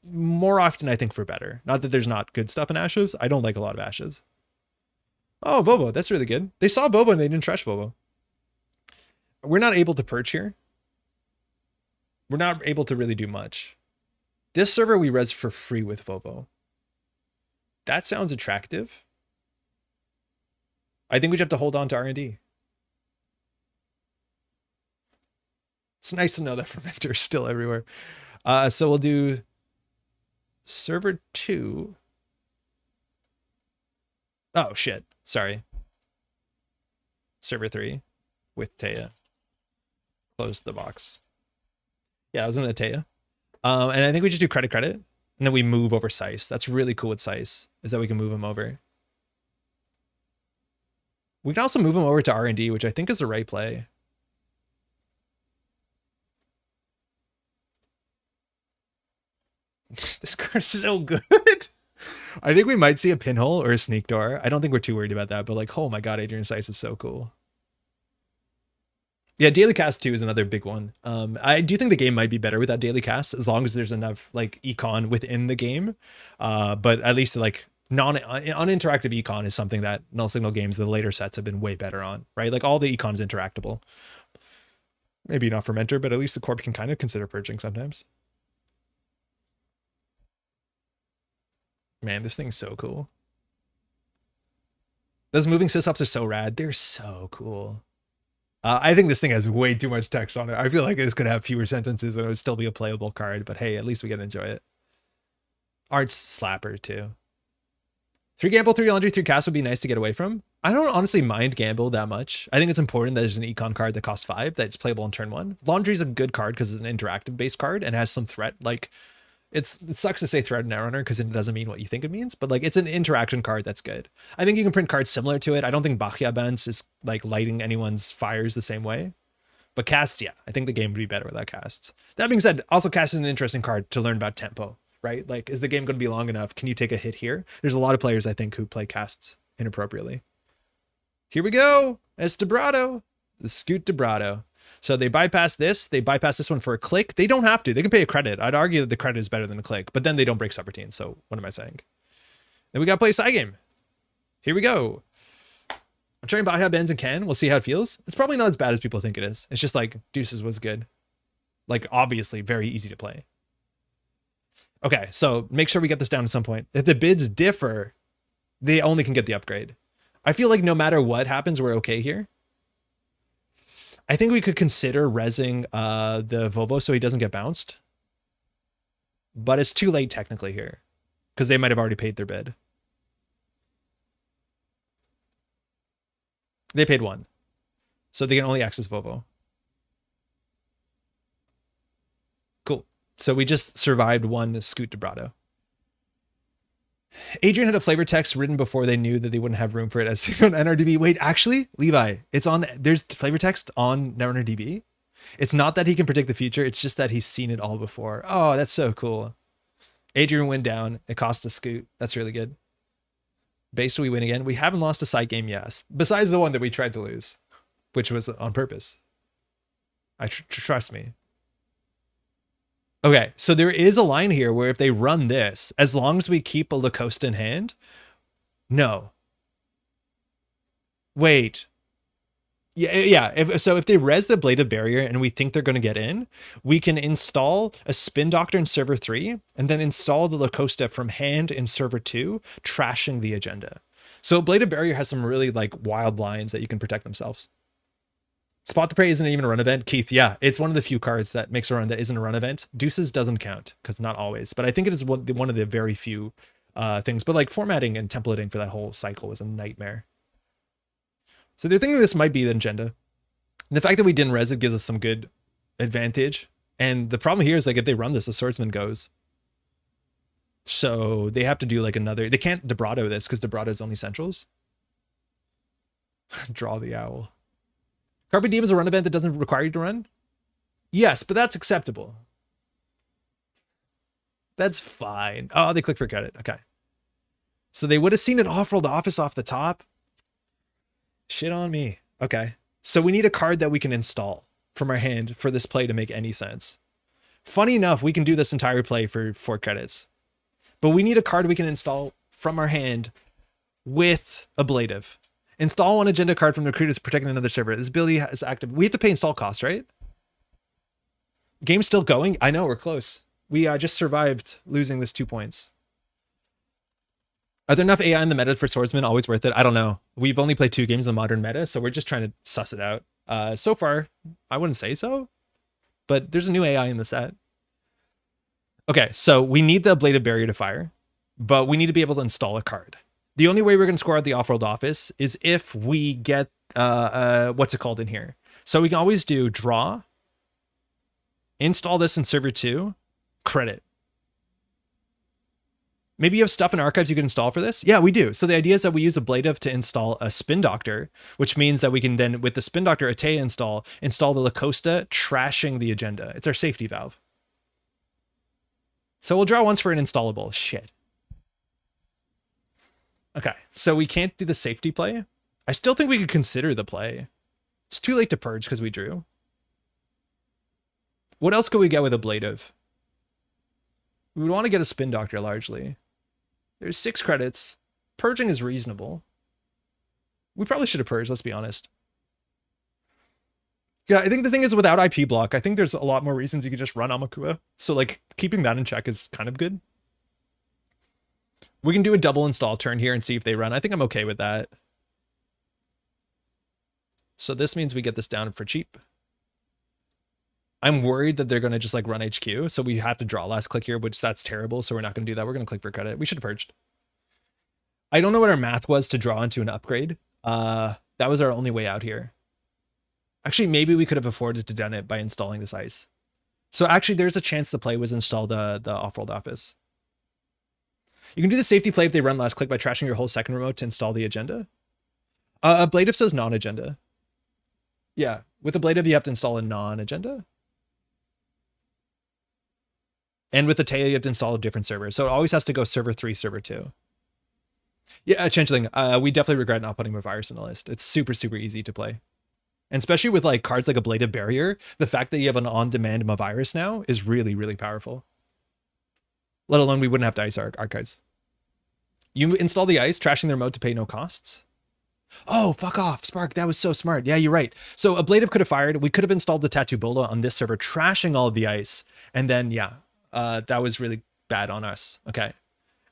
More often, I think, for better. Not that there's not good stuff in Ashes. I don't like a lot of Ashes. Oh, Vovo. That's really good. They saw Vovo and they didn't trash Vovo. We're not able to purge here. We're not able to really do much. This server we res for free with Vovo. That sounds attractive. I think we have to hold on to R&D. It's nice to know that Fermenter is still everywhere. So we'll do server 2. Oh, shit. Sorry. Server 3 with Taya. Close the box. Yeah, I was in a Taya. And I think we just do credit, and then we move over Sice. That's really cool with Sice, is that we can move him over. We can also move him over to R&D, which I think is the right play. This card is so good. I think we might see a pinhole or a sneak door. I don't think we're too worried about that, but like, oh my god, Adrian Sice is so cool. Yeah, Daily Cast 2 is another big one. I do think the game might be better with that Daily Cast, as long as there's enough like econ within the game. But at least like uninteractive econ is something that Null Signal Games, the later sets, have been way better on, right? Like all the econ is interactable. Maybe not Fermenter, but at least the Corp can kind of consider purging sometimes. Man, this thing's so cool. Those moving sysops are so rad. They're so cool. I think this thing has way too much text on it. I feel like this could have fewer sentences and it would still be a playable card, but hey, at least we get to enjoy it. Art's slapper too. 3 gamble, 3 laundry, 3 cast would be nice to get away from. I don't honestly mind gamble that much. I think it's important that there's an econ card that costs 5 that's playable in turn 1. Laundry's a good card because it's an interactive based card and has some threat. Like it sucks to say threat in Netrunner because it doesn't mean what you think it means, but like it's an interaction card that's good. I think you can print cards similar to it. I don't think Bachia Bans is like lighting anyone's fires the same way, but cast, yeah, I think the game would be better without casts. That being said, also cast is an interesting card to learn about tempo, right? Like, is the game going to be long enough? Can you take a hit here? There's a lot of players, I think, who play casts inappropriately. Here we go. It's Debrado, the Scoot Debrado. So they bypass this. They bypass this one for a click. They don't have to. They can pay a credit. I'd argue that the credit is better than a click, but then they don't break subroutines. So what am I saying? Then we got to play a side game. Here we go. I'm trying Baja Bends and Ken. We'll see how it feels. It's probably not as bad as people think it is. It's just like Deuces was good. Like obviously very easy to play. Okay, so make sure we get this down at some point. If the bids differ, they only can get the upgrade. I feel like no matter what happens, we're okay here. I think we could consider rezzing the Volvo so he doesn't get bounced. But it's too late technically here, because they might have already paid their bid. They paid 1. So they can only access Volvo. Cool. So we just survived 1 Scoot Debrato. Adrian had a flavor text written before they knew that they wouldn't have room for it as on NRDB. Wait, actually, Levi, it's on, there's flavor text on Netrunner DB. It's not that he can predict the future. It's just that he's seen it all before. Oh, that's so cool. Adrian went down. It cost a Scoot. That's really good. Base, we win again. We haven't lost a side game, yes. Besides the one that we tried to lose, which was on purpose. Trust me. Okay, so there is a line here where if they run this, as long as we keep a Lacoste in hand, no. Wait. Yeah. If they res the Blade of Barrier and we think they're going to get in, we can install a Spin Doctor in server 3 and then install the Lacoste from hand in server 2, trashing the agenda. So Blade of Barrier has some really like wild lines that you can protect themselves. Spot the Prey isn't even a run event. Keith, yeah, it's one of the few cards that makes a run that isn't a run event. Deuces doesn't count because not always, but I think it is one of the very few things. But like formatting and templating for that whole cycle was a nightmare. So they're thinking this might be the agenda. The fact that we didn't res it gives us some good advantage. And the problem here is like if they run this, the Swordsman goes. So they have to do like another. They can't Debrato this because Debrato is only centrals. Draw the Owl. Carpe Diem is a run event that doesn't require you to run? Yes, but that's acceptable. That's fine. Oh, they click for credit. Okay. So they would have seen it off-rolled office off the top. Shit on me. Okay. So we need a card that we can install from our hand for this play to make any sense. Funny enough, we can do this entire play for 4 credits. But we need a card we can install from our hand with ablative. Install 1 agenda card from the recruiters protecting another server. This ability is active. We have to pay install costs, right? Game's still going. I know, we're close. We just survived losing this 2 points. Are there enough AI in the meta for Swordsman? Always worth it? I don't know. We've only played 2 games in the modern meta, so we're just trying to suss it out. So far, I wouldn't say so, but there's a new AI in the set. Okay, so we need the Blade of Barrier to fire, but we need to be able to install a card. The only way we're going to score out the off-world office is if we get, what's it called in here? So we can always do draw, install this in server 2, credit. Maybe you have stuff in archives you can install for this? Yeah, we do. So the idea is that we use a Blade of to install a Spin Doctor, which means that we can then, with the Spin Doctor Ate install the Lacoste, trashing the agenda. It's our safety valve. So we'll draw once for an installable. Shit. Okay, so we can't do the safety play. I still think we could consider the play. It's too late to purge because we drew. What else could we get with a Blade of? We would want to get a Spin Doctor largely. There's 6 credits. Purging is reasonable. We probably should have purged, let's be honest. Yeah, I think the thing is without IP block, I think there's a lot more reasons you could just run Amakua. So like keeping that in check is kind of good. We can do a double install turn here and see if they run. I think I'm okay with that. So this means we get this down for cheap. I'm worried that they're going to just like run HQ. So we have to draw last click here, which that's terrible. So we're not going to do that. We're going to click for credit. We should have purged. I don't know what our math was to draw into an upgrade. That was our only way out here. Actually, maybe we could have afforded to done it by installing this ice. So actually there's a chance the play was installed the off-world office. You can do the safety play if they run last click by trashing your whole second remote to install the agenda. A Blade of says non-agenda. Yeah, with a Blade of you have to install a non-agenda. And with the tail you have to install a different server. So it always has to go server 3, server 2. Yeah, Changeling, we definitely regret not putting Mavirus in the list. It's super, super easy to play. And especially with like cards like a Blade of Barrier, the fact that you have an on-demand Mavirus now is really, really powerful. Let alone we wouldn't have to ice our cards. You install the ice, trashing their mode to pay no costs. Oh, fuck off, Spark. That was so smart. Yeah, you're right. So a Blade of could have fired. We could have installed the tatu-bola on this server, trashing all of the ice. And then, yeah, that was really bad on us. Okay.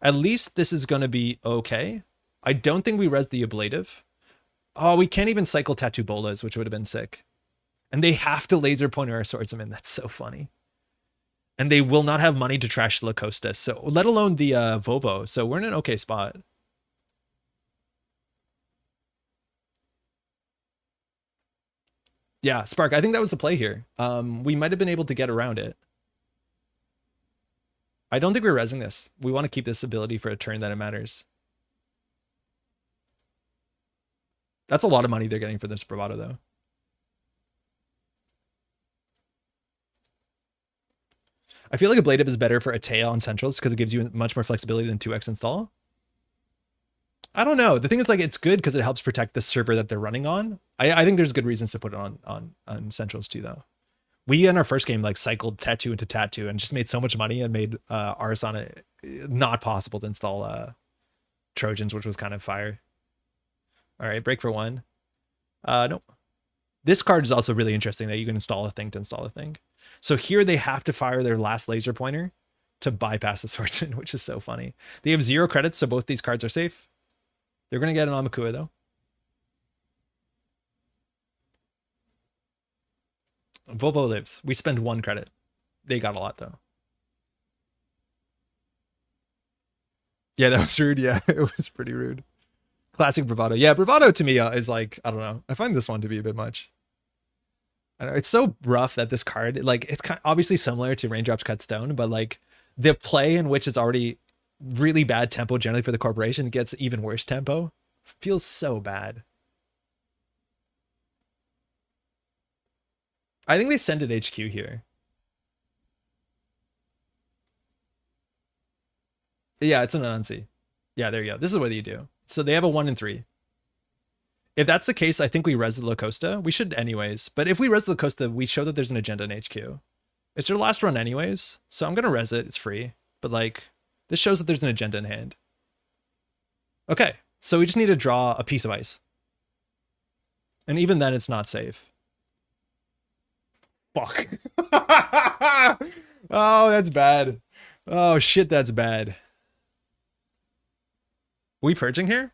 At least this is going to be okay. I don't think we res the ablative. Oh, we can't even cycle tatu-bolas, which would have been sick. And they have to laser pointer our swordsman. That's so funny. And they will not have money to trash La Costa, so let alone the Vovo. So we're in an okay spot. Yeah, Spark, I think that was the play here. We might have been able to get around it. I don't think we're resing this. We want to keep this ability for a turn that it matters. That's a lot of money they're getting for this bravado, though. I feel like ablative is better for Atea on centrals because it gives you much more flexibility than 2x install. I don't know. The thing is, like, it's good because it helps protect the server that they're running on. I think there's good reasons to put it on centrals too, though. We in our first game like cycled Tattoo into Tattoo and just made so much money and made ours on it not possible to install Trojans, which was kind of fire. All right, break for 1. Nope. This card is also really interesting that you can install a thing to install a thing. So here they have to fire their last laser pointer to bypass the swordsman, which is so funny. They have 0 credits, so both these cards are safe. They're going to get an Amakua, though. Vovo lives. We spend 1 credit. They got a lot, though. Yeah, that was rude. Yeah, it was pretty rude. Classic bravado. Yeah, bravado to me is like, I don't know. I find this one to be a bit much. I know it's so rough that this card, like, it's kind of obviously similar to Raindrops Cut Stone, but like the play in which it's already really bad tempo generally for the corporation gets even worse tempo. Feels so bad. I think they send it HQ here. Yeah, it's an Anansi. Yeah, there you go. This is what you do. So they have a 1 and 3. If that's the case, I think we res the La Costa. We should anyways. But if we res the La Costa, we show that there's an agenda in HQ. It's your last run anyways. So I'm going to res it. It's free. But like, this shows that there's an agenda in hand. Okay. So we just need to draw a piece of ice. And even then, it's not safe. Fuck. Oh, that's bad. Oh, shit, that's bad. Are we purging here?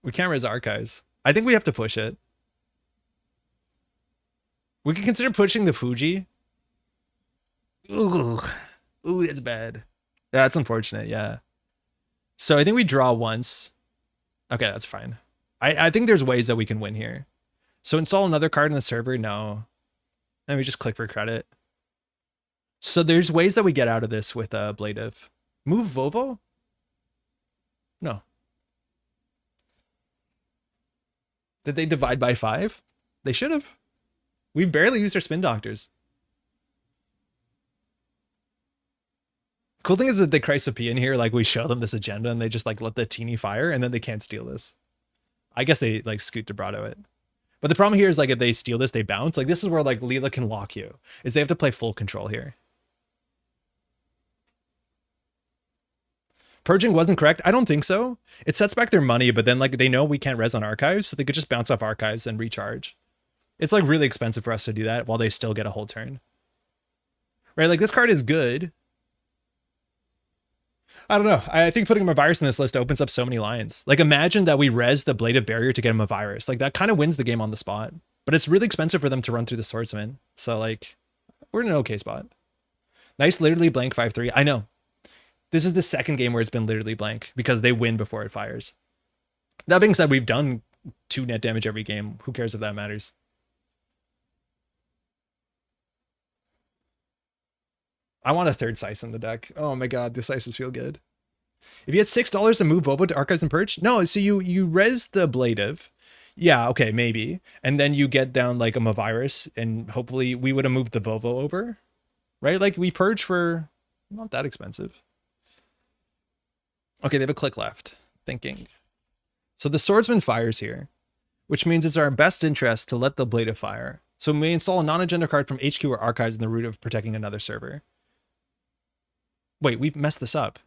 We can't res archives. I think we have to push it. We can consider pushing the Fuji. Ooh, that's bad. Yeah, that's unfortunate, yeah. So I think we draw once. Okay, that's fine. I think there's ways that we can win here. So install another card in the server? No. And we just click for credit. So there's ways that we get out of this with ablative. Move Vovo? No. Did they divide by 5? They should have. We barely used our spin doctors. Cool thing is that the Chrysopean here, like we show them this agenda and they just like let the teeny fire and then they can't steal this. I guess they like scoot Debrato it. But the problem here is like if they steal this, they bounce. Like this is where like Leela can lock you, is they have to play full control here. Purging wasn't correct. I don't think so. It sets back their money, but then like they know we can't res on archives, so they could just bounce off archives and recharge. It's like really expensive for us to do that while they still get a whole turn. Right, like this card is good. I don't know. I think putting him a virus in this list opens up so many lines. Like imagine that we res the Blade of Barrier to get him a virus. Like that kind of wins the game on the spot. But it's really expensive for them to run through the swordsman. So like we're in an okay spot. Nice literally blank 5-3. I know. This is the second game where it's been literally blank because they win before it fires. That being said, we've done 2 net damage every game. Who cares if that matters? I want a 3rd Sice in the deck. Oh my god, the Sices feel good. If you had $6 to move Vovo to Archives and Purge? No, so you res the ablative. Yeah, okay, maybe. And then you get down like a Mavirus and hopefully we would have moved the Vovo over. Right? Like we purge for not that expensive. Okay, they have a click left. Thinking. So the swordsman fires here, which means it's our best interest to let the blade of fire. So we may install a non-agenda card from HQ or archives in the route of protecting another server. Wait, we've messed this up.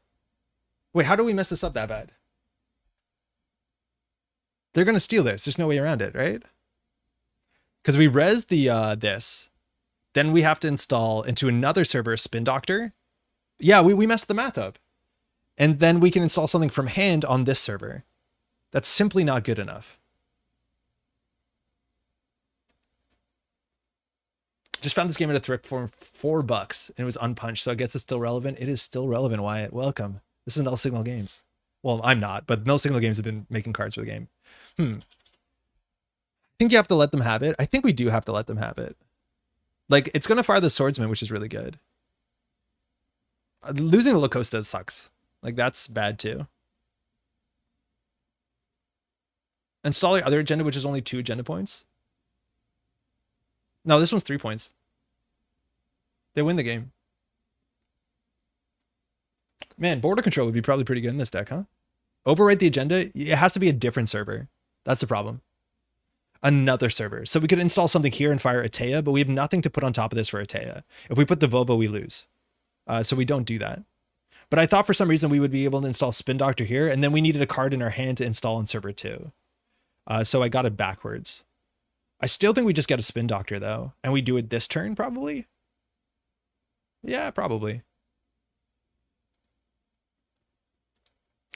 Wait, how do we mess this up that bad? They're going to steal this. There's no way around it, right? Because we res the this. Then we have to install into another server a spin doctor. Yeah, we messed the math up. And then we can install something from hand on this server. That's simply not good enough. Just found this game at a thrift for $4 and it was unpunched. So I guess it's still relevant. It is still relevant, Wyatt. Welcome. This is Null Signal Games. Well, I'm not, but Null Signal Games have been making cards for the game. I think you have to let them have it. I think we do have to let them have it. Like, it's going to fire the swordsman, which is really good. Losing the Lacosta sucks. Like, that's bad too. Install your other agenda, which is only 2 agenda points. No, this one's 3 points. They win the game. Man, border control would be probably pretty good in this deck, huh? Overwrite the agenda. It has to be a different server. That's the problem. Another server. So we could install something here and fire Atea, but we have nothing to put on top of this for Atea. If we put the Vovo, we lose. So we don't do that. But I thought for some reason we would be able to install Spin Doctor here, and then we needed a card in our hand to install in server 2. So I got it backwards. I still think we just get a Spin Doctor though, and we do it this turn probably. Yeah, probably.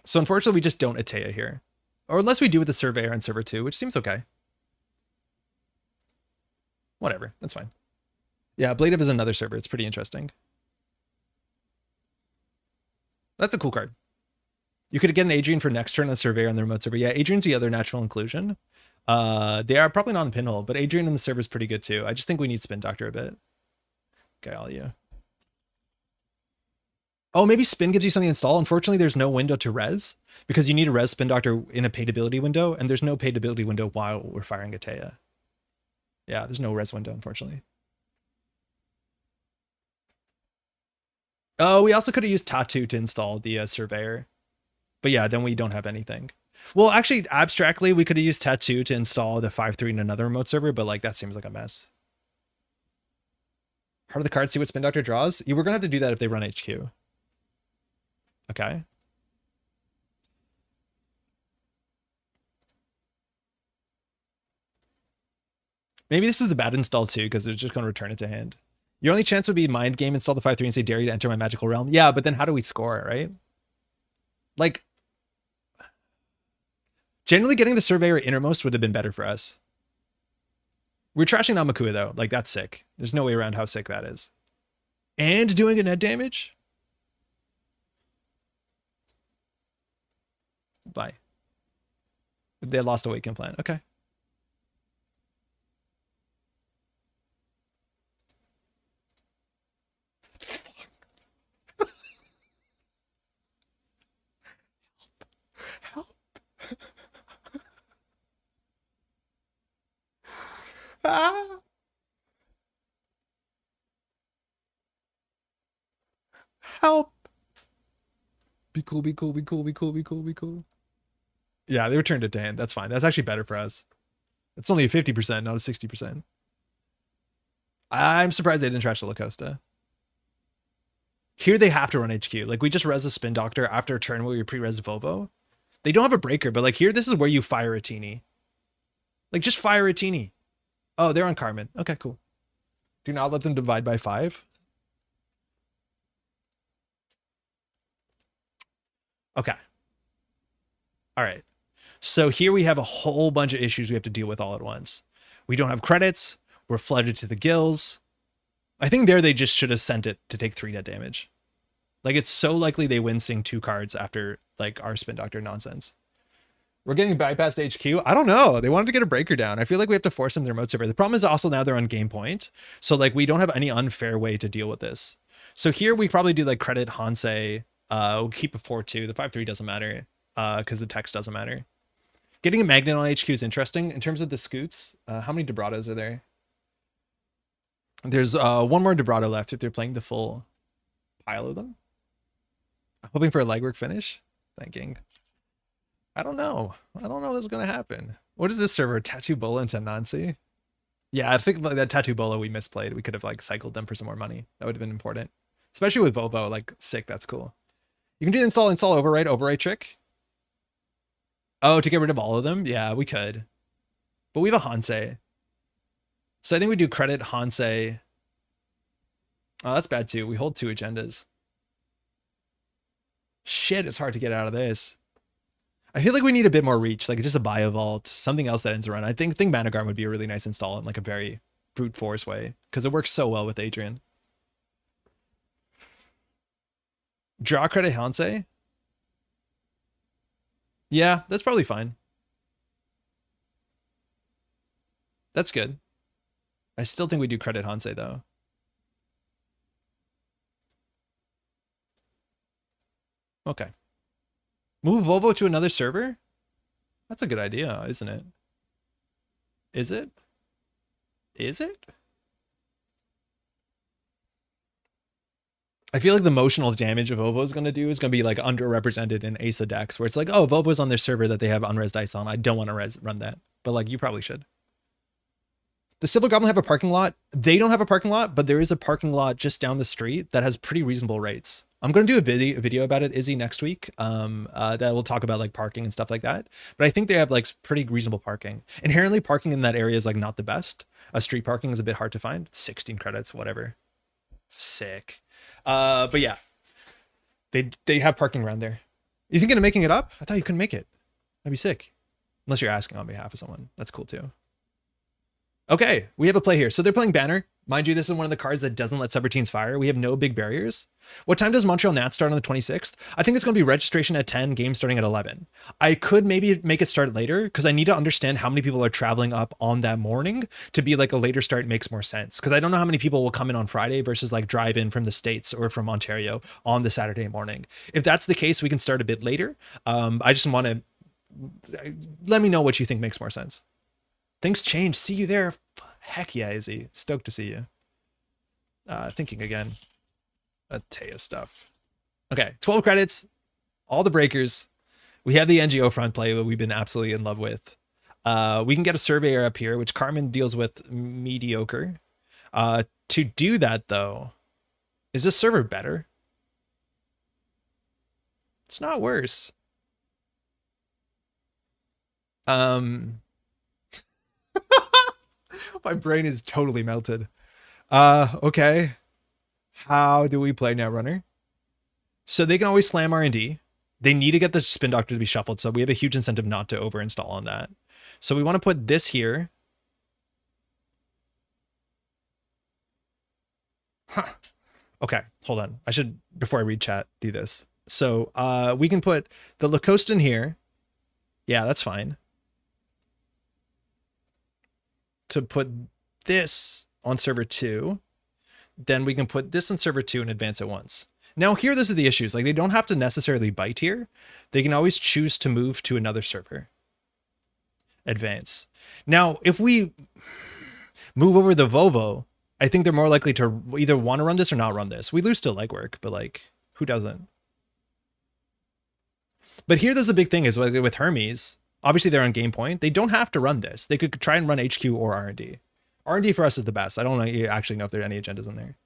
So unfortunately, we just don't Atea here. Or unless we do with the Surveyor on server 2, which seems okay. Whatever, that's fine. Yeah, Blade of is another server. It's pretty interesting. That's a cool card. You could get an Adrian for next turn on Surveyor on the remote server. Yeah, Adrian's the other natural inclusion. They are probably not in Pinhole, but Adrian in the server is pretty good too. I just think we need Spin Doctor a bit. Okay, all you. Oh, maybe Spin gives you something to install. Unfortunately, there's no window to res because you need a res Spin Doctor in a paid ability window, and there's no paid ability window while we're firing Atea. Yeah, there's no res window, unfortunately. Oh, we also could have used Tattoo to install the Surveyor. But yeah, then we don't have anything. Well, actually, abstractly, we could have used Tattoo to install the 5/3 in another remote server, but like that seems like a mess. Heart of the card, see what Spin Doctor draws? You were going to have to do that if they run HQ. Okay. Maybe this is the bad install too, because they're just going to return it to hand. Your only chance would be mind game, install the 5/3 and say dare you to enter my magical realm. Yeah, but then how do we score, right? Like, generally getting the Surveyor innermost would have been better for us. We're trashing Namakua though. Like, that's sick. There's no way around how sick that is. And doing a net damage? Bye. They lost a Awaken plan. Okay. Help. Ah. Help. Be cool, be cool, be cool, be cool, be cool, be cool. Yeah, they returned it to hand. That's fine. That's actually better for us. It's only a 50%, not a 60%. I'm surprised they didn't trash the Lacosta. Here they have to run HQ. Like, we just res a Spin Doctor after a turn where we pre-res Vovo. They don't have a breaker, but like here, this is where you fire a teeny. Like, just fire a teeny. Oh, they're on Carmen. Okay, cool. Do not let them divide by 5. Okay. All right. So here we have a whole bunch of issues we have to deal with all at once. We don't have credits. We're flooded to the gills. I think there they just should have sent it to take 3 net damage. Like, it's so likely they win sing 2 cards after like our Spin Doctor nonsense. We're getting bypassed HQ. I don't know. They wanted to get a breaker down. I feel like we have to force them to remote server. The problem is also now they're on game point. So like we don't have any unfair way to deal with this. So here we probably do like credit Hansei. We'll keep a 4/2. The 5/3 doesn't matter because the text doesn't matter. Getting a magnet on HQ is interesting. In terms of the scoots, how many Debrados are there? There's one more Debrado left if they're playing the full pile of them. I'm hoping for a legwork finish. Thanking. I don't know. I don't know what's going to happen. What is this server? tatu-bola into Nancy? Yeah, I think like that tatu-bola we misplayed. We could have like cycled them for some more money. That would have been important. Especially with Vovo. Like, sick. That's cool. You can do the install overwrite trick. Oh, to get rid of all of them? Yeah, we could. But we have a Hansei. So I think we do credit Hansei. Oh, that's bad too. We hold 2 agendas. Shit, it's hard to get out of this. I feel like we need a bit more reach, like just a bio vault, something else that ends a run. I think Managarm would be a really nice install in like a very brute force way because it works so well with Adrian. Draw credit Hansei. Yeah, that's probably fine. That's good. I still think we do credit Hansei though. Okay. Move Volvo to another server? That's a good idea, isn't it? Is it? Is it? I feel like the emotional damage of Vovo is going to do is going to be like underrepresented in ASA decks where it's like, oh, Vovo's on their server that they have unres dice on. I don't want to run that. But like, you probably should. Does Civil Goblin have a parking lot? They don't have a parking lot, but there is a parking lot just down the street that has pretty reasonable rates. I'm going to do a video about it, Izzy, next week. That will talk about like parking and stuff like that. But I think they have like pretty reasonable parking. Inherently, parking in that area is like not the best. Street parking is a bit hard to find. 16 credits, whatever. Sick. But yeah, they have parking around there. You thinking of making it up? I thought you couldn't make it. That'd be sick. Unless you're asking on behalf of someone. That's cool too. Okay, we have a play here. So they're playing Banner. Mind you, this is one of the cards that doesn't let subroutines fire. We have no big barriers. What time does Montreal Nats start on the 26th? I think it's going to be registration at 10, game starting at 11. I could maybe make it start later because I need to understand how many people are traveling up on that morning to be like a later start makes more sense. Because I don't know how many people will come in on Friday versus like drive in from the States or from Ontario on the Saturday morning. If that's the case, we can start a bit later. I just want to let me know what you think makes more sense. Things change. See you there. Heck yeah, Izzy. Stoked to see you. Thinking again. Atea stuff. Okay, 12 credits. All the breakers. We have the NGO front play that we've been absolutely in love with. We can get a surveyor up here, which Carmen deals with mediocre. To do that, though, is this server better? It's not worse. My brain is totally melted. Okay. How do we play Netrunner? So they can always slam R&D. They need to get the Spin Doctor to be shuffled, so we have a huge incentive not to over-install on that. So we want to put this here. Huh. Okay, hold on. I should, before I read chat, do this. So we can put the Lacoste in here. Yeah, that's fine. To put this on server 2, then we can put this on server 2 and advance it once. Now here, this are the issues. Like, they don't have to necessarily bite here. They can always choose to move to another server. Advance. Now, if we move over the Vovo, I think they're more likely to either want to run this or not run this. We lose to legwork, but like, who doesn't? But here, there's a big thing is with Hermes, obviously they're on game point. They don't have to run this. They could try and run HQ or R&D. R&D for us is the best. I don't actually know if there are any agendas in there.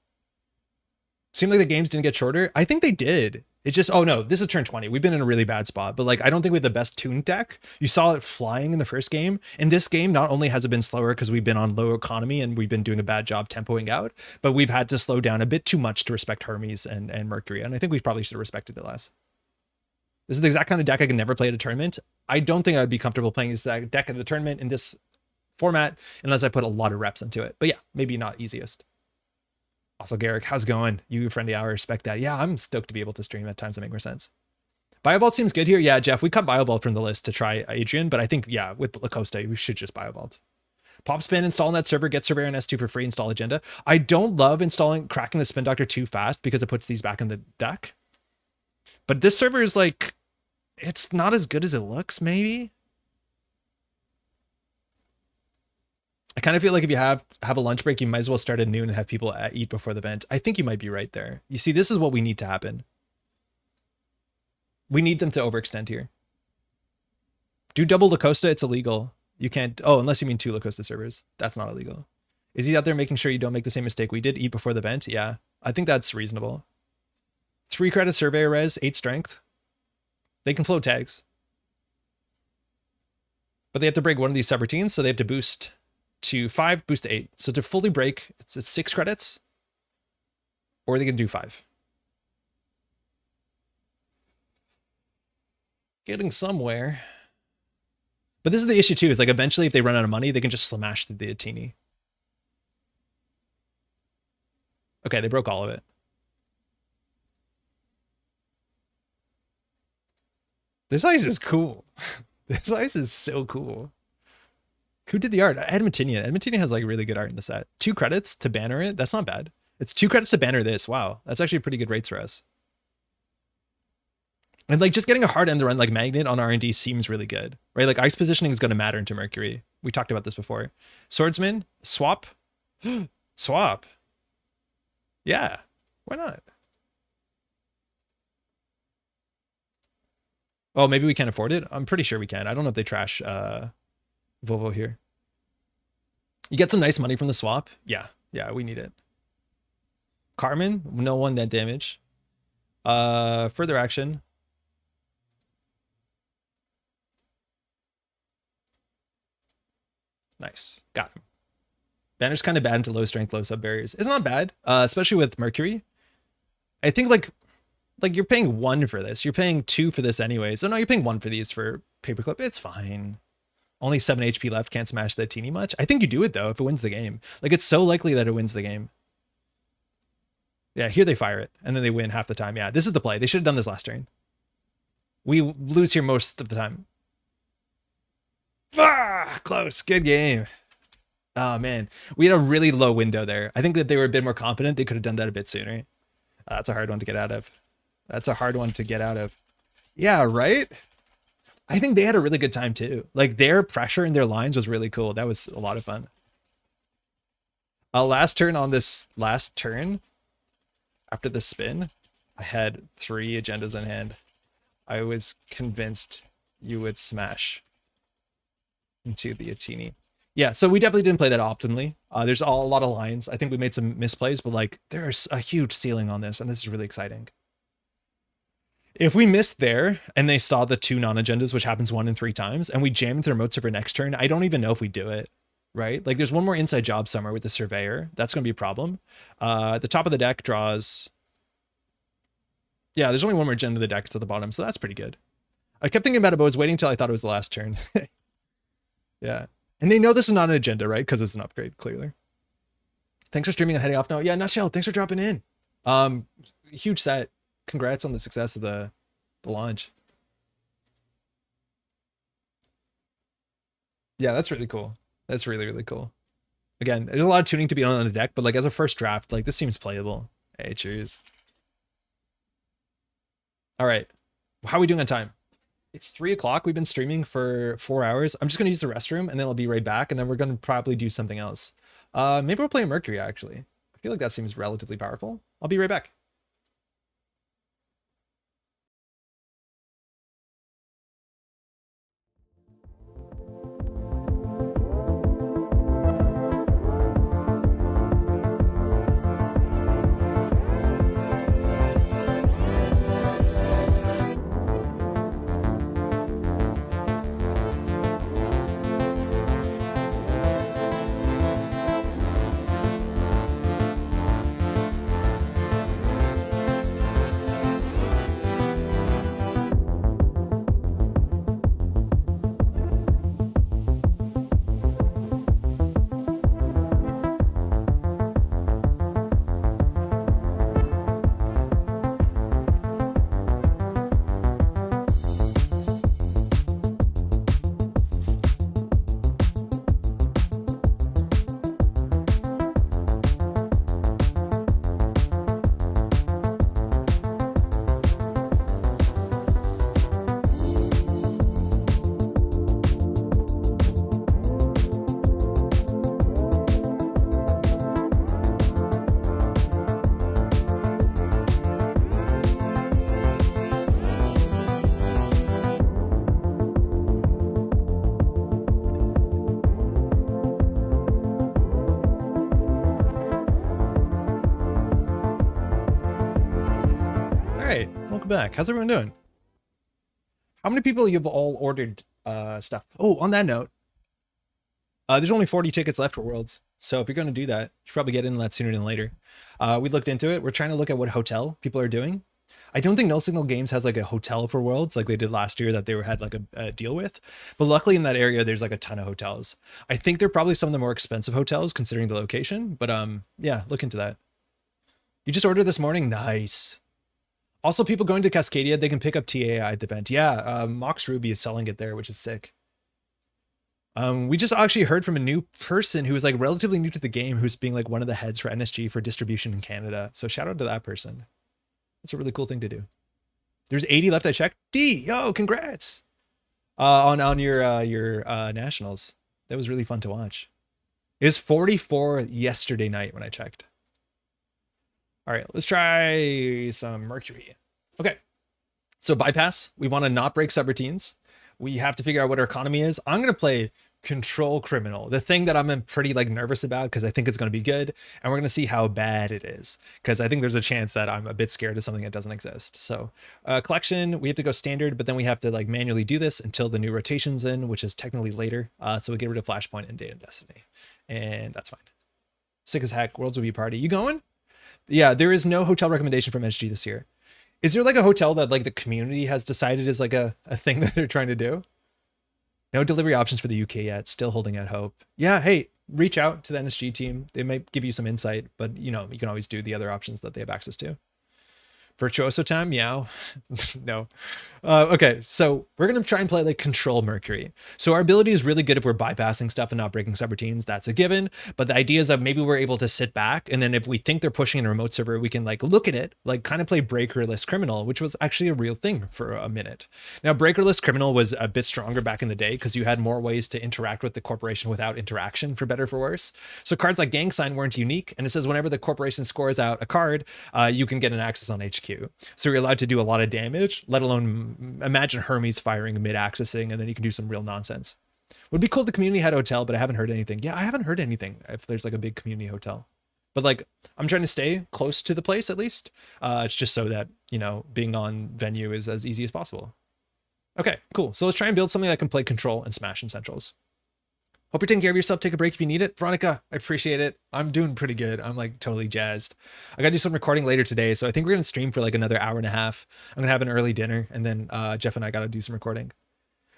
Seemed like the games didn't get shorter. I think they did. It just, oh no, this is turn 20. We've been in a really bad spot, but like, I don't think we have the best tuned deck. You saw it flying in the first game. In this game, not only has it been slower because we've been on low economy and we've been doing a bad job tempoing out, but we've had to slow down a bit too much to respect Hermes and Mercury. And I think we probably should have respected it less. This is the exact kind of deck I can never play at a tournament. I don't think I'd be comfortable playing this deck at a tournament in this format unless I put a lot of reps into it. But yeah, maybe not easiest. Also, Garrick, how's it going? You friendly hour, respect that. Yeah, I'm stoked to be able to stream at times that make more sense. Biovault seems good here. Yeah, Jeff, we cut Biovault from the list to try Adrian, but I think, yeah, with Lacoste, we should just Biovault. Pop spin, install on that server, get Surveyor and S2 for free, install agenda. I don't love cracking the Spin Doctor too fast because it puts these back in the deck. But this server is like, it's not as good as it looks, maybe. I kind of feel like if you have a lunch break, you might as well start at noon and have people eat before the event. I think you might be right there. You see, this is what we need to happen. We need them to overextend here. Do double Lacosta, it's illegal. You can't, oh, unless you mean 2 Lacosta servers. That's not illegal. Is he out there making sure you don't make the same mistake we did? Eat before the event? Yeah, I think that's reasonable. 3 credit Surveyor res, 8 strength. They can float tags. But they have to break one of these subroutines, so they have to boost to 5, boost to 8. So to fully break, it's 6 credits, or they can do 5. Getting somewhere. But this is the issue too, is like eventually if they run out of money, they can just smash the Diatini. Okay, they broke all of it. This ice is cool. This ice is so cool. Who did the art? Edmontinian. Edmontinian has like really good art in the set. 2 credits to banner it. That's not bad. It's 2 credits to banner this. Wow. That's actually pretty good rates for us. And like just getting a hard end to run like Magnet on R&D seems really good, right? Like ice positioning is going to matter into Mercury. We talked about this before. Swordsman, swap, swap. Yeah, why not? Oh, maybe we can't afford it. I'm pretty sure we can. I don't know if they trash Volvo here. You get some nice money from the swap. Yeah, we need it. Carmen, no 1 net damage. Further action. Nice, got him. Banner's kind of bad into low strength, low sub barriers. It's not bad, especially with Mercury. I think like you're paying 1 for this. You're paying 2 for this anyway. So no, you're paying 1 for these for Paperclip. It's fine. Only 7 HP left. Can't smash the teeny much. I think you do it though if it wins the game. Like it's so likely that it wins the game. Yeah, here they fire it and then they win half the time. Yeah, this is the play. They should have done this last turn. We lose here most of the time. Ah, close. Good game. Oh man, we had a really low window there. I think that they were a bit more confident. They could have done that a bit sooner. That's a hard one to get out of. That's a hard one to get out of. Yeah, right? I think they had a really good time too. Like their pressure in their lines was really cool. That was a lot of fun. Last turn on this last turn, after the spin, I had 3 agendas in hand. I was convinced you would smash into the Atini. Yeah, so we definitely didn't play that optimally. There's a lot of lines. I think we made some misplays, but like there's a huge ceiling on this, and this is really exciting. If we missed there and they saw the 2 non-agendas, which happens 1 in 3 times, and we jam into their remote server next turn, I don't even know if we do it, right? Like there's one more inside job somewhere with the surveyor. That's going to be a problem. The top of the deck draws. Yeah, there's only one more agenda of the deck. It's at the bottom, so that's pretty good. I kept thinking about it, but I was waiting until I thought it was the last turn. Yeah. And they know this is not an agenda, right? Because it's an upgrade, clearly. Thanks for streaming and heading off now. Yeah, Nutshell, thanks for dropping in. Huge set. Congrats on the success of the launch. Yeah, that's really cool. That's really, really cool. Again, there's a lot of tuning to be on the deck, but like as a first draft, like this seems playable. Hey, cheers. All right. How are we doing on time? It's 3 o'clock. We've been streaming for 4 hours. I'm just going to use the restroom and then I'll be right back. And then we're going to probably do something else. Maybe we'll play Mercury, actually. I feel like that seems relatively powerful. I'll be right back. Back. How's everyone doing? How many people you've all ordered stuff? Oh, on that note, there's only 40 tickets left for Worlds. So if you're going to do that, you should probably get in that sooner than later. We looked into it. We're trying to look at what hotel people are doing. I don't think Null Signal Games has like a hotel for Worlds like they did last year that they had like a deal with. But luckily in that area, there's like a ton of hotels. I think they're probably some of the more expensive hotels considering the location. But yeah, look into that. You just ordered this morning? Nice. Also, people going to Cascadia, they can pick up TAI at the event. Yeah, Mox Ruby is selling it there, which is sick. We just actually heard from a new person who is like relatively new to the game, who's being like one of the heads for NSG for distribution in Canada. So shout out to that person. That's a really cool thing to do. There's 80 left. I checked. D, yo, congrats on your nationals. That was really fun to watch. It was 44 yesterday night when I checked. All right, let's try some Mercury. Okay, so bypass. We want to not break subroutines. We have to figure out what our economy is. I'm gonna play Control Criminal, the thing that I'm pretty like nervous about because I think it's going to be good, and we're going to see how bad it is because I think there's a chance that I'm a bit scared of something that doesn't exist. So collection, we have to go standard, but then we have to like manually do this until the new rotation's in, which is technically later. So we get rid of Flashpoint and Data and Destiny, and that's fine. Sick as heck. Worlds will be party. You going? Yeah, there is no hotel recommendation from SG this year. Is there like a hotel that like the community has decided is like a thing that they're trying to do? No delivery options for the UK yet. Still holding out hope. Yeah, hey, reach out to the NSG team. They might give you some insight, but you know, you can always do the other options that they have access to. Virtuoso time, meow. No. Okay, so we're going to try and play like Control Mercury. So our ability is really good if we're bypassing stuff and not breaking subroutines. That's a given. But the idea is that maybe we're able to sit back, and then if we think they're pushing in a remote server, we can like look at it, like kind of play Breakerless Criminal, which was actually a real thing for a minute. Now, Breakerless Criminal was a bit stronger back in the day because you had more ways to interact with the corporation without interaction, for better or for worse. So cards like Gang Sign weren't unique, and it says whenever the corporation scores out a card, you can get an access on HQ. So you're allowed to do a lot of damage, let alone imagine Hermes firing mid-accessing, and then you can do some real nonsense. Would be cool if the community had a hotel, but I haven't heard anything. Yeah, I haven't heard anything if there's like a big community hotel. But like, I'm trying to stay close to the place at least. It's just so that, you know, being on venue is as easy as possible. Okay, cool. So let's try and build something that can play Control and Smash in Centrals. Hope you're taking care of yourself. Take a break if you need it. Veronica, I appreciate it. I'm doing pretty good. I'm like totally jazzed. I got to do some recording later today. So I think we're going to stream for like another hour and a half. I'm going to have an early dinner, and then Jeff and I got to do some recording.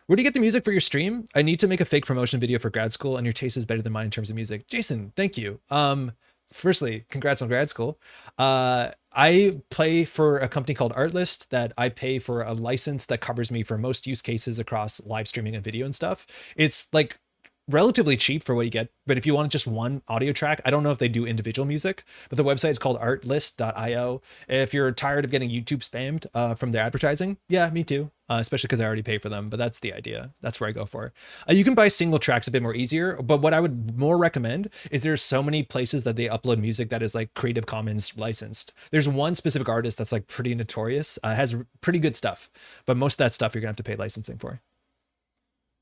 Where do you get the music for your stream? I need to make a fake promotion video for grad school, and your taste is better than mine in terms of music. Jason, thank you. Firstly, congrats on grad school. I play for a company called Artlist that I pay for a license that covers me for most use cases across live streaming and video and stuff. It's like relatively cheap for what you get, but if you want just one audio track, I don't know if they do individual music, but the website is called artlist.io. If you're tired of getting YouTube spammed from their advertising, yeah, me too, especially because I already pay for them, but that's the idea. That's where I go for. You can buy single tracks a bit more easier, but what I would more recommend is there's so many places that they upload music that is like Creative Commons licensed. There's one specific artist that's like pretty notorious, has pretty good stuff, but most of that stuff you're gonna have to pay licensing for.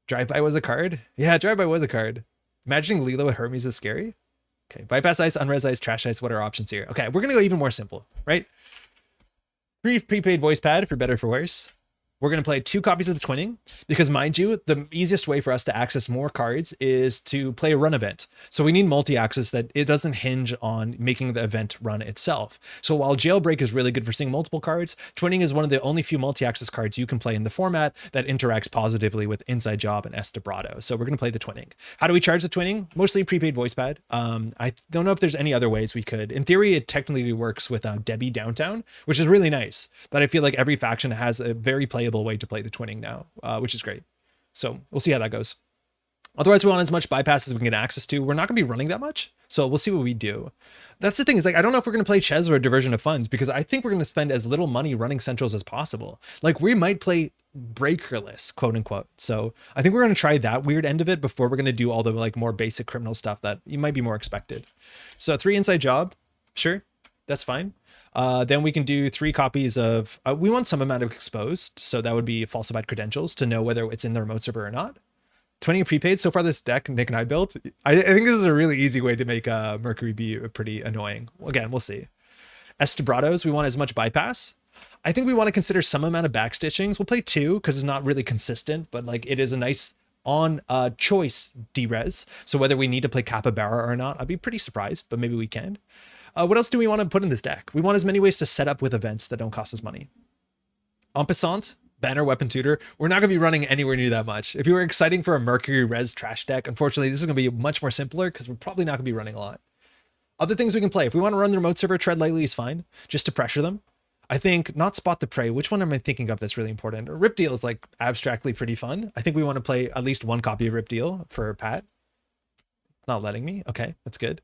Drive-by was a card? Yeah, drive-by was a card. Imagining Lilo with Hermes is scary. Okay, bypass ice, unres ice, trash ice. What are our options here? Okay, we're gonna go even more simple, right? Free prepaid voice pad for better or for worse. We're going to play 2 copies of the Twinning because, mind you, the easiest way for us to access more cards is to play a run event. So we need multi-access that it doesn't hinge on making the event run itself. So while Jailbreak is really good for seeing multiple cards, Twinning is one of the only few multi-access cards you can play in the format that interacts positively with Inside Job and Estabrado. So we're going to play the Twinning. How do we charge the Twinning? Mostly prepaid voice pad. I don't know if there's any other ways we could. In theory, it technically works with Debbie Downtown, which is really nice. But I feel like every faction has a very playable way to play the Twinning now, which is great. So we'll see how that goes. Otherwise, we want as much bypass as we can get access to. We're not going to be running that much, so we'll see what we do. That's the thing, is like, I don't know if we're going to play Ches or a diversion of funds, because I think we're going to spend as little money running centrals as possible. Like, we might play breakerless, quote unquote. So I think we're going to try that weird end of it before we're going to do all the like more basic criminal stuff that you might be more expected. So 3 Inside Job, sure, that's fine. Then we can do 3 copies of, we want some amount of exposed. So that would be falsified credentials to know whether it's in the remote server or not. 20 prepaid. So far this deck, Nick and I built, I think this is a really easy way to make Mercury be pretty annoying. Again, we'll see. Estabrados, we want as much bypass. I think we want to consider some amount of backstitchings. We'll play 2 because it's not really consistent, but like it is a nice on choice derez. So whether we need to play Capybara or not, I'd be pretty surprised, but maybe we can.
What else do we want to put in this deck? We want as many ways to set up with events that don't cost us money. En passant, Banner Weapon Tutor. We're not going to be running anywhere near that much. If you were exciting for a Mercury Res trash deck, unfortunately, this is going to be much more simpler because we're probably not going to be running a lot. Other things we can play. If we want to run the remote server, Tread Lightly is fine, just to pressure them. I think not Spot the Prey. Which one am I thinking of that's really important? Rip Deal is like abstractly pretty fun. I think we want to play at least one copy of Rip Deal for Pat. Not letting me. Okay, that's good.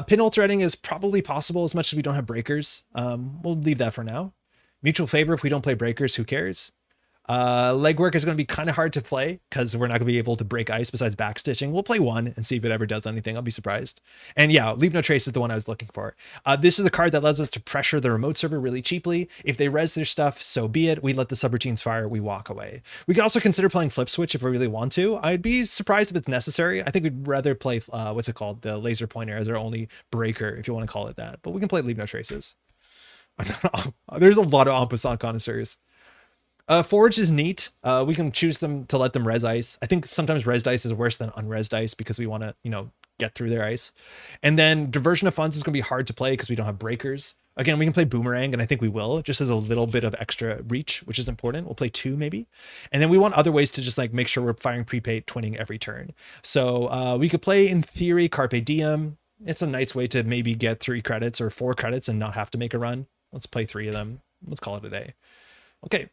Pinhole threading is probably possible as much as we don't have breakers. We'll leave that for now. Mutual favor, if we don't play breakers, who cares? Legwork is going to be kind of hard to play because we're not going to be able to break ice besides backstitching. We'll play one and see if it ever does anything. I'll be surprised. And yeah, Leave No Trace is the one I was looking for. This is a card that allows us to pressure the remote server really cheaply. If they res their stuff, so be it. We let the subroutines fire, we walk away. We could also consider playing Flip Switch if we really want to. I'd be surprised if it's necessary. I think we'd rather play, what's it called? The Laser Pointer as our only breaker, if you want to call it that. But we can play Leave No Traces. There's a lot of en passant connoisseurs. Forge is neat. We can choose them to let them res ice. I think sometimes res ice is worse than unresed ice because we want to, get through their ice. And then Diversion of Funds is going to be hard to play because we don't have breakers. Again, we can play Boomerang, and I think we will, just as a little bit of extra reach, which is important. We'll play 2 maybe. And then we want other ways to just like make sure we're firing prepaid twinning every turn. So we could play, in theory, Carpe Diem. It's a nice way to maybe get 3 credits or 4 credits and not have to make a run. Let's play 3 of them. Let's call it a day. Okay.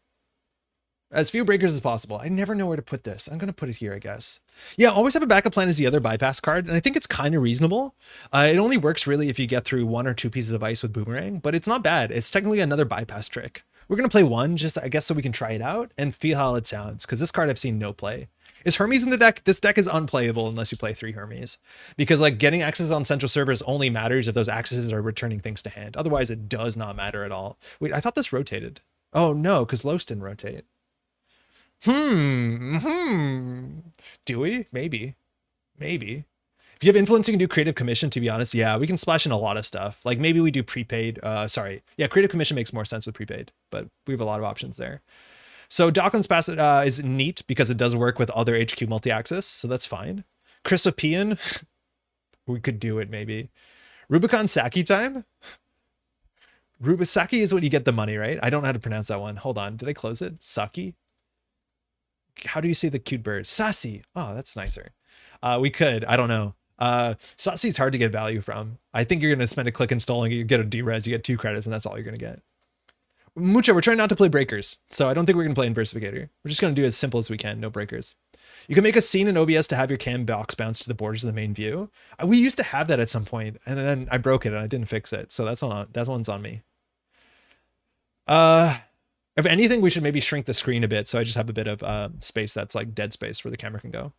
As few breakers as possible. I never know where to put this. I'm going to put it here, I guess. Yeah, always have a backup plan as the other bypass card, and I think it's kind of reasonable. It only works really if you get through 1 or 2 pieces of ice with Boomerang, but it's not bad. It's technically another bypass trick. We're going to play 1 just, I guess, so we can try it out and feel how it sounds, because this card I've seen no play. Is Hermes in the deck? This deck is unplayable unless you play 3 Hermes, because like getting access on central servers only matters if those accesses are returning things to hand. Otherwise, it does not matter at all. Wait, I thought this rotated. Oh no, because Los didn't rotate. Do we? Maybe. If you have influence, you can do Creative Commission, to be honest. Yeah, we can splash in a lot of stuff. Like maybe we do prepaid. Yeah, Creative Commission makes more sense with prepaid, but we have a lot of options there. So Docklands Pass is neat because it does work with other HQ multi-axis, so that's fine. Chrysopean, we could do it maybe. Rubicon Saki time? Saki is when you get the money, right? I don't know how to pronounce that one. Hold on, did I close it? Saki? How do you say the cute bird? Sassy. Oh, that's nicer. We could. I don't know. Sassy is hard to get value from. I think you're going to spend a click installing it. You get a D-res, you get 2 credits, and that's all you're going to get. Mucha, we're trying not to play breakers, so I don't think we're going to play Inversificator. We're just going to do as simple as we can, no breakers. You can make a scene in OBS to have your cam box bounce to the borders of the main view. We used to have that at some point, and then I broke it and I didn't fix it, so that one's on me. If anything, we should maybe shrink the screen a bit so I just have a bit of space that's like dead space where the camera can go.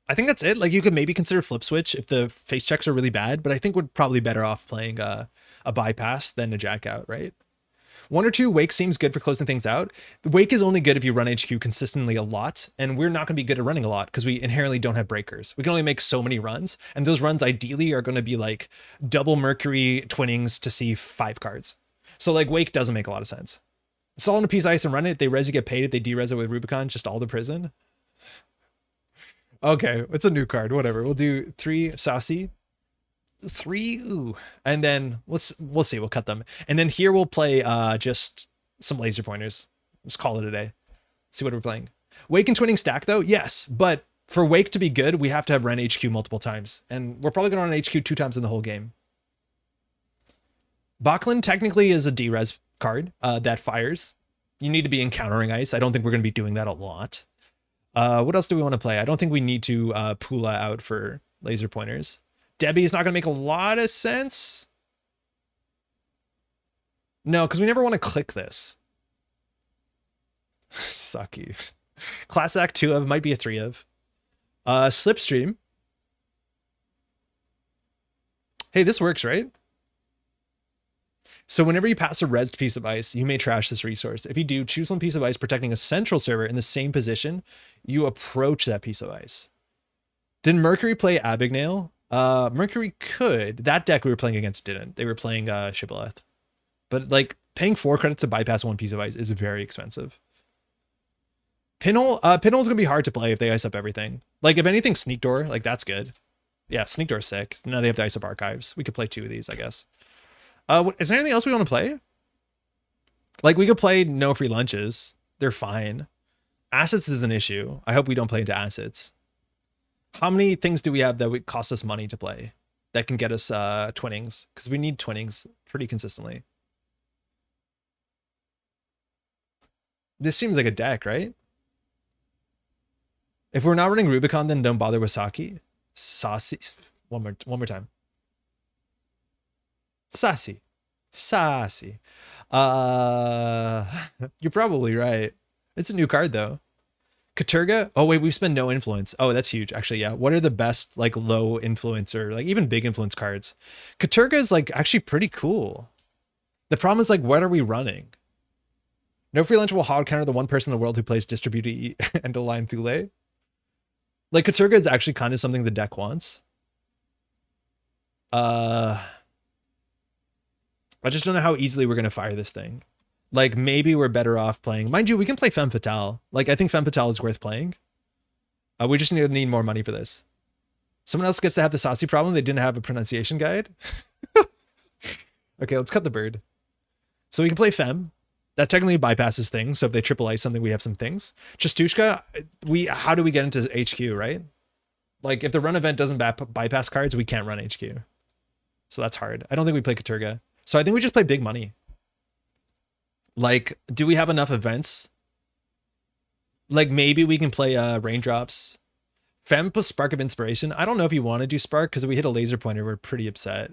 I think that's it. Like you could maybe consider Flip Switch if the face checks are really bad, but I think we're probably better off playing a bypass than a jack out, right? 1 or 2 Wake seems good for closing things out. The Wake is only good if you run HQ consistently a lot, and we're not going to be good at running a lot because we inherently don't have breakers. We can only make so many runs, and those runs ideally are going to be like double Mercury twinnings to see 5 cards. So like Wake doesn't make a lot of sense. Install in a piece of ice and run it. They res, you get paid. They de-res it with Rubicon, just all the prison. Okay, it's a new card, whatever. We'll do 3 Sassy. 3, ooh. And then we'll see, we'll cut them. And then here we'll play just some laser pointers. Just call it a day. See what we're playing. Wake and twinning stack though? Yes, but for Wake to be good, we have to have Ren HQ multiple times. And we're probably gonna run HQ 2 times in the whole game. Bachlan technically is a D-res card that fires. You need to be encountering ice. I don't think we're going to be doing that a lot. What else do we want to play? I don't think we need to Pula out for laser pointers. Debbie is not going to make a lot of sense. No, because we never want to click this. Sucky. Class Act 2 of might be a 3 of. Slipstream. Hey, this works, right? So whenever you pass a resed piece of ice, you may trash this resource. If you do, choose one piece of ice protecting a central server in the same position. You approach that piece of ice. Did Mercury play Abigail? Mercury could. That deck we were playing against didn't. They were playing Shibboleth. But like paying 4 credits to bypass 1 piece of ice is very expensive. Pinhole is going to be hard to play if they ice up everything. Like if anything, Sneak Door, like that's good. Yeah, Sneak Door's sick. Now they have Dice Up Archives. We could play 2 of these, I guess. Is there anything else we want to play? Like, we could play No Free Lunches. They're fine. Assets is an issue. I hope we don't play into assets. How many things do we have that would cost us money to play that can get us twinnings? Because we need twinnings pretty consistently. This seems like a deck, right? If we're not running Rubicon, then don't bother with Saki. Saucy. One more time. Sassy. Sassy. You're probably right. It's a new card though. Katurga. Oh wait, we've spent no influence. Oh, that's huge. Actually, yeah. What are the best like low influence or like even big influence cards? Katurga is like actually pretty cool. The problem is like, what are we running? No Free Lunch will hard counter the one person in the world who plays Distributed and Align Thule. Like Katurga is actually kind of something the deck wants. I just don't know how easily we're going to fire this thing. Like maybe we're better off playing. Mind you, we can play Femme Fatale. Like I think Femme Fatale is worth playing. We just need more money for this. Someone else gets to have the saucy problem. They didn't have a pronunciation guide. Okay, let's cut the bird. So we can play Femme. That technically bypasses things. So if they triple ice something, we have some things. Chastushka, how do we get into HQ, right? Like if the run event doesn't bypass cards, we can't run HQ. So that's hard. I don't think we play Katurga. So I think we just play big money. Like, do we have enough events? Like maybe we can play Raindrops. Femme plus Spark of Inspiration. I don't know if you want to do Spark because if we hit a laser pointer, we're pretty upset.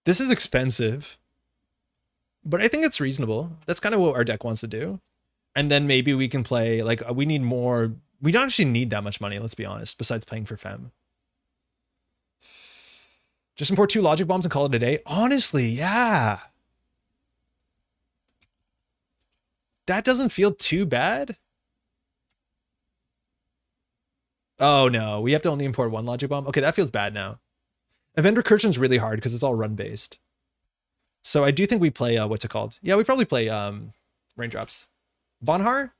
This is expensive. But I think it's reasonable. That's kind of what our deck wants to do. And then maybe we can play, like, we need more. We don't actually need that much money, let's be honest, besides playing for Femme. Just import 2 Logic Bombs and call it a day. Honestly, yeah. That doesn't feel too bad. Oh, no. We have to only import 1 Logic Bomb. Okay, that feels bad now. Event Recursion is really hard because it's all run-based. So I do think we play, what's it called? Yeah, we probably play Raindrops. Bonhar?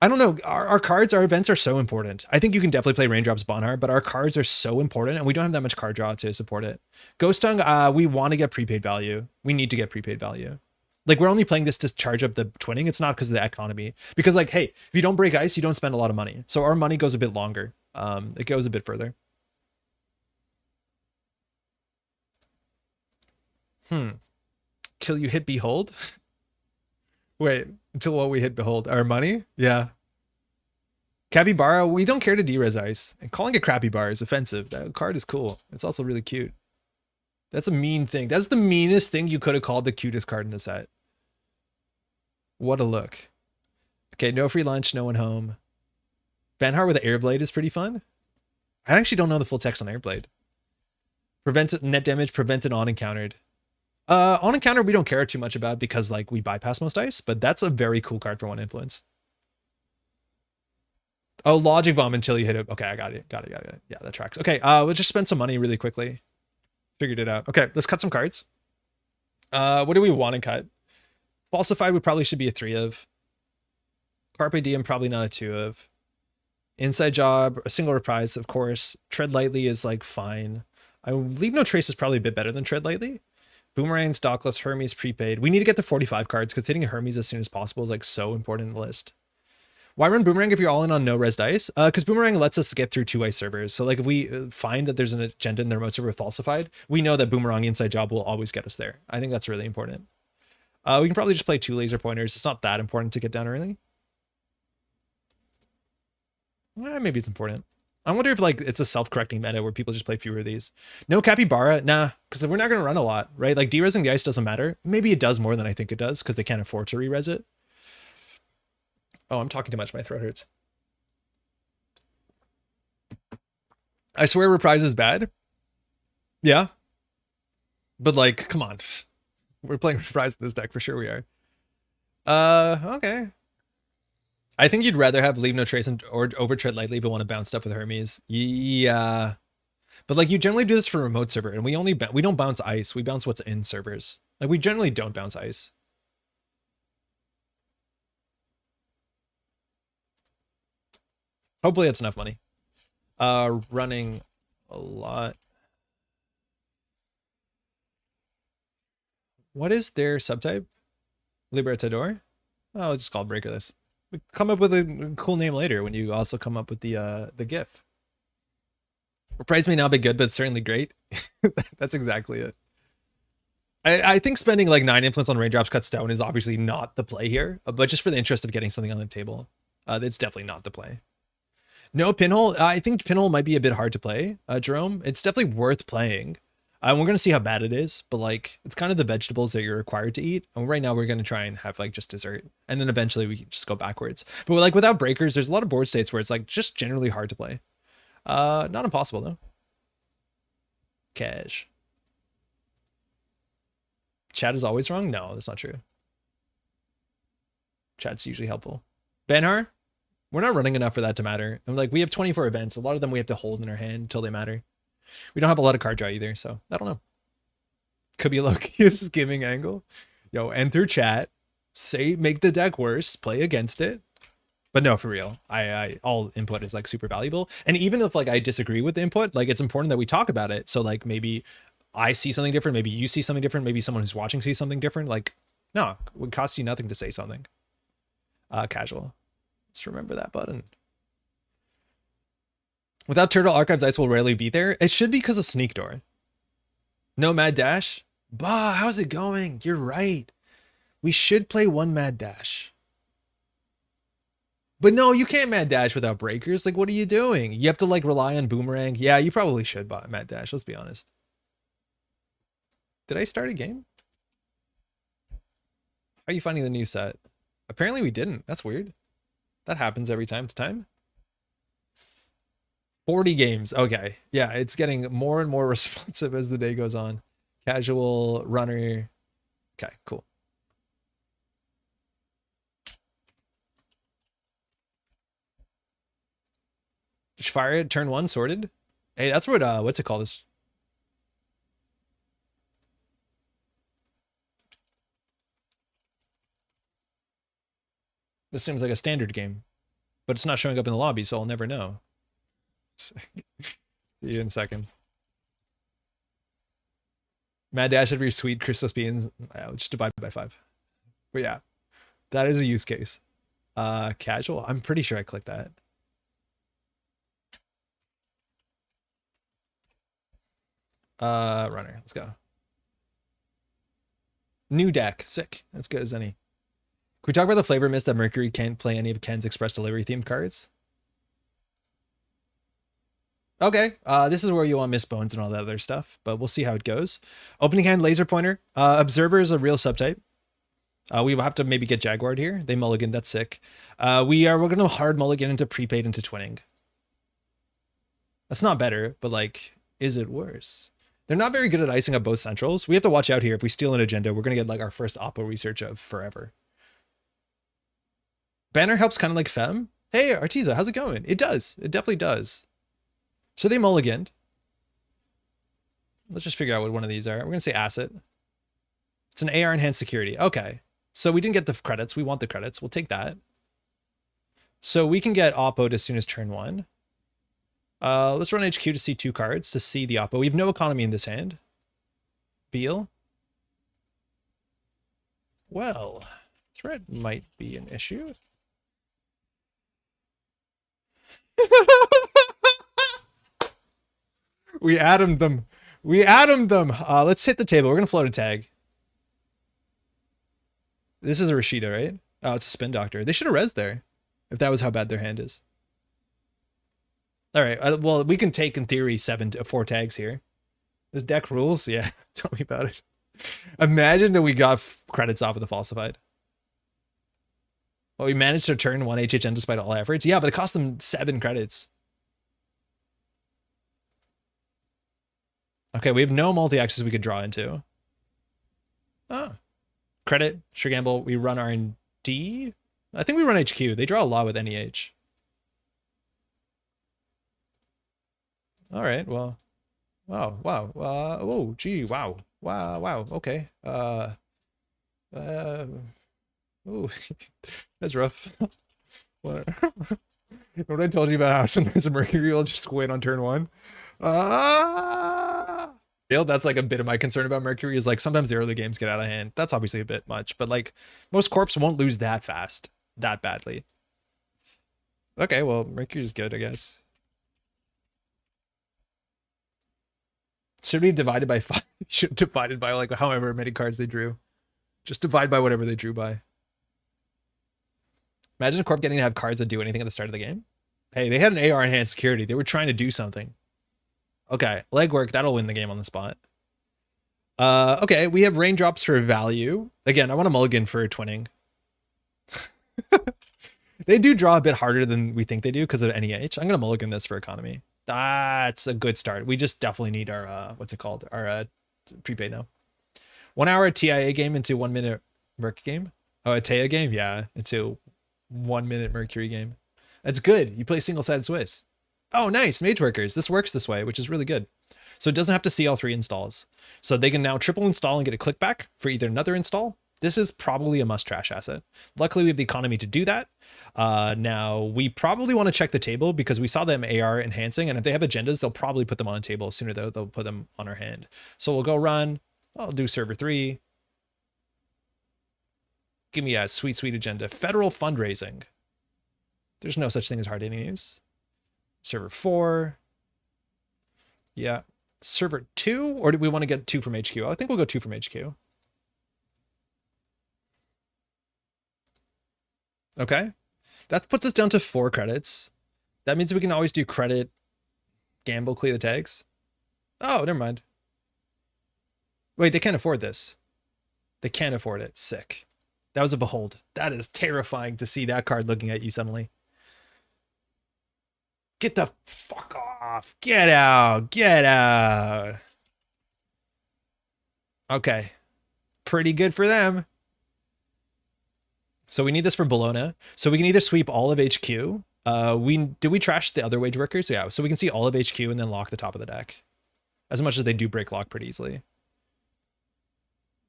I don't know. Our cards, our events are so important. I think you can definitely play Raindrops Bonhar, but our cards are so important and we don't have that much card draw to support it. Ghost Tongue, we want to get prepaid value. We need to get prepaid value. Like we're only playing this to charge up the twinning. It's not because of the economy. Because like, hey, if you don't break ice, you don't spend a lot of money. So our money goes a bit longer. It goes a bit further. Till you hit Behold? Wait, until what we hit Behold? Our money? Yeah. Capybara, we don't care to derez ice. And calling it Crappy Bar is offensive. That card is cool. It's also really cute. That's a mean thing. That's the meanest thing you could have called the cutest card in the set. What a look. Okay, no free lunch, no one home. Banhart with Airblade is pretty fun. I actually don't know the full text on Airblade. Prevented net damage, prevented on encountered. On encounter, we don't care too much about because like we bypass most ice, but that's a very cool card for 1 influence. Oh, Logic Bomb until you hit it. Okay, I got it. Yeah, that tracks. Okay, we'll just spend some money really quickly. Figured it out. Okay, let's cut some cards. What do we want to cut? Falsified we probably should be a 3 of. Carpe Diem probably not a 2 of. Inside Job, a single reprise, of course. Tread Lightly is like fine. I Leave No Trace is probably a bit better than Tread Lightly. Boomerangs, Dockless, Hermes, prepaid. We need to get to 45 cards because hitting a Hermes as soon as possible is like so important in the list. Why run Boomerang if you're all in on no res dice? Because Boomerang lets us get through 2 ice servers. So like if we find that there's an agenda in the remote server falsified, we know that Boomerang Inside Job will always get us there. I think that's really important. We can probably just play 2 laser pointers. It's not that important to get down early. Maybe it's important. I wonder if like it's a self-correcting meta where people just play fewer of these. No Capybara, nah, because we're not going to run a lot, right? Like de-resing the ice doesn't matter. Maybe it does more than I think it does because they can't afford to re-res it. Oh, I'm talking too much. My throat hurts. I swear Reprise is bad. Yeah. But like, come on. We're playing Reprise in this deck for sure we are. Okay. I think you'd rather have Leave No Trace or Overtread Lightly but want to bounce stuff with Hermes. Yeah. But like you generally do this for remote server and we don't bounce ice. We bounce what's in servers. Like we generally don't bounce ice. Hopefully that's enough money. Running a lot. What is their subtype? Libertador? Oh, it's just called Breakerless. We come up with a cool name later when you also come up with the GIF. Price may not be good, but it's certainly great. That's exactly it. I think spending like 9 influence on raindrops cut stone is obviously not the play here, but just for the interest of getting something on the table, it's definitely not the play. No pinhole. I think pinhole might be a bit hard to play, Jerome. It's definitely worth playing. We're going to see how bad it is, but like it's kind of the vegetables that you're required to eat. And right now we're going to try and have like just dessert. And then eventually we can just go backwards. But like without breakers, there's a lot of board states where it's like just generally hard to play. Not impossible though. Cash. Chat is always wrong? No, that's not true. Chat's usually helpful. Benhar, we're not running enough for that to matter. And like we have 24 events. A lot of them we have to hold in our hand until they matter. We don't have a lot of card draw either, so I don't know. Could be a Loki's giving angle. Yo, enter chat. Say make the deck worse. Play against it. But no, for real. I all input is like super valuable. And even if like I disagree with the input, like it's important that we talk about it. So like maybe I see something different, maybe you see something different, maybe someone who's watching sees something different. Like, no, it would cost you nothing to say something. Casual. Just remember that button. Without Turtle, Archives Ice will rarely be there. It should be because of Sneak Door. No Mad Dash? Bah, how's it going? You're right. We should play one Mad Dash. But no, you can't Mad Dash without breakers. Like, what are you doing? You have to like rely on Boomerang. Yeah, you probably should buy Mad Dash. Let's be honest. Did I start a game? How are you finding the new set? Apparently we didn't. That's weird. That happens every time to time. 40 games. Okay. Yeah, it's getting more and more responsive as the day goes on. Casual, runner. Okay, cool. Just fire it, turn 1, sorted. Hey, that's what, what's it called? This seems like a standard game, but it's not showing up in the lobby, so I'll never know. See you in a second. Mad Dash every sweet Christmas beans. Just divide by 5. But yeah, that is a use case. Casual. I'm pretty sure I clicked that. Runner. Let's go. New deck. Sick. That's good as any. Can we talk about the flavor miss that Mercury can't play any of Ken's express delivery themed cards? Okay, this is where you want Miss Bones and all that other stuff, but we'll see how it goes. Opening hand laser pointer. Observer is a real subtype. We will have to maybe get Jaguar here. They mulligan. That's sick. We're going to hard mulligan into prepaid into twinning. That's not better, but like, is it worse? They're not very good at icing up both centrals. We have to watch out here. If we steal an agenda, we're going to get like our first Oppo research of forever. Banner helps kind of like Fem. Hey, Artiza, how's it going? It does. It definitely does. So they mulliganed. Let's just figure out what one of these are. We're going to say asset. It's an AR enhanced security. Okay. So we didn't get the credits. We want the credits. We'll take that. So we can get Oppo'd as soon as turn 1. Let's run HQ to see 2 cards to see the Oppo. We have no economy in this hand. Beal. Well, threat might be an issue. We atomed them. We atomed them. Let's hit the table. We're going to float a tag. This is a Rashida, right? Oh, it's a Spin Doctor. They should have rezzed there if that was how bad their hand is. All right. Well, we can take, in theory, 4 tags here. This deck rules? Yeah. Tell me about it. Imagine that we got credits off of the falsified. Well, we managed to turn 1 HHN despite all efforts. Yeah, but it cost them 7 credits. Okay, we have no multi-axes we could draw into. Oh. Credit, sure gamble, we run R&D? I think we run HQ. They draw a lot with NEH. All right, well. Wow, wow. Oh, gee, wow. Wow, okay. Oh, that's rough. What? What I told you about how sometimes a Mercury will just win on turn 1? That's like a bit of my concern about Mercury is like sometimes the early games get out of hand. That's obviously a bit much, but like most corps won't lose that fast, that badly. Okay, well, Mercury's good, I guess. Should we have divided by 5? Should have divided by like however many cards they drew. Just divide by whatever they drew by. Imagine a corp getting to have cards that do anything at the start of the game. Hey, they had an AR enhanced security. They were trying to do something. Okay, legwork, that'll win the game on the spot. Okay, we have raindrops for value. Again, I want a mulligan for twinning. They do draw a bit harder than we think they do because of NEH. I'm gonna mulligan this for economy. That's a good start. We just definitely need our what's it called? Our prepaid now. 1 hour TIA game into 1 minute Merc game. Oh, a TIA game? Yeah, into 1 minute Mercury game. That's good. You play single-sided Swiss. Oh, nice. Mage workers. This works this way, which is really good. So it doesn't have to see all 3 installs. So they can now triple install and get a click back for either another install. This is probably a must trash asset. Luckily, we have the economy to do that. Now, we probably want to check the table because we saw them AR enhancing, and if they have agendas, they'll probably put them on a table sooner, though. They'll put them on our hand. So we'll go run. I'll do server 3. Give me a sweet, sweet agenda. Federal fundraising. There's no such thing as hard hitting news. Server 4. Yeah. Server 2? Or do we want to get 2 from HQ? I think we'll go 2 from HQ. Okay. That puts us down to 4 credits. That means we can always do credit, gamble, clear the tags. Oh, never mind. Wait, they can't afford this. They can't afford it. Sick. That was a behold. That is terrifying to see that card looking at you suddenly. Get the fuck off. Get out. Get out. Okay. Pretty good for them. So we need this for Bologna. So we can either sweep all of HQ. Did we trash the other wage workers? Yeah. So we can see all of HQ and then lock the top of the deck. As much as they do break lock pretty easily.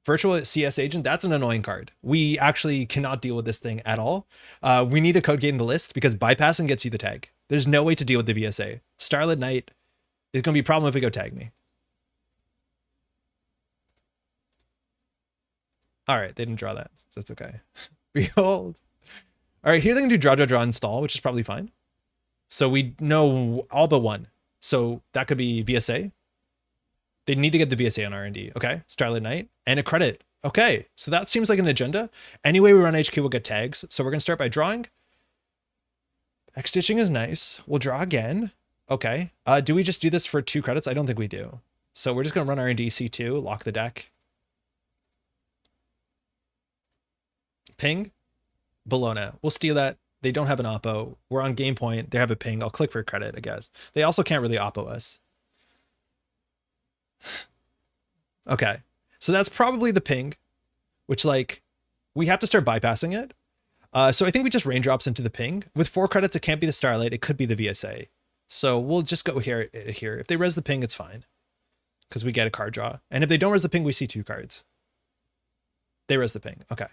Virtual CS agent, that's an annoying card. We actually cannot deal with this thing at all. We need a code gate in the list because bypassing gets you the tag. There's no way to deal with the VSA. Starlit Knight is going to be a problem if we go tag me. All right, they didn't draw that. So that's okay. Behold. All right, here they can do draw, install, which is probably fine. So we know all but one. So that could be VSA. They need to get the VSA on R&D. Okay, Starlit Knight and a credit. Okay, so that seems like an agenda. Anyway, we run HQ, we'll get tags. So we're going to start by drawing. X-stitching is nice. We'll draw again. Okay, do we just do this for 2 credits? I don't think we do. So we're just going to run R&D C2, lock the deck. Ping, Bologna. We'll steal that. They don't have an oppo. We're on game point. They have a ping. I'll click for credit, I guess. They also can't really oppo us. Okay, so that's probably the ping, which like we have to start bypassing it. So I think we just raindrops into the ping. With 4 credits, it can't be the Starlight. It could be the VSA. So we'll just go here. If they res the ping, it's fine because we get a card draw. And if they don't res the ping, we see 2 cards. They res the ping. Okay.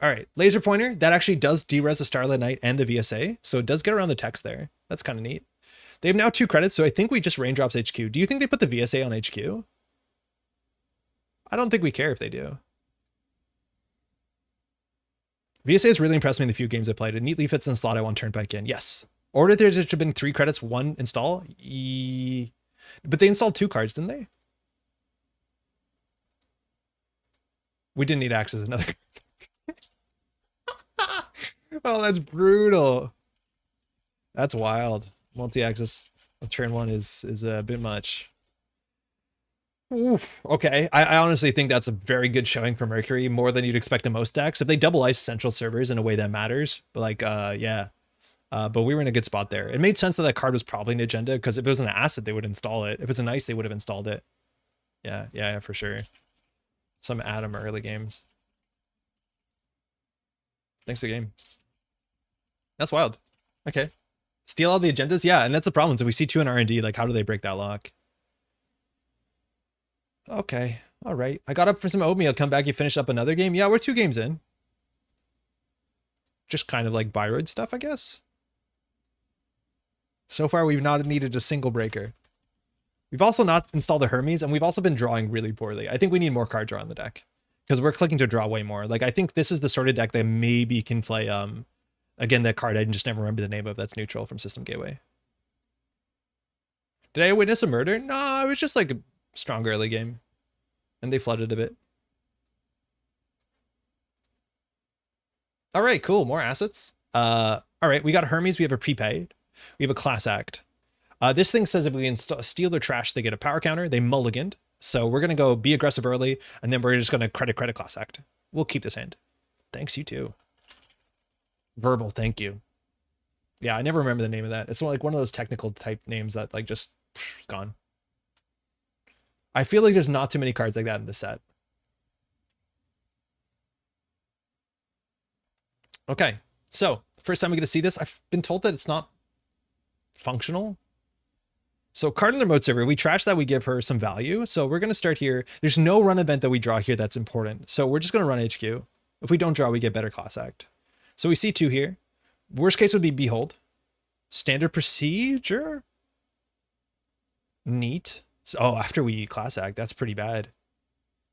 All right, laser pointer, that actually does de-res the Starlit Knight and the VSA, so it does get around the text there. That's kind of neat. They have now 2 credits, so I think we just raindrops HQ. Do you think they put the VSA on HQ? I don't think we care if they do. VSA has really impressed me in the few games I played. It neatly fits in the slot I want turnpike in. Yes. Or did there have been 3 credits, 1 install? But they installed 2 cards, didn't they? We didn't need access to another card. Oh, that's brutal. That's wild. Multi-axis of turn 1 is a bit much. Oof. Okay, I honestly think that's a very good showing for Mercury, more than you'd expect in most decks. If they double ice central servers in a way that matters, but like, yeah. But we were in a good spot there. It made sense that that card was probably an agenda, because if it was an asset, they would install it. If it's an ice, they would have installed it. Yeah, for sure. Some Atom early games. Thanks for the game. That's wild. Okay. Steal all the agendas? Yeah, and that's the problem. So we see 2 in R&D, like how do they break that lock? Okay. All right. I got up for some oatmeal. Come back, you finish up another game? Yeah, we're 2 games in. Just kind of like Byroid stuff, I guess. So far, we've not needed a single breaker. We've also not installed a Hermes, and we've also been drawing really poorly. I think we need more card draw on the deck because we're clicking to draw way more. Like, I think this is the sort of deck that maybe can play, again, that card I just never remember the name of that's neutral from System Gateway. Did I witness a murder? No, it was just like a strong early game. And they flooded a bit. All right, cool. More assets. All right, we got Hermes. We have a prepaid. We have a class act. This thing says if we steal their trash, they get a power counter. They mulliganed. So we're going to go be aggressive early, and then we're just going to credit class act. We'll keep this hand. Thanks, you too. Verbal, thank you. Yeah, I never remember the name of that. It's like one of those technical type names that like just gone. I feel like there's not too many cards like that in the set. Okay, so first time we get to see this, I've been told that it's not functional. So card in the remote server, we trash that, we give her some value. So we're going to start here. There's no run event that we draw here that's important. So we're just going to run HQ. If we don't draw, we get better class act. So we see 2 here. Worst case would be Behold. Standard procedure. Neat. So, oh, after we class act, that's pretty bad.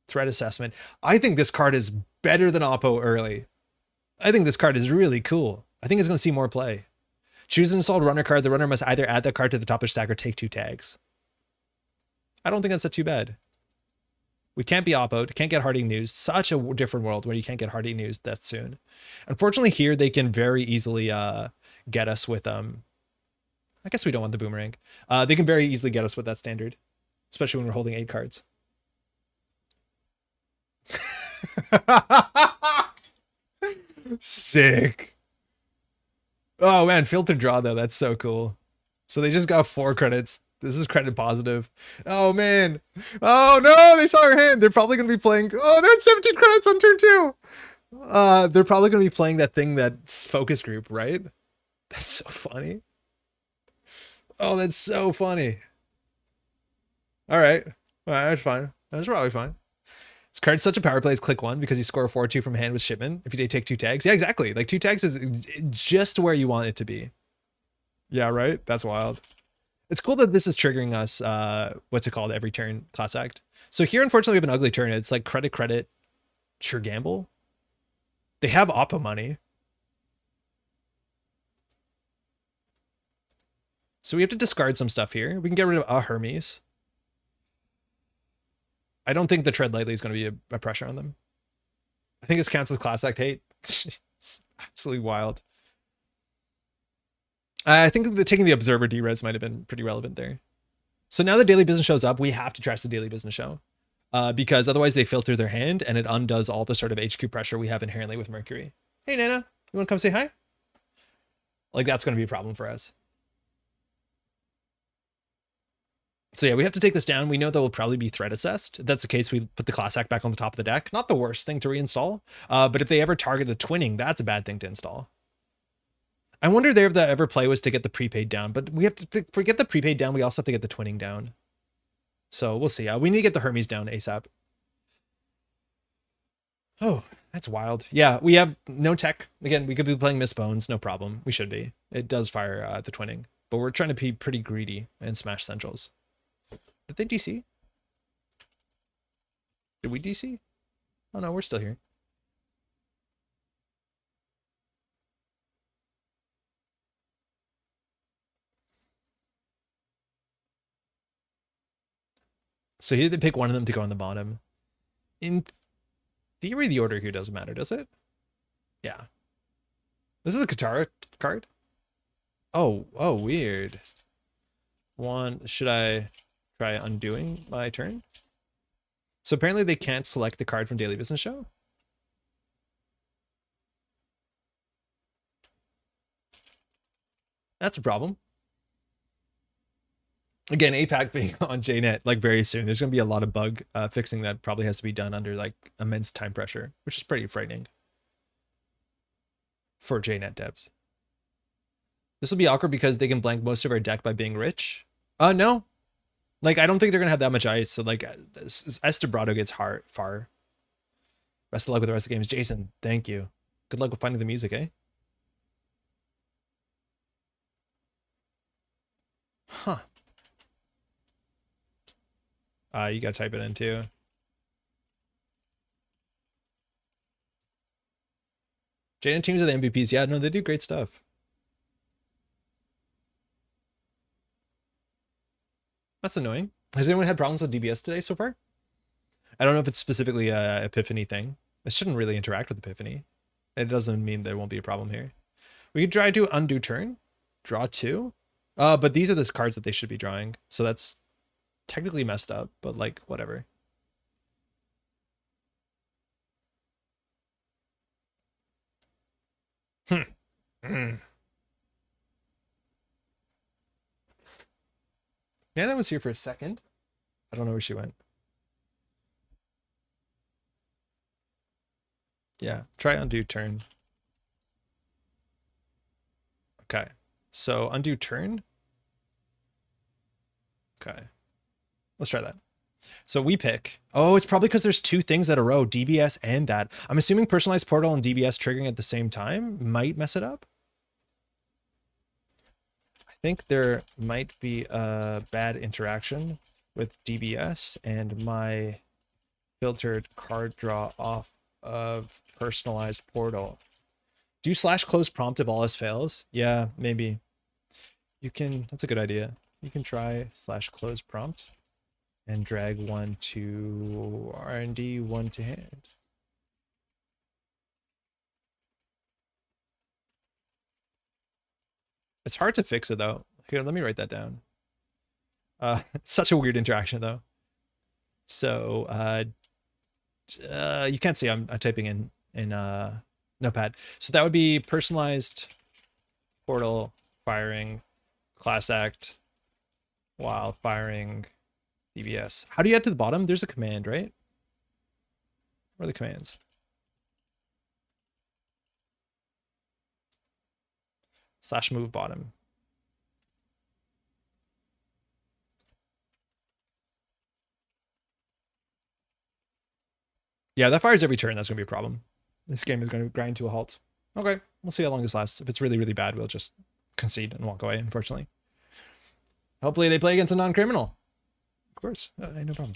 Threat assessment. I think this card is better than Oppo early. I think this card is really cool. I think it's going to see more play. Choose an installed runner card. The runner must either add that card to the top of the stack or take 2 tags. I don't think that's too bad. We can't be Oppo'd, can't get Hardy News. Such a different world where you can't get Hardy News that soon. Unfortunately here, they can very easily get us with... I guess we don't want the boomerang. They can very easily get us with that standard, especially when we're holding 8 cards. Sick. Oh man, filtered draw though, that's so cool. So they just got 4 credits. This is credit positive. Oh man. Oh no, they saw our hand. They're probably gonna be playing. Oh, they had 17 credits on turn 2. They're probably gonna be playing that thing that's focus group, right? That's so funny. Oh, that's so funny. All right. That's fine. That's probably fine. This card's such a power play is click 1 because you score a 4-2 from hand with shipment. If you take 2 tags. Yeah, exactly. Like 2 tags is just where you want it to be. Yeah, right? That's wild. It's cool that this is triggering us, what's it called, every turn class act. So here, unfortunately, we have an ugly turn. It's like credit, sure gamble. They have Oppo money. So we have to discard some stuff here. We can get rid of a Hermes. I don't think the tread lightly is going to be a pressure on them. I think this counts as class act hate. It's absolutely wild. I think taking the observer D-res might have been pretty relevant there. So now the daily business shows up, we have to trash the daily business show. Because otherwise they filter their hand and it undoes all the sort of HQ pressure we have inherently with Mercury. Hey Nana, you want to come say hi? Like that's going to be a problem for us. So yeah, we have to take this down. We know that will probably be threat assessed. If that's the case, we put the class act back on the top of the deck. Not the worst thing to reinstall. But if they ever target a twinning, that's a bad thing to install. I wonder if the ever play was to get the prepaid down, but we have to forget the prepaid down. We also have to get the twinning down. So we'll see. We need to get the Hermes down ASAP. Oh, that's wild. Yeah, we have no tech. Again, we could be playing Miss Bones, no problem. We should be. It does fire the twinning, but we're trying to be pretty greedy and smash centrals. Did they DC? Did we DC? Oh no, we're still here. So here they pick one of them to go on the bottom. In theory, the order here doesn't matter, does it? Yeah. This is a Katara card? Oh, weird. Should I try undoing my turn? So apparently they can't select the card from Daily Business Show. That's a problem. Again, APAC being on JNet like very soon. There's going to be a lot of bug fixing that probably has to be done under like immense time pressure, which is pretty frightening for JNet devs. This will be awkward because they can blank most of our deck by being rich. No. Like, I don't think they're going to have that much ice. So, like, Estebrado gets far. Best of luck with the rest of the games. Jason, thank you. Good luck with finding the music, eh? You gotta type it in too. Jaden teams are the MVPs. Yeah, no, they do great stuff. That's annoying. Has anyone had problems with DBS today so far? I don't know if it's specifically a Epiphany thing. It shouldn't really interact with Epiphany. It doesn't mean there won't be a problem here. We could try to undo turn, draw 2. But these are the cards that they should be drawing. So that's technically messed up, but like whatever. Nana was here for a second. I don't know where she went. Yeah, try undo turn. Okay, so undo turn. Okay, let's try that. So we pick. Oh, it's probably because there's 2 things at a row, DBS and that. I'm assuming personalized portal and DBS triggering at the same time might mess it up. I think there might be a bad interaction with DBS and my filtered card draw off of personalized portal. Do /close prompt if all else fails? Yeah, maybe. You can, that's a good idea. You can try /close prompt and drag 1 to R&D, 1 to hand. It's hard to fix it though. Here, let me write that down. It's such a weird interaction though. So you can't see I'm typing in Notepad. So that would be personalized portal firing class act while firing DBS. How do you get to the bottom? There's a command, right? Where are the commands? /move bottom. Yeah, that fires every turn. That's going to be a problem. This game is going to grind to a halt. Okay, we'll see how long this lasts. If it's really, really bad, we'll just concede and walk away, unfortunately. Hopefully they play against a non-criminal. Of course, no problem.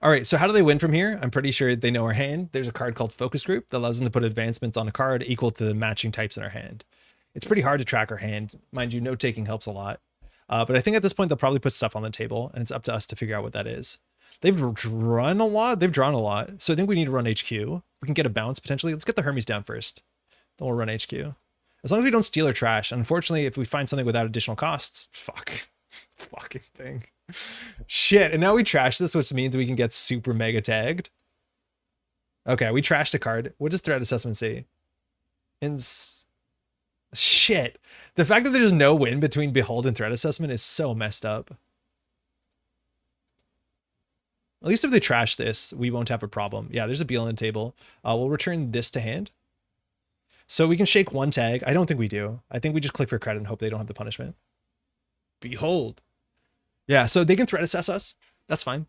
All right, so how do they win from here? I'm pretty sure they know our hand. There's a card called Focus Group that allows them to put advancements on a card equal to the matching types in our hand. It's pretty hard to track our hand. Mind you, note taking helps a lot. But I think at this point, they'll probably put stuff on the table, and it's up to us to figure out what that is. They've drawn a lot. They've drawn a lot. So I think we need to run HQ. We can get a bounce, potentially. Let's get the Hermes down first. Then we'll run HQ. As long as we don't steal or trash. Unfortunately, if we find something without additional costs, fuck. Fucking thing. Shit. And now we trash this, which means we can get super mega tagged. Okay, we trashed a card. What does threat assessment say? Shit. The fact that there's no win between Behold and threat assessment is so messed up. At least if they trash this, we won't have a problem. Yeah, there's a Beal on the table. We'll return this to hand. So we can shake 1 tag. I don't think we do. I think we just click for credit and hope they don't have the punishment. Behold. Yeah, so they can threat assess us. That's fine.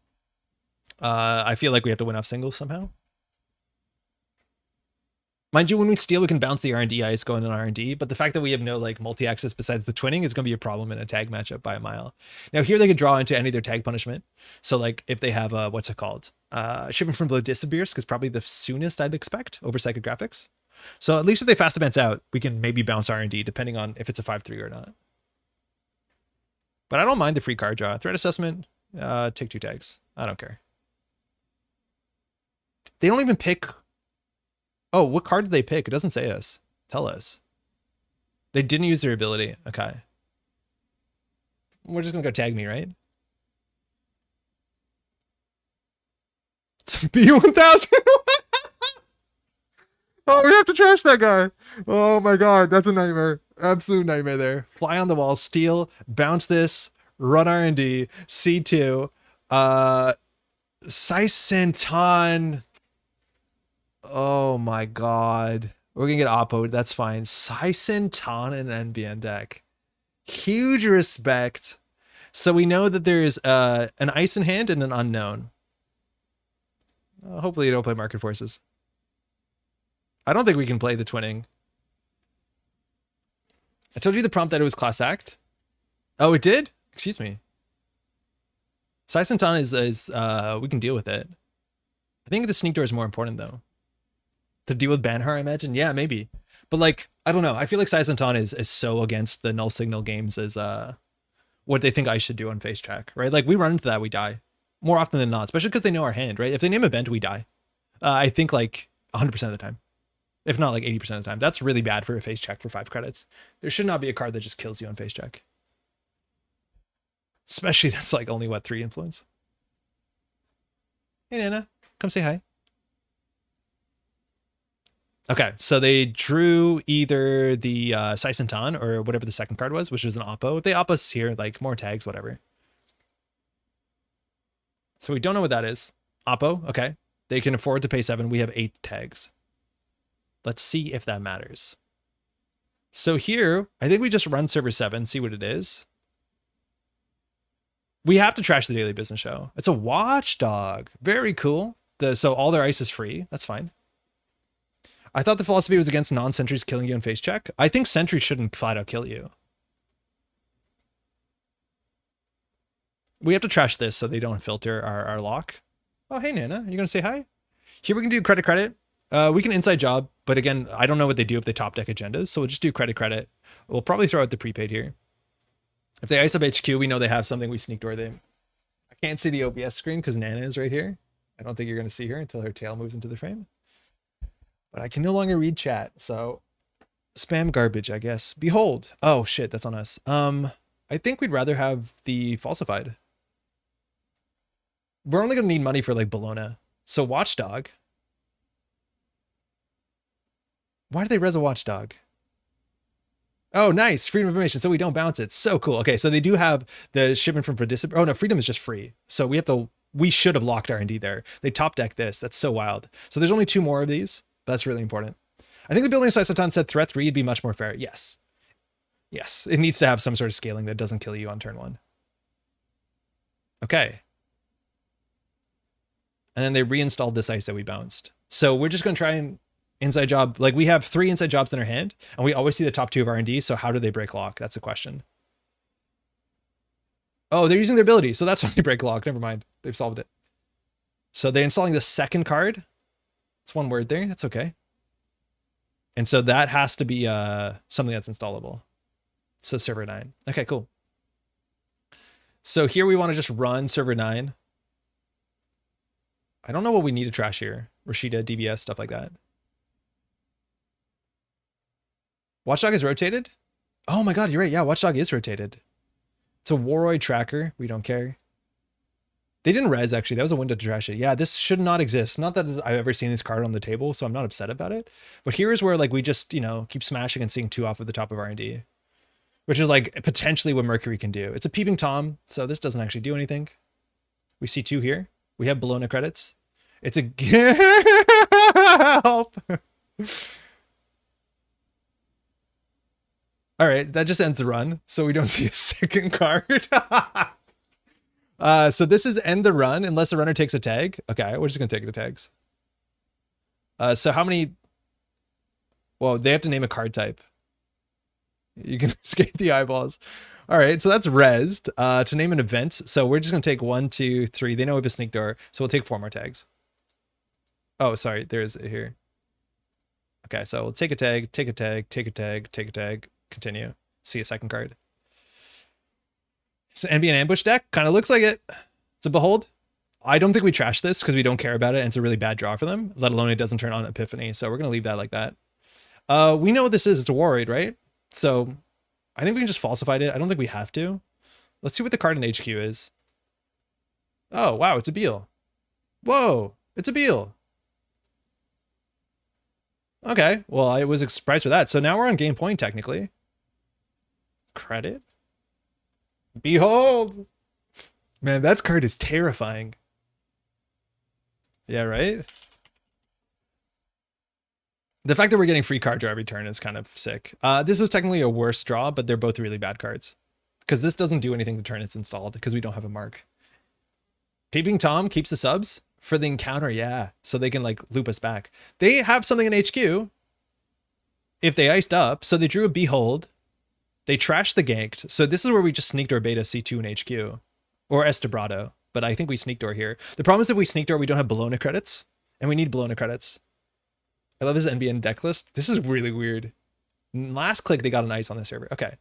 I feel like we have to win off singles somehow. Mind you, when we steal, we can bounce the R&D ice going in R&D, but the fact that we have no like multi-access besides the twinning is going to be a problem in a tag matchup by a mile. Now here they could draw into any of their tag punishment. So like if they have a, what's it called? Shipment from Vladisibirsk is probably the soonest I'd expect over psychographics. So at least if they fast events out, we can maybe bounce R&D depending on if it's a 5-3 or not. But I don't mind the free card draw. Threat assessment, take 2 tags. I don't care. They don't even pick. Oh, what card did they pick? It doesn't say us. Tell us. They didn't use their ability. Okay. We're just going to go tag me, right? B1000. Oh, we have to trash that guy. Oh my god, that's a nightmare. Absolute nightmare there. Fly on the wall, steal, bounce this, run R&D, C2. Saisentan. Oh my god. We're gonna get oppoed, that's fine. Saisentan and NBN deck. Huge respect. So we know that there's an ice in hand and an unknown. Hopefully you don't play Market Forces. I don't think we can play the twinning. I told you the prompt that it was class act. Oh, it did? Excuse me. Saisentan is we can deal with it. I think the sneak door is more important though. To deal with Banhar, I imagine. Yeah, maybe. But like, I don't know. I feel like Saisentan is so against the Null Signal Games as what they think I should do on face check, right? Like we run into that, we die more often than not, especially because they know our hand, right? If they name event, we die. I think like 100% of the time, if not like 80% of the time. That's really bad for a face check for 5 credits. There should not be a card that just kills you on face check. Especially that's like only what, 3 influence. Hey Nana, come say hi. Okay, so they drew either the Saisentan or whatever the second card was, which was an Oppo. If they Oppo us here, like more tags, whatever. So we don't know what that is. Oppo, okay. They can afford to pay 7. We have 8 tags. Let's see if that matters. So here, I think we just run server 7, see what it is. We have to trash the daily business show. It's a watchdog. Very cool. So all their ice is free. That's fine. I thought the philosophy was against non-sentries killing you in face check. I think sentries shouldn't flat out kill you. We have to trash this so they don't filter our lock. Oh, hey, Nana. You going to say hi? Here we can do credit. We can inside job. But again, I don't know what they do if they top deck agendas. So we'll just do credit. We'll probably throw out the prepaid here. If they ice up HQ, we know they have something. We sneak door them. I can't see the OBS screen because Nana is right here. I don't think you're going to see her until her tail moves into the frame. But I can no longer read chat. So spam garbage, I guess. Behold. Oh, shit. That's on us. I think we'd rather have the falsified. We're only going to need money for like Bologna. So watchdog. Why do they res a watchdog? Oh, nice. Freedom of information. So we don't bounce it. So cool. Okay. So they do have the shipment from Fredis. Oh no, freedom is just free. So we should have locked R&D there. They top deck this. That's so wild. So there's only 2 more of these. That's really important. I think the building Saisentan said threat 3 would be much more fair. Yes. Yes. It needs to have some sort of scaling that doesn't kill you on turn 1. Okay. And then they reinstalled this ice that we bounced. So we're just going to try and inside job. Like we have 3 inside jobs in our hand and we always see the top 2 of R&D. So how do they break lock? That's a question. Oh, they're using their ability. So that's how they break lock. Never mind. They've solved it. So they're installing the second card. It's 1 word there. That's okay. And so that has to be something that's installable. So server 9. Okay, cool. So here we want to just run server 9. I don't know what we need to trash here. Rashida, DBS, stuff like that. Watchdog is rotated? Oh my god, you're right. Yeah, Watchdog is rotated. It's a Waroid tracker. We don't care. They didn't res, actually. That was a window to trash it. Yeah, this should not exist. Not that I've ever seen this card on the table, so I'm not upset about it. But here's where like we just, keep smashing and seeing 2 off of the top of R&D. Which is like potentially what Mercury can do. It's a peeping Tom, so this doesn't actually do anything. We see 2 here. We have Bologna credits. It's a help. All right, that just ends the run, so we don't see a second card. So this is end the run unless the runner takes a tag. Okay, we're just gonna take the tags. So how many? Well, they have to name a card type. You can escape the eyeballs. All right, so that's rezzed. To name an event, so we're just gonna take 1, 2, 3. They know we have a sneak door, so we'll take 4 more tags. Oh, sorry, there's it here. Okay, so we'll take a tag, take a tag, take a tag, take a tag, continue. See a second card. It's an NB and ambush deck. Kind of looks like it. It's a behold. I don't think we trash this because we don't care about it and it's a really bad draw for them, let alone it doesn't turn on Epiphany. So we're going to leave that like that. We know what this is. It's a Waroid, right? So I think we can just falsify it. I don't think we have to. Let's see what the card in HQ is. Oh, wow. It's a Beal. Whoa. It's a Beal. Okay. Well, I was surprised for that. So now we're on game point, technically. Credit. Behold. Man, that card is terrifying. Yeah, right? The fact that we're getting free card draw every turn is kind of sick. This is technically a worse draw, but they're both really bad cards. Because this doesn't do anything the turn it's installed, because we don't have a mark. Peeping Tom keeps the subs for the encounter, yeah. So they can like loop us back. They have something in HQ. If they iced up, so they drew a Behold. They trashed the ganked. So this is where we just sneak door beta C2 and HQ. Or Estebrado. But I think we sneak door here. The problem is if we sneak door, we don't have Bologna credits. And we need Bologna credits. I love this NBN deck list. This is really weird. Last click, they got an ice on the server. Okay.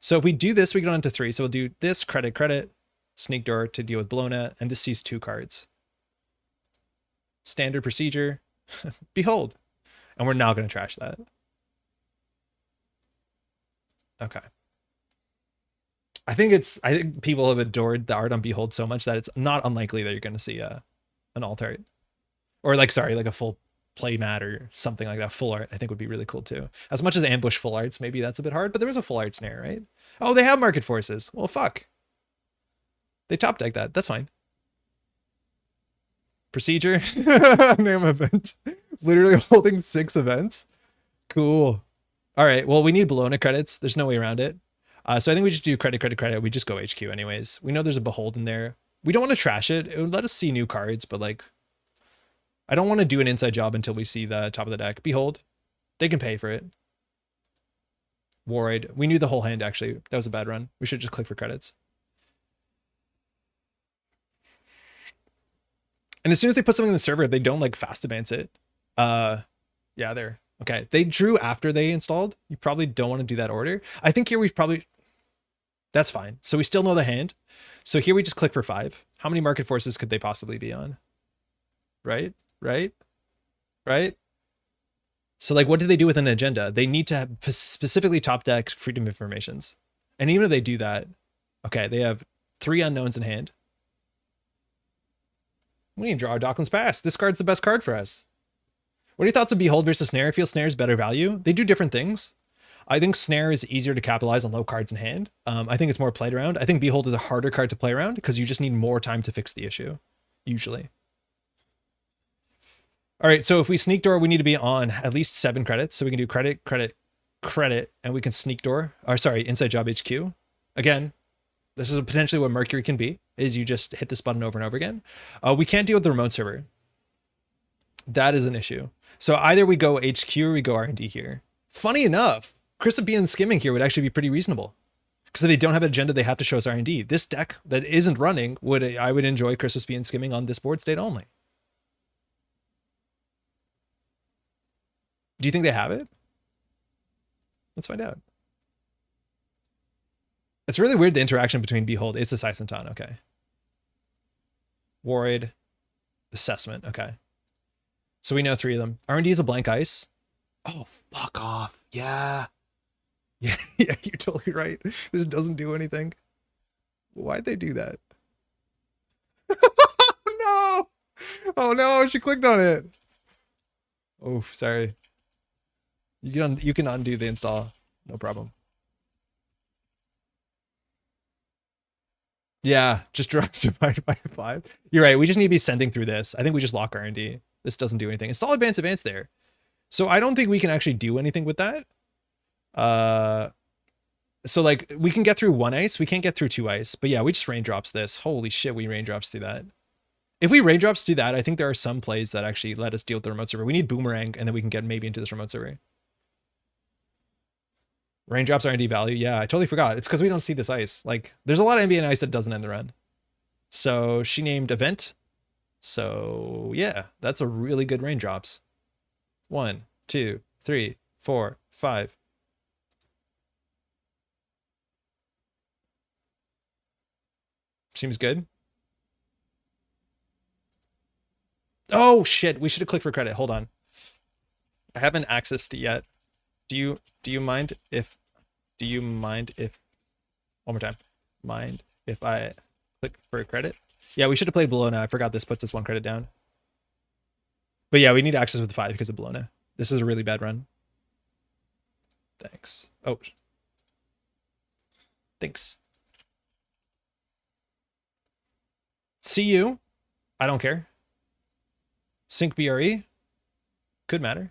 So if we do this, we get on to 3. So we'll do this, credit, sneak door to deal with Bologna, and this sees 2 cards. Standard procedure. Behold. And we're now going to trash that. Okay. I think people have adored the art on Behold so much that it's not unlikely that you're going to see an alt art. Or like a full play mat or something like that. Full art I think would be really cool too. As much as ambush full arts, maybe that's a bit hard, but there was a full art snare, right? Oh, they have market forces. Well, fuck. They top deck that. That's fine. Procedure. Name event. Literally holding 6 events. Cool. All right. Well, we need Bologna credits. There's no way around it. So I think we just do credit. We just go HQ anyways. We know there's a Behold in there. We don't want to trash it. It would let us see new cards, but like, I don't want to do an inside job until we see the top of the deck. Behold. They can pay for it. Worried. We knew the whole hand, actually. That was a bad run. We should just click for credits. And as soon as they put something in the server, they don't like fast advance it. Yeah, there. Okay. They drew after they installed. You probably don't want to do that order. I think here we probably... That's fine. So we still know the hand. So here we just click for 5. How many market forces could they possibly be on? Right? So like, what do they do with an agenda? They need to have specifically top deck freedom informations. And even if they do that, okay, they have 3 unknowns in hand. We need to draw our Docklands Pass. This card's the best card for us. What are your thoughts on Behold versus Snare? I feel Snare is better value. They do different things. I think Snare is easier to capitalize on low cards in hand. I think it's more played around. I think Behold is a harder card to play around because you just need more time to fix the issue, usually. All right, so if we sneak door, we need to be on at least 7 credits. So we can do credit, and we can sneak door, or sorry, inside job HQ. Again, this is potentially what Mercury can be, is you just hit this button over and over again. We can't deal with the remote server. That is an issue. So either we go HQ or we go R&D here. Funny enough, Chrysopian skimming here would actually be pretty reasonable. Because if they don't have an agenda, they have to show us R&D. This deck that isn't running, I would enjoy Chrysopian skimming on this board state only. Do you think they have it? Let's find out. It's really weird, the interaction between Behold. It's a Saisantan, okay. Worried. Assessment, okay. So we know 3 of them. R&D is a blank ice. Oh, fuck off. Yeah. Yeah, you're totally right. This doesn't do anything. Why'd they do that? Oh, no. Oh, no, she clicked on it. Oh, sorry. You can undo the install. No problem. Yeah, just drop divided by 5. You're right. We just need to be sending through this. I think we just lock R&D. This doesn't do anything. Install advance there. So I don't think we can actually do anything with that. So like we can get through 1 ice. We can't get through 2 ice. But yeah, we just raindrops this. Holy shit, we raindrops through that. If we raindrops do that, I think there are some plays that actually let us deal with the remote server. We need Boomerang, and then we can get maybe into this remote server. Raindrops R&D value. Yeah, I totally forgot. It's because we don't see this ice. Like, there's a lot of ambient ice that doesn't end the run. So she named event. So yeah, that's a really good raindrops. 1, 2, 3, 4, 5. Seems good. Oh shit, we should have clicked for credit. Hold on. I haven't accessed it yet. Do you mind if one more time, mind if I click for credit? Yeah, we should have played Bologna. I forgot this puts us 1 credit down. But yeah, we need access with 5 because of Bologna. This is a really bad run. Thanks. Oh. Thanks. See you. I don't care. Sync BRE. Could matter.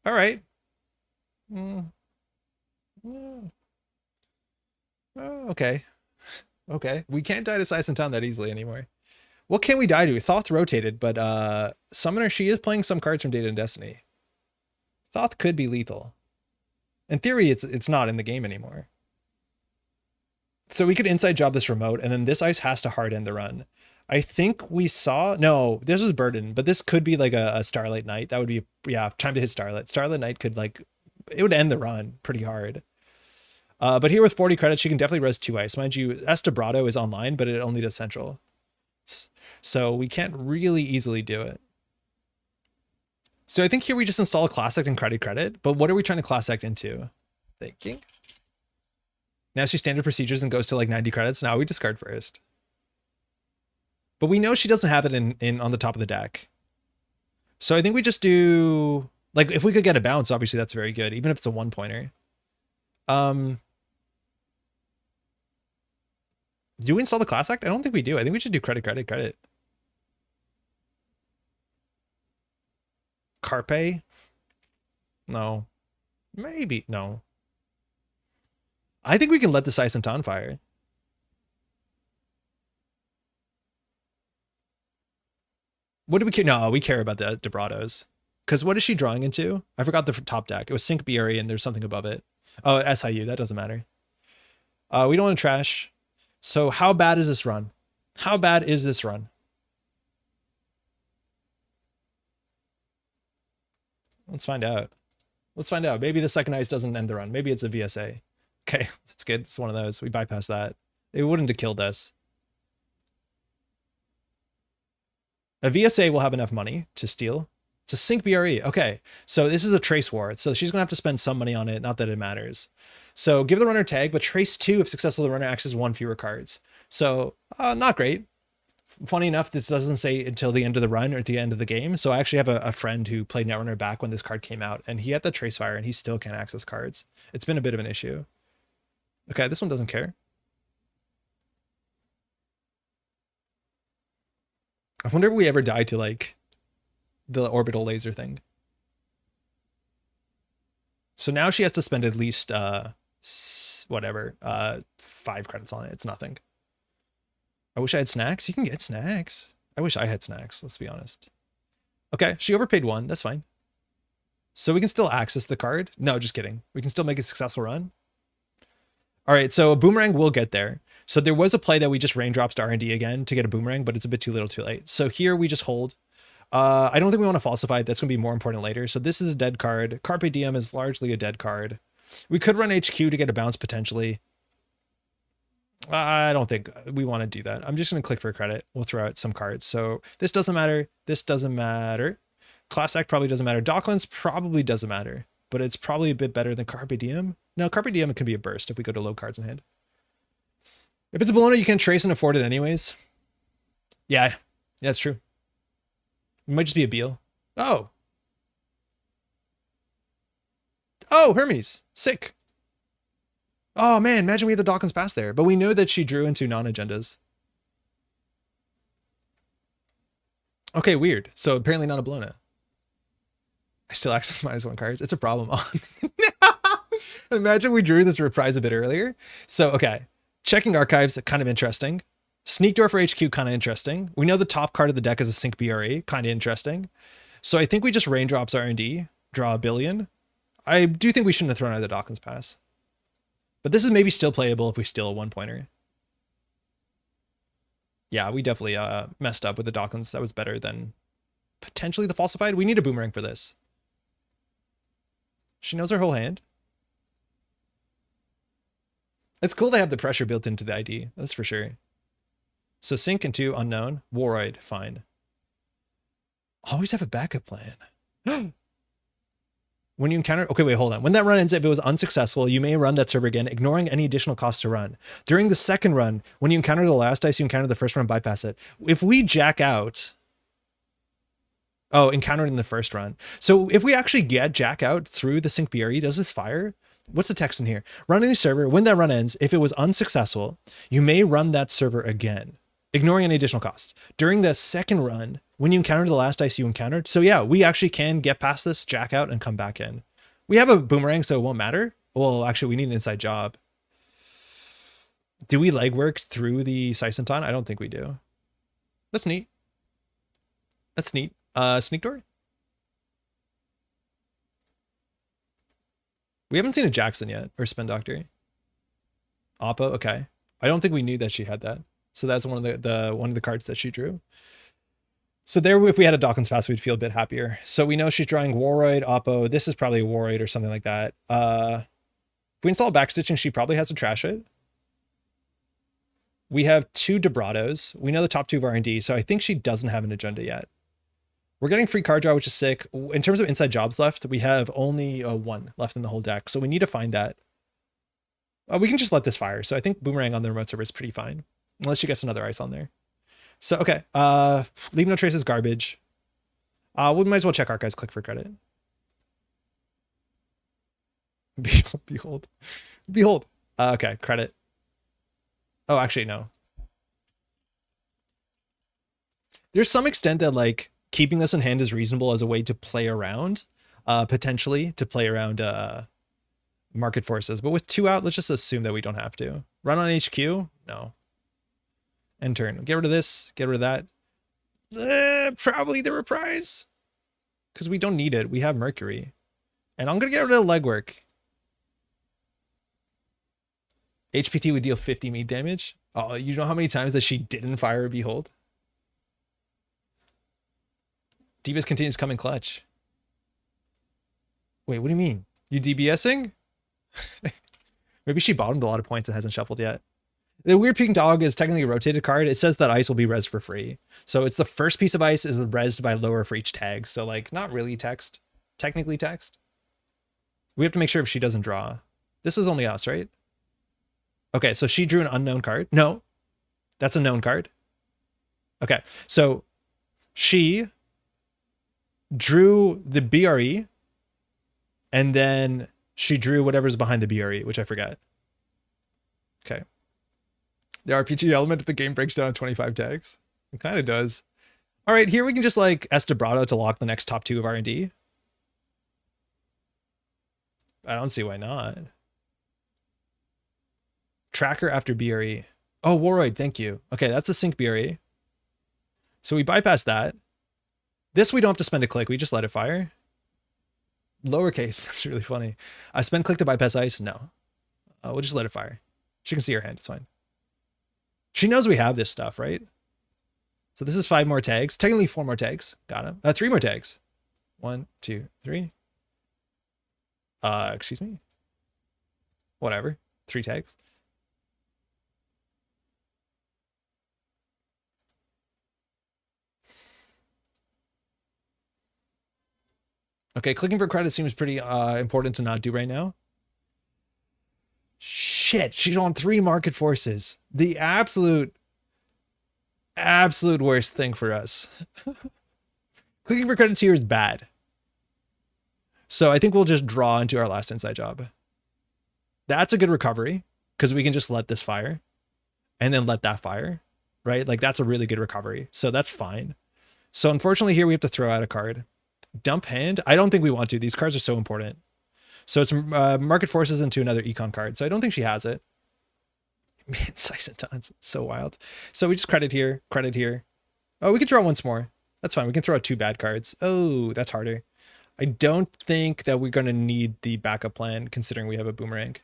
All right. Okay. Okay. We can't die to Saisantan that easily anymore. What can we die to? Thoth rotated, but Summoner, she is playing some cards from Data and Destiny. Thoth could be lethal. In theory, it's not in the game anymore. So we could inside job this remote, and then this ice has to hard end the run. I think we saw, no, this was Burden, but this could be like a Starlight Knight. That would be, yeah, time to hit Starlight. Starlight Knight could like, it would end the run pretty hard. But here with 40 credits, she can definitely res 2 ice. Mind you, Estebrado is online, but it only does central. So we can't really easily do it. So I think here we just install a class act and credit, but what are we trying to class act into? Thinking. Now she standard procedures and goes to like 90 credits. Now we discard first. But we know she doesn't have it in on the top of the deck. So I think we just do, like, if we could get a bounce, obviously that's very good, even if it's a 1-pointer. Do we install the class act? I don't think we do. I think we should do credit. Carpe? No. Maybe. No. I think we can let this ice and on fire. What do we care? No, we care about the Debrados. Because what is she drawing into? I forgot the top deck. It was Sync BRE and there's something above it. Oh, SIU. That doesn't matter. We don't want to trash. So how bad is this run? How bad is this run? Let's find out. Let's find out. Maybe the second ice doesn't end the run. Maybe it's a VSA. Okay, that's good. It's one of those. We bypass that. It wouldn't have killed us. A VSA will have enough money to steal. It's a Sync BRE. Okay, so this is a Trace War. So she's going to have to spend some money on it. Not that it matters. So give the runner tag, but Trace 2 if successful, the runner accesses 1 fewer cards. So not great. Funny enough, this doesn't say until the end of the run or at the end of the game. So I actually have a friend who played Netrunner back when this card came out, and he had the Trace Fire, and he still can't access cards. It's been a bit of an issue. Okay, this one doesn't care. I wonder if we ever die to like the orbital laser thing. So now she has to spend at least 5 credits on it. It's nothing. I wish I had snacks. You can get snacks. I wish I had snacks, let's be honest. Okay, she overpaid 1. That's fine. So we can still access the card. No, just kidding. We can still make a successful run. All right, so a boomerang will get there. So there was a play that we just raindrops to R&D again to get a boomerang, but it's a bit too little too late. So here we just hold. I don't think we want to falsify. That's going to be more important later. So this is a dead card. Carpe Diem is largely a dead card. We could run HQ to get a bounce potentially. I don't think we want to do that. I'm just going to click for credit. We'll throw out some cards. So this doesn't matter. This doesn't matter. Class Act probably doesn't matter. Docklands probably doesn't matter, but it's probably a bit better than Carpe Diem. No, Carpe Diem can be a burst if we go to low cards in hand. If it's a Bologna, you can trace and afford it anyways. Yeah, that's true. It might just be a Beal. Oh, Hermes. Sick. Oh, man, imagine we had the Dawkins pass there. But we know that she drew into non-agendas. Okay, weird. So apparently not a Bologna. I still access -1 cards. It's a problem. Imagine we drew this reprise a bit earlier. So, okay. Checking archives, kind of interesting. Sneak Door for HQ, kind of interesting. We know the top card of the deck is a Sync BRE, kind of interesting. So I think we just raindrops R&D, draw a billion. I do think we shouldn't have thrown out the Dawkins pass. But this is maybe still playable if we steal a 1-pointer. Yeah, we definitely messed up with the Dawkins. That was better than potentially the falsified. We need a boomerang for this. She knows her whole hand. It's cool they have the pressure built into the ID. That's for sure. So sync into unknown. Waroid, fine. Always have a backup plan. When you encounter, okay, wait, hold on. When that run ends, if it was unsuccessful, you may run that server again, ignoring any additional costs to run. During the second run, when you encounter the last dice, you encounter the first run, bypass it. If we jack out, encountered in the first run. So if we actually get jack out through the Sync BRE, does this fire? What's the text in here? Run any server. When that run ends, if it was unsuccessful, you may run that server again, ignoring any additional cost. During the second run, when you encounter the last dice you encountered. So yeah, we actually can get past this, jack out, and come back in. We have a boomerang, so it won't matter. Well, actually, we need an inside job. Do we legwork through the Sisenton? I don't think we do. That's neat. That's neat. Sneak Door? We haven't seen a Jackson yet, or Spin Doctor. Oppo, okay. I don't think we knew that she had that. So that's one of the cards that she drew. So there, if we had a Dawkins Pass, we'd feel a bit happier. So we know she's drawing Warroid, Oppo. This is probably a Warroid or something like that. If we install Backstitching, she probably has to trash it. We have 2 Debrados. We know the top 2 of R&D, so I think she doesn't have an agenda yet. We're getting free card draw, which is sick. In terms of inside jobs left, we have only 1 left in the whole deck, so we need to find that. We can just let this fire. So I think Boomerang on the remote server is pretty fine, unless she gets another ice on there. So, okay. Leave no trace is garbage. We might as well check Archives, click for credit. Behold. Okay, credit. Oh, actually, no. There's some extent that like keeping this in hand is reasonable as a way to play around, potentially to play around market forces. But with 2 out, let's just assume that we don't have to. Run on HQ? No. End turn. Get rid of this. Get rid of that. Probably the reprise. Because we don't need it. We have Mercury. And I'm going to get rid of the legwork. HPT would deal 50 meat damage. Oh, you know how many times that she didn't fire a Behold? DBS continues coming clutch. Wait, what do you mean? You DBSing? Maybe she bottomed a lot of points and hasn't shuffled yet. The Weird Peking Dog is technically a rotated card. It says that ice will be res for free. So it's the first piece of ice is resed by lower for each tag. So like not really text, technically text. We have to make sure if she doesn't draw. This is only us, right? Okay, so she drew an unknown card. No, that's a known card. Okay, so she drew the BRE and then she drew whatever's behind the BRE, which I forget. Okay. The RPG element of the game breaks down in 25 tags. It kind of does. All right, here we can just like S Debrado to lock the next top 2 of R&D. I don't see why not. Tracker after BRE. Oh, Warroid, thank you. Okay, that's a sync BRE. So we bypass that. This we don't have to spend a click. We just let it fire. Lowercase. That's really funny. I spend click to bypass ice. No. We'll just let it fire. She can see her hand. It's fine. She knows we have this stuff, right? So this is 5 more tags. Technically 4 more tags. Got him. 3 more tags. 1, 2, 3. Excuse me. Whatever. 3 tags. Okay, clicking for credit seems pretty important to not do right now. Shit, she's on 3 market forces. The absolute worst thing for us. Clicking for credits here is bad. So I think we'll just draw into our last inside job. That's a good recovery because we can just let this fire and then let that fire, right? Like that's a really good recovery. So that's fine. So unfortunately here we have to throw out a card. Dump hand. I don't think we want to. These cards are so important. So it's market forces into another econ card. So I don't think she has it. Man, size and tons. So wild. So we just credit here, credit here. Oh, we can draw once more. That's fine. We can throw out 2 bad cards. Oh, that's harder. I don't think that we're going to need the backup plan considering we have a boomerang.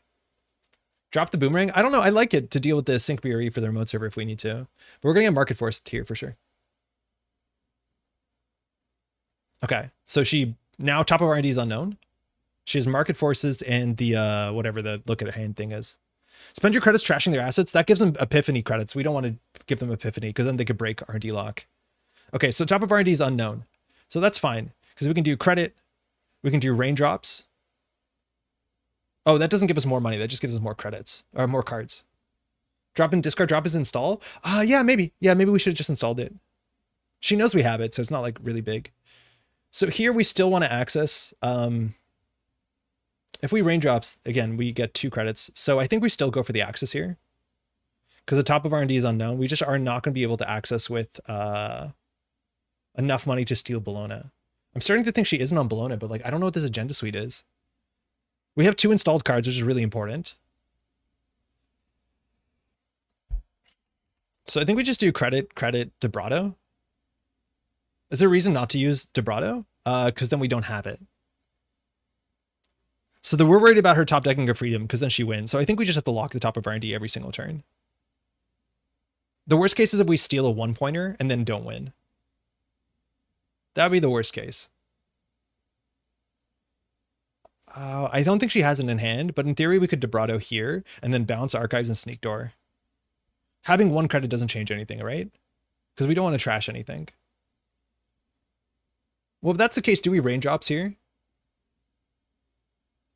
Drop the boomerang. I don't know. I like it to deal with the sync BRE for the remote server if we need to. But we're going to get market forced here for sure. Okay. So she now top of R&D is unknown. She has market forces and the whatever the look at a hand thing is. Spend your credits trashing their assets. That gives them epiphany credits. We don't want to give them epiphany because then they could break R&D lock. Okay, so top of R&D is unknown. So that's fine because we can do credit. We can do raindrops. Oh, that doesn't give us more money. That just gives us more credits or more cards. Drop in discard drop is install. Yeah, maybe. Yeah, maybe we should have just installed it. She knows we have it, so it's not like really big. So here we still want to access. If we raindrops, again, we get 2 credits. So I think we still go for the access here. Because the top of R&D is unknown. We just are not going to be able to access with enough money to steal Bologna. I'm starting to think she isn't on Bologna, but like I don't know what this agenda suite is. We have 2 installed cards, which is really important. So I think we just do credit, Debrado. Is there a reason not to use Debrado? Because then we don't have it. So we're worried about her top decking her freedom because then she wins. So I think we just have to lock the top of R&D every single turn. The worst case is if we steal a 1-pointer and then don't win. That would be the worst case. I don't think she has it in hand, but in theory we could Debrado here and then bounce Archives and Sneak Door. Having 1 credit doesn't change anything, right? Because we don't want to trash anything. Well, if that's the case, do we raindrops here?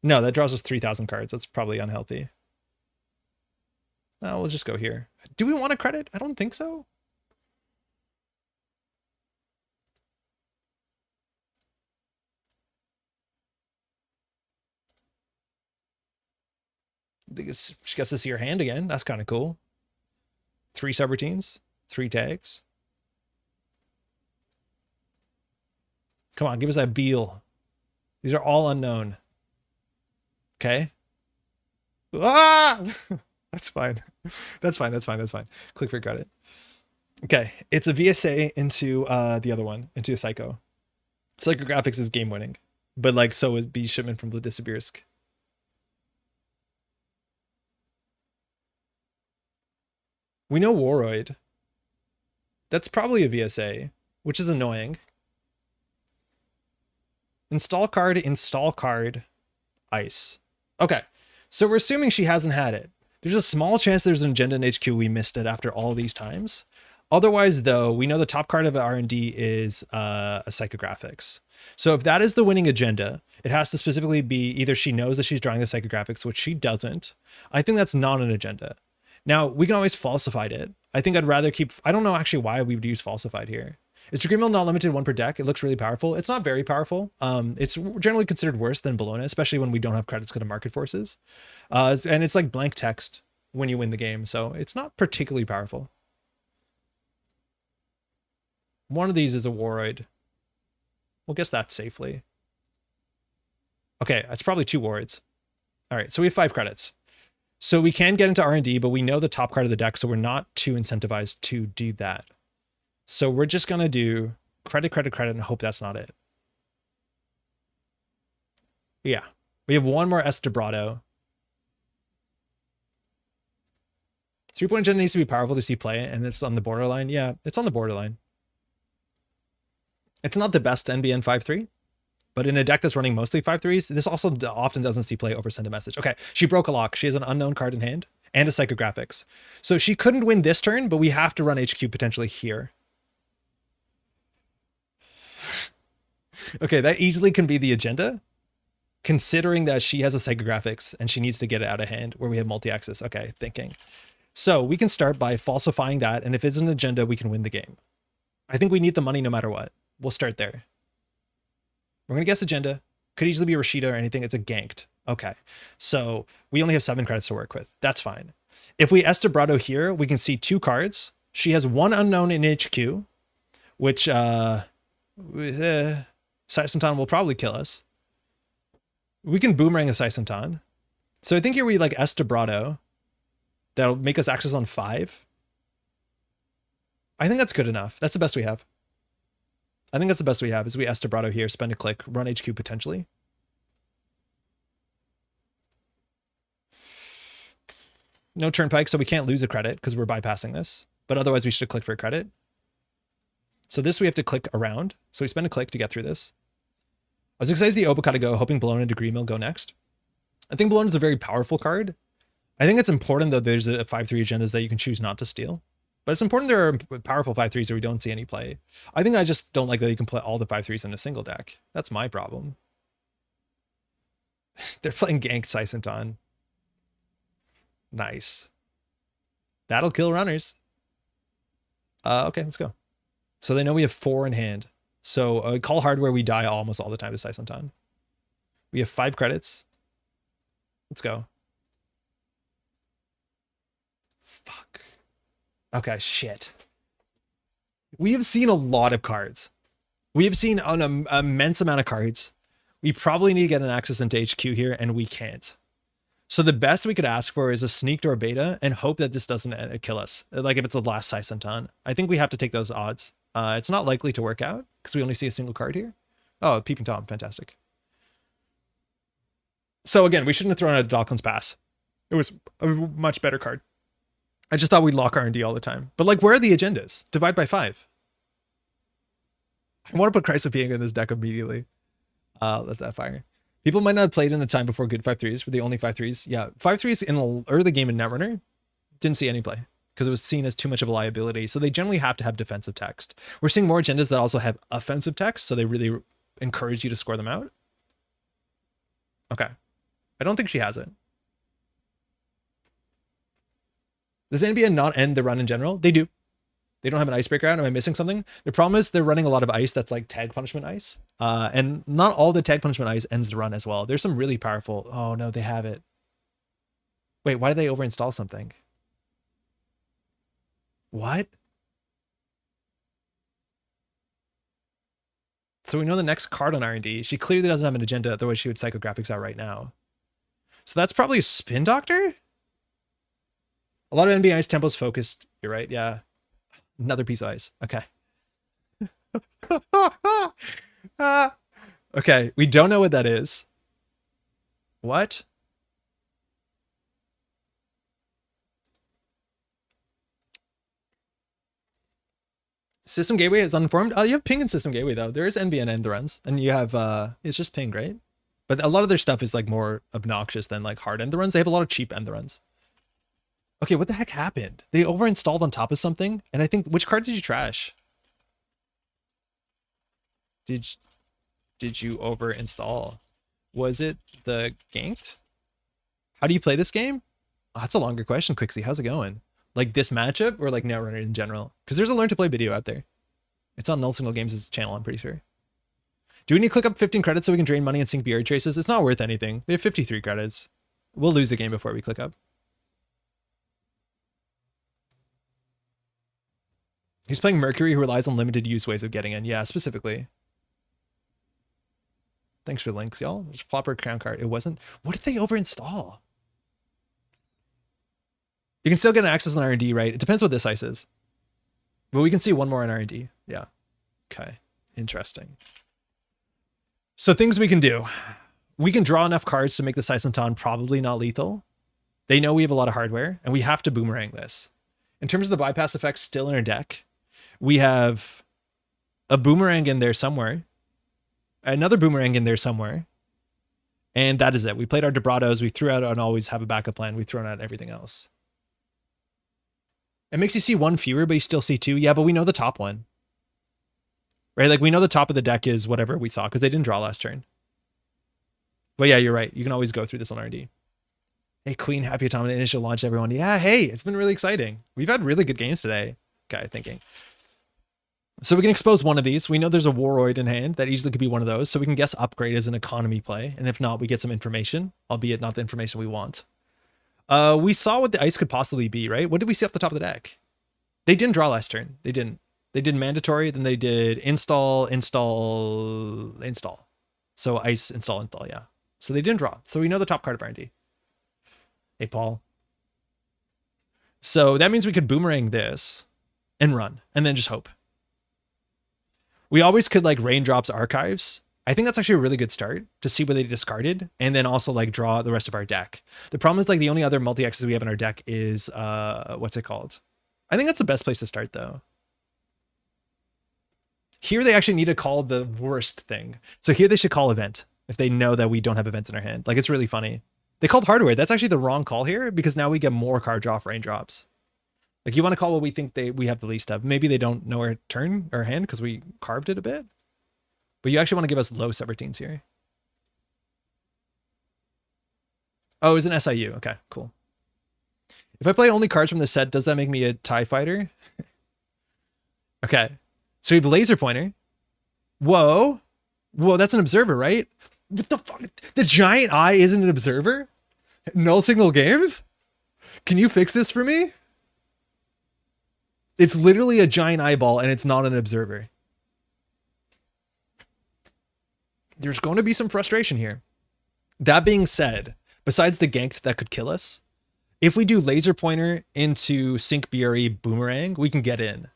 No, that draws us 3,000 cards. That's probably unhealthy. No, we'll just go here. Do we want a credit? I don't think so. She gets to see her hand again. That's kind of cool. 3 subroutines, 3 tags. Come on, give us that Beal. These are all unknown. Okay. Ah! That's fine. That's fine. That's fine. That's fine. Click for credit. Okay. It's a VSA into the other one, into a Psycho. Psychographics is game winning, but like so is B shipment from Vladisibirsk. We know Waroid. That's probably a VSA, which is annoying. Install card, ice. Okay, so we're assuming she hasn't had it. There's a small chance there's an agenda in HQ we missed it after all these times. Otherwise, though, we know the top card of R&D is a Psychographics. So if that is the winning agenda, it has to specifically be either she knows that she's drawing the Psychographics, which she doesn't. I think that's not an agenda. Now, we can always falsified it. I think I'd rather keep... I don't know actually why we would use falsified here. Is Degree Mill not limited 1 per deck? It looks really powerful. It's not very powerful. It's generally considered worse than Bologna, especially when we don't have credits because of market forces. And it's like blank text when you win the game, so it's not particularly powerful. One of these is a Waroid. We'll guess that safely. Okay, that's probably 2 Waroids. All right, so we have 5 credits. So we can get into R&D, but we know the top card of the deck, so we're not too incentivized to do that. So we're just going to do credit, credit, credit, and hope that's not it. Yeah. We have 1 more S Debrado. 3-point agenda needs to be powerful to see play, and it's on the borderline. Yeah, it's on the borderline. It's not the best NBN 5-3, but in a deck that's running mostly 5-3s, this also often doesn't see play over send a message. Okay, she broke a lock. She has an unknown card in hand and a Psychographics. So she couldn't win this turn, but we have to run HQ potentially here. Okay, that easily can be the agenda, considering that she has a Psychographics and she needs to get it out of hand where we have multi-axis. Okay, thinking. So we can start by falsifying that, and if it's an agenda, we can win the game. I think we need the money no matter what. We'll start there. We're going to guess agenda. Could easily be Rashida or anything. It's a ganked. Okay, so we only have 7 credits to work with. That's fine. If we S Debrado here, we can see 2 cards. She has 1 unknown in HQ, which Saisantan will probably kill us. We can boomerang a Saisantan. So I think here we like S Debrado. That'll make us access on 5. I think that's good enough. That's the best we have. I think that's the best we have is we S Debrado here, spend a click, run HQ potentially. No turnpike, so we can't lose a credit because we're bypassing this. But otherwise we should click for a credit. So this we have to click around. So we spend a click to get through this. I was excited to see Obokata go, hoping Bologna and Degree Mill go next. I think Bologna is a very powerful card. I think it's important that there's a 5-3 agendas that you can choose not to steal. But it's important there are powerful 5-3s where we don't see any play. I think I just don't like that you can play all the 5-3s in a single deck. That's my problem. They're playing ganked Saisantan. Nice. That'll kill runners. Okay, let's go. So they know we have 4 in hand. So call hardware, we die almost all the time to Saisantan. We have 5 credits. Let's go. Fuck. Okay, shit. We have seen a lot of cards. We have seen an immense amount of cards. We probably need to get an access into HQ here, and we can't. So the best we could ask for is a sneak door beta and hope that this doesn't kill us. Like if it's the last Saisantan. I think we have to take those odds. It's not likely to work out because we only see a single card here. Oh, Peeping Tom, fantastic. So again, we shouldn't have thrown out a Docklands Pass. It was a much better card. I just thought we'd lock R&D all the time. But like, where are the agendas? Divide by 5. I want to put Christ of Being in this deck immediately. Let that fire. People might not have played in a time before good 5/3s were the only 5/3s. Yeah, 5/3s in the early game in Netrunner didn't see any play because it was seen as too much of a liability. So they generally have to have defensive text. We're seeing more agendas that also have offensive text, so they really encourage you to score them out. Okay. I don't think she has it. Does NBN not end the run in general? They do. They don't have an icebreaker out. Am I missing something? The problem is they're running a lot of ice that's like tag punishment ice. And not all the tag punishment ice ends the run as well. There's some really powerful. Oh no, they have it. Wait, why did they overinstall something? What? So we know the next card on R&D. She clearly doesn't have an agenda, otherwise she would psychographics out right now. So that's probably a Spin Doctor? A lot of NBA ice tempos focused. You're right, yeah. Another piece of ice. Okay. Okay, we don't know what that is. What? System Gateway is uninformed. Oh, you have ping in System Gateway though. There is NBN end runs, and you have it's just ping, right? But a lot of their stuff is like more obnoxious than like hard end runs. They have a lot of cheap end runs. Okay, what the heck happened? They overinstalled on top of something, and I think, which card did you trash? Did you overinstall? Was it the ganked? How do you play this game? Oh, that's a longer question, Quixie. How's it going? Like this matchup or like Netrunner in general? Because there's a learn to play video out there. It's on Null Signal Games' channel, I'm pretty sure. Do we need to click up 15 credits so we can drain money and sync BR traces? It's not worth anything. We have 53 credits. We'll lose the game before we click up. He's playing Mercury, who relies on limited use ways of getting in. Yeah, specifically. Thanks for the links, y'all. Just plopper crown card. It wasn't. What did they overinstall? You can still get an access on R&D, right? It depends what this ice is. But we can see one more on R&D. Yeah. Okay. Interesting. So things we can do. We can draw enough cards to make the Saisantan probably not lethal. They know we have a lot of hardware, and we have to boomerang this. In terms of the bypass effects still in our deck, we have a boomerang in there somewhere, another boomerang in there somewhere, and that is it. We played our Debrados, we threw out and always have a backup plan, we've thrown out everything else. It makes you see one fewer, but you still see two. Yeah, but we know the top one. Right? Like we know the top of the deck is whatever we saw, because they didn't draw last turn. But yeah, you're right. You can always go through this on R&D. Hey, Queen, happy Automata Initiative launch, everyone. Yeah, hey, it's been really exciting. We've had really good games today. Okay, thinking. So we can expose one of these. We know there's a Warroid in hand. That easily could be one of those. So we can guess upgrade as an economy play. And if not, we get some information, albeit not the information we want. We saw what the ice could possibly be, right? What did we see off the top of the deck? They didn't draw last turn. They didn't. They did mandatory, then they did install. So ice, install, yeah. So they didn't draw. So we know the top card of R&D. Hey, Paul. So that means we could boomerang this and run, and then just hope. We always could like raindrops archives. I think that's actually a really good start to see what they discarded, and then also like draw the rest of our deck. The problem is like the only other multi-X's we have in our deck is, what's it called? I think that's the best place to start though. Here they actually need to call the worst thing. So here they should call event if they know that we don't have events in our hand. Like it's really funny. They called hardware. That's actually the wrong call here because now we get more card draw off raindrops. Like you want to call what we think we have the least of. Maybe they don't know our turn or hand because we carved it a bit. But you actually want to give us low subroutines here. Oh, it's an SIU. Okay, cool. If I play only cards from the set, does that make me a TIE fighter? Okay. So we have laser pointer. Whoa. Whoa, that's an observer, right? What the fuck? The giant eye isn't an observer? Null Signal Games? Can you fix this for me? It's literally a giant eyeball and it's not an observer. There's going to be some frustration here. That being said, besides the ganked that could kill us, if we do laser pointer into sync BRE boomerang, we can get in.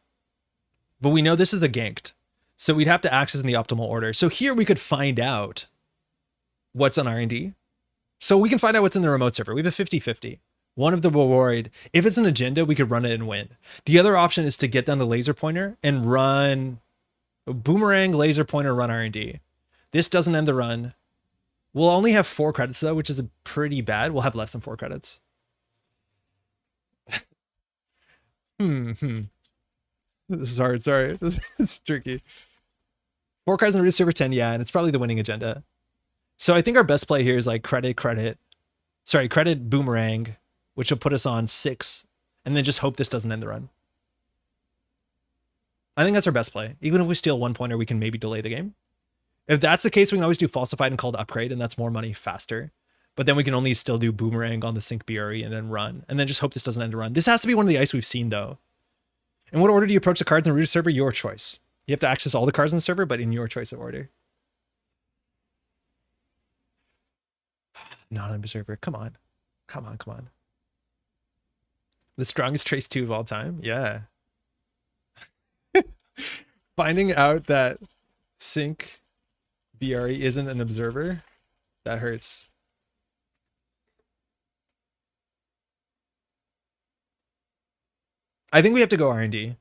But we know this is a ganked, so we'd have to access in the optimal order. So here we could find out what's on R&D. So we can find out what's in the remote server. We have a 50-50. One of them will worried. If it's an agenda, we could run it and win. The other option is to get down the laser pointer and run boomerang, laser pointer, run R&D. This doesn't end the run. We'll only have 4 credits though, which is pretty bad. We'll have less than 4 credits. This is hard. Sorry. This is tricky. 4 cards in the root server 10. Yeah. And it's probably the winning agenda. So I think our best play here is like credit boomerang, which will put us on 6, and then just hope this doesn't end the run. I think that's our best play. Even if we steal 1 pointer, we can maybe delay the game. If that's the case, we can always do falsified and called upgrade, and that's more money faster. But then we can only still do boomerang on the sync BRE and then run, and then just hope this doesn't end the run. This has to be one of the ice we've seen though. In what order do you approach the cards in the root server? Your choice. You have to access all the cards in the server, but in your choice of order. Not an observer. Come on. Come on, come on. The strongest trace 2 of all time? Yeah. Finding out that sync BRE isn't an observer, that hurts. I think we have to go R&D.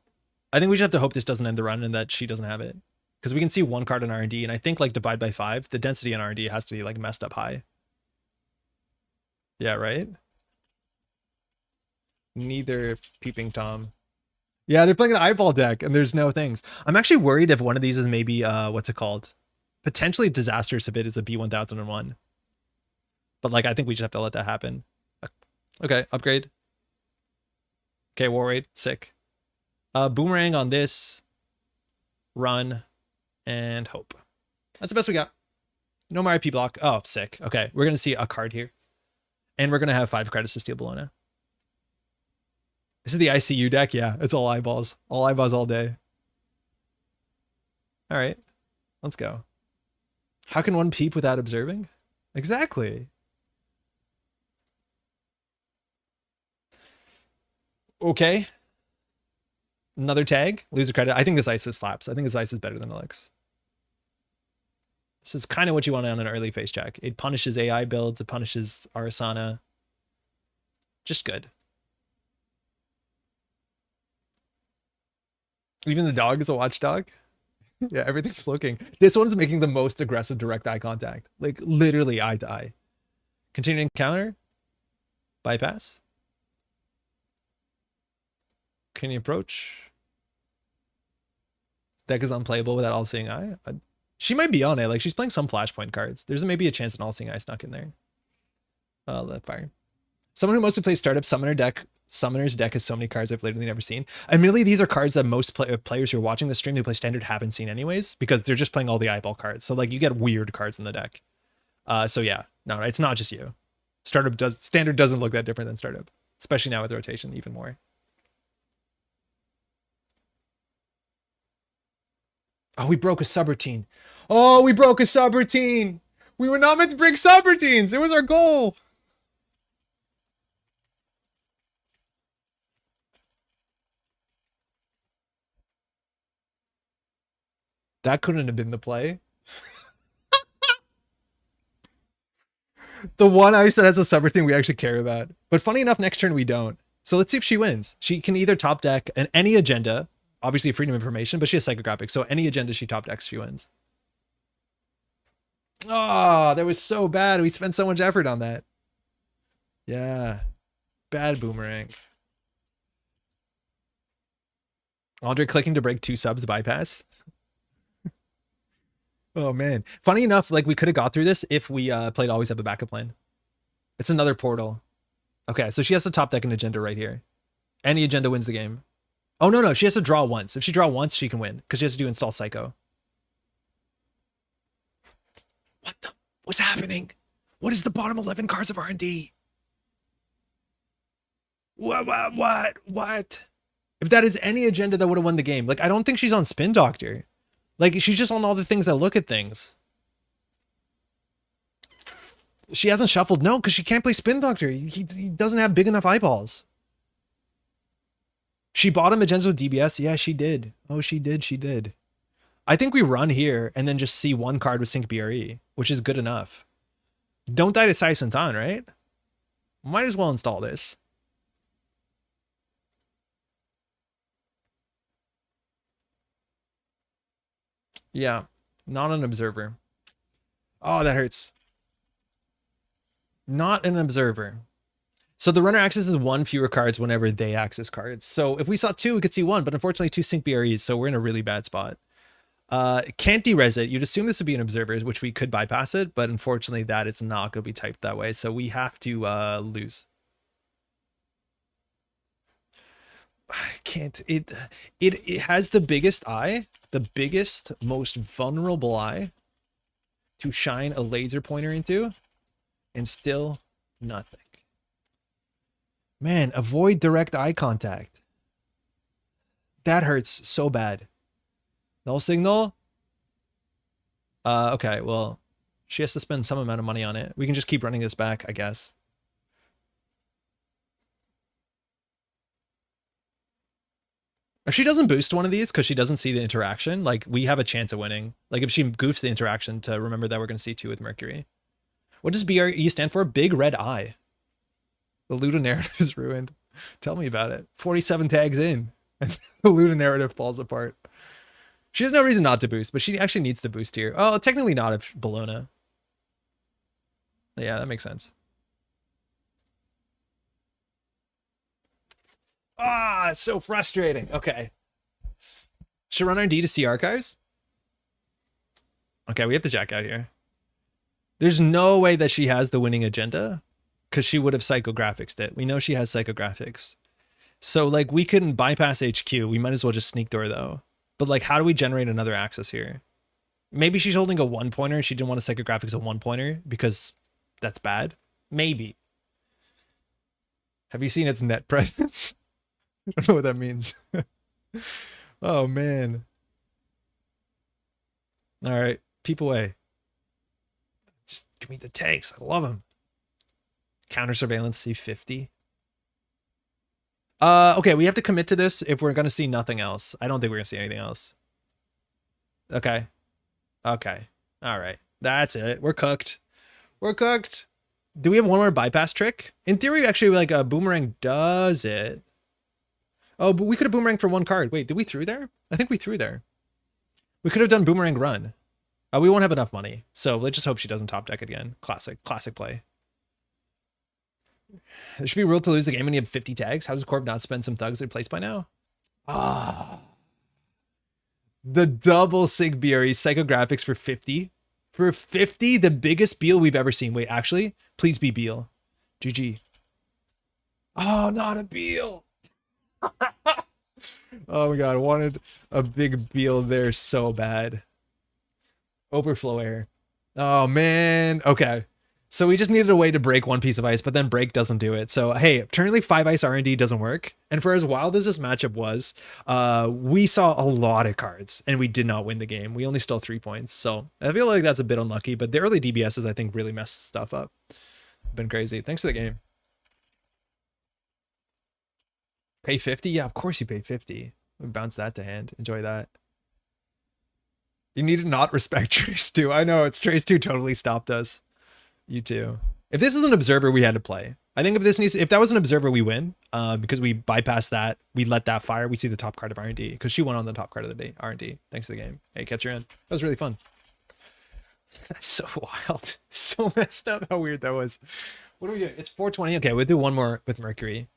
I think we just have to hope this doesn't end the run and that she doesn't have it. Because we can see 1 card in R&D, and I think like divide by 5, the density in R&D has to be like messed up high. Yeah, right? Neither Peeping Tom. Yeah, they're playing an eyeball deck and there's no things. I'm actually worried if one of these is maybe, what's it called? Potentially disastrous if it is a B1001. But like, I think we just have to let that happen. Okay, upgrade. Okay, war raid, sick. Boomerang on this. Run. And hope. That's the best we got. No more IP block. Oh, sick. Okay, we're going to see a card here. And we're going to have 5 credits to steal Bologna. This is the ICU deck. Yeah, it's all eyeballs. All eyeballs all day. All right, let's go. How can one peep without observing? Exactly. Okay. Another tag. Lose a credit. I think this ice slaps. I think this ice is better than Alex. This is kind of what you want on an early face check. It punishes AI builds. It punishes Arasana. Just good. Even the dog is a watchdog. Yeah, everything's looking. This one's making the most aggressive direct eye contact. Like literally eye to eye. Continuing encounter. Bypass. Can you approach? Deck is unplayable without all-seeing eye. She might be on it. Like she's playing some flashpoint cards. There's maybe a chance an all-seeing eye snuck in there. Let fire. Someone who mostly plays startup summoner's deck has so many cards I've literally never seen. Admittedly, these are cards that most players who are watching the stream who play standard haven't seen anyways, because they're just playing all the eyeball cards. So like you get weird cards in the deck. So yeah, no, it's not just you. Standard doesn't look that different than startup, especially now with rotation even more. Oh, we broke a subroutine. Oh, we broke a subroutine. We were not meant to break subroutines. It was our goal. That couldn't have been the play. The one ice that has a subroutine we actually care about. But funny enough, next turn we don't. So let's see if she wins. She can either top deck any agenda, obviously freedom of information, but she has psychographic. So any agenda she top decks, she wins. Oh, that was so bad. We spent so much effort on that. Yeah. Bad boomerang. Andre clicking to break 2 subs bypass. Oh man. Funny enough, like we could have got through this if we played always have a backup plan. It's another portal. Okay, so she has to top deck an agenda right here. Any agenda wins the game. Oh no, she has to draw once. If she draw once, she can win because she has to do install psycho. What's happening? What is the bottom 11 cards of R&D? What? If that is any agenda that would have won the game, like I don't think she's on Spin Doctor. Like she's just on all the things that look at things. She hasn't shuffled. No, because she can't play Spin Doctor. He doesn't have big enough eyeballs. She bought him agendas with DBS. Yeah, she did. Oh, she did. I think we run here and then just see 1 card with Sync BRE, which is good enough. Don't die to Sai Santan, right? Might as well install this. Yeah, not an observer. Oh, that hurts. Not an observer. So the runner accesses one fewer cards whenever they access cards. So if we saw two, we could see one, but unfortunately two sync BREs, so we're in a really bad spot. Can't derez it. You'd assume this would be an observer, which we could bypass it, but unfortunately that it's not going to be typed that way. So we have to lose. I can't. It has the biggest eye, the biggest, most vulnerable eye to shine a laser pointer into, and still nothing. Man, avoid direct eye contact. That hurts so bad. Null signal. Okay, well, she has to spend some amount of money on it. We can just keep running this back, I guess. If she doesn't boost one of these because she doesn't see the interaction, like, we have a chance of winning. Like, if she goofs the interaction to remember that we're going to see two with Mercury. What does BRE stand for? Big red eye. The Luda narrative is ruined. Tell me about it. 47 tags in, and the Luda narrative falls apart. She has no reason not to boost, but she actually needs to boost here. Oh, technically not if Bologna. Yeah, that makes sense. Ah, it's so frustrating. Okay. Should run R&D to see archives? Okay, we have to jack out here. There's no way that she has the winning agenda because she would have psychographics it. We know she has psychographics. So, like, we couldn't bypass HQ. We might as well just sneak door, though. But, like, how do we generate another access here? Maybe she's holding a one-pointer and she didn't want to psychographics a one-pointer because that's bad. Maybe. Have you seen its net presence? I don't know what that means. Oh, man. All right. Peep away. Just give me the tanks. I love them. Counter surveillance C50. Okay, we have to commit to this if we're going to see nothing else. I don't think we're going to see anything else. Okay. Okay. All right. That's it. We're cooked. We're cooked. Do we have one more bypass trick? In theory, actually, like a boomerang does it. Oh, but we could have boomerang for one card. Wait, did we through there? I think we threw there. We could have done boomerang run. We won't have enough money. So let's just hope she doesn't top deck again. Classic play. There should be ruled to lose the game when you have 50 tags. How does Corp not spend some thugs in place by now? Ah. The double Sig BRE psychographics for 50. For 50, the biggest Beal we've ever seen. Wait, actually, please be Beal. GG. Oh, not a Beal. Oh my god, I wanted a big Beal there so bad. Overflow error. Oh man. Okay. So we just needed a way to break one piece of ice, but then break doesn't do it. So hey, currently 5 ice R&D doesn't work. And for as wild as this matchup was, we saw a lot of cards and we did not win the game. We only stole 3 points. So I feel like that's a bit unlucky, but the early DBSs I think really messed stuff up. Been crazy. Thanks for the game. Pay 50? Yeah, of course you pay 50. Bounce that to hand. Enjoy that. You need to not respect Trace 2. I know, it's Trace 2 totally stopped us. You too. If this is an observer, we had to play. I think if that was an observer, we win. Because we bypass that, we let that fire. We see the top card of R&D because she went on the top card of the day. R&D. Thanks to the game. Hey, catch her in. That was really fun. That's so wild. So messed up. How weird that was. What do we do? It's 420. Okay, we'll do one more with Mercury.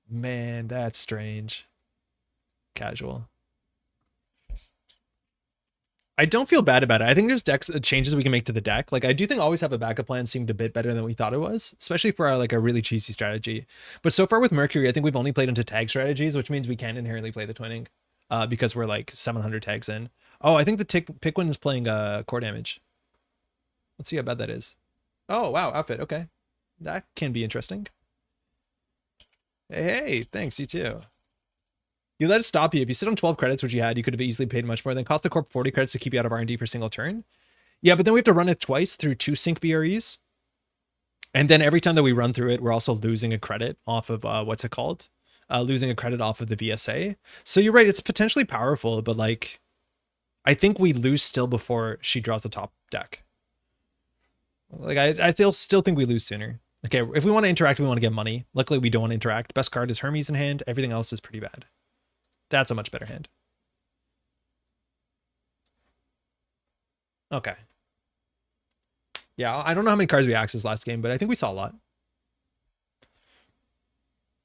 Man, that's strange. Casual. I don't feel bad about it. I think there's changes we can make to the deck. Like, I do think always have a backup plan seemed a bit better than we thought it was, especially for our, like, a really cheesy strategy. But so far with Mercury, I think we've only played into tag strategies, which means we can inherently play the twinning because we're like 700 tags in. Oh, I think the Pickwin is playing core damage. Let's see how bad that is. Oh, wow. Outfit. Okay. That can be interesting. Hey, thanks. You too. You let it stop you. If you sit on 12 credits, which you had, you could have easily paid much more. Then cost the corp 40 credits to keep you out of R&D for a single turn. Yeah, but then we have to run it twice through 2 sync BREs. And then every time that we run through it, we're also losing a credit off of, what's it called? Losing a credit off of the VSA. So you're right, it's potentially powerful, but like, I think we lose still before she draws the top deck. Like I still think we lose sooner. Okay, if we want to interact, we want to get money. Luckily, we don't want to interact. Best card is Hermes in hand. Everything else is pretty bad. That's a much better hand. Okay. Yeah, I don't know how many cards we accessed last game, but I think we saw a lot.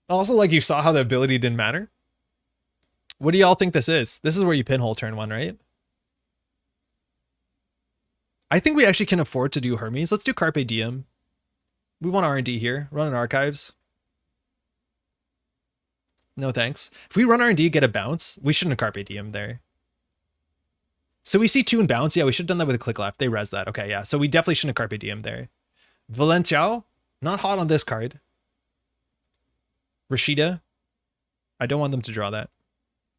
Also, like, you saw how the ability didn't matter. What do y'all think this is? This is where you pinhole turn one, right? I think we actually can afford to do Hermes. Let's do Carpe Diem. We want R&D here. Run in archives. No thanks. If we run R&D, get a bounce, we shouldn't have Carpe Diem there. So we see 2 and bounce. Yeah, we should have done that with a click left. They res that. Okay, yeah. So we definitely shouldn't have Carpe Diem there. Valentiao, not hot on this card. Rashida, I don't want them to draw that.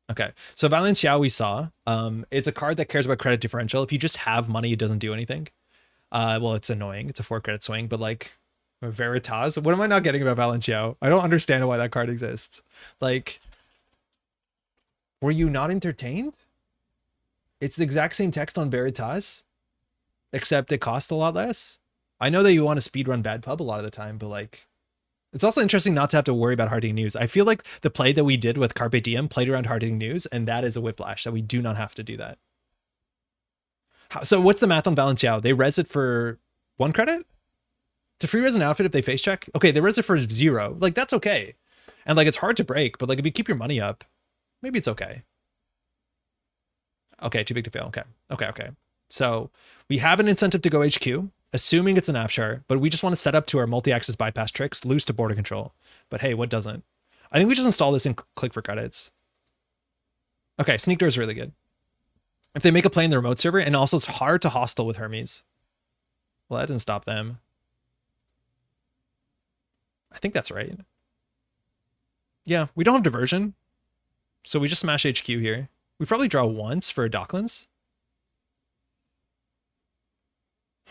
Okay, so Valenciao we saw. It's a card that cares about credit differential. If you just have money, it doesn't do anything. Well, it's annoying. It's a 4 credit swing, but like Veritas. What am I not getting about Valenciao? I don't understand why that card exists. Like, were you not entertained? It's the exact same text on Veritas, except it costs a lot less. I know that you want to speedrun Bad Pub a lot of the time, but like, it's also interesting not to have to worry about hard-hitting news. I feel like the play that we did with Carpe Diem played around hard-hitting news, and that is a whiplash, that we do not have to do that. So what's the math on Valenciao? They res it for 1 credit? It's a free res an outfit if they face check? Okay, they res it for 0. Like, that's okay. And like, it's hard to break, but like, if you keep your money up, maybe it's okay. Okay, too big to fail. Okay. So we have an incentive to go HQ, assuming it's an Afshar, but we just want to set up to our multi-axis bypass tricks, lose to border control. But hey, what doesn't? I think we just install this and click for credits. Okay, Sneak Door is really good. If they make a play in the remote server, and also it's hard to hostile with Hermes. Well, that didn't stop them. I think that's right. Yeah, we don't have diversion. So we just smash HQ here. We probably draw once for DECKLISTS.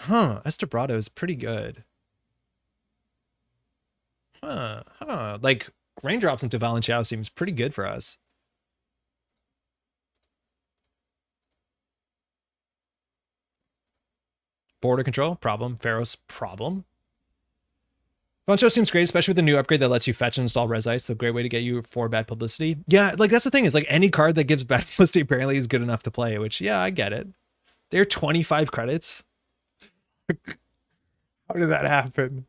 Huh, Estebrado is pretty good. Like, raindrops into Valenciao seems pretty good for us. Border control, problem. Pharaoh's, problem. Valenciao seems great, especially with the new upgrade that lets you fetch and install Res Ice. The great way to get you 4 bad publicity. Yeah, like, that's the thing, is like, any card that gives bad publicity apparently is good enough to play, which, yeah, I get it. They're 25 credits. How did that happen?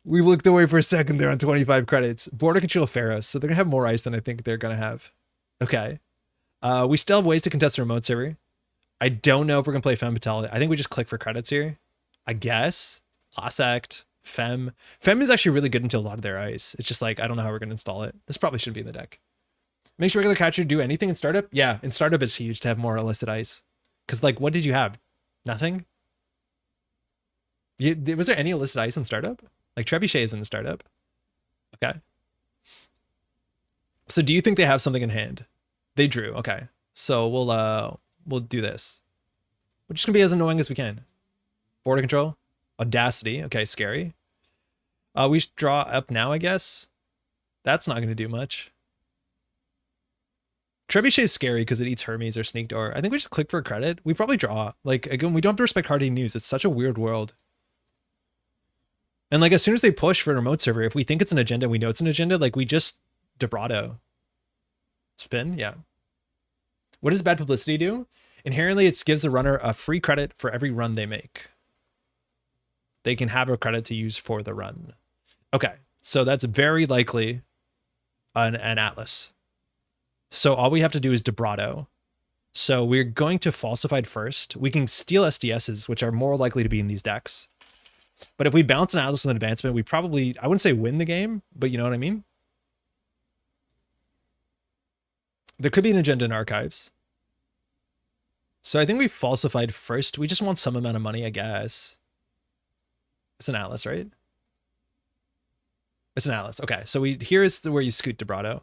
We looked away for a second there on 25 credits. Border control Pharaohs, so they're gonna have more ice than I think they're gonna have. Okay. We still have ways to contest the remote server. I don't know if we're gonna play Femme Fatale. I think we just click for credits here. I guess. Class Act, Femme. Femme is actually really good into a lot of their ice. It's just like, I don't know how we're gonna install it. This probably should be in the deck. Makes regular catcher do anything in startup? Yeah, in startup it's huge to have more illicit ice. Because like, what did you have? Nothing? Was there any illicit ice in startup? Like Trebuchet is in the startup. Okay. So do you think they have something in hand? They drew. Okay. So we'll do this. We're just gonna be as annoying as we can. Border control, audacity. Okay, scary. We draw up now, I guess. That's not gonna do much. Trebuchet is scary because it eats Hermes or Sneak Door. I think we just click for a credit. We probably draw. Like, again, we don't have to respect hard-hitting news. It's such a weird world. And like, as soon as they push for a remote server, if we think it's an agenda, we know it's an agenda, like we just debrado. Spin, yeah. What does bad publicity do? Inherently, it gives the runner a free credit for every run they make. They can have a credit to use for the run. Okay, so that's very likely an Atlas. So all we have to do is debrado. So we're going to falsified first. We can steal SDSs, which are more likely to be in these decks. But if we bounce an Atlas with an advancement, we probably, I wouldn't say win the game, but you know what I mean? There could be an agenda in archives. So I think we falsified first. We just want some amount of money, I guess. It's an Atlas, right? It's an Atlas. Okay, so here is where you scoot debrado.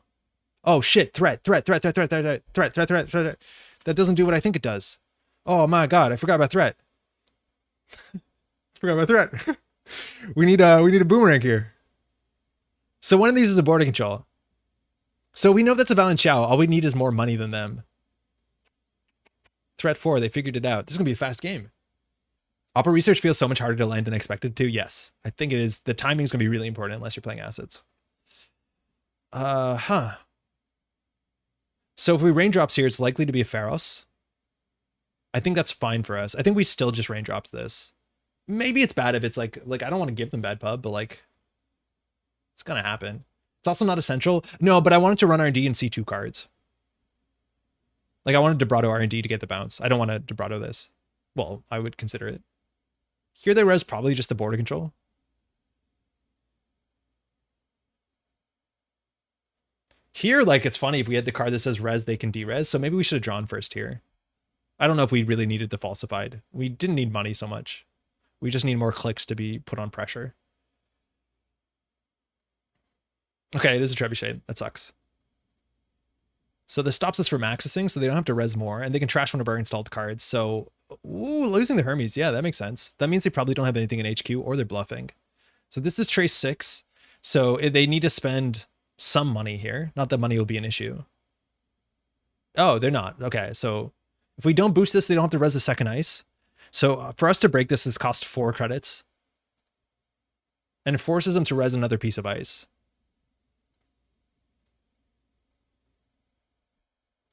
Oh shit, threat. That doesn't do what I think it does. Oh my god, I forgot about threat. We need a boomerang here. So one of these is a border control. So we know that's a Valenciao. All we need is more money than them. Threat 4, they figured it out. This is gonna be a fast game. Opera Research feels so much harder to land than expected to. Yes, I think it is. The timing is going to be really important unless you're playing assets. So if we raindrops here, it's likely to be a Pharos. I think that's fine for us. I think we still just raindrops this. Maybe it's bad if it's like I don't want to give them bad pub, but like it's gonna happen. It's also not essential. No, but I wanted to run R&D and see 2 cards. Like I wanted Debrato R&D to get the bounce. I don't want to Debrato this. Well, I would consider it. Here they res probably just the border control. Here, like, it's funny if we had the card that says res, they can de-res. So maybe we should have drawn first here. I don't know if we really needed the falsified. We didn't need money so much. We just need more clicks to be put on pressure. Okay, it is a trebuchet. That sucks. So this stops us from accessing, so they don't have to res more, and they can trash one of our installed cards. So, ooh, losing the Hermes. Yeah, that makes sense. That means they probably don't have anything in HQ, or they're bluffing. So this is trace 6. So they need to spend some money here. Not that money will be an issue. Oh, they're not. Okay, so if we don't boost this, they don't have to res a second ice. So for us to break this costs 4 credits. And it forces them to res another piece of ice.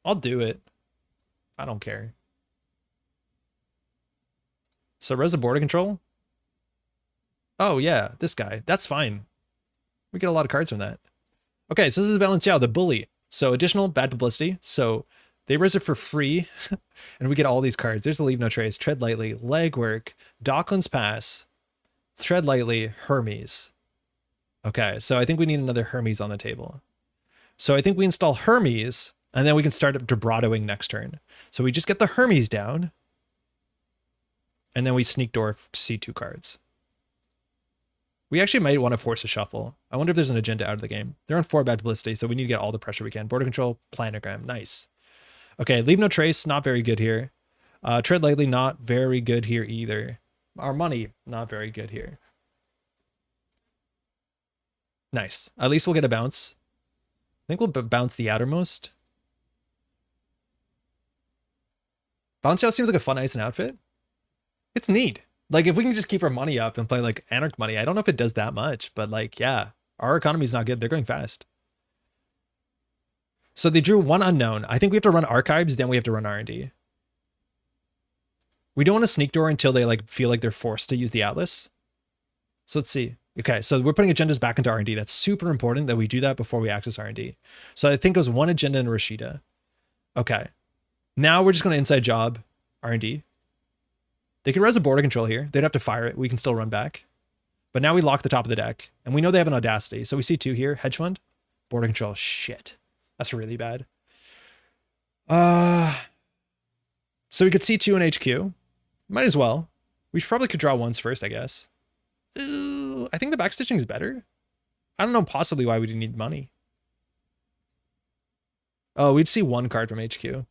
I'll do it. I don't care. So res a border control. Oh yeah, this guy. That's fine. We get a lot of cards from that. Okay, so this is Valenciao, the bully. So additional bad publicity. So they res it for free, and we get all these cards. There's the Leave No Trace, Tread Lightly, Legwork, Docklands Pass, Tread Lightly, Hermes. Okay, so I think we need another Hermes on the table. So I think we install Hermes, and then we can start Debratoing next turn. So we just get the Hermes down, and then we sneak door to see 2 cards. We actually might want to force a shuffle. I wonder if there's an agenda out of the game. They're on 4 bad publicity, so we need to get all the pressure we can. Border control, planogram, nice. Okay, Leave No Trace, not very good here. Tread Lightly, not very good here either. Our money, not very good here. Nice. At least we'll get a bounce. I think we'll bounce the outermost. Valenciao seems like a fun ice and outfit. It's neat. Like, if we can just keep our money up and play, like, Anarch money, I don't know if it does that much, but, like, yeah. Our economy's not good. They're going fast. So they drew 1 unknown. I think we have to run Archives, then we have to run R&D. We don't want to sneak door until they, like, feel like they're forced to use the Atlas. So let's see. Okay, so we're putting agendas back into R&D. That's super important that we do that before we access R&D. So I think it was 1 agenda in Rashida. Okay. Now we're just going to inside job R&D. They can res a border control here. They'd have to fire it. We can still run back. But now we lock the top of the deck. And we know they have an Audacity. So we see 2 here. Hedge fund. Border control. Shit. That's really bad. So we could see 2 in HQ. Might as well. We probably could draw once first, I guess. Ooh, I think the backstitching is better. I don't know possibly why we didn't need money. Oh, we'd see 1 card from HQ.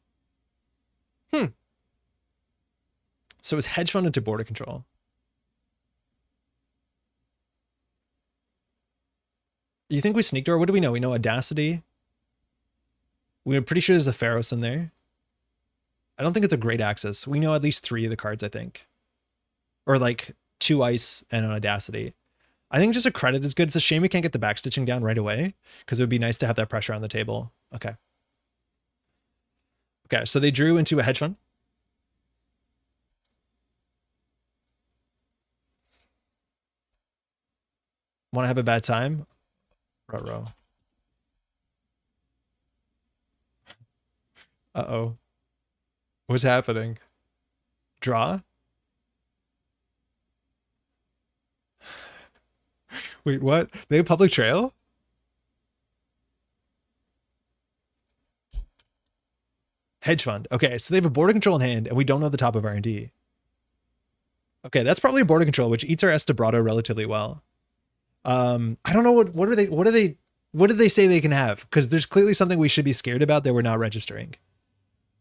So it's hedge fund into border control. You think we sneak door? What do we know? We know Audacity. We're pretty sure there's a Pharos in there. I don't think it's a great access. We know at least 3 of the cards, I think. Or like 2 ice and an Audacity. I think just a credit is good. It's a shame we can't get the backstitching down right away, because it would be nice to have that pressure on the table. Okay. Okay, so they drew into a hedge fund. Want to have a bad time? Ruh-roh. Uh-oh. What's happening? Draw? Wait, what? They have public trail? Hedge fund. Okay, so they have a border control in hand, and we don't know the top of R&D. Okay, that's probably a border control, which eats our Estebrado relatively well. I don't know what did they say they can have? Because there's clearly something we should be scared about that we're not registering.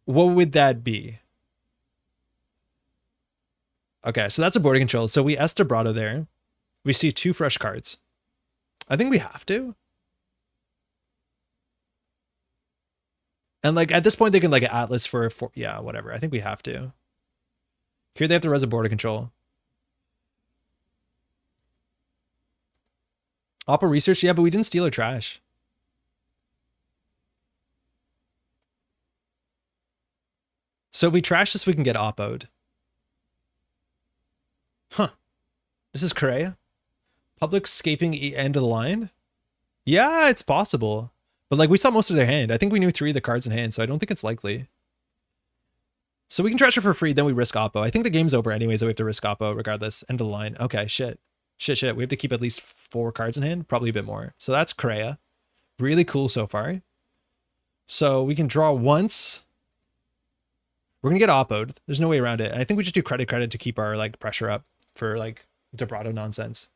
What would that be? Okay, so that's a border control. So we Estebrado there. We see 2 fresh cards. I think we have to. And like at this point they can like Atlas for yeah, whatever. I think we have to. Here they have to res a border control. Oppo research, yeah, but we didn't steal her trash. So if we trash this, we can get Oppo'd. Huh. This is Korea? Public escaping end of the line? Yeah, it's possible. But like we saw most of their hand. I think we knew 3 of the cards in hand, so I don't think it's likely. So we can trash it for free, then we risk Oppo. I think the game's over anyways, so we have to risk Oppo regardless. End of the line. Okay, shit. Shit. We have to keep at least 4 cards in hand, probably a bit more. So that's Korea. Really cool so far. So we can draw once. We're going to get Oppo'd. There's no way around it. And I think we just do credit to keep our like pressure up for like vibrato nonsense.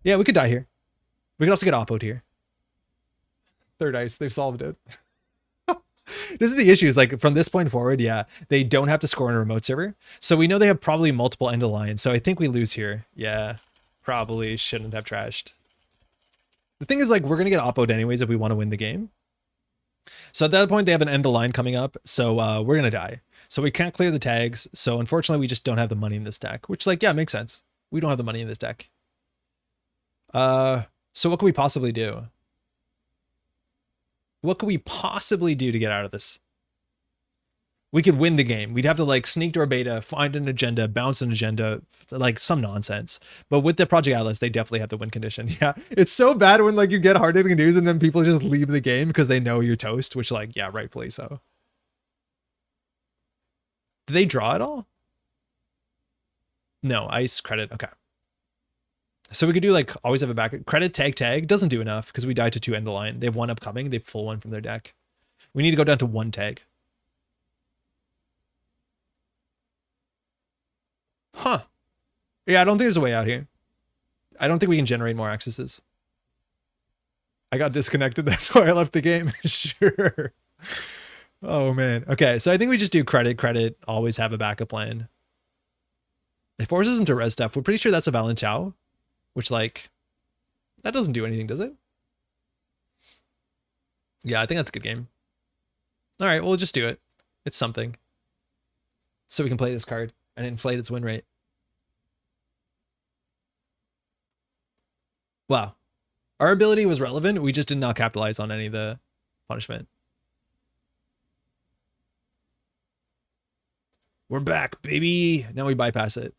Yeah, we could die here. We could also get Oppo'd here. Third ice. They've solved it. This is the issue, is like from this point forward, yeah, they don't have to score on a remote server. So we know they have probably multiple end of line. So I think we lose here. Yeah, probably shouldn't have trashed. The thing is, like, we're going to get Oppo'd anyways if we want to win the game. So at that point, they have an end of line coming up. So we're going to die. So we can't clear the tags. So unfortunately, we just don't have the money in this deck, which, like, yeah, makes sense. We don't have the money in this deck. So what could we possibly do? What could we possibly do to get out of this? We could win the game. We'd have to like sneak door beta, find an agenda, bounce an agenda, like some nonsense. But with the Project Atlas, they definitely have the win condition. Yeah, it's so bad when like you get hard hitting news and then people just leave the game because they know you're toast, which like, yeah, rightfully so. Did they draw at all? No, ice, credit, okay. So we could do like always have a back credit tag doesn't do enough because we died to 2 end of line. They have 1 upcoming. They have full 1 from their deck. We need to go down to 1 tag. Huh. Yeah, I don't think there's a way out here. I don't think we can generate more accesses. I got disconnected. That's why I left the game. Sure. Oh man. Okay, so I think we just do credit, always have a backup plan. It forces them to res stuff. We're pretty sure that's a Valentao. Which, like, that doesn't do anything, does it? Yeah, I think that's a good game. All right, we'll just do it. It's something. So we can play this card and inflate its win rate. Wow. Our ability was relevant. We just did not capitalize on any of the punishment. We're back, baby. Now we bypass it.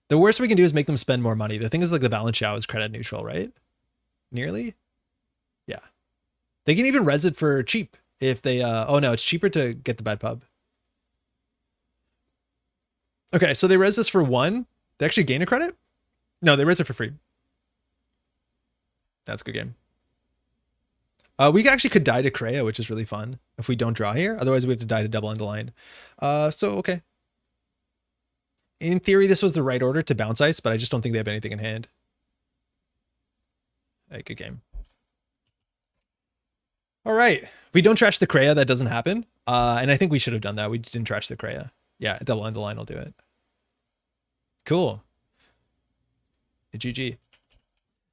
The worst we can do is make them spend more money. The thing is, like, the balance chow is credit neutral, right? Nearly? Yeah. They can even res it for cheap if they, oh no, it's cheaper to get the bad pub. Okay, so they res this for 1. They actually gain a credit? No, they res it for free. That's a good game. We actually could die to Korea, which is really fun if we don't draw here. Otherwise, we have to die to double end the line. So, okay. In theory, this was the right order to bounce ice, but I just don't think they have anything in hand. Hey, good game. All right. If we don't trash the Kreia, that doesn't happen. And I think we should have done that. We didn't trash the Kreia. Yeah, double end the line will do it. Cool. GG.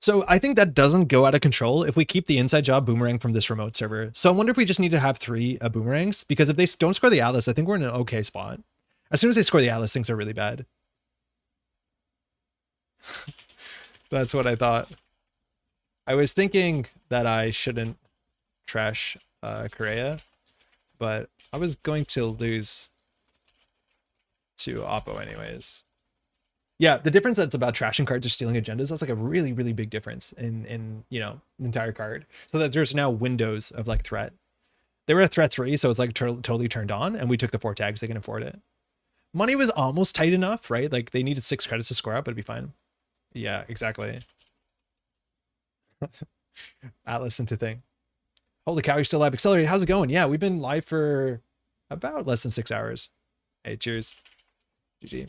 So I think that doesn't go out of control if we keep the inside job boomerang from this remote server. So I wonder if we just need to have 3 boomerangs, because if they don't score the Atlas, I think we're in an okay spot. As soon as they score the Atlas, things are really bad. That's what I thought. I was thinking that I shouldn't trash Korea, but I was going to lose to Oppo anyways. Yeah, the difference that's about trashing cards or stealing agendas, that's like a really, really big difference in you know, the entire card. So that there's now windows of like threat. They were at threat 3, so it's like totally turned on, and we took the 4 tags, they can afford it. Money was almost tight enough, right? Like they needed 6 credits to score up, but it'd be fine. Yeah, exactly. Atlas into thing. Holy cow, you're still live. Accelerated, how's it going? Yeah, we've been live for about less than 6 hours. Hey, cheers. GG.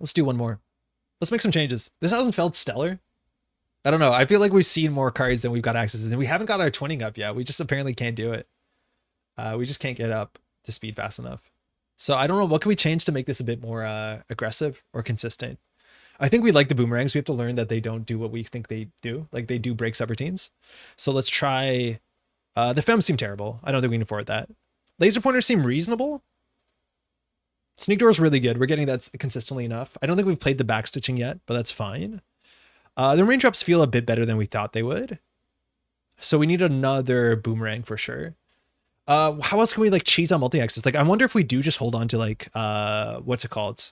Let's do one more. Let's make some changes. This hasn't felt stellar. I don't know. I feel like we've seen more cards than we've got accesses, and we haven't got our twinning up yet. We just apparently can't do it. We just can't get up to speed fast enough. So I don't know. What can we change to make this a bit more aggressive or consistent? I think we like the boomerangs. We have to learn that they don't do what we think they do. Like they do break subroutines. So let's try. The femmes seem terrible. I don't think we can afford that. Laser pointers seem reasonable. Sneak Door is really good. We're getting that consistently enough. I don't think we've played the backstitching yet, but that's fine. The raindrops feel a bit better than we thought they would. So we need another boomerang for sure. How else can we like cheese on multi-axis? Like, I wonder if we do just hold on to like, what's it called?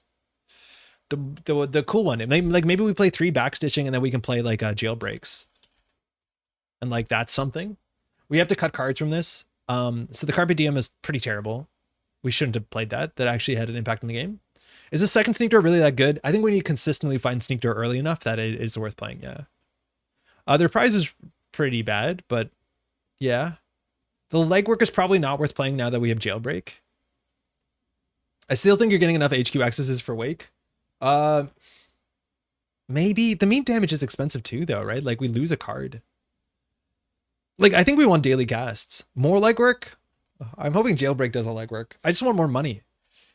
The cool one. Maybe we play 3 backstitching and then we can play like jailbreaks. And like, that's something. We have to cut cards from this. So the Carpe Diem is pretty terrible. We shouldn't have played that. That actually had an impact on the game. Is the second Sneak Door really that good? I think we need to consistently find Sneak Door early enough that it is worth playing, yeah. Their prize is pretty bad, but yeah. The legwork is probably not worth playing now that we have Jailbreak. I still think you're getting enough HQ accesses for Wake. Maybe. The mean damage is expensive too, though, right? Like, we lose a card. Like, I think we want daily casts. More legwork? I'm hoping Jailbreak does a legwork. I just want more money.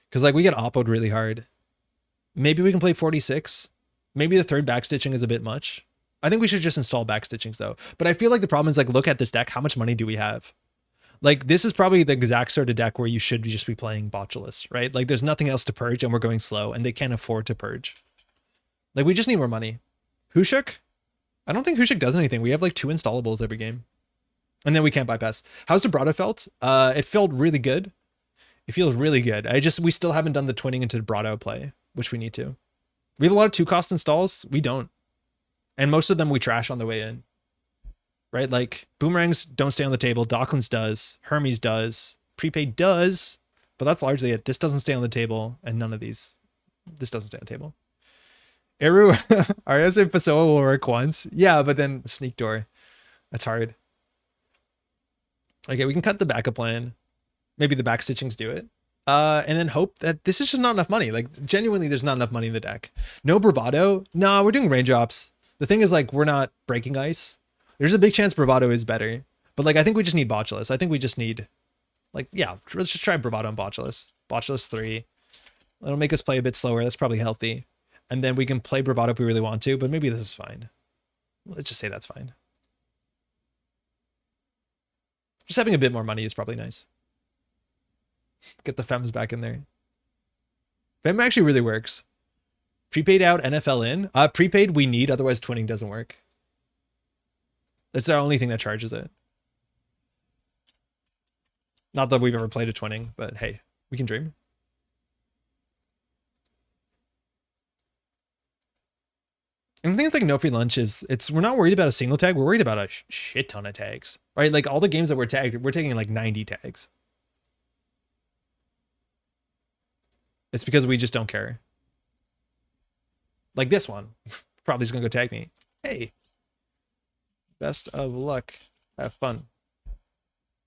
Because, like, we get oppoed really hard. Maybe we can play 46. Maybe the third backstitching is a bit much. I think we should just install backstitchings, though. But I feel like the problem is, like, look at this deck. How much money do we have? Like, this is probably the exact sort of deck where you should just be playing Botulus, right? Like, there's nothing else to purge, and we're going slow, and they can't afford to purge. Like, we just need more money. Hushuk? I don't think Hushuk does anything. We have, like, 2 installables every game. And then we can't bypass. How's the Brado felt? It felt really good. It feels really good. We still haven't done the twinning into the Brado play, which we need to. We have a lot of 2-cost installs. We don't. And most of them we trash on the way in. Right? Like, Boomerangs don't stay on the table. Docklands does. Hermes does. Prepaid does. But that's largely it. This doesn't stay on the table. And none of these. This doesn't stay on the table. Eru, Arias and Pessoa will work once. Yeah, but then Sneak Door. That's hard. Okay, we can cut the backup plan. Maybe the backstitchings do it. And then hope that this is just not enough money. Like, genuinely, there's not enough money in the deck. No Bravado. No, we're doing raindrops. The thing is, like, we're not breaking ice. There's a big chance Bravado is better. But, like, I think we just need Botulus. I think we just need, like, yeah, let's just try Bravado and Botulus. Botulus 3. It'll make us play a bit slower. That's probably healthy. And then we can play Bravado if we really want to, but maybe this is fine. Let's just say that's fine. Just having a bit more money is probably nice. Get the Fems back in there. Fem actually really works. Prepaid out, NFL in. Prepaid we need, otherwise twinning doesn't work. That's our only thing that charges it. Not that we've ever played a twinning, but hey, we can dream. And the thing with like no free lunch is we're not worried about a single tag, we're worried about a shit ton of tags. Right? Like all the games that we're tagged, we're taking like 90 tags. It's because we just don't care. Like this one. Probably is gonna go tag me. Hey. Best of luck. Have fun.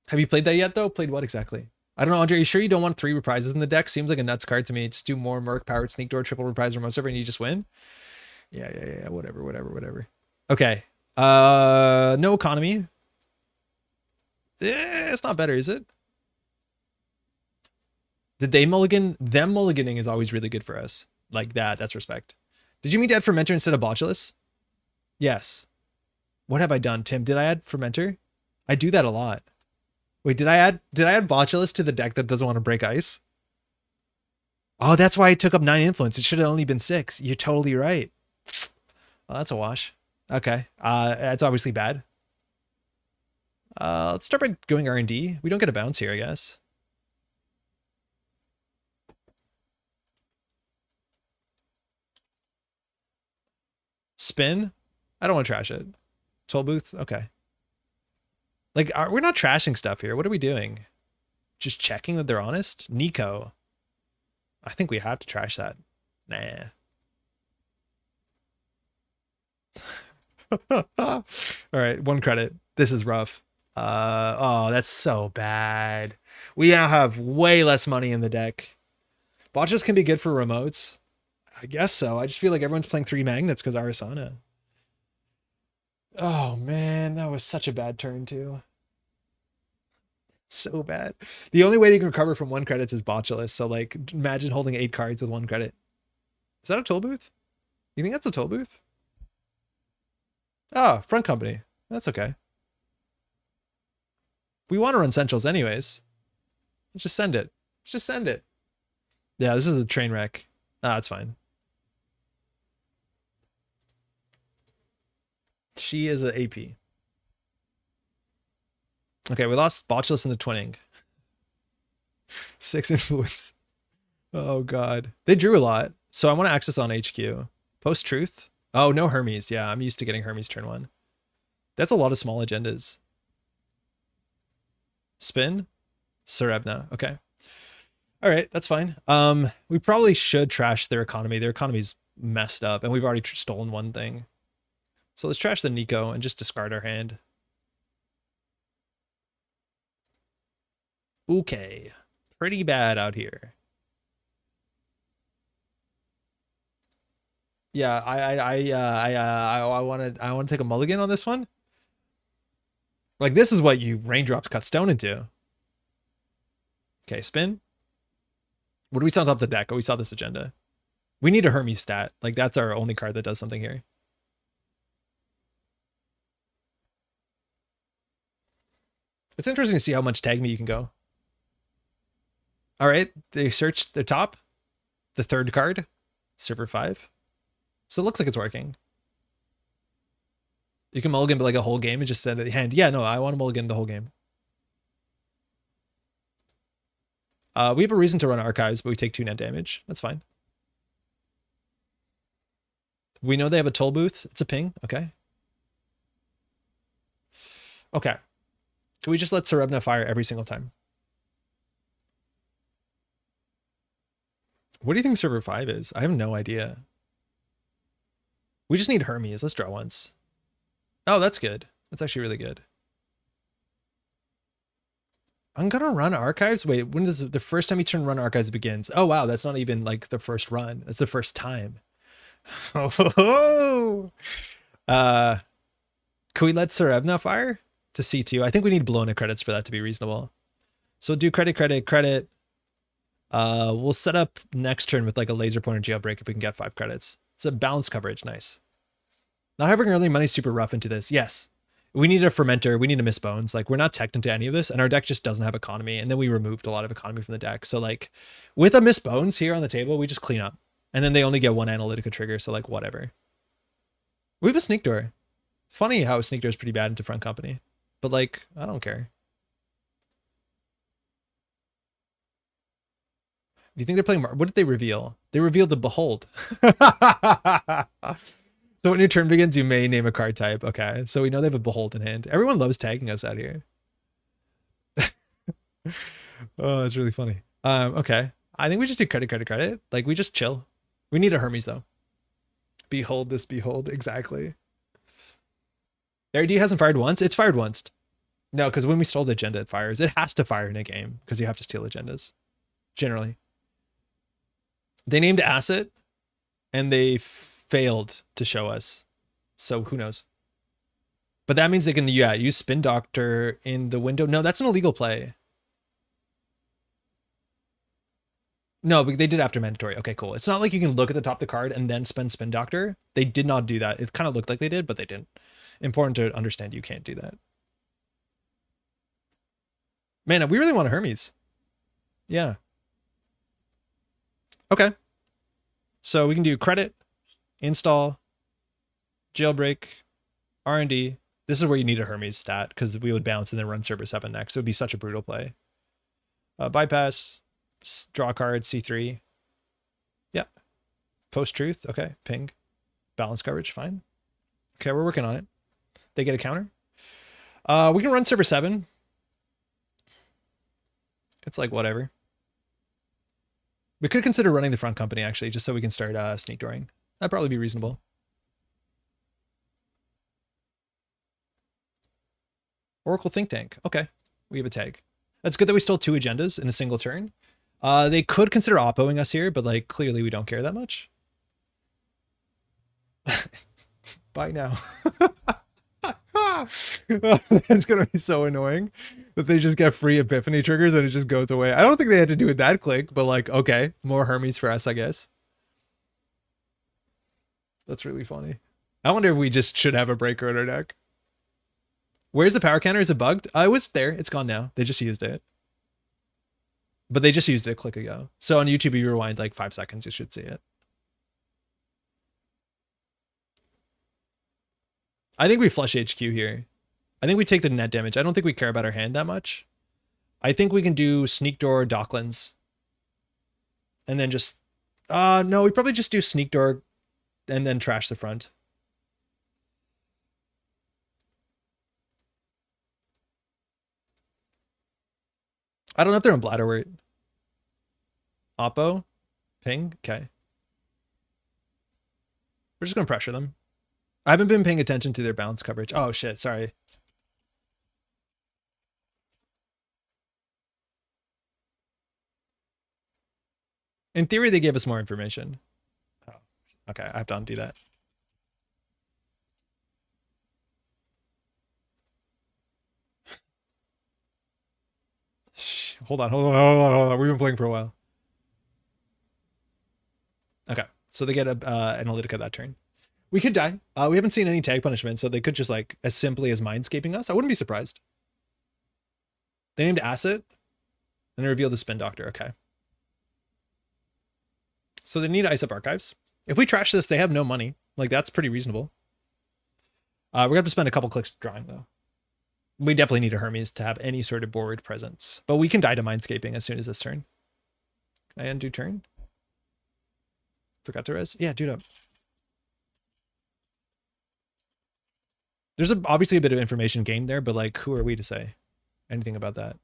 Have you played that yet though? Played what exactly? I don't know, Andre, are you sure you don't want 3 reprises in the deck? Seems like a nuts card to me. Just do more Merc, Powered Sneak Door, triple reprise, remote server, and you just win? Yeah. Whatever. Okay. No economy. It's not better, is it? Did they mulligan? Them mulliganing is always really good for us. Like that's respect. Did you mean to add Fermenter instead of Botulus? Yes. What have I done, Tim? Did I add Fermenter? I do that a lot. Wait, did I add Botulus to the deck that doesn't want to break ice? Oh, that's why I took up 9 influence. It should have only been 6. You're totally right. Well, that's a wash. Okay. That's obviously bad. Let's start by going R&D. We don't get a bounce here, I guess. Spin? I don't want to trash it. Toll booth? Okay. Like, we're not trashing stuff here. What are we doing? Just checking that they're honest? Nico. I think we have to trash that. Nah. All right, 1 credit. This is rough. Oh, that's so bad. We now have way less money in the deck. Botches can be good for remotes. I guess so. I just feel like everyone's playing 3 magnets because Arasana. Oh man, that was such a bad turn too. So bad. The only way they can recover from 1 credits is Botulus. So like, imagine holding 8 cards with 1 credit. Is that a toll booth? You think that's a toll booth? Oh, front company. That's okay. We want to run centrals anyways. Let's just send it. Just send it. Yeah, this is a train wreck. Ah, it's fine. She is an AP. Okay, we lost Botulus in the twinning. 6 influence. Oh god. They drew a lot. So I want to access on HQ. Post-truth. Oh, no Hermes. Yeah, I'm used to getting Hermes turn 1. That's a lot of small agendas. Spin. Serevna. Okay. All right, that's fine. We probably should trash their economy. Their economy's messed up, and we've already stolen one thing. So let's trash the Nico and just discard our hand. Okay. Pretty bad out here. Yeah, I want to take a mulligan on this one. Like, this is what you raindrops cut stone into. Okay, spin. What do we saw on top of the deck? Oh, we saw this agenda. We need a Hermes stat. Like, that's our only card that does something here. It's interesting to see how much tag me you can go. All right, they searched the top, the third card, server 5. So it looks like it's working. You can mulligan like a whole game and just send it the hand. Yeah, no, I want to mulligan the whole game. We have a reason to run archives, but we take 2 net damage. That's fine. We know they have a toll booth. It's a ping. Okay. Okay. Can we just let Serevna fire every single time? What do you think server 5 is? I have no idea. We just need Hermes. Let's draw once. Oh, that's good. That's actually really good. I'm gonna run archives. Wait, when does the first time you turn run archives begins? Oh wow, that's not even like the first run. That's the first time. Oh. Can we let Serevna fire to C2? I think we need Bologna credits for that to be reasonable. So do credit, credit, credit. We'll set up next turn with like a laser pointer jailbreak if we can get 5 credits. It's a balanced coverage. Nice. Not having early money super rough into this. Yes. We need a fermenter. We need a miss bones. Like, we're not teched into any of this, and our deck just doesn't have economy. And then we removed a lot of economy from the deck. So like, with a miss bones here on the table, we just clean up. And then they only get 1 Analytica trigger. So like, whatever. We have a sneak door. Funny how a sneak door is pretty bad into front company, but like, I don't care. Do you think they're playing? What did they reveal? They revealed the Behold. So when your turn begins, you may name a card type. Okay, so we know they have a Behold in hand. Everyone loves tagging us out here. Oh, that's really funny. Okay, I think we just do credit, credit, credit. Like, we just chill. We need a Hermes though. Behold this, behold. Exactly. ARD hasn't fired once. It's fired once. No, because when we stole the agenda, it fires. It has to fire in a game because you have to steal agendas. Generally. They named asset and they failed to show us. So who knows? But that means they can, yeah, use Spin Doctor in the window. No, that's an illegal play. No, but they did after mandatory. Okay, cool. It's not like you can look at the top of the card and then spend Spin Doctor. They did not do that. It kind of looked like they did, but they didn't. Important to understand you can't do that. Man, we really want a Hermes. Yeah. Okay. So we can do credit, install, jailbreak, R&D. This is where you need a Hermes stat because we would bounce and then run server 7 next. It would be such a brutal play. Bypass, draw card, C3. Yeah. Post-truth. Okay. Ping. Balance coverage. Fine. Okay, we're working on it. They get a counter. We can run server 7. It's like whatever. We could consider running the front company actually, just so we can start sneak dooring. That'd probably be reasonable. Oracle Think Tank. Okay, we have a tag. That's good that we stole 2 agendas in a single turn. They could consider oppoing us here, but like clearly we don't care that much. Bye now. It's gonna be so annoying that they just get free epiphany triggers and it just goes away. I don't think they had to do it that quick, but like, okay, more Hermes for us, I guess. That's really funny. I wonder if we just should have a breaker in our deck. Where's the power counter? Is it bugged? It was there. It's gone now. They just used it. but they just used it a click ago. So on YouTube, if you rewind like 5 seconds, you should see it. I think we flush HQ here. I think we take the net damage. I don't think we care about our hand that much. I think we can do Sneak Door, Docklands. And then just... no, we probably just do Sneak Door and then trash the front. I don't know if they're in Bladderwort. Oppo? Ping? Okay. We're just going to pressure them. I haven't been paying attention to their bounce coverage. Oh, shit. Sorry. In theory, they gave us more information. Oh, okay. I have to undo that. Hold on. We've been playing for a while. Okay. So they get a Analytica that turn. We could die. We haven't seen any tag punishment, so they could just like as simply as mindscaping us. I wouldn't be surprised. They named Asset and they revealed the Spin Doctor. Okay. So they need to ice up archives. If we trash this, they have no money. Like that's pretty reasonable. We're gonna have to spend a couple clicks drawing though. We definitely need a Hermes to have any sort of board presence, but we can die to mindscaping as soon as this turn. Can I undo turn? Forgot to res. Yeah, dude up. There's obviously a bit of information gained there, but like, who are we to say anything about that?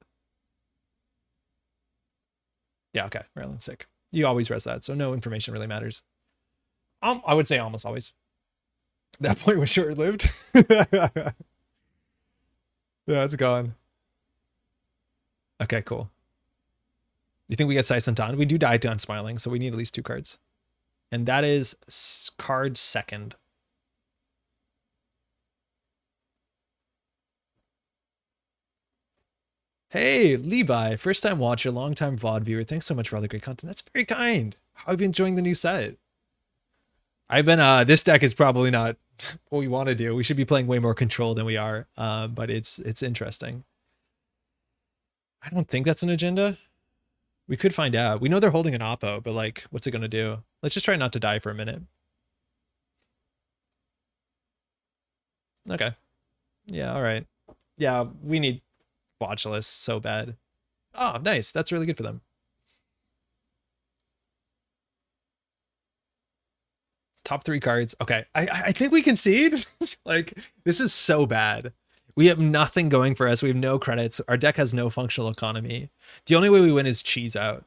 Yeah, okay. Maryland's sick. You always res that, so no information really matters. I would say almost always. That point was short-lived. Yeah, it's gone. Okay, cool. You think we get Sai Santan? We do die to Unsmiling, so we need at least 2 cards. And that is card second. Hey, Levi, first time watcher, long time VOD viewer. Thanks so much for all the great content. That's very kind. How have you enjoying the new set? I've been, this deck is probably not what we want to do. We should be playing way more control than we are, but it's interesting. I don't think that's an agenda. We could find out. We know they're holding an Oppo, but like, what's it going to do? Let's just try not to die for a minute. Okay. Yeah, all right. Yeah, we need watch lists so bad. Oh, nice. That's really good for them. Top 3 cards. Okay. I think we concede. Like, this is so bad. We have nothing going for us. We have no credits. Our deck has no functional economy. The only way we win is cheese out.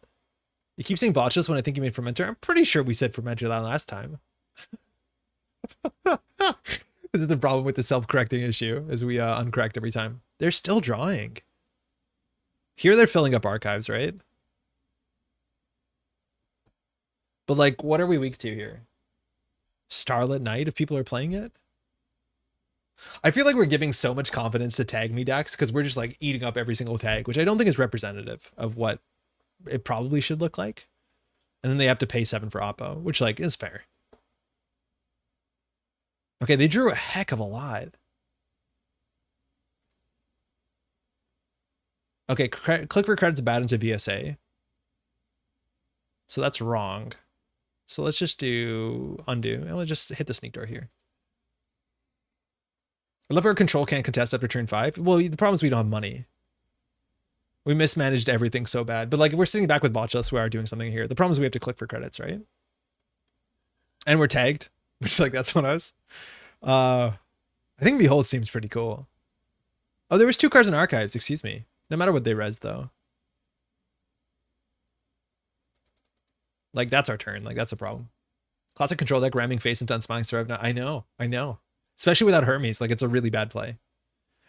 You keep saying botchless when I think you mean fermenter. I'm pretty sure we said fermenter that last time. This is the problem with the self-correcting issue, as we uncorrect every time. They're still drawing. Here they're filling up archives, right? But like, what are we weak to here? Starlit Night, if people are playing it? I feel like we're giving so much confidence to tag me decks because we're just like eating up every single tag, which I don't think is representative of what it probably should look like. And then they have to pay 7 for Oppo, which like is fair. Okay, they drew a heck of a lot. Okay, click for credits bad into VSA. So that's wrong. So let's just do undo. And we'll just hit the Sneak Door here. I love our control can't contest after turn 5. Well, the problem is we don't have money. We mismanaged everything so bad. But like if we're sitting back with botchless, we are doing something here. The problem is we have to click for credits, right? And we're tagged, which like that's on us. I think Behold seems pretty cool. Oh, there was 2 cards in archives, excuse me. No matter what they res though. Like that's our turn. Like that's a problem. Classic control deck, ramming face into Unsmiling Survive. I know. Especially without Hermes, like it's a really bad play.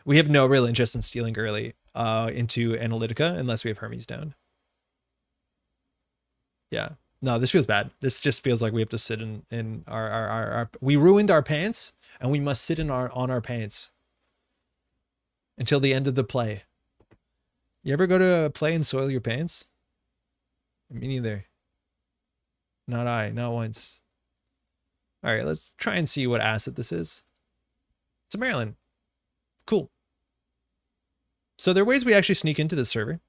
We have no real interest in stealing early into Analytica unless we have Hermes down. Yeah. No, this feels bad. This just feels like we have to sit in our we ruined our pants and we must sit on our pants until the end of the play. You ever go to a play and soil your pants? Me neither. Not once. All right, let's try and see what asset this is. It's a Maryland. Cool. So there are ways we actually sneak into this server.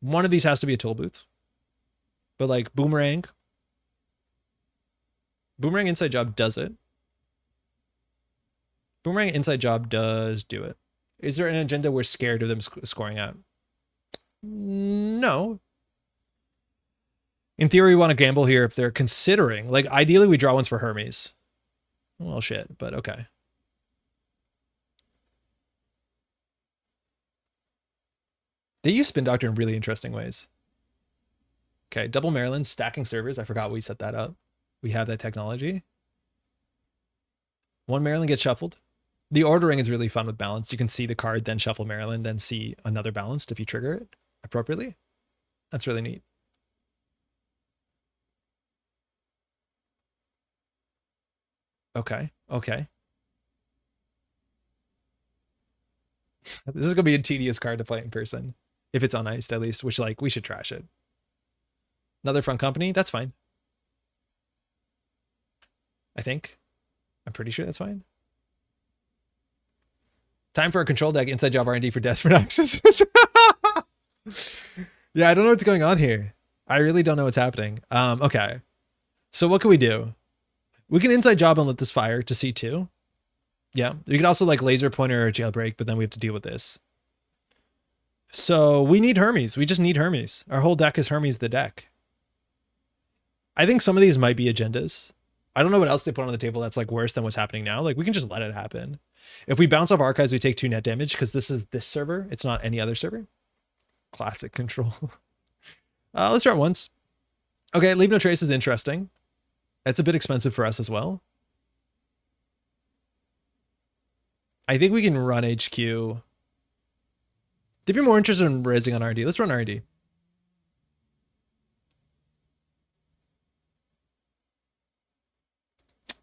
One of these has to be a toll booth. But like Boomerang Inside Job does it. Boomerang Inside Job does do it. Is there an agenda we're scared of them scoring out? No. In theory, we want to gamble here if they're considering. Like, ideally, we draw ones for Hermes. Well, shit, but okay. They use Spin Doctor in really interesting ways. Okay, double Maryland, stacking servers. I forgot we set that up. We have that technology. One Maryland gets shuffled. The ordering is really fun with balanced. You can see the card, then shuffle Maryland, then see another balanced if you trigger it appropriately. That's really neat. Okay, okay. This is going to be a tedious card to play in person. If it's on iced, at least, which, like, we should trash it. Another front company, that's fine. I think. I'm pretty sure that's fine. Time for a control deck, inside job R&D for desperate access. Yeah, I don't know what's going on here. I really don't know what's happening. Okay. So what can we do? We can inside job and let this fire to C2. Yeah. You can also like laser pointer or jailbreak, but then we have to deal with this. So we need Hermes. We just need Hermes. Our whole deck is Hermes the deck. I think some of these might be agendas. I don't know what else they put on the table that's like worse than what's happening now. Like we can just let it happen. If we bounce off archives, we take 2 net damage because this is this server. It's not any other server. Classic control. Let's start once. Okay, Leave No Trace is interesting. It's a bit expensive for us as well. I think we can run HQ. They'd be more interested in raising on R&D. Let's run R&D.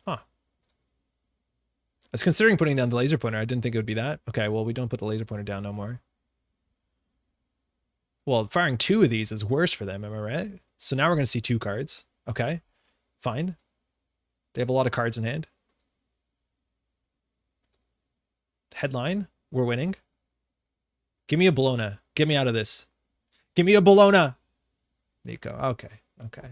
Huh. I was considering putting down the laser pointer. I didn't think it would be that. Okay, well, we don't put the laser pointer down no more. Well, firing 2 of these is worse for them, am I right? So now we're going to see 2 cards. Okay, fine. They have a lot of cards in hand. Headline, we're winning. Give me a Bologna. Get me out of this. Give me a Bologna. Nico. Okay. Okay.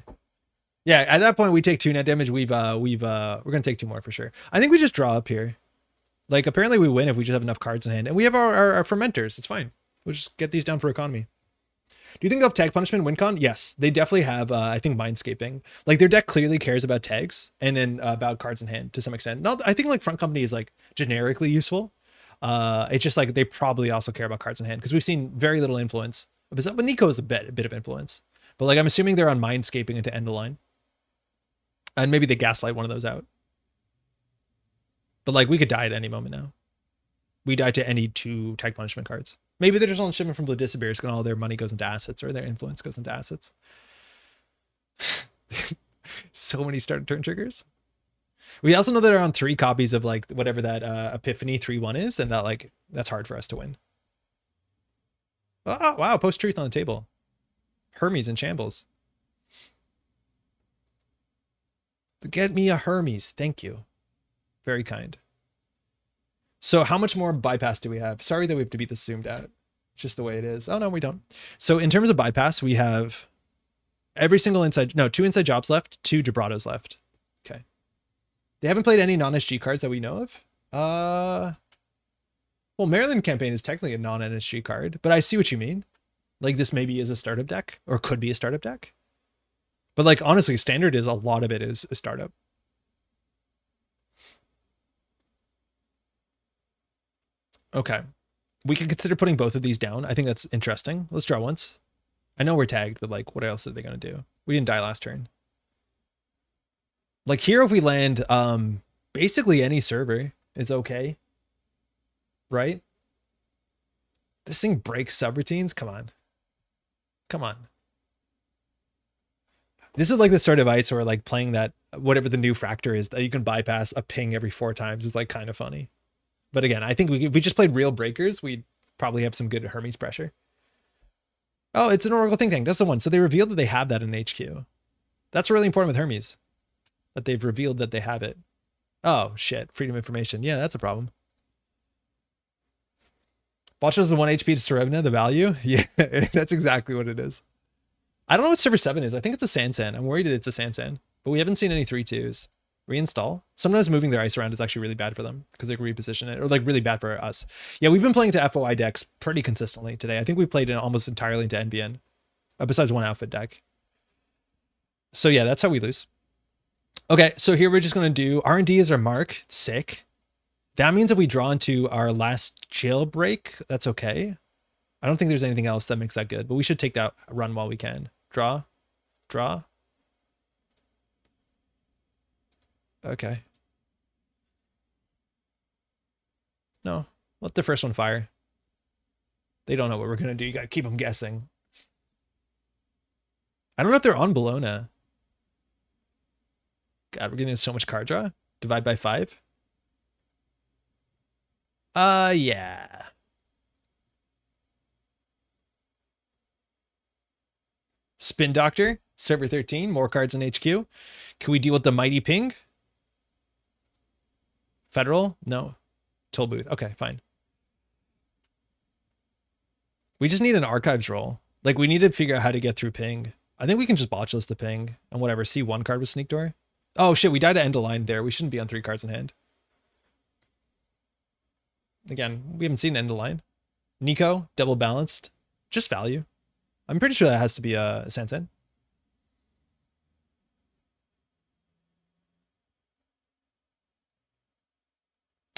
Yeah, at that point we take 2 net damage. We're gonna take 2 more for sure. I think we just draw up here. Like apparently we win if we just have enough cards in hand. And we have our fermenters. It's fine. We'll just get these down for economy. Do you think they'll have tag punishment win con? Yes, they definitely have. I think mindscaping. Like their deck clearly cares about tags and then about cards in hand to some extent. Not, I think like front company is like generically useful. It's just like they probably also care about cards in hand because we've seen very little influence. But Nico is a bit of influence. But like I'm assuming they're on mindscaping and to end the line. And maybe they gaslight one of those out. But like we could die at any moment now. We die to any 2 tag punishment cards. Maybe they're just on shipment from Blue Disappears and all their money goes into assets or their influence goes into assets. So many start turn triggers. We also know that they're on 3 copies of like whatever that Epiphany 3/1 is, and that like that's hard for us to win. Oh wow, post-truth on the table. Hermes in shambles. Get me a Hermes, thank you. Very kind. So how much more bypass do we have? Sorry that we have to beat this zoomed out. It's just the way it is. Oh no, we don't. So in terms of bypass, we have every single 2 inside jobs left, 2 Gibrados left. Okay. They haven't played any non-SG cards that we know of. Well, Maryland campaign is technically a non-NSG card, but I see what you mean. Like this maybe is a startup deck or could be a startup deck. But like, honestly, standard is a lot of it is a startup. Okay. We could consider putting both of these down. I think that's interesting. Let's draw once. I know we're tagged, but like, what else are they going to do? We didn't die last turn. Like here, if we land basically any server is okay. Right? This thing breaks subroutines? Come on. Come on. This is like the sort of ice where like playing that, whatever the new fractor is that you can bypass a ping every 4 times is like kind of funny. But again, I think if we just played real breakers, we'd probably have some good Hermes pressure. Oh, it's an Oracle think tank. That's the one. So they revealed that they have that in HQ. That's really important with Hermes. That they've revealed that they have it. Oh, shit. Freedom of information. Yeah, that's a problem. Botcha is the 1 HP to Serevna, the value. Yeah, that's exactly what it is. I don't know what server 7 is. I think it's a Sansan. I'm worried that it's a Sansan, but we haven't seen any 3-2s. Reinstall. Sometimes moving their ice around is actually really bad for them because they can reposition it, or like really bad for us. Yeah, we've been playing to FOI decks pretty consistently today. I think we played it almost entirely into NBN, besides one outfit deck. So yeah, that's how we lose. Okay, so here we're just going to do R&D as our mark. Sick. That means if we draw into our last jailbreak, that's okay. I don't think there's anything else that makes that good, but we should take that run while we can. Draw. Draw. Okay. No, let the first one fire. They don't know what we're going to do. You got to keep them guessing. I don't know if they're on Bologna. God, we're getting so much card draw. Divide by 5. Yeah. Spin Doctor, server 13, more cards in HQ. Can we deal with the Mighty Ping? Federal? No. Toll Booth. Okay, fine. We just need an archives roll. Like, we need to figure out how to get through Ping. I think we can just botch list the Ping and whatever. See one card with Sneak Door. Oh shit, we died to end a line there. We shouldn't be on 3 cards in hand. Again, we haven't seen end a line. Nico, double balanced. Just value. I'm pretty sure that has to be a Sansan.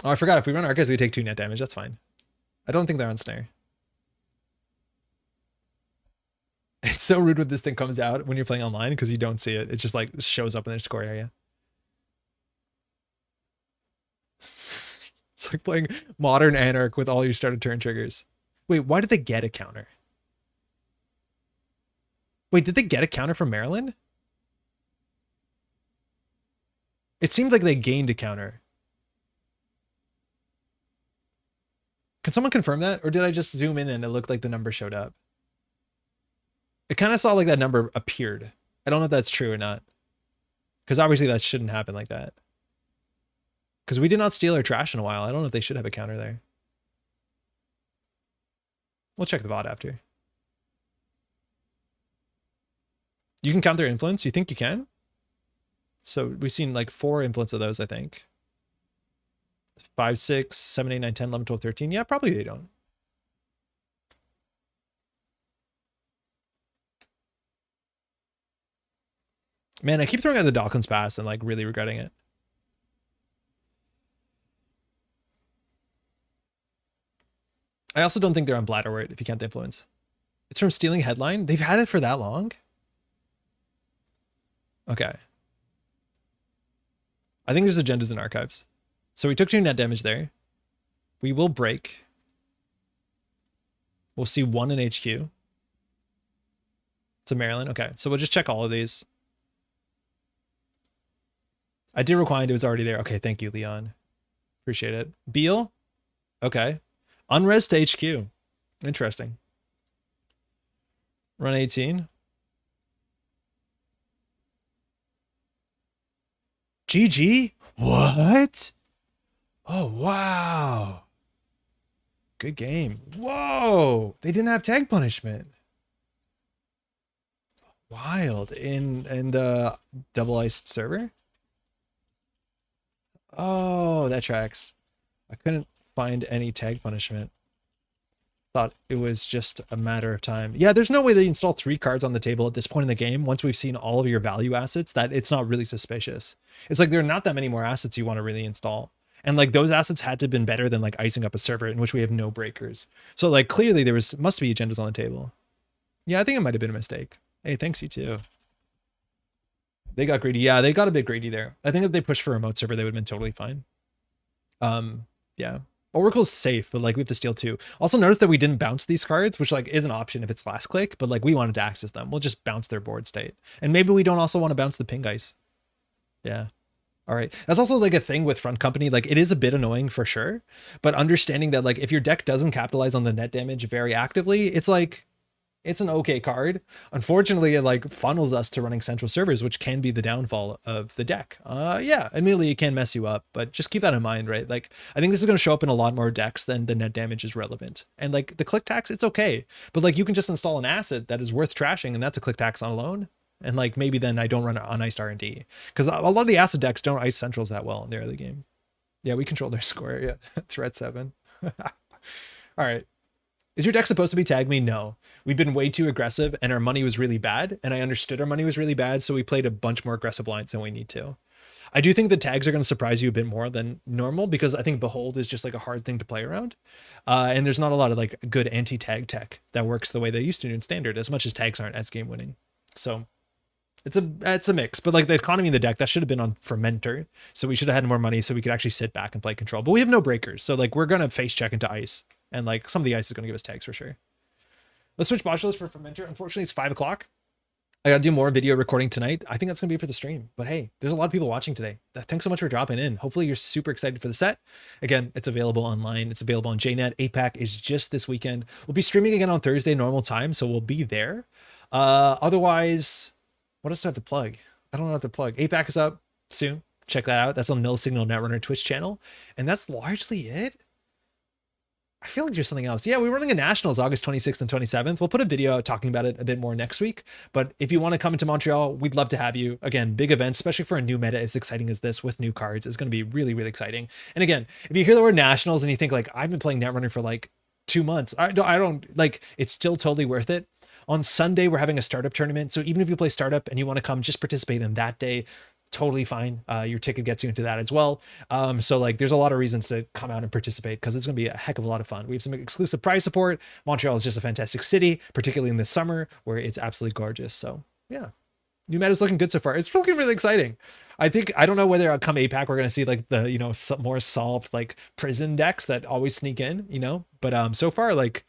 Oh, I forgot. If we run Archives, we take 2 net damage. That's fine. I don't think they're on Snare. It's so rude when this thing comes out when you're playing online because you don't see it. It just like shows up in their score area. It's like playing Modern Anarch with all your started turn triggers. Wait, why did they get a counter? Wait, did they get a counter from Maryland? It seemed like they gained a counter. Can someone confirm that? Or did I just zoom in and it looked like the number showed up? It kind of saw like that number appeared. I don't know if that's true or not. Because obviously that shouldn't happen like that. Because we did not steal our trash in a while. I don't know if they should have a counter there. We'll check the bot after. You can count their influence? You think you can? So we've seen like 4 influence of those, I think. 5, 6, 7, 8, 9, 10, 11, 12, 13. Yeah, probably they don't. Man, I keep throwing out the Dawkins pass and like really regretting it. I also don't think they're on Bladderwort if you can't influence. It's from Stealing Headline. They've had it for that long? Okay. I think there's agendas in archives. So we took 2 net damage there. We will break. We'll see 1 in HQ. It's a Maryland. Okay, so we'll just check all of these. I did rewind. It was already there. Okay, thank you, Leon. Appreciate it. Beal. Okay. Unres to HQ. Interesting. Run 18. GG? What? Oh, wow. Good game. Whoa. They didn't have tag punishment. Wild. In the double iced server? Oh, that tracks. I couldn't find any tag punishment. Thought it was just a matter of time. Yeah, there's no way they install 3 cards on the table at this point in the game once we've seen all of your value assets that it's not really suspicious. It's like there are not that many more assets you want to really install. And like those assets had to have been better than like icing up a server in which we have no breakers. So like clearly there must be agendas on the table. Yeah, I think it might have been a mistake. Hey, thanks you too. They got greedy. Yeah, they got a bit greedy there. I think if they pushed for a remote server, they would have been totally fine. Yeah. Oracle's safe, but like we have to steal 2. Also notice that we didn't bounce these cards, which like is an option if it's last click, but like we wanted to access them. We'll just bounce their board state. And maybe we don't also want to bounce the ping ice. Yeah. All right. That's also like a thing with front company. Like it is a bit annoying for sure, but understanding that like if your deck doesn't capitalize on the net damage very actively, it's like It's an okay card. Unfortunately, it like funnels us to running central servers, which can be the downfall of the deck. Yeah, admittedly it can mess you up, but just keep that in mind, right? Like, I think this is going to show up in a lot more decks than the net damage is relevant. And like the click tax, it's okay, but like you can just install an asset that is worth trashing, and that's a click tax on alone. And like maybe then I don't run uniced R&D, because a lot of the asset decks don't ice centrals that well in the early game. Yeah, we control their score. Yeah, threat 7. All right. Is your deck supposed to be tag me? No. We've been way too aggressive and our money was really bad. And I understood our money was really bad. So we played a bunch more aggressive lines than we need to. I do think the tags are going to surprise you a bit more than normal, because I think Behold is just like a hard thing to play around. And there's not a lot of like good anti-tag tech that works the way they used to in Standard, as much as tags aren't as game winning. So it's a mix, but like the economy in the deck, that should have been on Fermenter. So we should have had more money so we could actually sit back and play control, but we have no breakers. So like we're going to face check into ice. And like some of the ice is going to give us tags for sure. Let's switch Modulus for Fermenter. Unfortunately, it's 5 o'clock. I got to do more video recording tonight. I think that's going to be for the stream. But hey, there's a lot of people watching today. Thanks so much for dropping in. Hopefully you're super excited for the set. Again, it's available online. It's available on JNet. APAC is just this weekend. We'll be streaming again on Thursday, normal time. So we'll be there. Otherwise, what else do I have to plug? I don't know what to plug. APAC is up soon. Check that out. That's on Null Signal Netrunner Twitch channel. And that's largely it. I feel like there's something else. Yeah, we're running a Nationals August 26th and 27th. We'll put a video out talking about it a bit more next week. But if you want to come into Montreal, we'd love to have you. Again, big events, especially for a new meta as exciting as this with new cards, is going to be really, really exciting. And again, if you hear the word Nationals and you think like, I've been playing Netrunner for like 2 months, I don't like, it's still totally worth it. On Sunday, we're having a startup tournament. So even if you play startup and you want to come just participate in that day, totally fine. Your ticket gets you into that as well. So like there's a lot of reasons to come out and participate, because it's going to be a heck of a lot of fun. We have some exclusive prize support. Montreal is just a fantastic city, particularly in the summer where it's absolutely gorgeous. So yeah, new meta is looking good so far. It's looking really exciting. I don't know whether come APAC, we're going to see like the, you know, more solved like prison decks that always sneak in, you know, but so far, like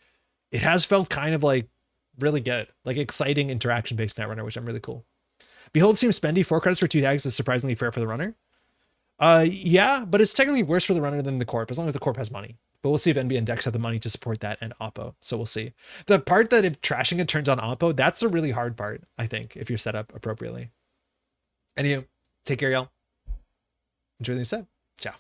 it has felt kind of like really good, like exciting interaction based Netrunner, which I'm really cool. Behold seems spendy. 4 credits for 2 tags is surprisingly fair for the runner. Yeah, but it's technically worse for the runner than the corp, as long as the corp has money. But we'll see if NB and Dex have the money to support that and Oppo. So we'll see. The part that if trashing it turns on Oppo, that's a really hard part, I think, if you're set up appropriately. Anywho, take care, y'all. Enjoy the new set. Ciao.